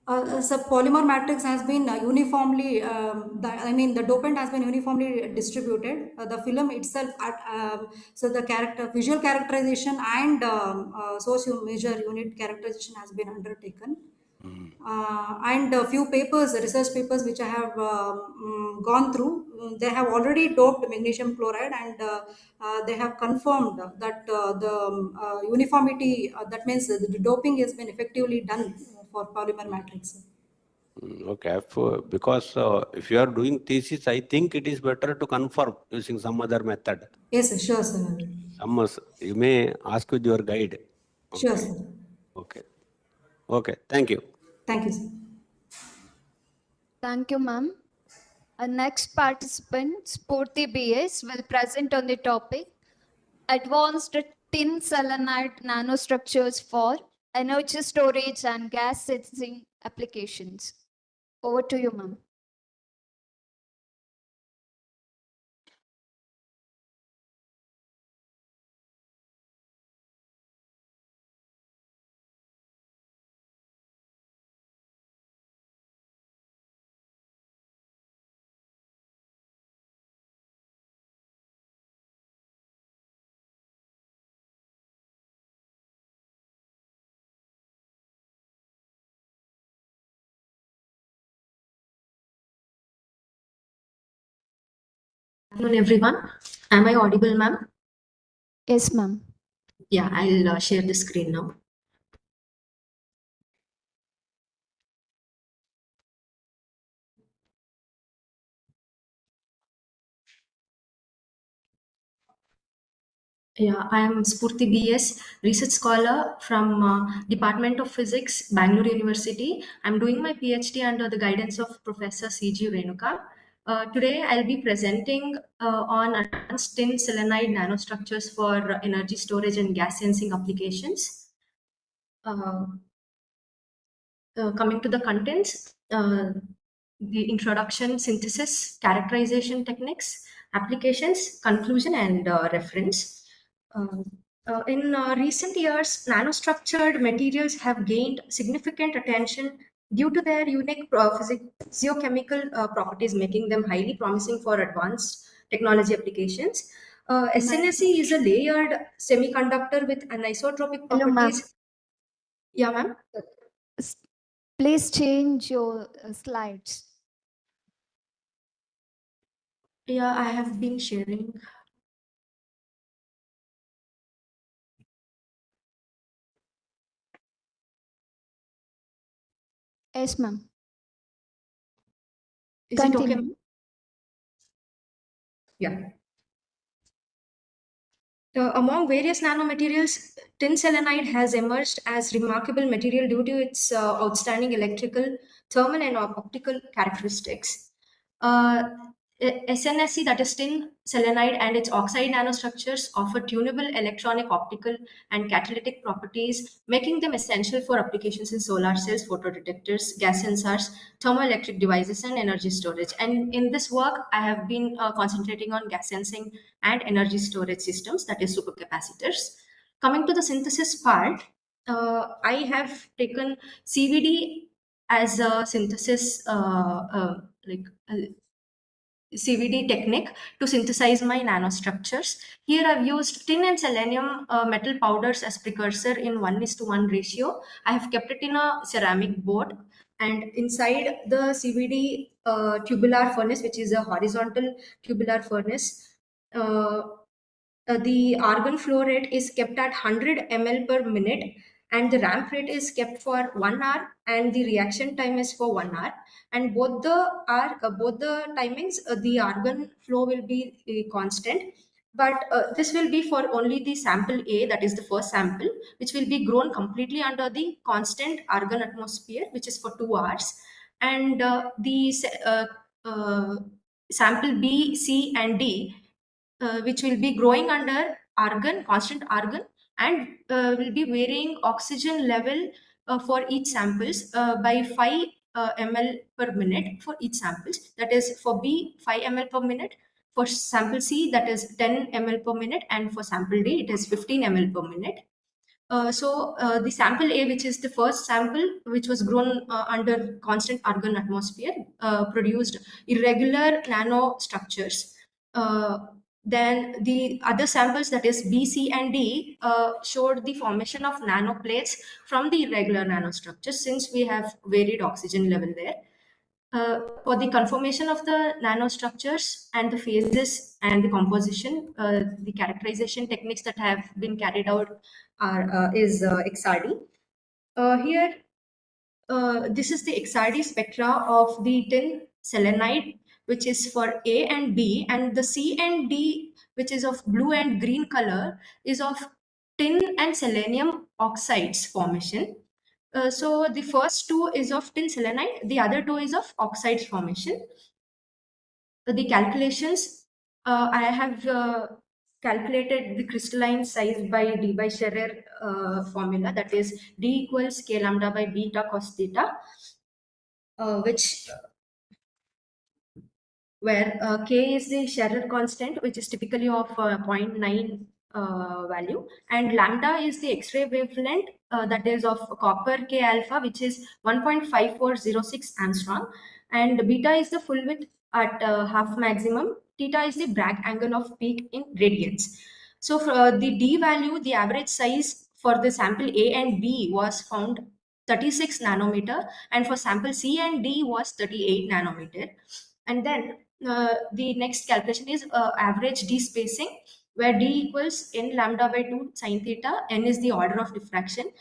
so polymer matrix has been uniformly, the dopant has been uniformly distributed. The film itself, so the visual characterization and source measure unit characterization has been undertaken. And a few papers, research papers which I have gone through, they have already doped magnesium chloride, and they have confirmed that the uniformity, that means the doping has been effectively done for polymer matrix. Okay, because if you are doing thesis, I think it is better to confirm using some other method. Yes, sir. Sure, sir. You may ask with your guide. Sure, Okay. sir. Okay. Okay. Thank you. Thank you, sir. Thank you, ma'am. Our next participant, Spurti BS, will present on the topic Advanced Tin Selenide Nanostructures for Energy Storage and Gas Sensing Applications. Over to you, ma'am. Afternoon, everyone. Am I audible, ma'am? Yes, ma'am. Yeah, I'll share the screen now. Yeah, I am Spurti BS, research scholar from Department of Physics, Bangalore University. I'm doing my PhD under the guidance of Professor C.G. Renuka. Today, I'll be presenting on advanced tin selenide nanostructures for energy storage and gas sensing applications. Coming to the contents, the introduction, synthesis, characterization techniques, applications, conclusion, and reference. In recent years, nanostructured materials have gained significant attention due to their unique physiochemical properties, making them highly promising for advanced technology applications. SNSE is a layered semiconductor with anisotropic Hello, ma'am. properties. Yeah, ma'am. Please change your slides. Yeah, I have been sharing. Yes, ma'am. Is it okay? Continue. Yeah. Among various nanomaterials, tin selenide has emerged as remarkable material due to its outstanding electrical, thermal, and optical characteristics. SNSE, that is tin selenide, and its oxide nanostructures offer tunable electronic, optical, and catalytic properties, making them essential for applications in solar cells, photodetectors, gas sensors, thermoelectric devices, and energy storage. And in this work, I have been concentrating on gas sensing and energy storage systems, that is supercapacitors. Coming to the synthesis part, I have taken CVD as a synthesis CVD technique to synthesize my nanostructures. Here I've used tin and selenium metal powders as precursor in 1:1 ratio. I have kept it in a ceramic board, and inside the CVD tubular furnace, which is a horizontal tubular furnace, the argon flow rate is kept at 100 ml per minute, and the ramp rate is kept for 1 hour, and the reaction time is for 1 hour. And both the timings, the argon flow will be constant, but this will be for only the sample A, that is the first sample, which will be grown completely under the constant argon atmosphere, which is for 2 hours. And sample B, C, and D, which will be growing under argon, constant argon, and will be varying oxygen level for each samples by 5 ml per minute for each samples. That is for B, 5 ml per minute. For sample C, that is 10 ml per minute, and for sample D, it is 15 ml per minute. The sample A, which is the first sample, which was grown under constant argon atmosphere, produced irregular nanostructures. Then the other samples, that is B, C, and D, showed the formation of nanoplates from the irregular nanostructures, since we have varied oxygen level there. For the conformation of the nanostructures and the phases and the composition, the characterization techniques that have been carried out is XRD. Here, this is the XRD spectra of the tin selenide, which is for A and B, and the C and D, which is of blue and green color, is of tin and selenium oxides formation. So the first two is of tin selenide, the other two is of oxides formation. The calculations, I have calculated the crystalline size by D by Scherer formula, that is D equals K lambda by beta cos theta, where K is the Scherer constant, which is typically of 0.9 value, and lambda is the X-ray wavelength, that is of copper K alpha, which is 1.5406 angstrom, and beta is the full width at half maximum, theta is the Bragg angle of peak in radians. So for the D value, the average size for the sample A and B was found 36 nanometer, and for sample C and D was 38 nanometer. And then the next calculation is average D spacing, where D equals n lambda by 2 sine theta, n is the order of diffraction.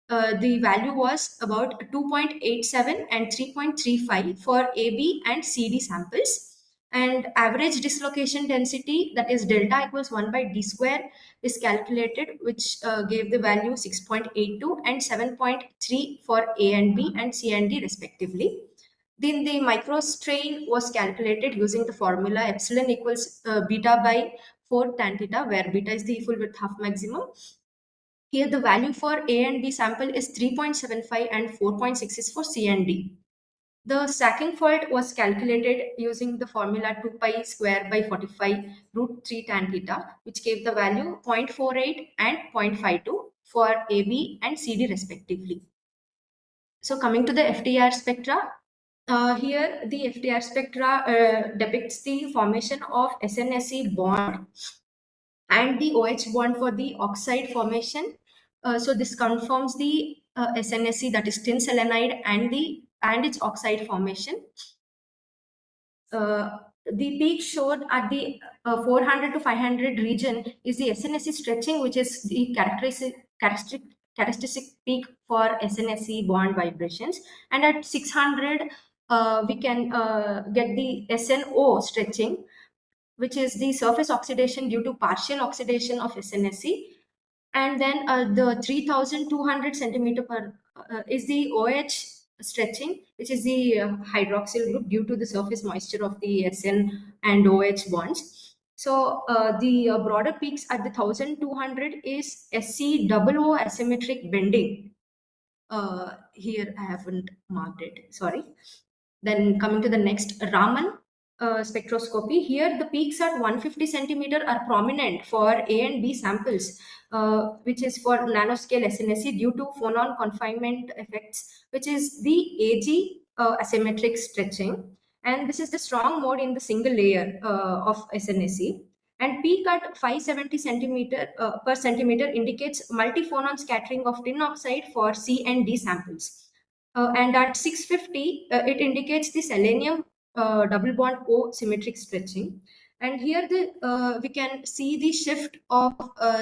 The value was about 2.87 and 3.35 for AB and CD samples. And average dislocation density, that is delta equals 1 by D square, is calculated, which gave the value 6.82 and 7.3 for A and B and C and D respectively. Then the microstrain was calculated using the formula epsilon equals beta by 4 tan theta, where beta is the full width half maximum. Here the value for A and B sample is 3.75 and 4.6 for C and D. The sacking fault was calculated using the formula 2 pi square by 45 root 3 tan theta, which gave the value 0.48 and 0.52 for AB and CD respectively. So coming to the FDR spectra, here the FDR spectra depicts the formation of SNSE bond and the OH bond for the oxide formation. So this confirms the SNSE, that is tin selenide, and its oxide formation. The peak shown at the 400 to 500 region is the SNSE stretching, which is the characteristic peak for SNSE bond vibrations. And at 600, we can get the SNO stretching, which is the surface oxidation due to partial oxidation of SNSE. And then the 3200 centimeter per is the OH stretching, which is the hydroxyl group due to the surface moisture of the SN and OH bonds. So the broader peaks at the 1200 is SCOO asymmetric bending. Here I haven't marked it, sorry. Then coming to the next, Raman spectroscopy. Here the peaks at 150 centimeter are prominent for A and B samples, which is for nanoscale SNSE due to phonon confinement effects, which is the AG asymmetric stretching. And this is the strong mode in the single layer of SNSE. And peak at 570 centimeter per centimeter indicates multiphonon scattering of tin oxide for C and D samples. And at 650, it indicates the selenium double bond O symmetric stretching. And here we can see the shift of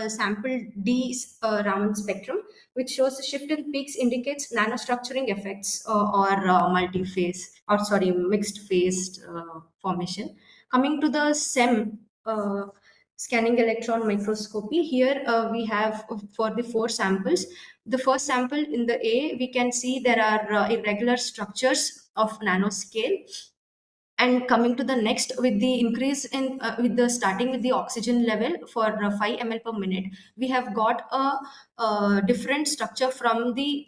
sample D's Raman spectrum, which shows the shift in peaks indicates nanostructuring effects or mixed phased formation. Coming to the SEM, scanning electron microscopy, here we have for the 4 samples. The first sample in the A, we can see there are irregular structures of nanoscale. And coming to the next, with the increase in starting with the oxygen level for 5 ml per minute, we have got a different structure from the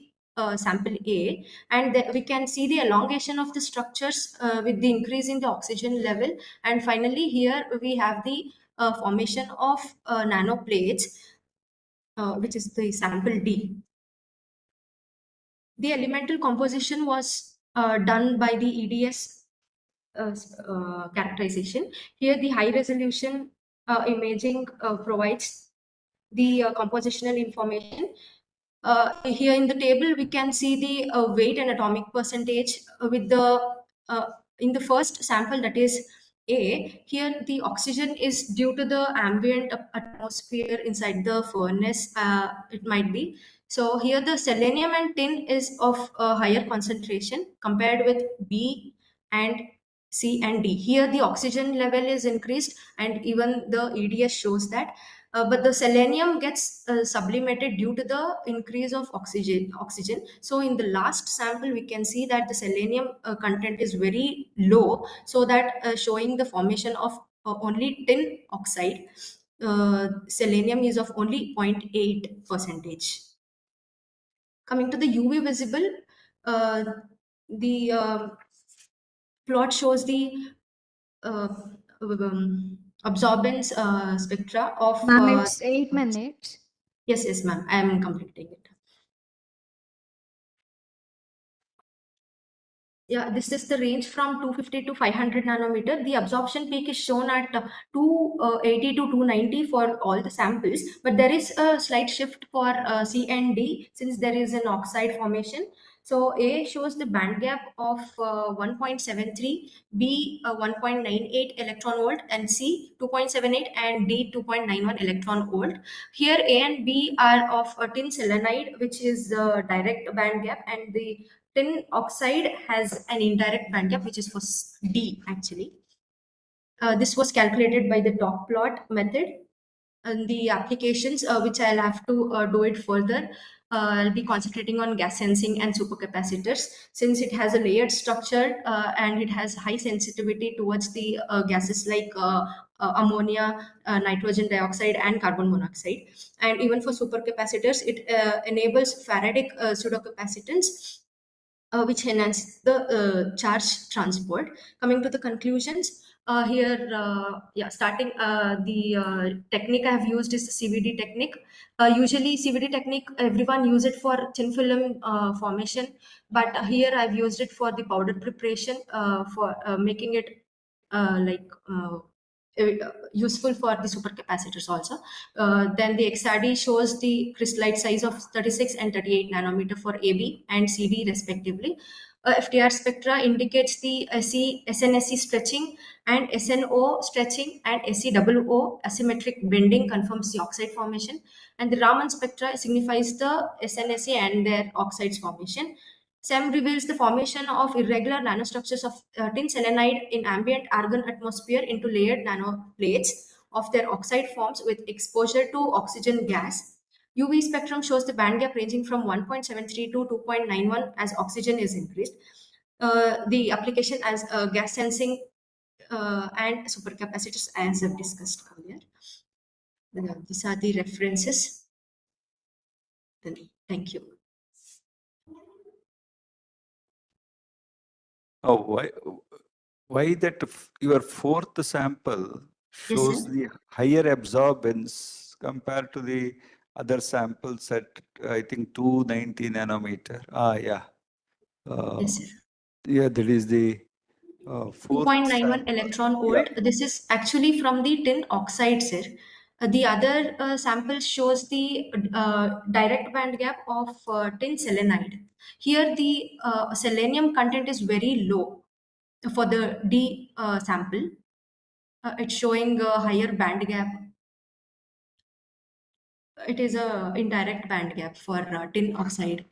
sample A, and we can see the elongation of the structures with the increase in the oxygen level. And finally, here we have the formation of nanoplates, which is the sample D. The elemental composition was done by the EDS characterization. Here, the high resolution imaging provides the compositional information. Here in the table, we can see the weight and atomic percentage with the in the first sample, that is A. Here the oxygen is due to the ambient atmosphere inside the furnace, it might be. So here the selenium and tin is of a higher concentration compared with B and C and D. Here the oxygen level is increased, and even the EDS shows that. But the selenium gets sublimated due to the increase of oxygen. So in the last sample, we can see that the selenium content is very low, so that showing the formation of only tin oxide. Selenium is of only 0.8 percentage. Coming to the UV visible, the plot shows the absorbance spectra of. Ma'am, it's 8 minutes. Yes, ma'am. I am completing it. Yeah, this is the range from 250 to 500 nanometer. The absorption peak is shown at 280 to 290 for all the samples, but there is a slight shift for C and D since there is an oxide formation. So A shows the band gap of 1.73, B 1.98 electron volt, and C 2.78, and D 2.91 electron volt. Here A and B are of tin selenide, which is direct band gap, and the tin oxide has an indirect band gap, which is for D actually. This was calculated by the dot plot method. And the applications, which I'll have to do it further, I'll be concentrating on gas sensing and supercapacitors, since it has a layered structure and it has high sensitivity towards the gases like ammonia, nitrogen dioxide, and carbon monoxide. And even for supercapacitors, it enables Faradic pseudocapacitance, which enhance the charge transport. Coming to the conclusions, here, starting the technique I have used is the CVD technique. Usually CVD technique, everyone use it for thin film formation, but here I've used it for the powder preparation, for making it useful for the supercapacitors also. Then the XRD shows the crystallite size of 36 and 38 nanometer for AB and CD respectively. FTR spectra indicates the SNSE stretching and SNO stretching, and SEOO asymmetric bending confirms the oxide formation. And the Raman spectra signifies the SNSE and their oxides formation. SEM reveals the formation of irregular nanostructures of tin selenide in ambient argon atmosphere into layered nanoplates of their oxide forms with exposure to oxygen gas. UV spectrum shows the band gap ranging from 1.73 to 2.91 as oxygen is increased. The application as gas sensing and supercapacitors as I've discussed earlier. These are the references. Thank you. Oh, why that your fourth sample shows sir. the higher absorbance compared to the other samples at, I think, 290 nanometer? Yeah. Yes, sir. Yeah, that is the fourth 2.91 sample. electron Yeah. volt. This is actually from the tin oxide, sir. The other sample shows the direct band gap of tin selenide. Here, the selenium content is very low for the D sample. It's showing a higher band gap. It is a indirect band gap for tin oxide.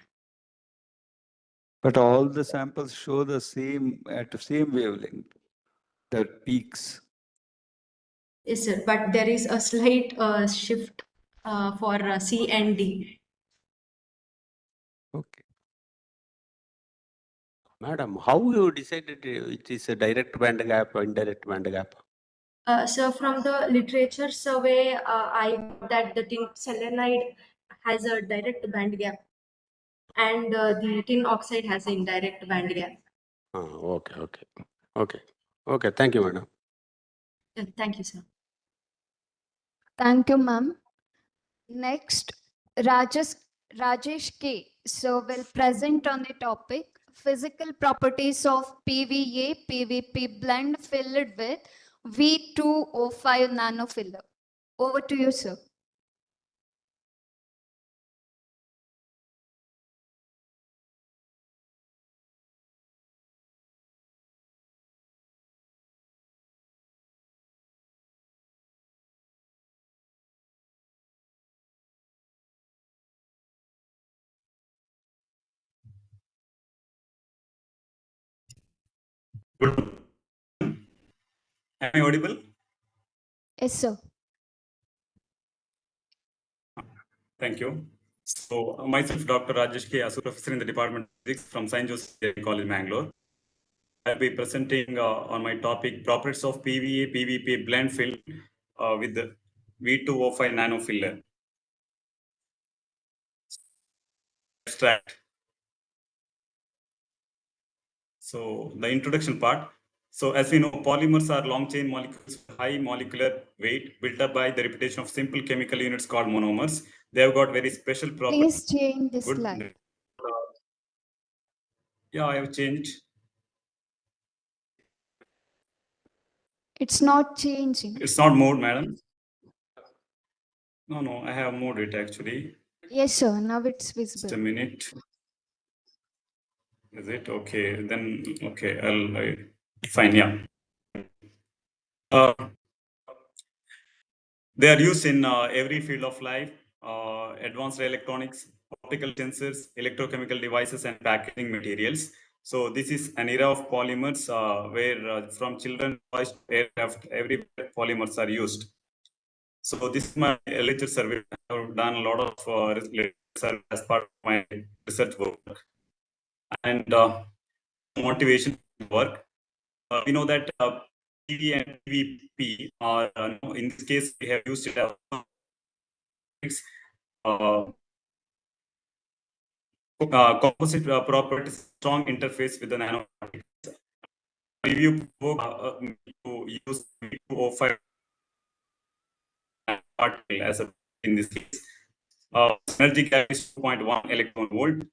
But all the samples show the same, at the same wavelength, the peaks. Yes, sir. But there is a slight shift for C and D. Okay. Madam, how you decided it is a direct band gap or indirect band gap? So from the literature survey, I got that the tin selenide has a direct band gap and the tin oxide has an indirect band gap. Okay. Thank you, madam. Thank you, sir. Thank you, ma'am. Next, Rajesh K. So will present on the topic physical properties of PVA PVP blend filled with V2O5 nanofiller. Over to you, sir. Am I audible? Yes, sir. Thank you. So, myself, Dr. Rajesh K. Asu, professor in the Department of Physics from St. Joseph College, Bangalore. I'll be presenting on my topic, properties of PVA, PVP blend fill with the V2O5 nanofiller. Abstract. So, the introduction part. So, as we know, polymers are long chain molecules with high molecular weight built up by the repetition of simple chemical units called monomers. They have got very special properties. Please change the slide. Good. Yeah, I have changed. It's not changing. It's not moved, madam. No, I have moved it actually. Yes, sir. Now it's visible. Just a minute. Is it okay? Then okay, fine. Yeah. They are used in every field of life. Advanced electronics, optical sensors, electrochemical devices, and packaging materials. So this is an era of polymers where from children toys to aircraft, every polymers are used. So this is my literature survey. I have done a lot of literature survey as part of my research work. And motivation work. We know that PV and PVP are, in this case, we have used it as composite properties, strong interface with the nanoparticles. Review to use V2O5 particle as a in this case. Energy gap is 2.1 electron volt.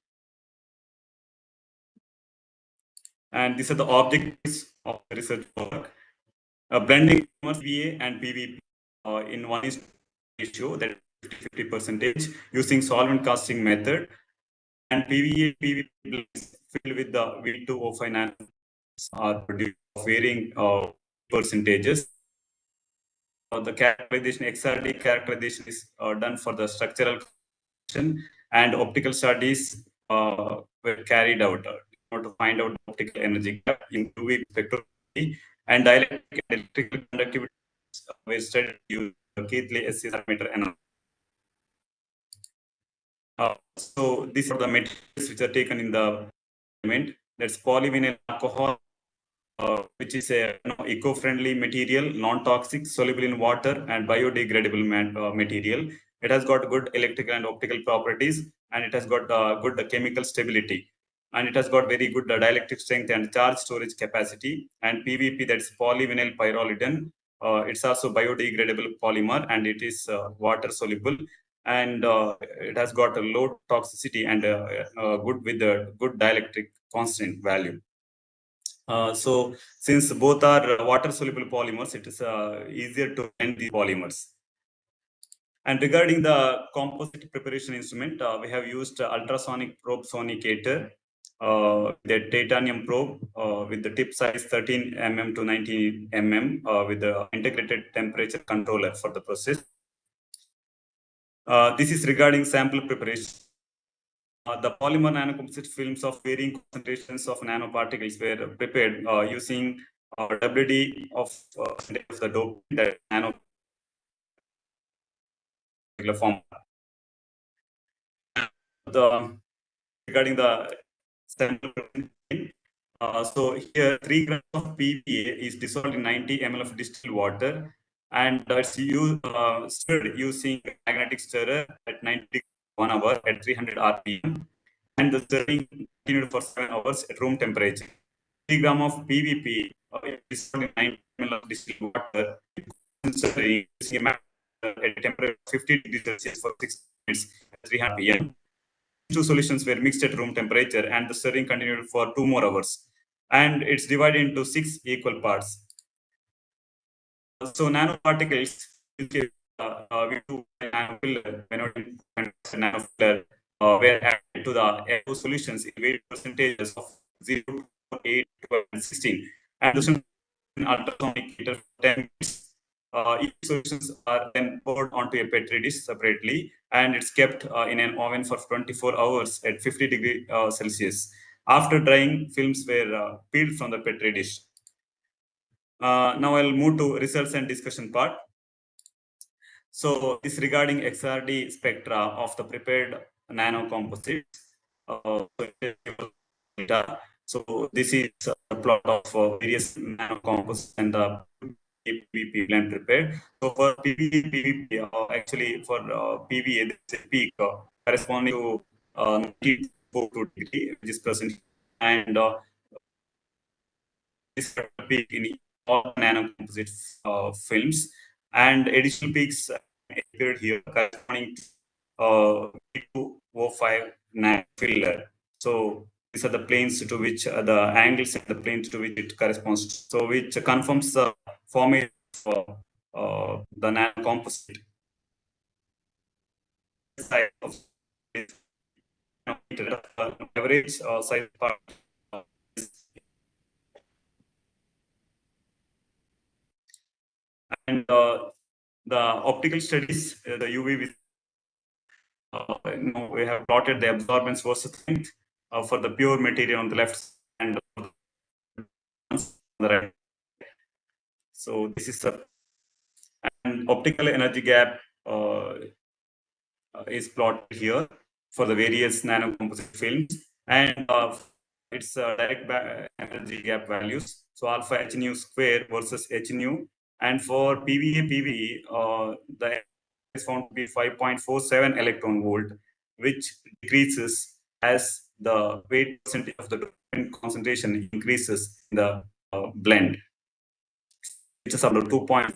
And these are the objectives of the research work. Blending PVA and PVP in 1:1 ratio, that 50% using solvent casting method, and PVA PVP blends filled with the V2O5 nanoparticles are produced of varying percentages. The characterization, XRD characterization is done for the structural and optical studies were carried out to find out optical energy gap in UV spectroscopy, and dielectric and electrical conductivity were studied using the Keithley SC parameter analysis. So these are the materials which are taken in the element. That's polyvinyl alcohol, which is a eco-friendly material, non-toxic, soluble in water, and biodegradable material. It has got good electrical and optical properties, and it has got good chemical stability, and it has got very good dielectric strength and charge storage capacity. And PVP, that's polyvinyl pyrrolidine. It's also biodegradable polymer, and it is water soluble, and it has got a low toxicity and good with a good dielectric constant value. So since both are water soluble polymers, it is easier to blend the polymers. And regarding the composite preparation instrument, we have used ultrasonic probe sonicator, the titanium probe with the tip size 13 mm to 19 mm with the integrated temperature controller for the process. This is regarding sample preparation. The polymer nanocomposite films of varying concentrations of nanoparticles were prepared using WD of the dope that nano form. Regarding the sample so here 3 grams of PVA is dissolved in 90 ml of distilled water, and it's stirred using magnetic stirrer at 90 1 hour at 300 rpm, and the stirring continued for 7 hours at room temperature. 3 grams of PVP is dissolved in 90 ml of distilled water using a magnetic stirrer at a temperature of 50 degrees Celsius for 6 minutes at 300 rpm. Two solutions were mixed at room temperature, and the stirring continued for 2 more hours. And it's divided into 6 equal parts. So nanoparticles, we do nanofiller, nanofiller were added to the echo solutions in various percentages of 0, 8, 12, and 16. And the ultrasonic heater for 10 minutes. Each solutions are then poured onto a petri dish separately, and it's kept in an oven for 24 hours at 50 degrees Celsius. After drying, films were peeled from the petri dish. Now I'll move to results and discussion part. So this regarding XRD spectra of the prepared nanocomposites. So this is a plot of various nanocomposites and the PVP blend prepared. So for PVP, actually for PVA, there's a peak corresponding to 94 degree, which is present, and this peak in all nanocomposite films, and additional peaks appeared here corresponding to 205 nanofiller. So these are the planes to which the angles and the planes to which it corresponds to. So which confirms the formation of the nanocomposite. Size of average size part and the optical studies, the UV with we have plotted the absorbance versus strength for the pure material on the left and on the right. So this is the and optical energy gap is plotted here for the various nanocomposite films, and it's direct energy gap values. So alpha h nu square versus h nu, and for PVA PVE, the is found to be 5.47 electron volt, which decreases as the weight percentage of the dopant concentration increases in the blend, which is about 2.1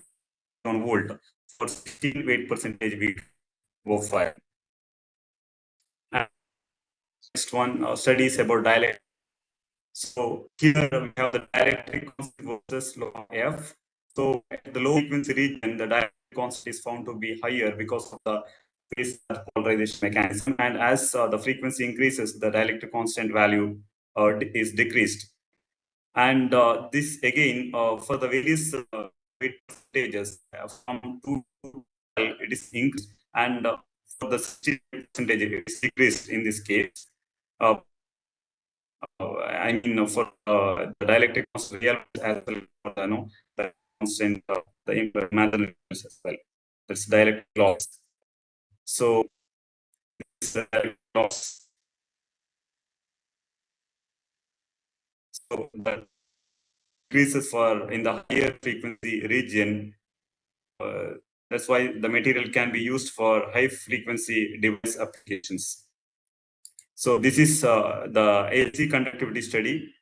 volt for 16 weight percentage weak O5. And next one studies about dielectric. So here we have the dielectric constant versus log F. So at the low frequency region, the dielectric constant is found to be higher because of the phase polarization mechanism, and as the frequency increases, the dielectric constant value is decreased. And this again for the various weight percentages from 2 to 12, it is increased, and for the 60% it is decreased in this case. I mean, for the dielectric constant real as well, the constant, the imaginary as well. That's dielectric laws. So loss. So the increases for in the higher frequency region. That's why the material can be used for high frequency device applications. So this is the AC conductivity study.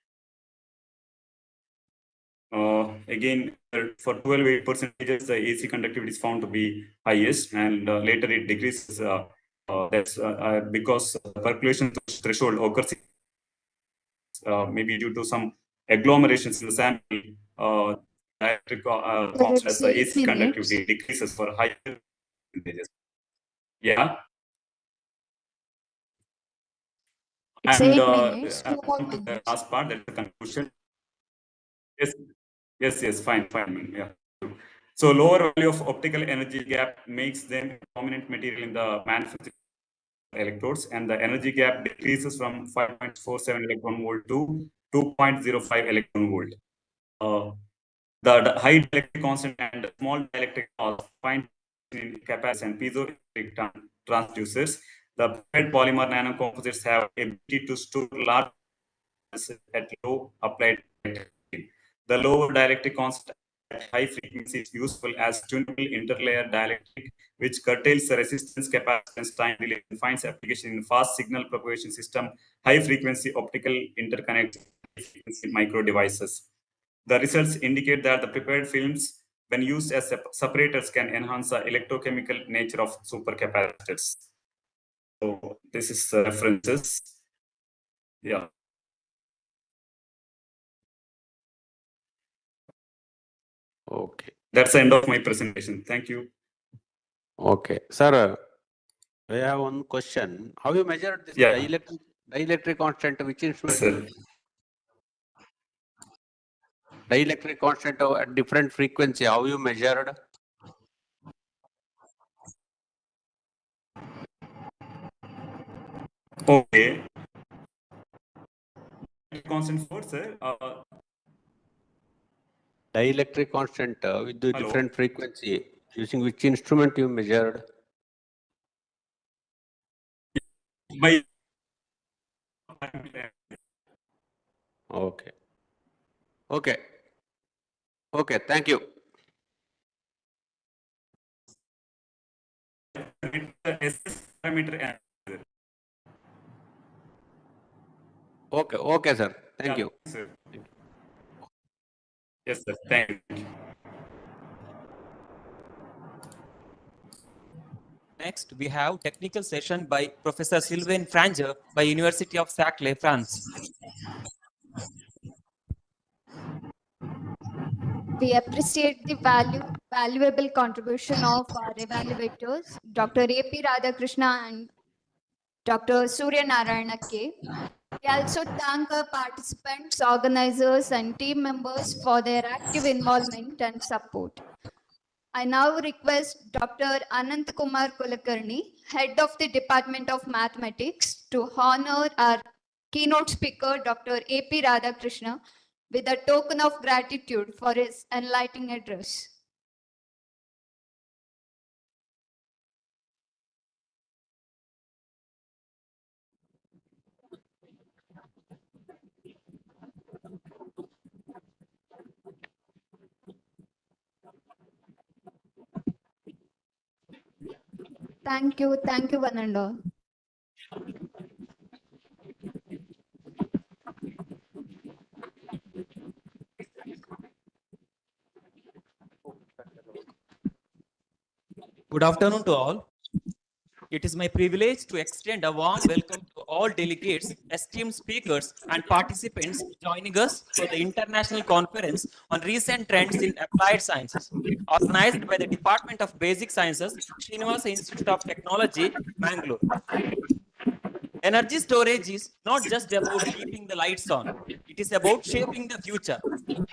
Again, for 12 percentages, the AC conductivity is found to be highest, and later it decreases. That's because percolation threshold occurs maybe due to some agglomerations in the sample. Electric Sir, as it's the 8 AC conductivity minutes. decreases for higher percentages. Yeah. It's And 8 minutes. 2 more the minutes. last part, that's the conclusion. Yes, fine, man. Yeah. So lower value of optical energy gap makes them dominant material in the manufacturing electrodes, and the energy gap decreases from 5.47 electron volt to 2.05 electron volt. The high dielectric constant and small dielectric loss find in capacitors and piezoelectric transducers. The prepared polymer nanocomposites have ability to store large at low applied electricity. The lower dielectric constant at high frequency is useful as tunable interlayer dielectric, which curtails the resistance, capacitance, time delay, and finds application in fast signal propagation system, high frequency optical interconnect, high frequency micro devices. The results indicate that the prepared films, when used as separators, can enhance the electrochemical nature of supercapacitors. So this is references. Yeah. Okay. That's the end of my presentation. Thank you. Okay. Sir, I have one question. How you measured this dielectric constant? Which instrument? Dielectric constant at different frequency. How you measured? Okay. Constant for sir. Dielectric constant with the Hello? different frequency. Using which instrument you measured? By Okay. Okay. Okay. Thank you. Parameter. Okay. Okay, sir. Thank you. Sir. Yes, sir. Thank you. Next, we have technical session by Professor Sylvain Franger by University of Saclay, France. We appreciate the valuable contribution of our evaluators, Dr. A.P. Radhakrishna and Dr. Surya Narayana K. We also thank our participants, organizers, and team members for their active involvement and support. I now request Dr. Anant Kumar Kulakarni, Head of the Department of Mathematics, to honor our keynote speaker, Dr. A.P. Radhakrishna, with a token of gratitude for his enlightening address. Thank you, one and all. Good afternoon to all. It is my privilege to extend a warm welcome to all delegates, esteemed speakers, and participants joining us for the International Conference on Recent Trends in Applied Sciences, organized by the Department of Basic Sciences, Srinivasa Institute of Technology, Bangalore. Energy storage is not just about keeping the lights on. It is about shaping the future.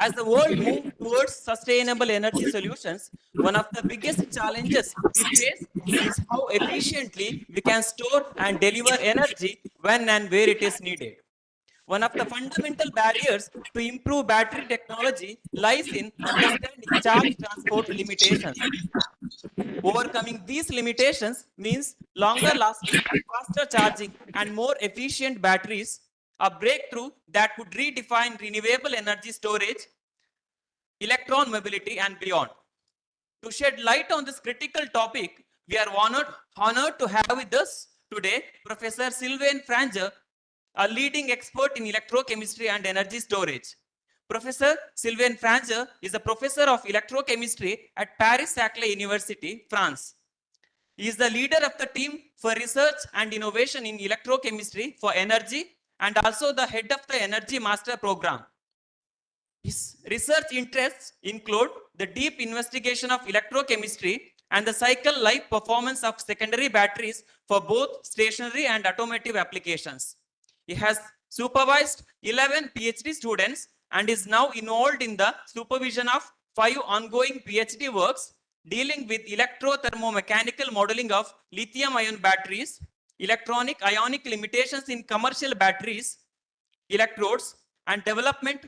As the world moves towards sustainable energy solutions, one of the biggest challenges we face is how efficiently we can store and deliver energy when and where it is needed. One of the fundamental barriers to improve battery technology lies in understanding charge transport limitations. Overcoming these limitations means longer lasting, faster charging, and more efficient batteries, a breakthrough that could redefine renewable energy storage, electron mobility, and beyond. To shed light on this critical topic, we are honored to have with us today Professor Sylvain Frange, a leading expert in electrochemistry and energy storage. Professor Sylvain Frange is a professor of electrochemistry at Paris-Saclay University, France. He is the leader of the team for research and innovation in electrochemistry for energy and also the head of the Energy Master Program. His research interests include the deep investigation of electrochemistry and the cycle life performance of secondary batteries for both stationary and automotive applications. He has supervised 11 PhD students and is now involved in the supervision of 5 ongoing PhD works dealing with electro-thermomechanical modeling of lithium-ion batteries, electronic ionic limitations in commercial batteries, electrodes, and development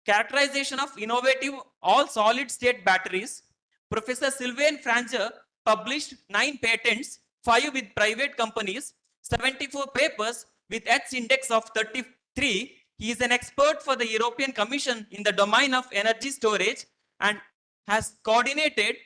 characterization of innovative all solid state batteries. Professor Sylvain Frange published 9 patents, 5 with private companies, 74 papers with H index of 33. He is an expert for the European Commission in the domain of energy storage and has coordinated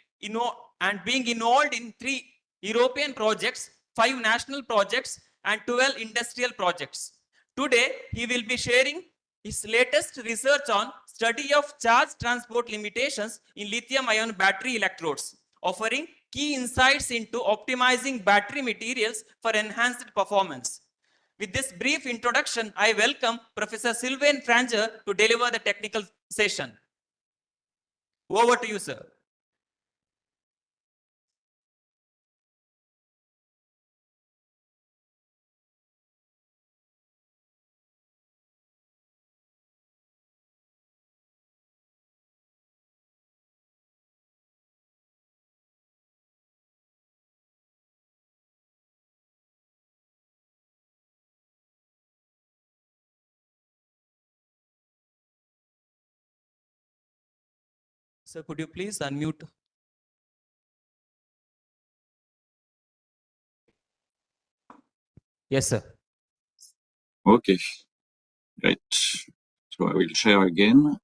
and being involved in 3 European projects, 5 national projects, and 12 industrial projects. Today, he will be sharing his latest research on study of charge transport limitations in lithium-ion battery electrodes, offering key insights into optimizing battery materials for enhanced performance. With this brief introduction, I welcome Professor Sylvain Frange to deliver the technical session. Over to you, sir. Sir, could you please unmute? Yes, sir. Okay, great. So I will share again.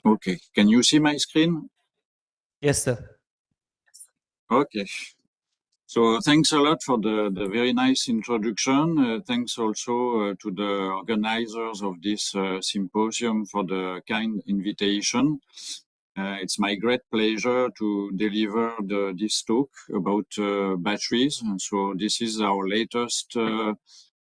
Okay, can you see my screen? Yes, sir. Okay. So thanks a lot for the very nice introduction. Thanks also to the organizers of this symposium for the kind invitation. It's my great pleasure to deliver this talk about batteries. And so this is our latest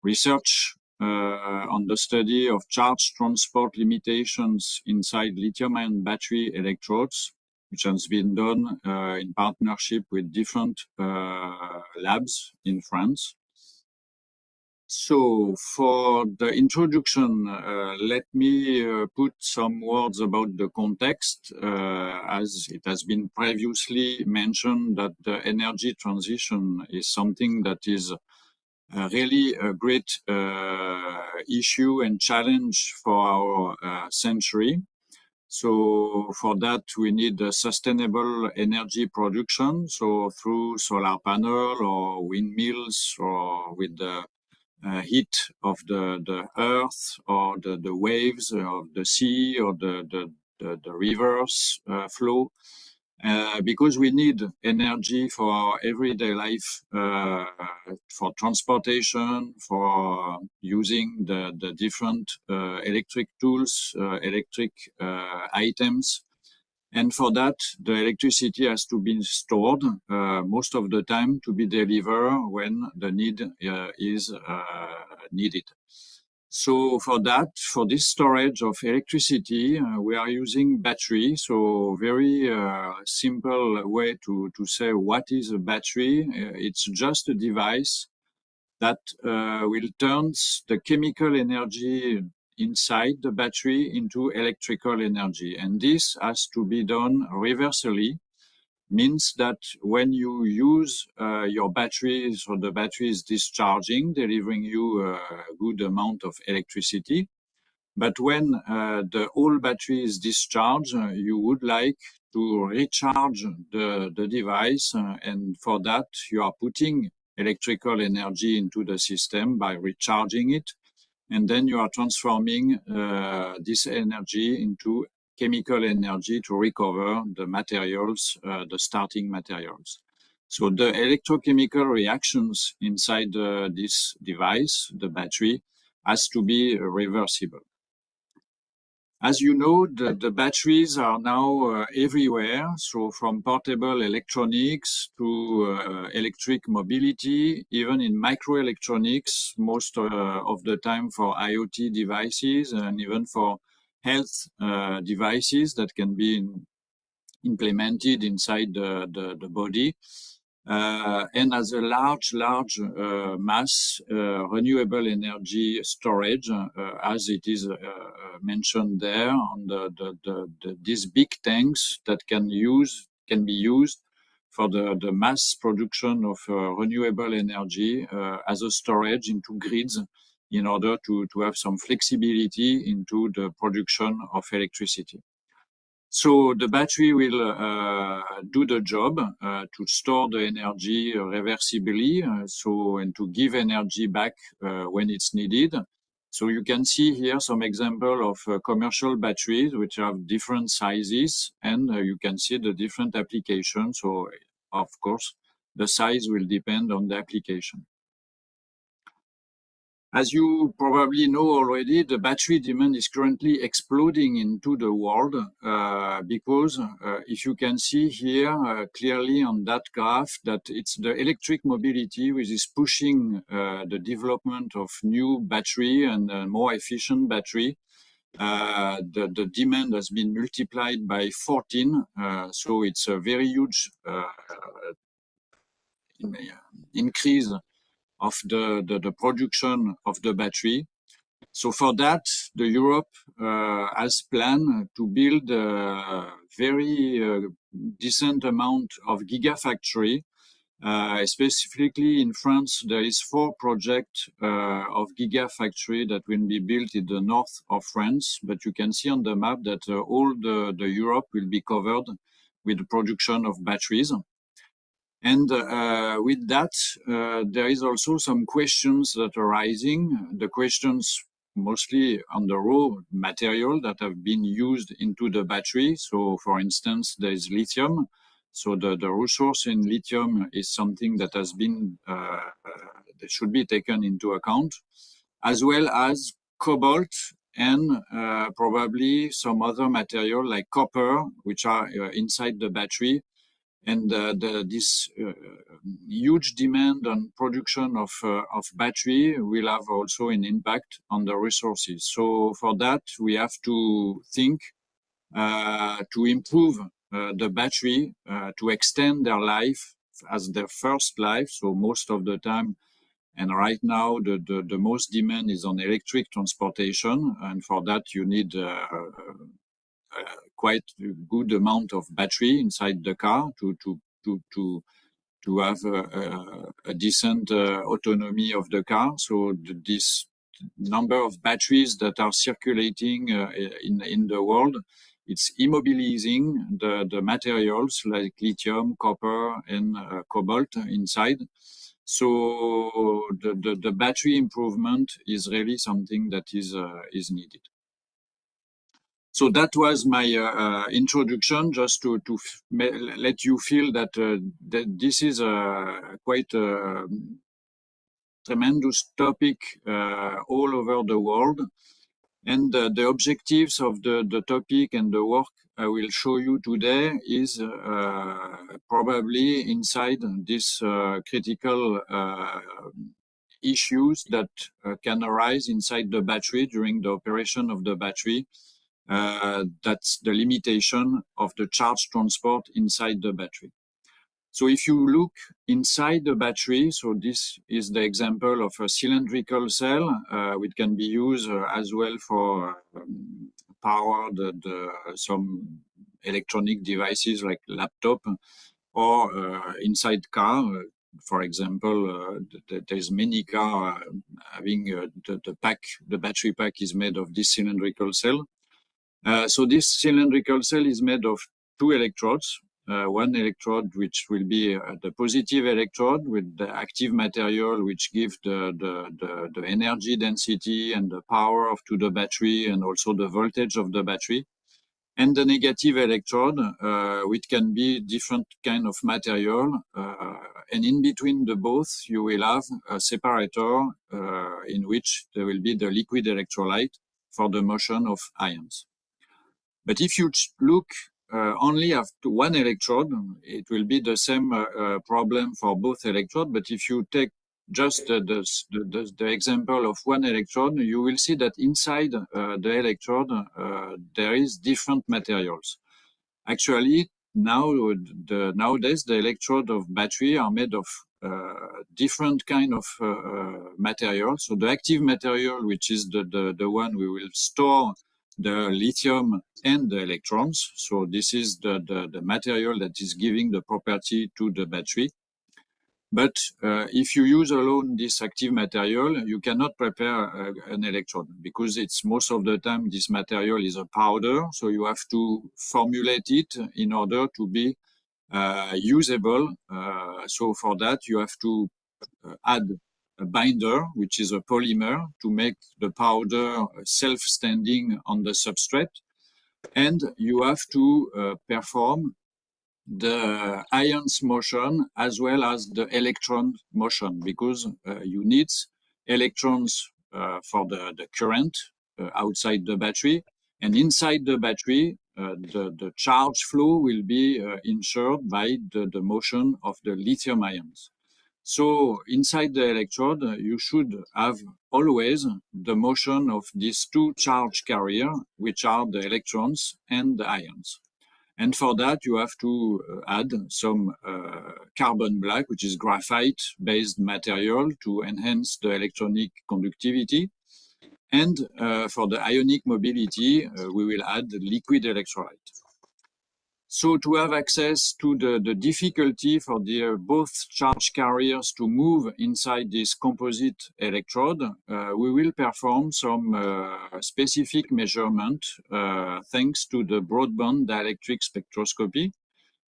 research on the study of charge transport limitations inside lithium-ion battery electrodes, which has been done in partnership with different labs in France. So for the introduction, let me put some words about the context, as it has been previously mentioned that the energy transition is something that is really a great issue and challenge for our century. So for that, we need a sustainable energy production. So through solar panel or windmills or with the heat of the earth or the waves of the sea or the rivers flow. Because we need energy for our everyday life, for transportation, for using the different electric tools, electric items. And for that, the electricity has to be stored most of the time to be delivered when the need is needed. So for that, for this storage of electricity, we are using battery. So very simple way to say what is a battery. It's just a device that will turn the chemical energy inside the battery into electrical energy. And this has to be done reversely, means that when you use your battery, so the battery is discharging, delivering you a good amount of electricity. But when the whole battery is discharged, you would like to recharge the device, and for that you are putting electrical energy into the system by recharging it, and then you are transforming this energy into chemical energy to recover the materials, the starting materials. So the electrochemical reactions inside this device, the battery, has to be reversible. As you know, the batteries are now everywhere. So from portable electronics to electric mobility, even in microelectronics, most of the time for IoT devices and even for health devices that can be implemented inside the body. And as a large mass renewable energy storage, as it is mentioned there on these big tanks that can be used for the mass production of renewable energy as a storage into grids in order to have some flexibility into the production of electricity. So the battery will do the job to store the energy reversibly, and to give energy back when it's needed. So you can see here some example of commercial batteries which have different sizes, and you can see the different applications. So of course, the size will depend on the application. As you probably know already, the battery demand is currently exploding into the world because if you can see here clearly on that graph that it's the electric mobility which is pushing the development of new battery and more efficient battery. The demand has been multiplied by 14, so it's a very huge increase of the production of the battery. So for that, the Europe has planned to build a very decent amount of gigafactory. Specifically in France, there is 4 projects of gigafactory that will be built in the north of France. But you can see on the map that all the Europe will be covered with the production of batteries. And with that, there is also some questions that are rising. The questions mostly on the raw material that have been used into the battery. So for instance, there is lithium. So the resource in lithium is something that has been, that should be taken into account, as well as cobalt and probably some other material like copper, which are inside the battery. And this huge demand on production of battery will have also an impact on the resources. So for that, we have to think to improve the battery, to extend their life as their first life. So most of the time, and right now, the most demand is on electric transportation. And for that, you need quite a good amount of battery inside the car to have a decent autonomy of the car. So this number of batteries that are circulating in the world, it's immobilizing the materials like lithium, copper, and cobalt inside. So the battery improvement is really something that is needed. So that was my introduction, just to let you feel that, that this is quite a tremendous topic all over the world. And the objectives of the topic and the work I will show you today is probably inside these critical issues that can arise inside the battery during the operation of the battery. That's the limitation of the charge transport inside the battery. So if you look inside the battery, so this is the example of a cylindrical cell, which can be used as well for power some electronic devices like laptop or inside car, For example, there's many car having the battery pack is made of this cylindrical cell. So this cylindrical cell is made of two electrodes. One electrode which will be the positive electrode with the active material which gives the energy density and the power to the battery and also the voltage of the battery. And the negative electrode, which can be different kind of material. And in between the both, you will have a separator in which there will be the liquid electrolyte for the motion of ions. But if you look only at one electrode, it will be the same problem for both electrodes. But if you take just the example of one electrode, you will see that inside the electrode, there is different materials. Actually, nowadays, the electrode of battery are made of different kind of material. So the active material, which is the one we will store the lithium and the electrons. So this is the material that is giving the property to the battery. But if you use alone this active material, you cannot prepare an electrode because it's most of the time this material is a powder. So you have to formulate it in order to be usable. So for that, you have to add a binder, which is a polymer, to make the powder self-standing on the substrate. And you have to perform the ions motion as well as the electron motion because you need electrons for the current outside the battery. And inside the battery, the charge flow will be ensured by the motion of the lithium ions. So inside the electrode, you should have always the motion of these two charge carriers, which are the electrons and the ions. And for that, you have to add some carbon black, which is graphite-based material to enhance the electronic conductivity. And for the ionic mobility, we will add liquid electrolyte. So to have access to the difficulty for the both charge carriers to move inside this composite electrode, we will perform some specific measurement thanks to the broadband dielectric spectroscopy.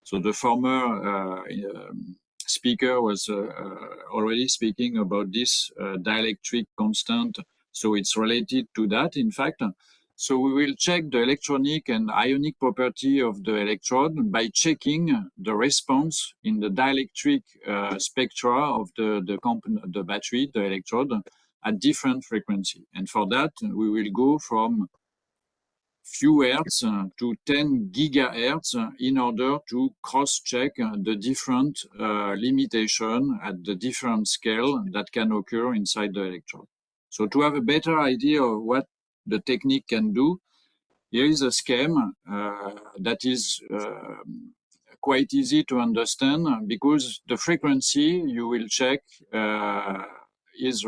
So the former speaker was already speaking about this dielectric constant. So it's related to that, in fact. So we will check the electronic and ionic property of the electrode by checking the response in the dielectric spectra of the battery, the electrode, at different frequency. And for that, we will go from few hertz to 10 gigahertz in order to cross-check the different limitation at the different scale that can occur inside the electrode. So to have a better idea of what the technique can do, here is a scheme that is quite easy to understand because the frequency you will check is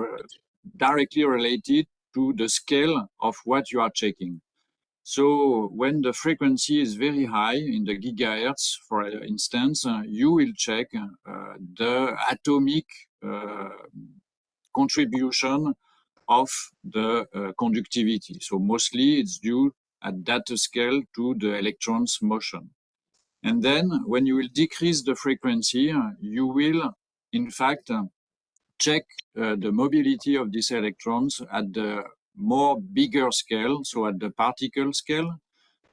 directly related to the scale of what you are checking. So when the frequency is very high in the gigahertz, for instance, you will check the atomic contribution of the conductivity. So mostly it's due at that scale to the electrons' motion. And then when you will decrease the frequency, you will, in fact, check the mobility of these electrons at the more bigger scale, so at the particle scale.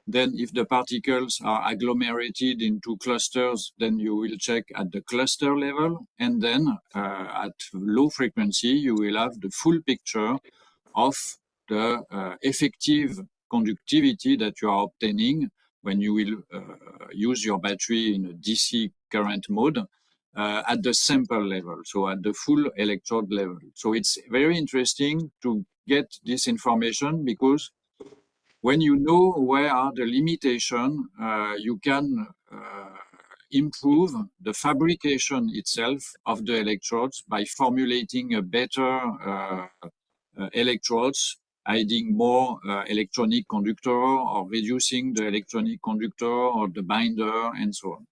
Then if the particles are agglomerated into clusters, then you will check at the cluster level. And then at low frequency, you will have the full picture of the effective conductivity that you are obtaining when you will use your battery in a DC current mode at the sample level, so at the full electrode level. So it's very interesting to get this information because when you know where are the limitations, you can improve the fabrication itself of the electrodes by formulating a better electrodes, adding more electronic conductor or reducing the electronic conductor or the binder and so on.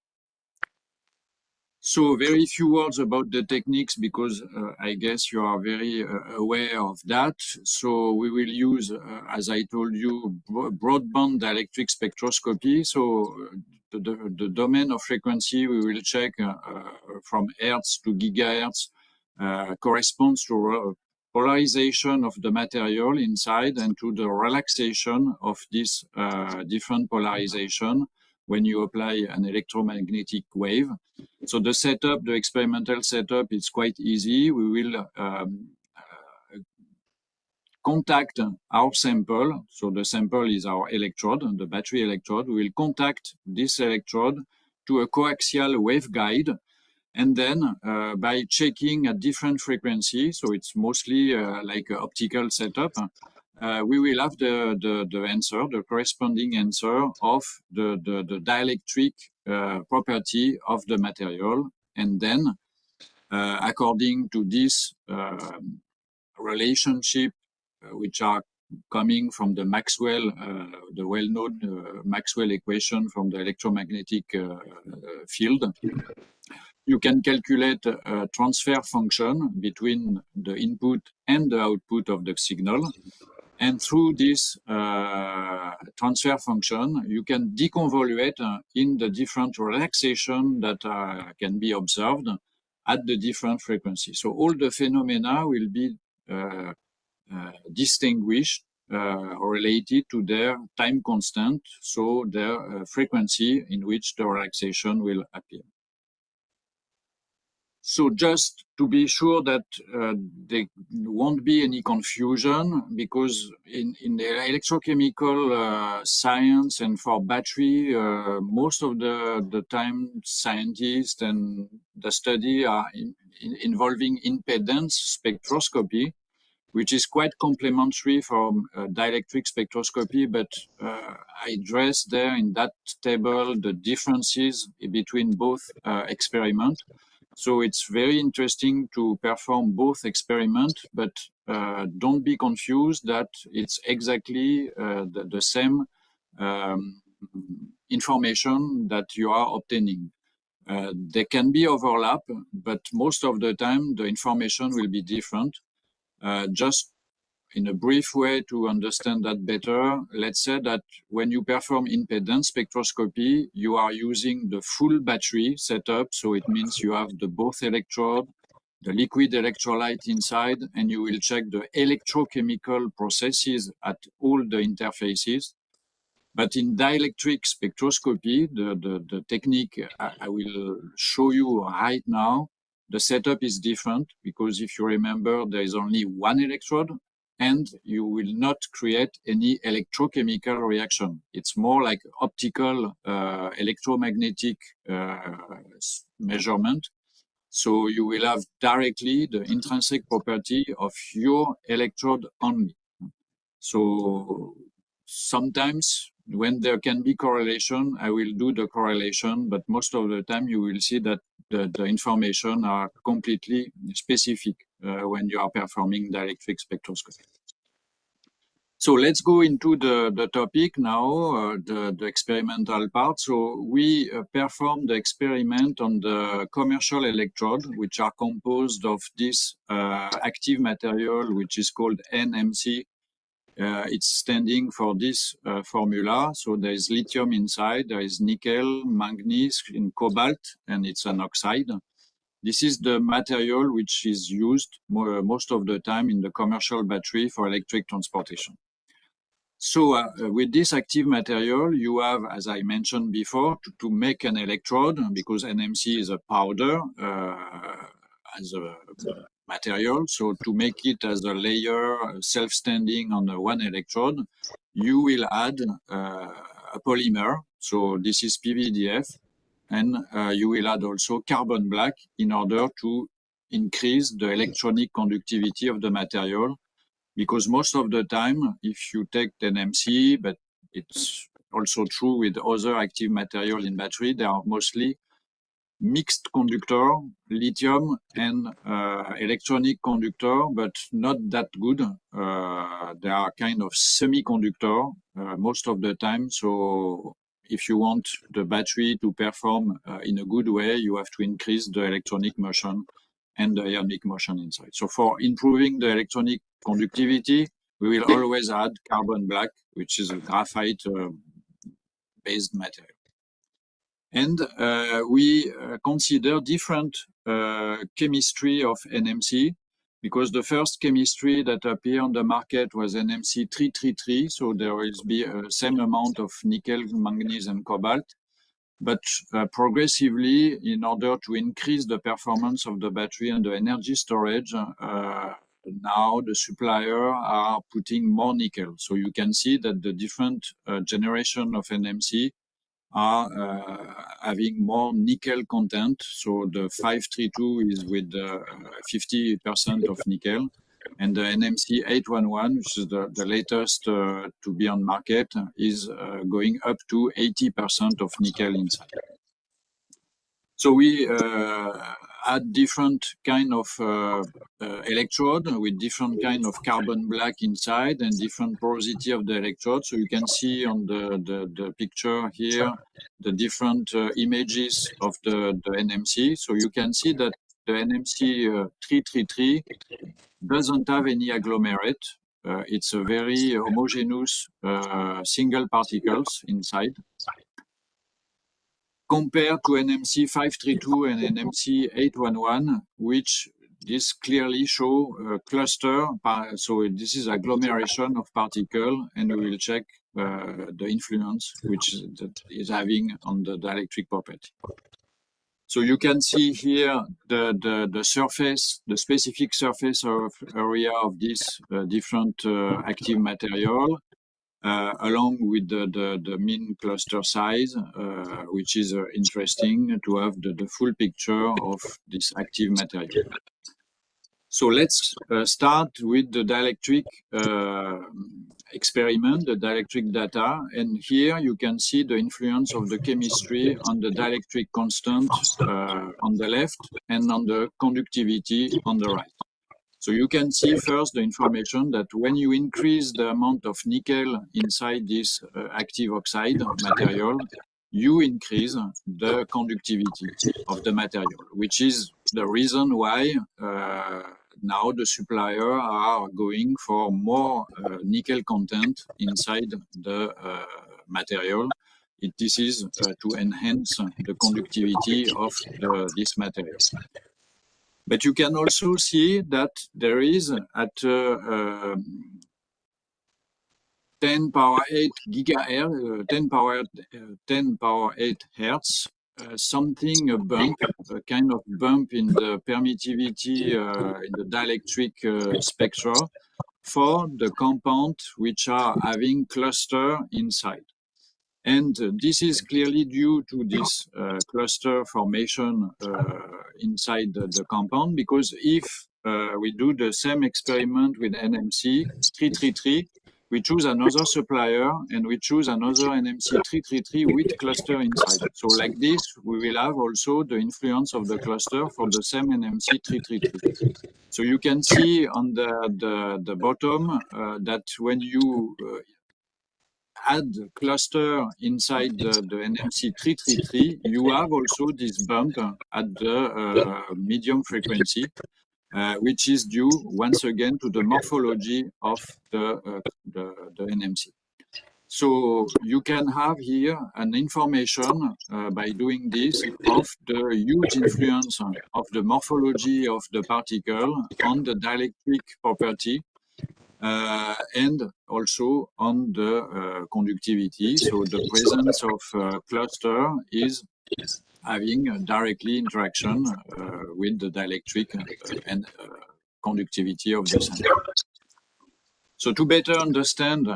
So very few words about the techniques because I guess you are very aware of that. So we will use, as I told you, broadband dielectric spectroscopy. So the domain of frequency we will check from hertz to gigahertz corresponds to polarization of the material inside and to the relaxation of this different polarization when you apply an electromagnetic wave. So the setup, the experimental setup, is quite easy. We will contact our sample. So the sample is our electrode, the battery electrode. We will contact this electrode to a coaxial waveguide. And then by checking at different frequencies, so it's mostly like an optical setup, we will have the answer, the corresponding answer of the dielectric property of the material. And then, according to this relationship, which are coming from the Maxwell, the well-known Maxwell equation from the electromagnetic field, you can calculate a transfer function between the input and the output of the signal. And through this transfer function, you can deconvolute in the different relaxation that can be observed at the different frequencies. So all the phenomena will be distinguished related to their time constant, so their frequency in which the relaxation will appear. So just to be sure that there won't be any confusion, because in the electrochemical science and for battery, most of the time scientists and the study are involving impedance spectroscopy, which is quite complementary from dielectric spectroscopy, but I address there in that table the differences between both experiments. So it's very interesting to perform both experiments, but don't be confused that it's exactly the same information that you are obtaining. There can be overlap, but most of the time the information will be different. Just in a brief way to understand that better, let's say that when you perform impedance spectroscopy, you are using the full battery setup. So it means you have the both electrode, the liquid electrolyte inside, and you will check the electrochemical processes at all the interfaces. But in dielectric spectroscopy, the technique I will show you right now, the setup is different because if you remember, there is only one electrode and you will not create any electrochemical reaction. It's more like optical electromagnetic measurement. So you will have directly the intrinsic property of your electrode only. So sometimes when there can be correlation, I will do the correlation, but most of the time you will see that the information are completely specific when you are performing dielectric spectroscopy. So let's go into the topic now, the experimental part. So we perform the experiment on the commercial electrode, which are composed of this active material, which is called NMC. It's standing for this formula. So there is lithium inside, there is nickel, manganese, and cobalt, and it's an oxide. This is the material which is used most of the time in the commercial battery for electric transportation. So with this active material, you have, as I mentioned before, to make an electrode, because NMC is a powder as a material. So to make it as a layer self-standing on one electrode, you will add a polymer. So this is PVDF, and you will add also carbon black in order to increase the electronic conductivity of the material. Because most of the time, if you take NMC, but it's also true with other active material in battery, they are mostly mixed conductor, lithium and electronic conductor, but not that good. They are kind of semiconductor most of the time. So if you want the battery to perform in a good way, you have to increase the electronic motion and the ionic motion inside. So for improving the electronic conductivity, we will always add carbon black, which is a graphite based material. And we consider different chemistry of NMC, because the first chemistry that appeared on the market was NMC 333, so there will be a same amount of nickel, manganese, and cobalt. But progressively, in order to increase the performance of the battery and the energy storage, now the supplier are putting more nickel. So you can see that the different generation of NMC are having more nickel content. So the 532 is with 50% of nickel, and the NMC 811, which is the latest to be on market, is going up to 80% of nickel inside. So we add different kind of electrode with different kind of carbon black inside and different porosity of the electrode. So you can see on the picture here the different images of the NMC. So you can see that the NMC 333 doesn't have any agglomerate. It's a very homogeneous single particles inside, compared to NMC 532 and NMC 811, which this clearly show a cluster. So this is agglomeration of particle, and we will check the influence which that is having on the dielectric property. So you can see here the surface, the specific surface of area of this different active material, along with the mean cluster size, which is interesting to have the full picture of this active material. So let's start with the dielectric experiment, the dielectric data. And here you can see the influence of the chemistry on the dielectric constant on the left and on the conductivity on the right. So you can see first the information that when you increase the amount of nickel inside this active oxide material, you increase the conductivity of the material, which is the reason why now the supplier are going for more nickel content inside the material. This is to enhance the conductivity of this material. But you can also see that there is at 10 power 8 gigahertz, 10 power 8 hertz, something, a bump, a kind of bump in the permittivity in the dielectric spectra for the compound which are having cluster inside. And this is clearly due to this cluster formation inside the compound, because if we do the same experiment with NMC 333, we choose another supplier and we choose another NMC 333 with cluster inside. So like this, we will have also the influence of the cluster for the same NMC 333. So you can see on the bottom that when you add cluster inside the NMC 333, you have also this bump at the medium frequency, which is due once again to the morphology of the NMC. So you can have here an information by doing this of the huge influence of the morphology of the particle on the dielectric property, and also on the conductivity. So the presence of cluster is having a directly interaction with the dielectric and conductivity of the sample. So to better understand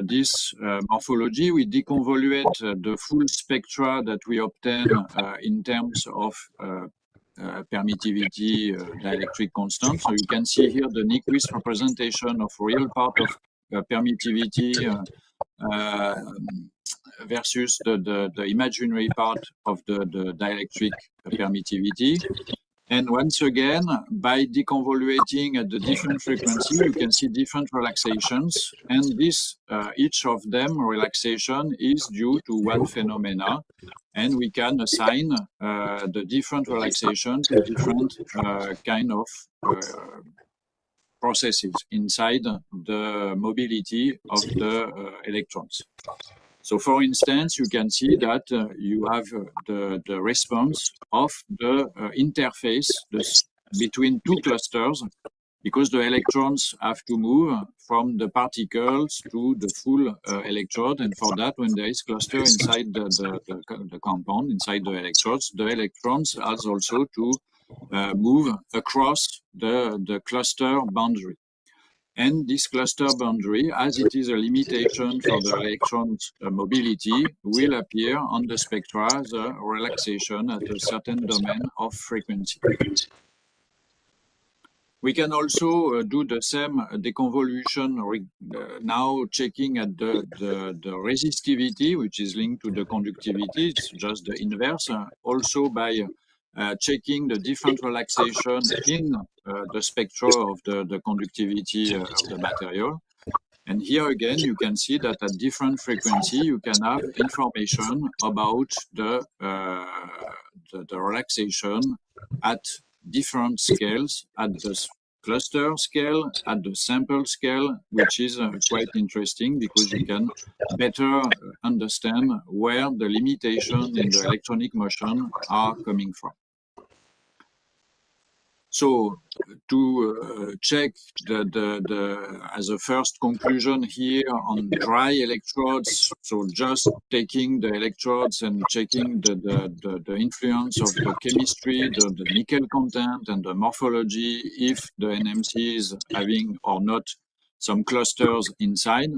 this morphology, we deconvolute the full spectra that we obtain in terms of permittivity, dielectric constant. So you can see here the Nyquist representation of real part of permittivity versus the imaginary part of the dielectric permittivity. And once again, by deconvoluting at the different frequency, you can see different relaxations. And this, each of them relaxation is due to one phenomena. And we can assign the different relaxation to different kind of processes inside the mobility of the electrons. So for instance, you can see that you have the response of the interface between two clusters, because the electrons have to move from the particles to the full electrode. And for that, when there is cluster inside the compound, inside the electrons has also to move across the cluster boundary. And this cluster boundary, as it is a limitation for the electron's mobility, will appear on the spectra as a relaxation at a certain domain of frequency. We can also do the same deconvolution now checking at the resistivity, which is linked to the conductivity. It's just the inverse. Also by checking the different relaxation in the spectra of the conductivity of the material. And here again, you can see that at different frequency, you can have information about the relaxation at different scales, at the cluster scale, at the sample scale, which is quite interesting because you can better understand where the limitations in the electronic motion are coming from. So to check as a first conclusion here on dry electrodes, so just taking the electrodes and checking the influence of the chemistry, the nickel content and the morphology, if the NMC is having or not some clusters inside,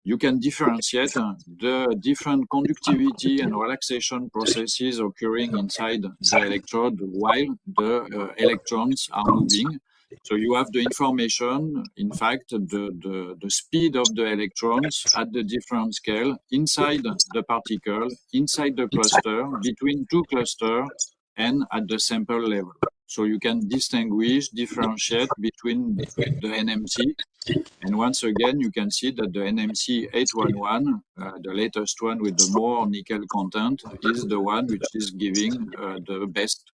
you can differentiate the different conductivity and relaxation processes occurring inside the electrode while the electrons are moving. So you have the information, in fact, the speed of the electrons at the different scale inside the particle, inside the cluster, between two clusters, and at the sample level. So you can distinguish, differentiate between the NMC. And once again, you can see that the NMC 811, the latest one with the more nickel content, is the one which is giving the best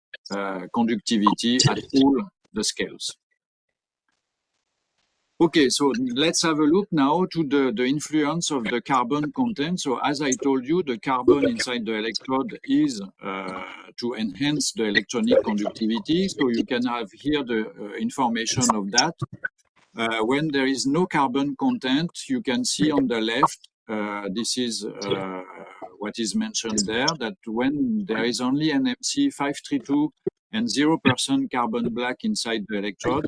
conductivity at all the scales. Okay, so let's have a look now to the influence of the carbon content. So as I told you, the carbon inside the electrode is to enhance the electronic conductivity. So you can have here the information of that. When there is no carbon content, you can see on the left, this is what is mentioned there, that when there is only NMC 532 and 0% carbon black inside the electrode,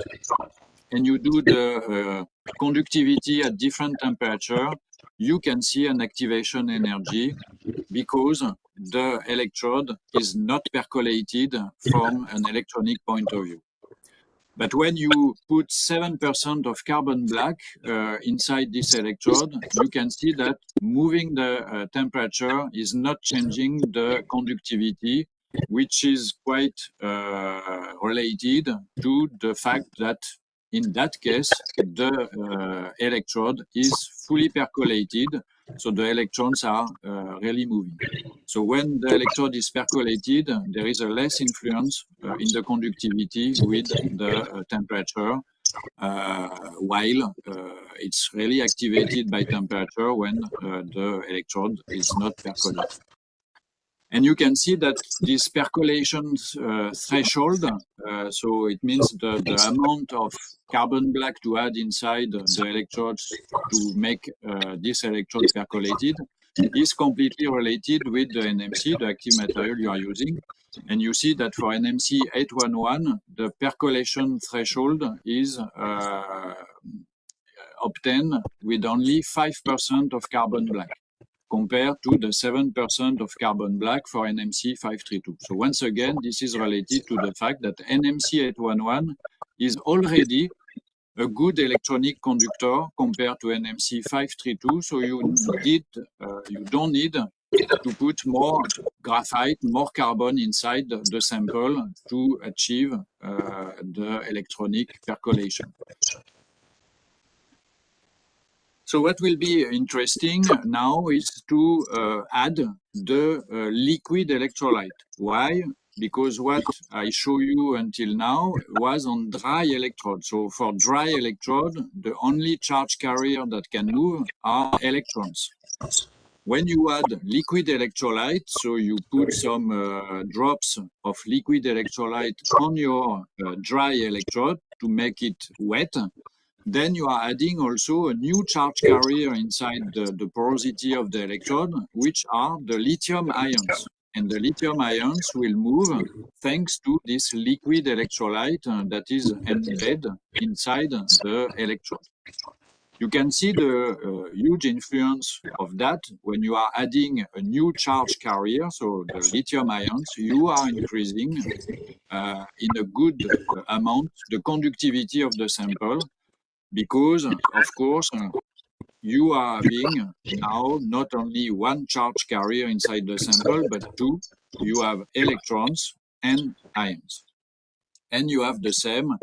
and you do the conductivity at different temperature, you can see an activation energy because the electrode is not percolated from an electronic point of view. But when you put 7% of carbon black inside this electrode, you can see that moving the temperature is not changing the conductivity, which is quite related to the fact that in that case, the electrode is fully percolated, so the electrons are really moving. So when the electrode is percolated, there is a less influence in the conductivity with the temperature, while it's really activated by temperature when the electrode is not percolated. And you can see that this percolation threshold, so it means the amount of carbon black to add inside the electrodes to make this electrode percolated, is completely related with the NMC, the active material you are using. And you see that for NMC 811, the percolation threshold is obtained with only 5% of carbon black, compared to the 7% of carbon black for NMC 532. So once again, this is related to the fact that NMC 811 is already a good electronic conductor compared to NMC 532. So you don't need to put more graphite, more carbon inside the sample to achieve the electronic percolation. So what will be interesting now is to add the liquid electrolyte. Why? Because what I show you until now was on dry electrode. So for dry electrode, the only charge carrier that can move are electrons. When you add liquid electrolyte, so you put some drops of liquid electrolyte on your dry electrode to make it wet, then you are adding also a new charge carrier inside the porosity of the electrode, which are the lithium ions. And the lithium ions will move thanks to this liquid electrolyte that is embedded inside the electrode. You can see the huge influence of that when you are adding a new charge carrier, so the lithium ions, you are increasing in a good amount the conductivity of the sample, because, of course, you are having now not only one charge carrier inside the sample, but two. You have electrons and ions. And you have the same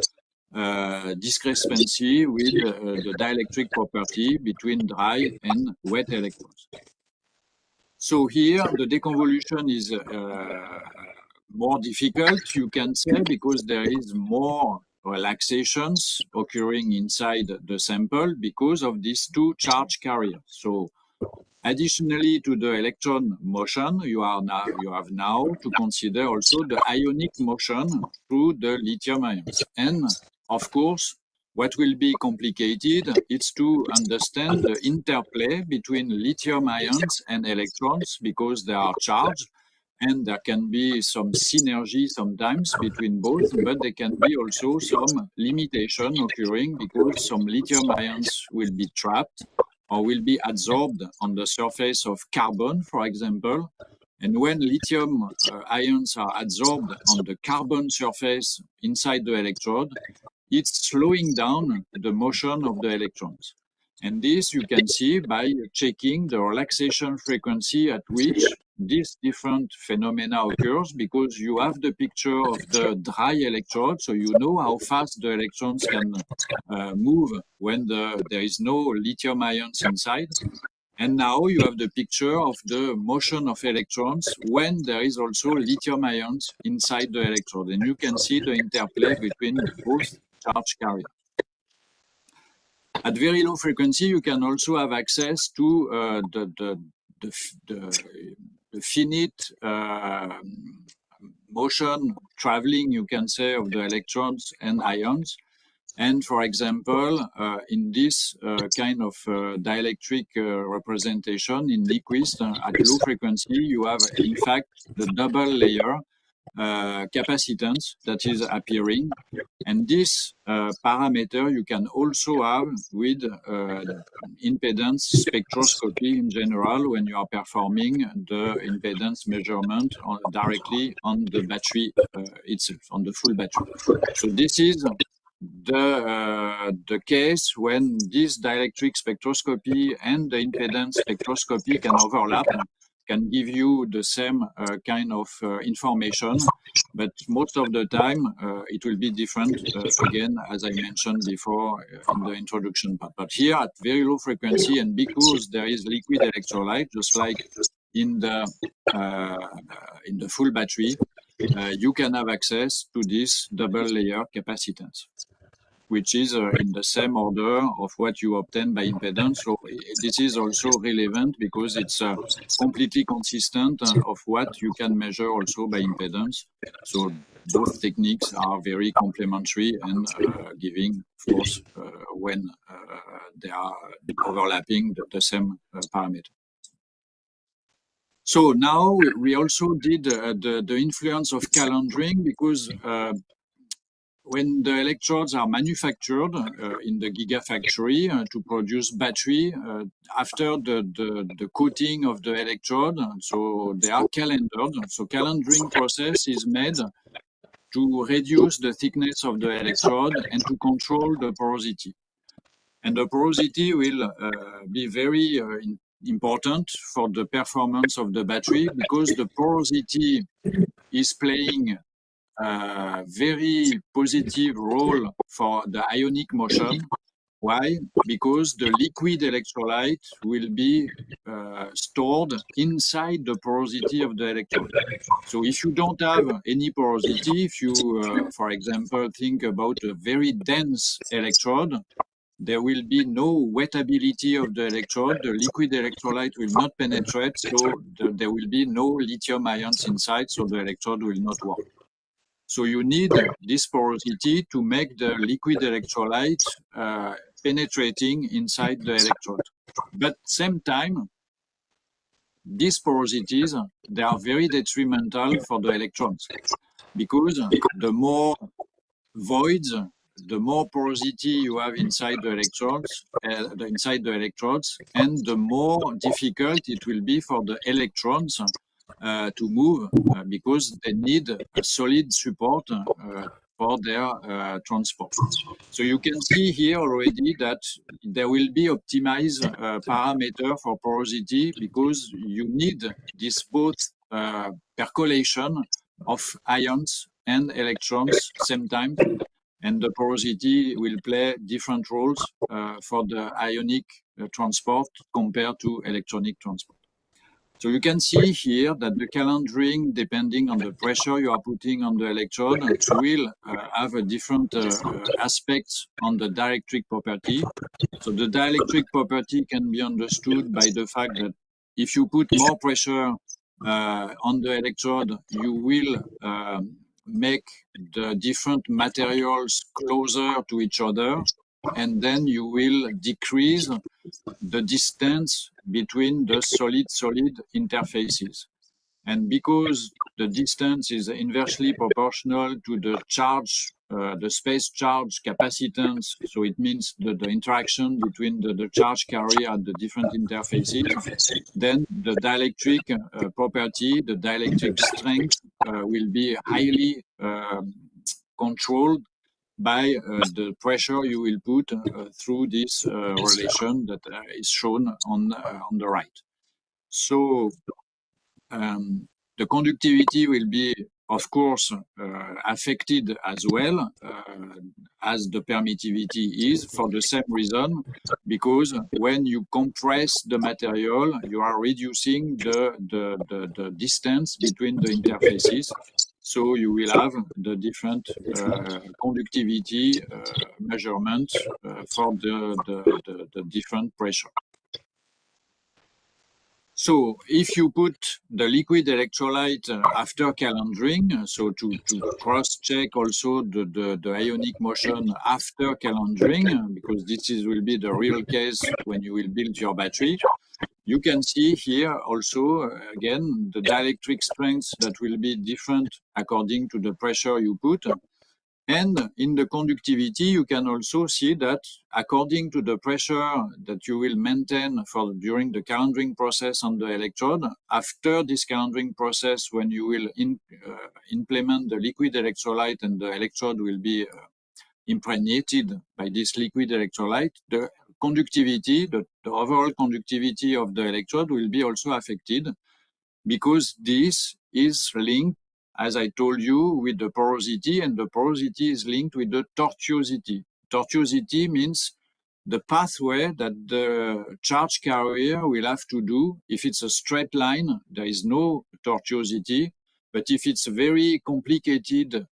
discrepancy with the dielectric property between dry and wet electrons. So here the deconvolution is more difficult, you can say, because there is more relaxations occurring inside the sample because of these two charge carriers. So additionally to the electron motion, you have now to consider also the ionic motion through the lithium ions. And of course, what will be complicated is to understand the interplay between lithium ions and electrons, because they are charged, and there can be some synergy sometimes between both, but there can be also some limitation occurring because some lithium ions will be trapped or will be adsorbed on the surface of carbon, for example. And when lithium ions are adsorbed on the carbon surface inside the electrode, it's slowing down the motion of the electrons. And this you can see by checking the relaxation frequency at which this different phenomena occurs, because you have the picture of the dry electrode, so you know how fast the electrons can move when there is no lithium ions inside. And now you have the picture of the motion of electrons when there is also lithium ions inside the electrode. And you can see the interplay between both charge carriers. At very low frequency, you can also have access to the finite motion traveling, you can say, of the electrons and ions. And for example, in this kind of dielectric representation in Nyquist, at low frequency, you have, in fact, the double layer capacitance that is appearing. And this parameter you can also have with impedance spectroscopy in general when you are performing the impedance measurement directly on the battery itself, on the full battery. So this is the case when this dielectric spectroscopy and the impedance spectroscopy can overlap, can give you the same kind of information, but most of the time it will be different, again, as I mentioned before in the introduction part. But here at very low frequency, and because there is liquid electrolyte, just like in the full battery, you can have access to this double layer capacitance, which is in the same order of what you obtain by impedance. So this is also relevant because it's completely consistent of what you can measure also by impedance. So both techniques are very complementary and giving, of course, when they are overlapping the same parameter. So now we also did the influence of calendering, because when the electrodes are manufactured in the gigafactory to produce battery, after the coating of the electrode, so they are calendared. So calendering process is made to reduce the thickness of the electrode and to control the porosity. And the porosity will be very important for the performance of the battery because the porosity is playing a very positive role for the ionic motion. Why? Because the liquid electrolyte will be stored inside the porosity of the electrode. So if you don't have any porosity, if you, for example, think about a very dense electrode, there will be no wettability of the electrode. The liquid electrolyte will not penetrate, so there will be no lithium ions inside, so the electrode will not work. So you need this porosity to make the liquid electrolyte penetrating inside the electrode. But same time, these porosities, they are very detrimental for the electrons because the more voids, the more porosity you have inside the electrodes, and the more difficult it will be for the electrons to move because they need a solid support for their transport. So you can see here already that there will be optimized parameter for porosity because you need this both percolation of ions and electrons same time, and the porosity will play different roles for the ionic transport compared to electronic transport. So you can see here that the calendering, depending on the pressure you are putting on the electrode, will have a different aspects on the dielectric property. So the dielectric property can be understood by the fact that if you put more pressure on the electrode, you will make the different materials closer to each other, and then you will decrease the distance between the solid-solid interfaces. And because the distance is inversely proportional to the charge, the space charge capacitance, so it means the interaction between the charge carrier at the different interfaces, then the dielectric property, the dielectric strength will be highly controlled by the pressure you will put through this relation that is shown on the right. So the conductivity will be, of course, affected as well as the permittivity is for the same reason, because when you compress the material, you are reducing the distance between the interfaces. So you will have the different conductivity measurements for the different pressure. So if you put the liquid electrolyte after calendering, so to cross-check also the ionic motion after calendering, because this will be the real case when you will build your battery, you can see here also, again, the dielectric strengths that will be different according to the pressure you put. And in the conductivity, you can also see that according to the pressure that you will maintain during the calendering process on the electrode, after this calendering process, when you will implement the liquid electrolyte and the electrode will be impregnated by this liquid electrolyte, the conductivity, the overall conductivity of the electrode will be also affected, because this is linked, as I told you, with the porosity, and the porosity is linked with the tortuosity. Tortuosity means the pathway that the charge carrier will have to do. If it's a straight line, there is no tortuosity. But if it's a very complicated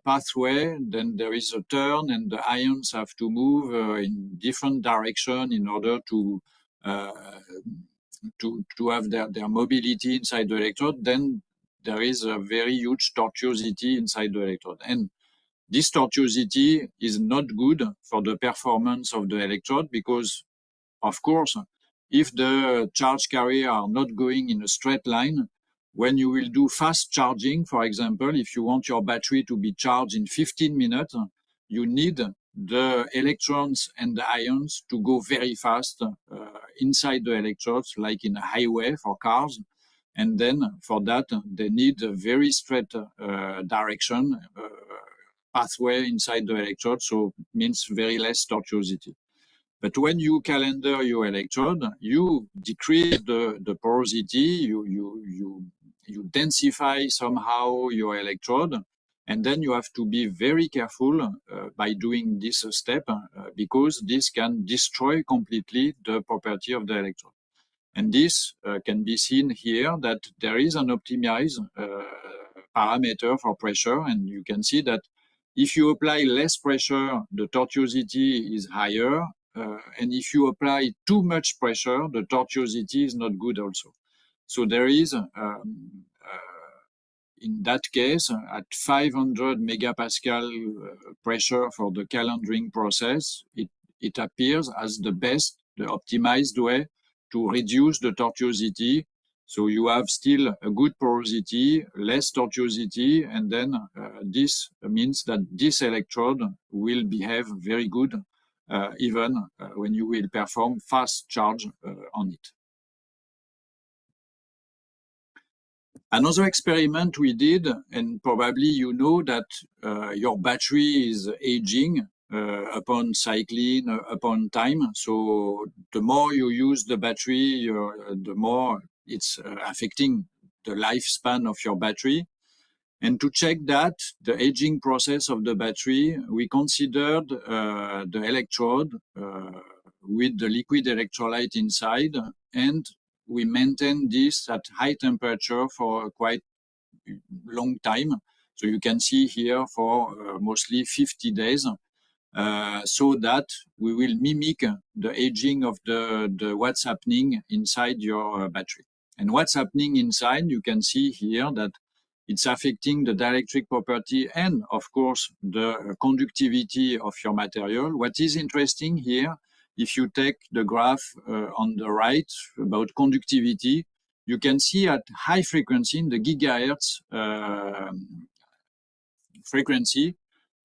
pathway, then there is a turn and the ions have to move in different direction in order to have their mobility inside the electrode, then there is a very huge tortuosity inside the electrode. And this tortuosity is not good for the performance of the electrode because, of course, if the charge carrier are not going in a straight line, when you will do fast charging, for example, if you want your battery to be charged in 15 minutes, you need the electrons and the ions to go very fast inside the electrodes, like in a highway for cars. And then for that, they need a very straight direction pathway inside the electrode, so it means very less tortuosity. But when you calender your electrode, you decrease the porosity, you densify somehow your electrode, and then you have to be very careful by doing this step because this can destroy completely the property of the electrode. And this can be seen here that there is an optimized parameter for pressure, and you can see that if you apply less pressure, the tortuosity is higher, and if you apply too much pressure, the tortuosity is not good also. So there is, in that case, at 500 megapascal pressure for the calendering process, it appears as the best, the optimized way to reduce the tortuosity. So you have still a good porosity, less tortuosity, and then this means that this electrode will behave very good even when you will perform fast charge on it. Another experiment we did, and probably you know that your battery is aging upon cycling, upon time. So the more you use the battery, the more it's affecting the lifespan of your battery. And to check that, the aging process of the battery, we considered the electrode with the liquid electrolyte inside, and we maintained this at high temperature for quite long time. So you can see here for mostly 50 days, so that we will mimic the aging of the what's happening inside your battery. And what's happening inside, you can see here that it's affecting the dielectric property and, of course, the conductivity of your material. What is interesting here, if you take the graph on the right about conductivity, you can see at high frequency, in the gigahertz frequency,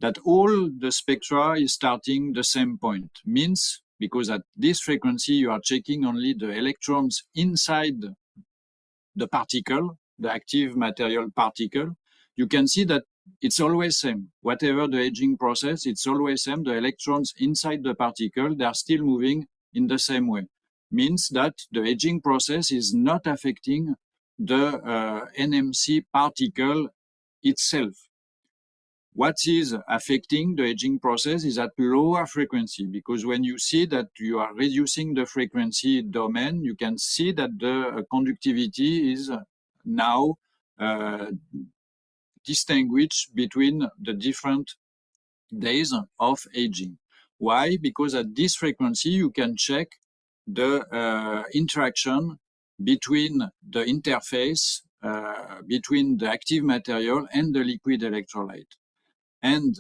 that all the spectra is starting the same point. Means, because at this frequency, you are checking only the electrons inside the particle, the active material particle, you can see that it's always same. Whatever the aging process, it's always same. The electrons inside the particle, they are still moving in the same way. Means that the aging process is not affecting the NMC particle itself. What is affecting the aging process is at lower frequency, because when you see that you are reducing the frequency domain, you can see that the conductivity is now distinguished between the different days of aging. Why? Because at this frequency, you can check the interaction between the interface between the active material and the liquid electrolyte. And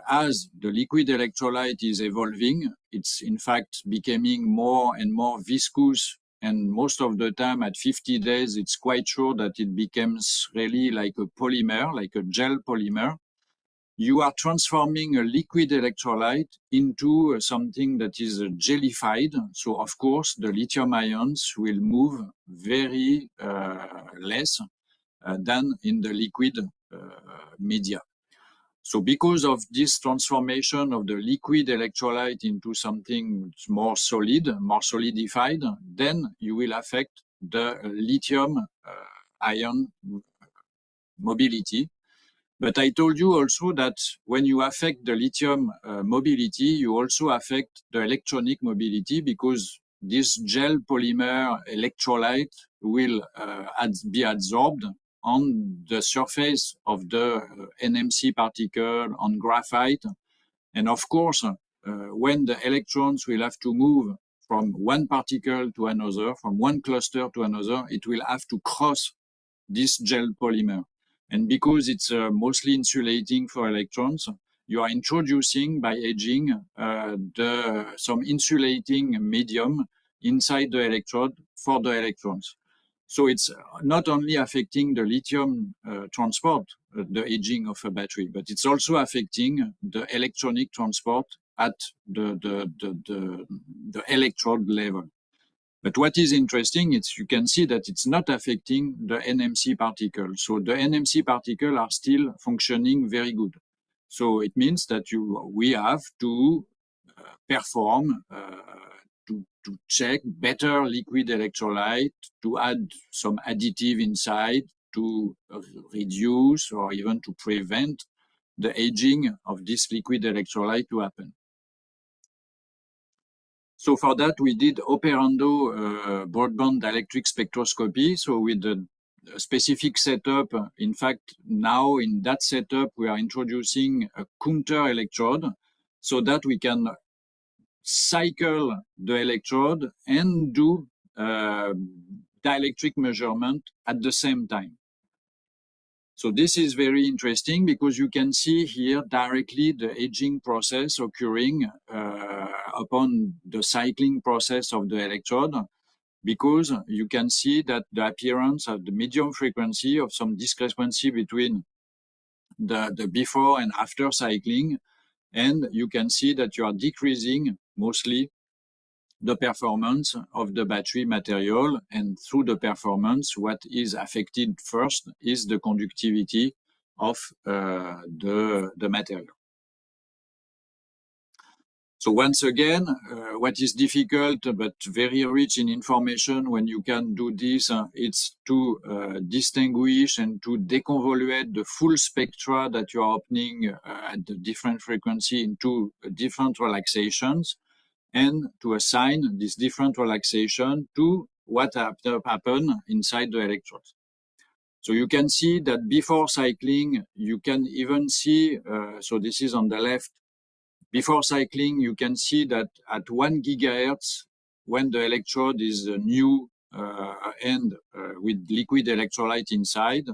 as the liquid electrolyte is evolving, it's in fact becoming more and more viscous. And most of the time at 50 days, it's quite sure that it becomes really like a polymer, like a gel polymer. You are transforming a liquid electrolyte into something that is jellified. So of course, the lithium ions will move very less than in the liquid media. So because of this transformation of the liquid electrolyte into something more solid, more solidified, then you will affect the lithium ion mobility. But I told you also that when you affect the lithium mobility, you also affect the electronic mobility, because this gel polymer electrolyte will be adsorbed on the surface of the NMC particle, on graphite. And of course, when the electrons will have to move from one particle to another, from one cluster to another, it will have to cross this gel polymer. And because it's mostly insulating for electrons, you are introducing, by aging, some insulating medium inside the electrode for the electrons. So it's not only affecting the lithium transport, the aging of a battery, but it's also affecting the electronic transport at the electrode level. But what is interesting is you can see that it's not affecting the NMC particles. So the NMC particles are still functioning very good. So it means that we have to perform, to check better liquid electrolyte, to add some additive inside, to reduce or even to prevent the aging of this liquid electrolyte to happen. So for that, we did operando broadband dielectric spectroscopy. So with the specific setup, in fact, now in that setup, we are introducing a counter electrode so that we can cycle the electrode and do dielectric measurement at the same time. So this is very interesting because you can see here directly the aging process occurring upon the cycling process of the electrode, because you can see that the appearance of the medium frequency of some discrepancy between the before and after cycling, and you can see that you are decreasing mostly the performance of the battery material, and through the performance, what is affected first is the conductivity of the material. So once again, what is difficult but very rich in information when you can do this, it's to distinguish and to deconvolute the full spectra that you are opening at the different frequency into different relaxations, and to assign this different relaxation to what happen inside the electrodes. So you can see that before cycling, you can even see, so this is on the left, before cycling, you can see that at 1 gigahertz, when the electrode is new and with liquid electrolyte inside,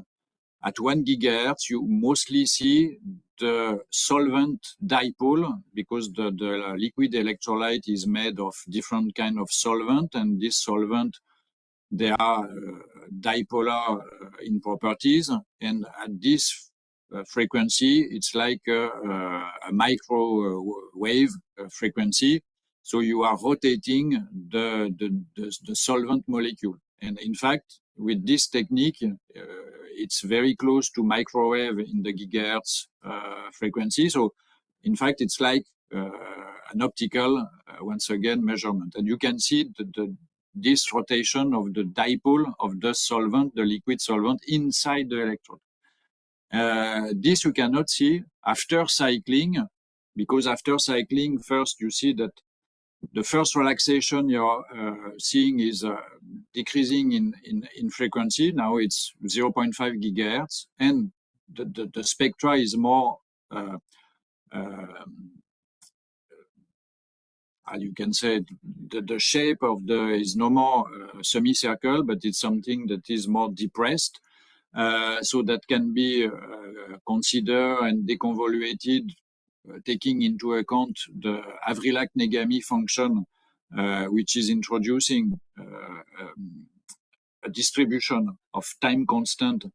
at 1 gigahertz, you mostly see the solvent dipole, because the liquid electrolyte is made of different kind of solvent, and this solvent, they are dipolar in properties, and at this frequency, it's like a microwave frequency. So you are rotating the solvent molecule. And in fact, with this technique, it's very close to microwave in the gigahertz frequency. So in fact, it's like an optical, once again, measurement. And you can see this rotation of the dipole of the solvent, the liquid solvent, inside the electrode. This you cannot see after cycling, because after cycling, first you see that the first relaxation you're seeing is decreasing in frequency. Now it's 0.5 gigahertz, and the spectra is more, you can say, the shape of is no more semicircle, but it's something that is more depressed. So that can be considered and deconvoluted, taking into account the Avrilak-Negami function, which is introducing a distribution of time constant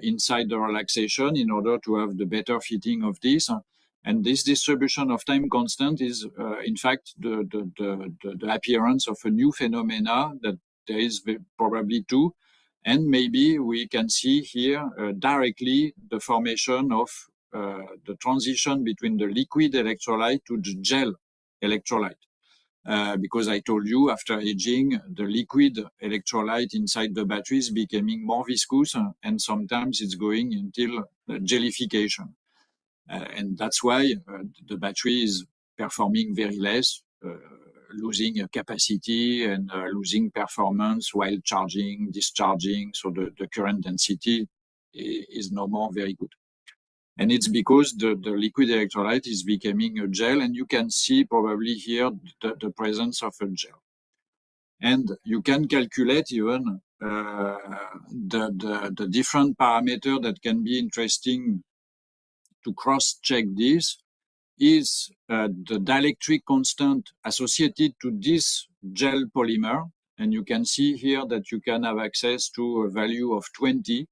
inside the relaxation in order to have the better fitting of this. And this distribution of time constant is, in fact, the appearance of a new phenomena that there is probably two. And maybe we can see here directly the formation of the transition between the liquid electrolyte to the gel electrolyte. Because I told you, after aging, the liquid electrolyte inside the battery is becoming more viscous, and sometimes it's going until gelification. And that's why the battery is performing very less, losing capacity and losing performance while charging, discharging. So the current density is no more very good. And it's because the liquid electrolyte is becoming a gel, and you can see probably here the presence of a gel. And you can calculate even the different parameters that can be interesting to cross-check this is the dielectric constant associated to this gel polymer. And you can see here that you can have access to a value of 20,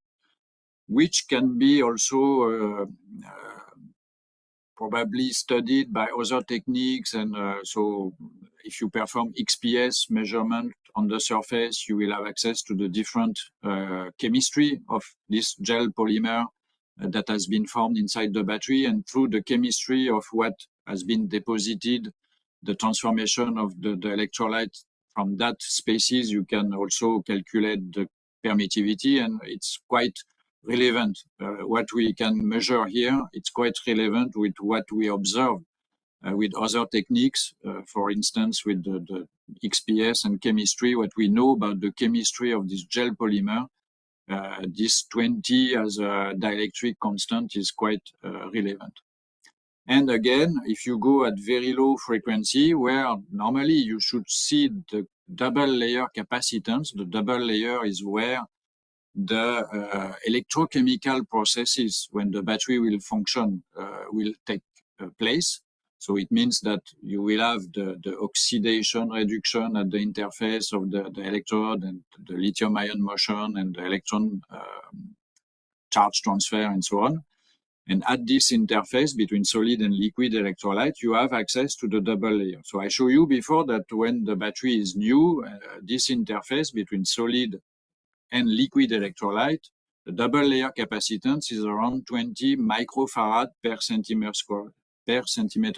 which can be also probably studied by other techniques. And so if you perform XPS measurement on the surface, you will have access to the different chemistry of this gel polymer that has been formed inside the battery, and through the chemistry of what has been deposited the transformation of the electrolyte from that species, you can also calculate the permittivity, and it's quite relevant. What we can measure here, it's quite relevant with what we observe with other techniques, for instance, with the XPS and chemistry, what we know about the chemistry of this gel polymer, this 20 as a dielectric constant is quite relevant. And again, if you go at very low frequency, where normally you should see the double layer capacitance, the double layer is where the electrochemical processes, when the battery will function, will take place. So it means that you will have the oxidation reduction at the interface of the electrode and the lithium ion motion and the electron charge transfer and so on. And at this interface between solid and liquid electrolyte, you have access to the double layer. So I showed you before that when the battery is new, this interface between solid and liquid electrolyte, the double layer capacitance is around 20 microfarad per centimeter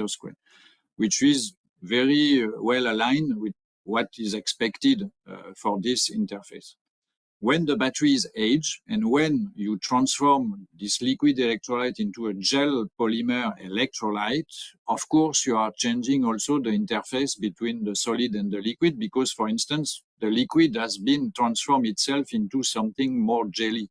square, which is very well aligned with what is expected for this interface. When the battery is aged and when you transform this liquid electrolyte into a gel polymer electrolyte, of course, you are changing also the interface between the solid and the liquid because, for instance, the liquid has been transformed itself into something more jelly.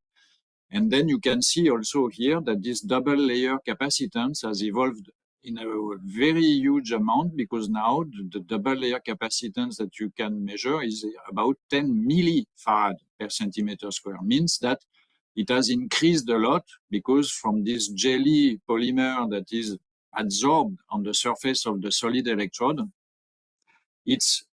And then you can see also here that this double layer capacitance has evolved in a very huge amount because now the double layer capacitance that you can measure is about 10 millifarad per centimeter square. Means that it has increased a lot because from this jelly polymer that is adsorbed on the surface of the solid electrode, it's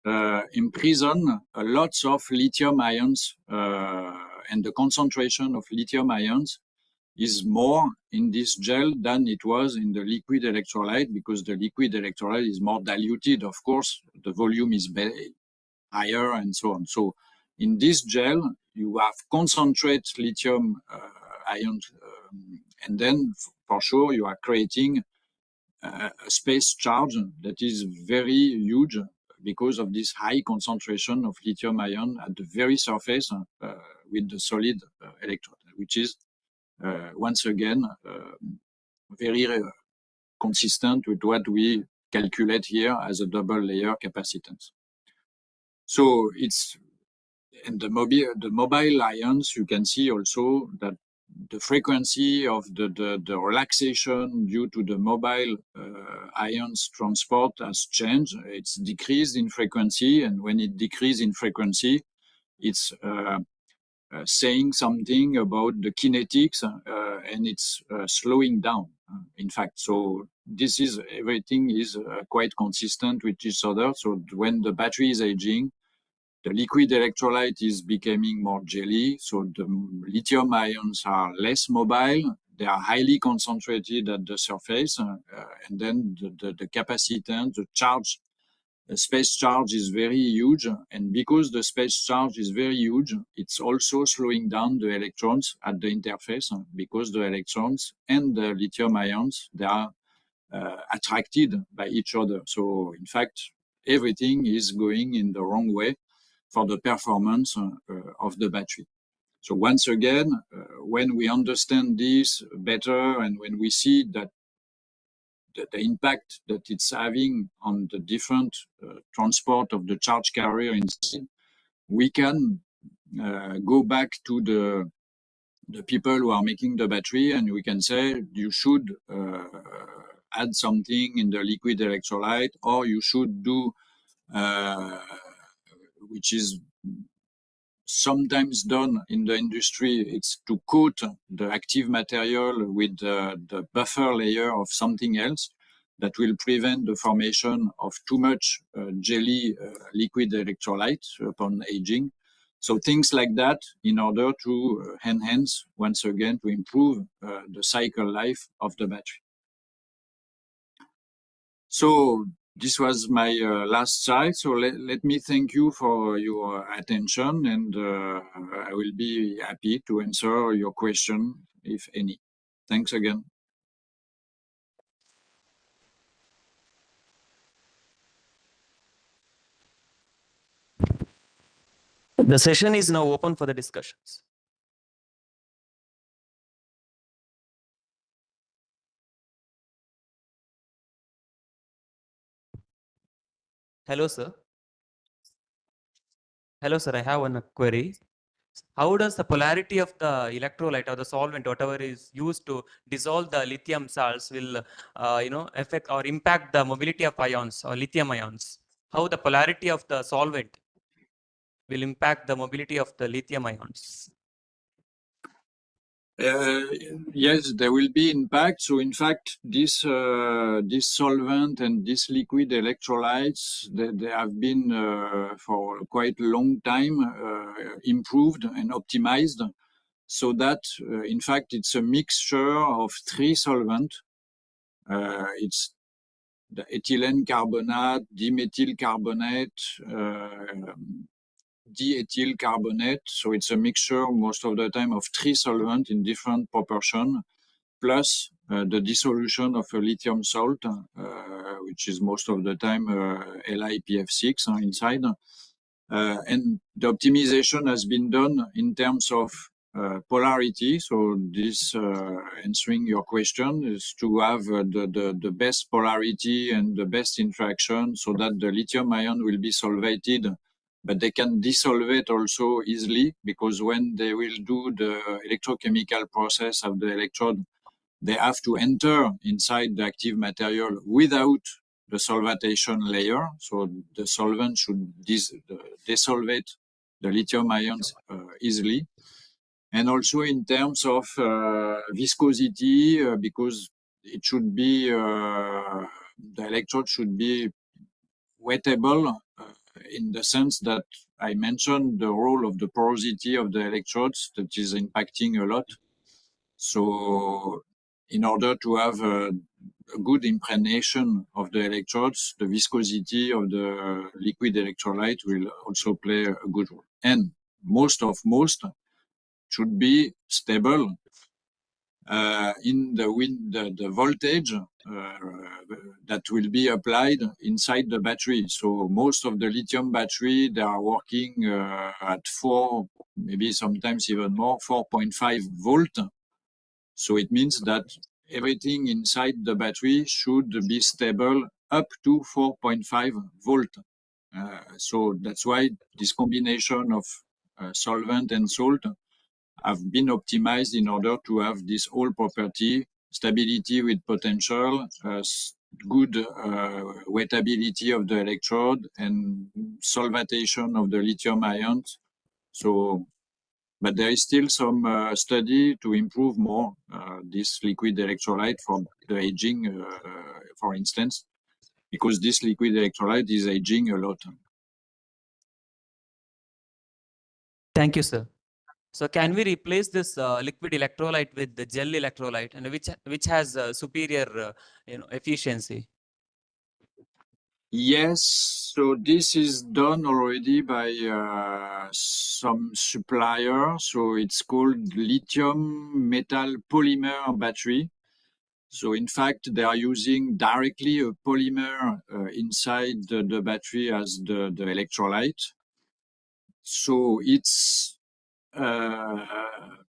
imprisoned lots of lithium ions and the concentration of lithium ions is more in this gel than it was in the liquid electrolyte because the liquid electrolyte is more diluted. Of course, the volume is higher and so on. So in this gel, you have concentrate lithium ions, and then for sure you are creating a space charge that is very huge because of this high concentration of lithium ion at the very surface with the solid electrode, which is once again, very consistent with what we calculate here as a double layer capacitance. So it's in the mobile ions, you can see also that the frequency of the relaxation due to the mobile ions transport has changed. It's decreased in frequency, and when it decreases in frequency, it's saying something about the kinetics and it's slowing down, in fact. So this is everything is quite consistent with each other. So when the battery is aging, the liquid electrolyte is becoming more jelly. So the lithium ions are less mobile. They are highly concentrated at the surface. And then the capacitance, the charge, the space charge is very huge. And because the space charge is very huge, it's also slowing down the electrons at the interface because the electrons and the lithium ions, they are attracted by each other. So in fact, everything is going in the wrong way for the performance of the battery. So once again, when we understand this better and when we see that the impact that it's having on the different transport of the charge carrier inside, we can go back to the people who are making the battery and we can say you should add something in the liquid electrolyte or you should do which is sometimes done in the industry, it's to coat the active material with the buffer layer of something else that will prevent the formation of too much jelly liquid electrolyte upon aging. So things like that in order to enhance, once again, to improve the cycle life of the battery. So this was my last slide. So let me thank you for your attention and I will be happy to answer your question, if any. Thanks again. The session is now open for the discussions. Hello, sir. Hello, sir. I have one query. How does the polarity of the electrolyte or the solvent, whatever is used to dissolve the lithium salts, will affect or impact the mobility of ions or lithium ions? How the polarity of the solvent will impact the mobility of the lithium ions? Yes, there will be impact. So in fact, this solvent and this liquid electrolytes, they have been for quite a long time improved and optimized, so that in fact it's a mixture of three solvents. It's the ethylene carbonate, dimethyl carbonate, diethyl carbonate. So it's a mixture most of the time of three solvents in different proportion, plus the dissolution of a lithium salt, which is most of the time LiPF6 inside. And the optimization has been done in terms of polarity. So this, answering your question, is to have the best polarity and the best interaction so that the lithium ion will be solvated, but they can dissolve it also easily, because when they will do the electrochemical process of the electrode, they have to enter inside the active material without the solvatation layer. So the solvent should desolvate the lithium ions easily. And also in terms of viscosity, because it should be, the electrode should be wettable in the sense that I mentioned the role of the porosity of the electrodes that is impacting a lot. So in order to have a good impregnation of the electrodes, the viscosity of the liquid electrolyte will also play a good role. And most should be stable in the voltage that will be applied inside the battery. So most of the lithium battery, they are working at 4, maybe sometimes even more, 4.5 volt. So it means that everything inside the battery should be stable up to 4.5 volt. So that's why this combination of solvent and salt have been optimized in order to have this whole property, stability with potential, good wettability of the electrode, and solvatation of the lithium ions. So, but there is still some study to improve more this liquid electrolyte for the aging, for instance, because this liquid electrolyte is aging a lot. Thank you, sir. So can we replace this liquid electrolyte with the gel electrolyte, and which has superior efficiency? Yes, so this is done already by some supplier. So it's called lithium metal polymer battery. So in fact, they are using directly a polymer inside the battery as the electrolyte. So it's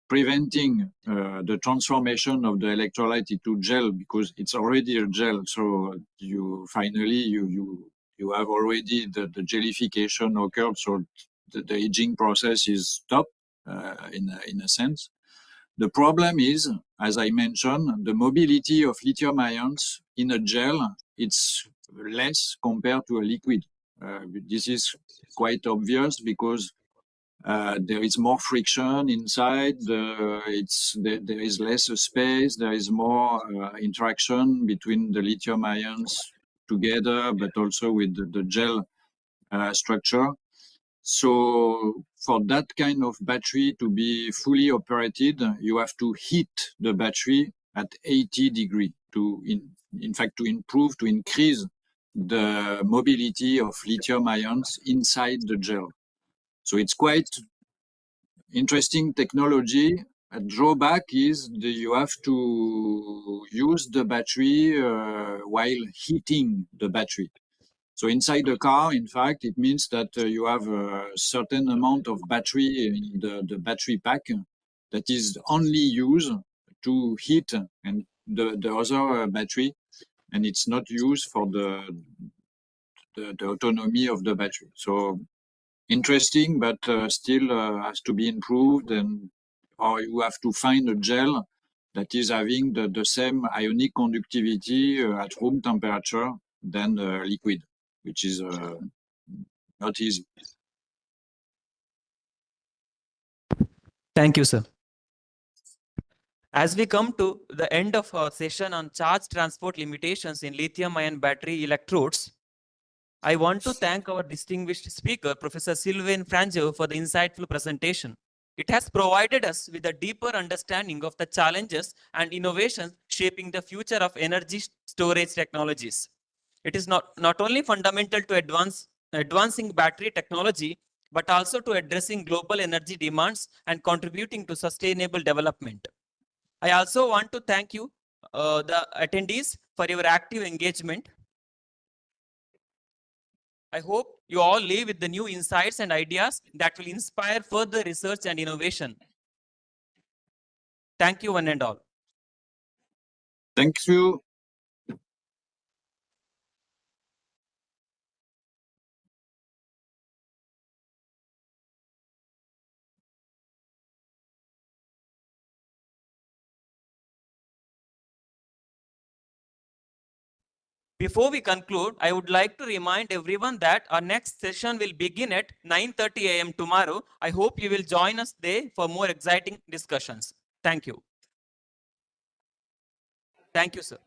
preventing the transformation of the electrolyte into gel, because it's already a gel. So you have already the gelification occurred. So the aging process is stopped in a sense. The problem is, as I mentioned, the mobility of lithium ions in a gel, it's less compared to a liquid. This is quite obvious because there is more friction inside. There is less space. There is more interaction between the lithium ions together, but also with the gel structure. So for that kind of battery to be fully operated, you have to heat the battery at 80 degrees to, in fact, to increase the mobility of lithium ions inside the gel. So it's quite interesting technology. A drawback is that you have to use the battery while heating the battery. So inside the car, in fact, it means that you have a certain amount of battery in the battery pack that is only used to heat and the other battery, and it's not used for the autonomy of the battery. So interesting, but still has to be improved, and or you have to find a gel that is having the same ionic conductivity at room temperature than liquid, which is not easy. Thank you, sir. As we come to the end of our session on charge transport limitations in lithium-ion battery electrodes, I want to thank our distinguished speaker, Professor Sylvain Franjo, for the insightful presentation. It has provided us with a deeper understanding of the challenges and innovations shaping the future of energy storage technologies. It is not only fundamental to advancing battery technology, but also to addressing global energy demands and contributing to sustainable development. I also want to thank you, the attendees, for your active engagement. I hope you all leave with the new insights and ideas that will inspire further research and innovation. Thank you, one and all. Thank you. Before we conclude, I would like to remind everyone that our next session will begin at 9:30 a.m. tomorrow. I hope you will join us there for more exciting discussions. Thank you. Thank you, sir.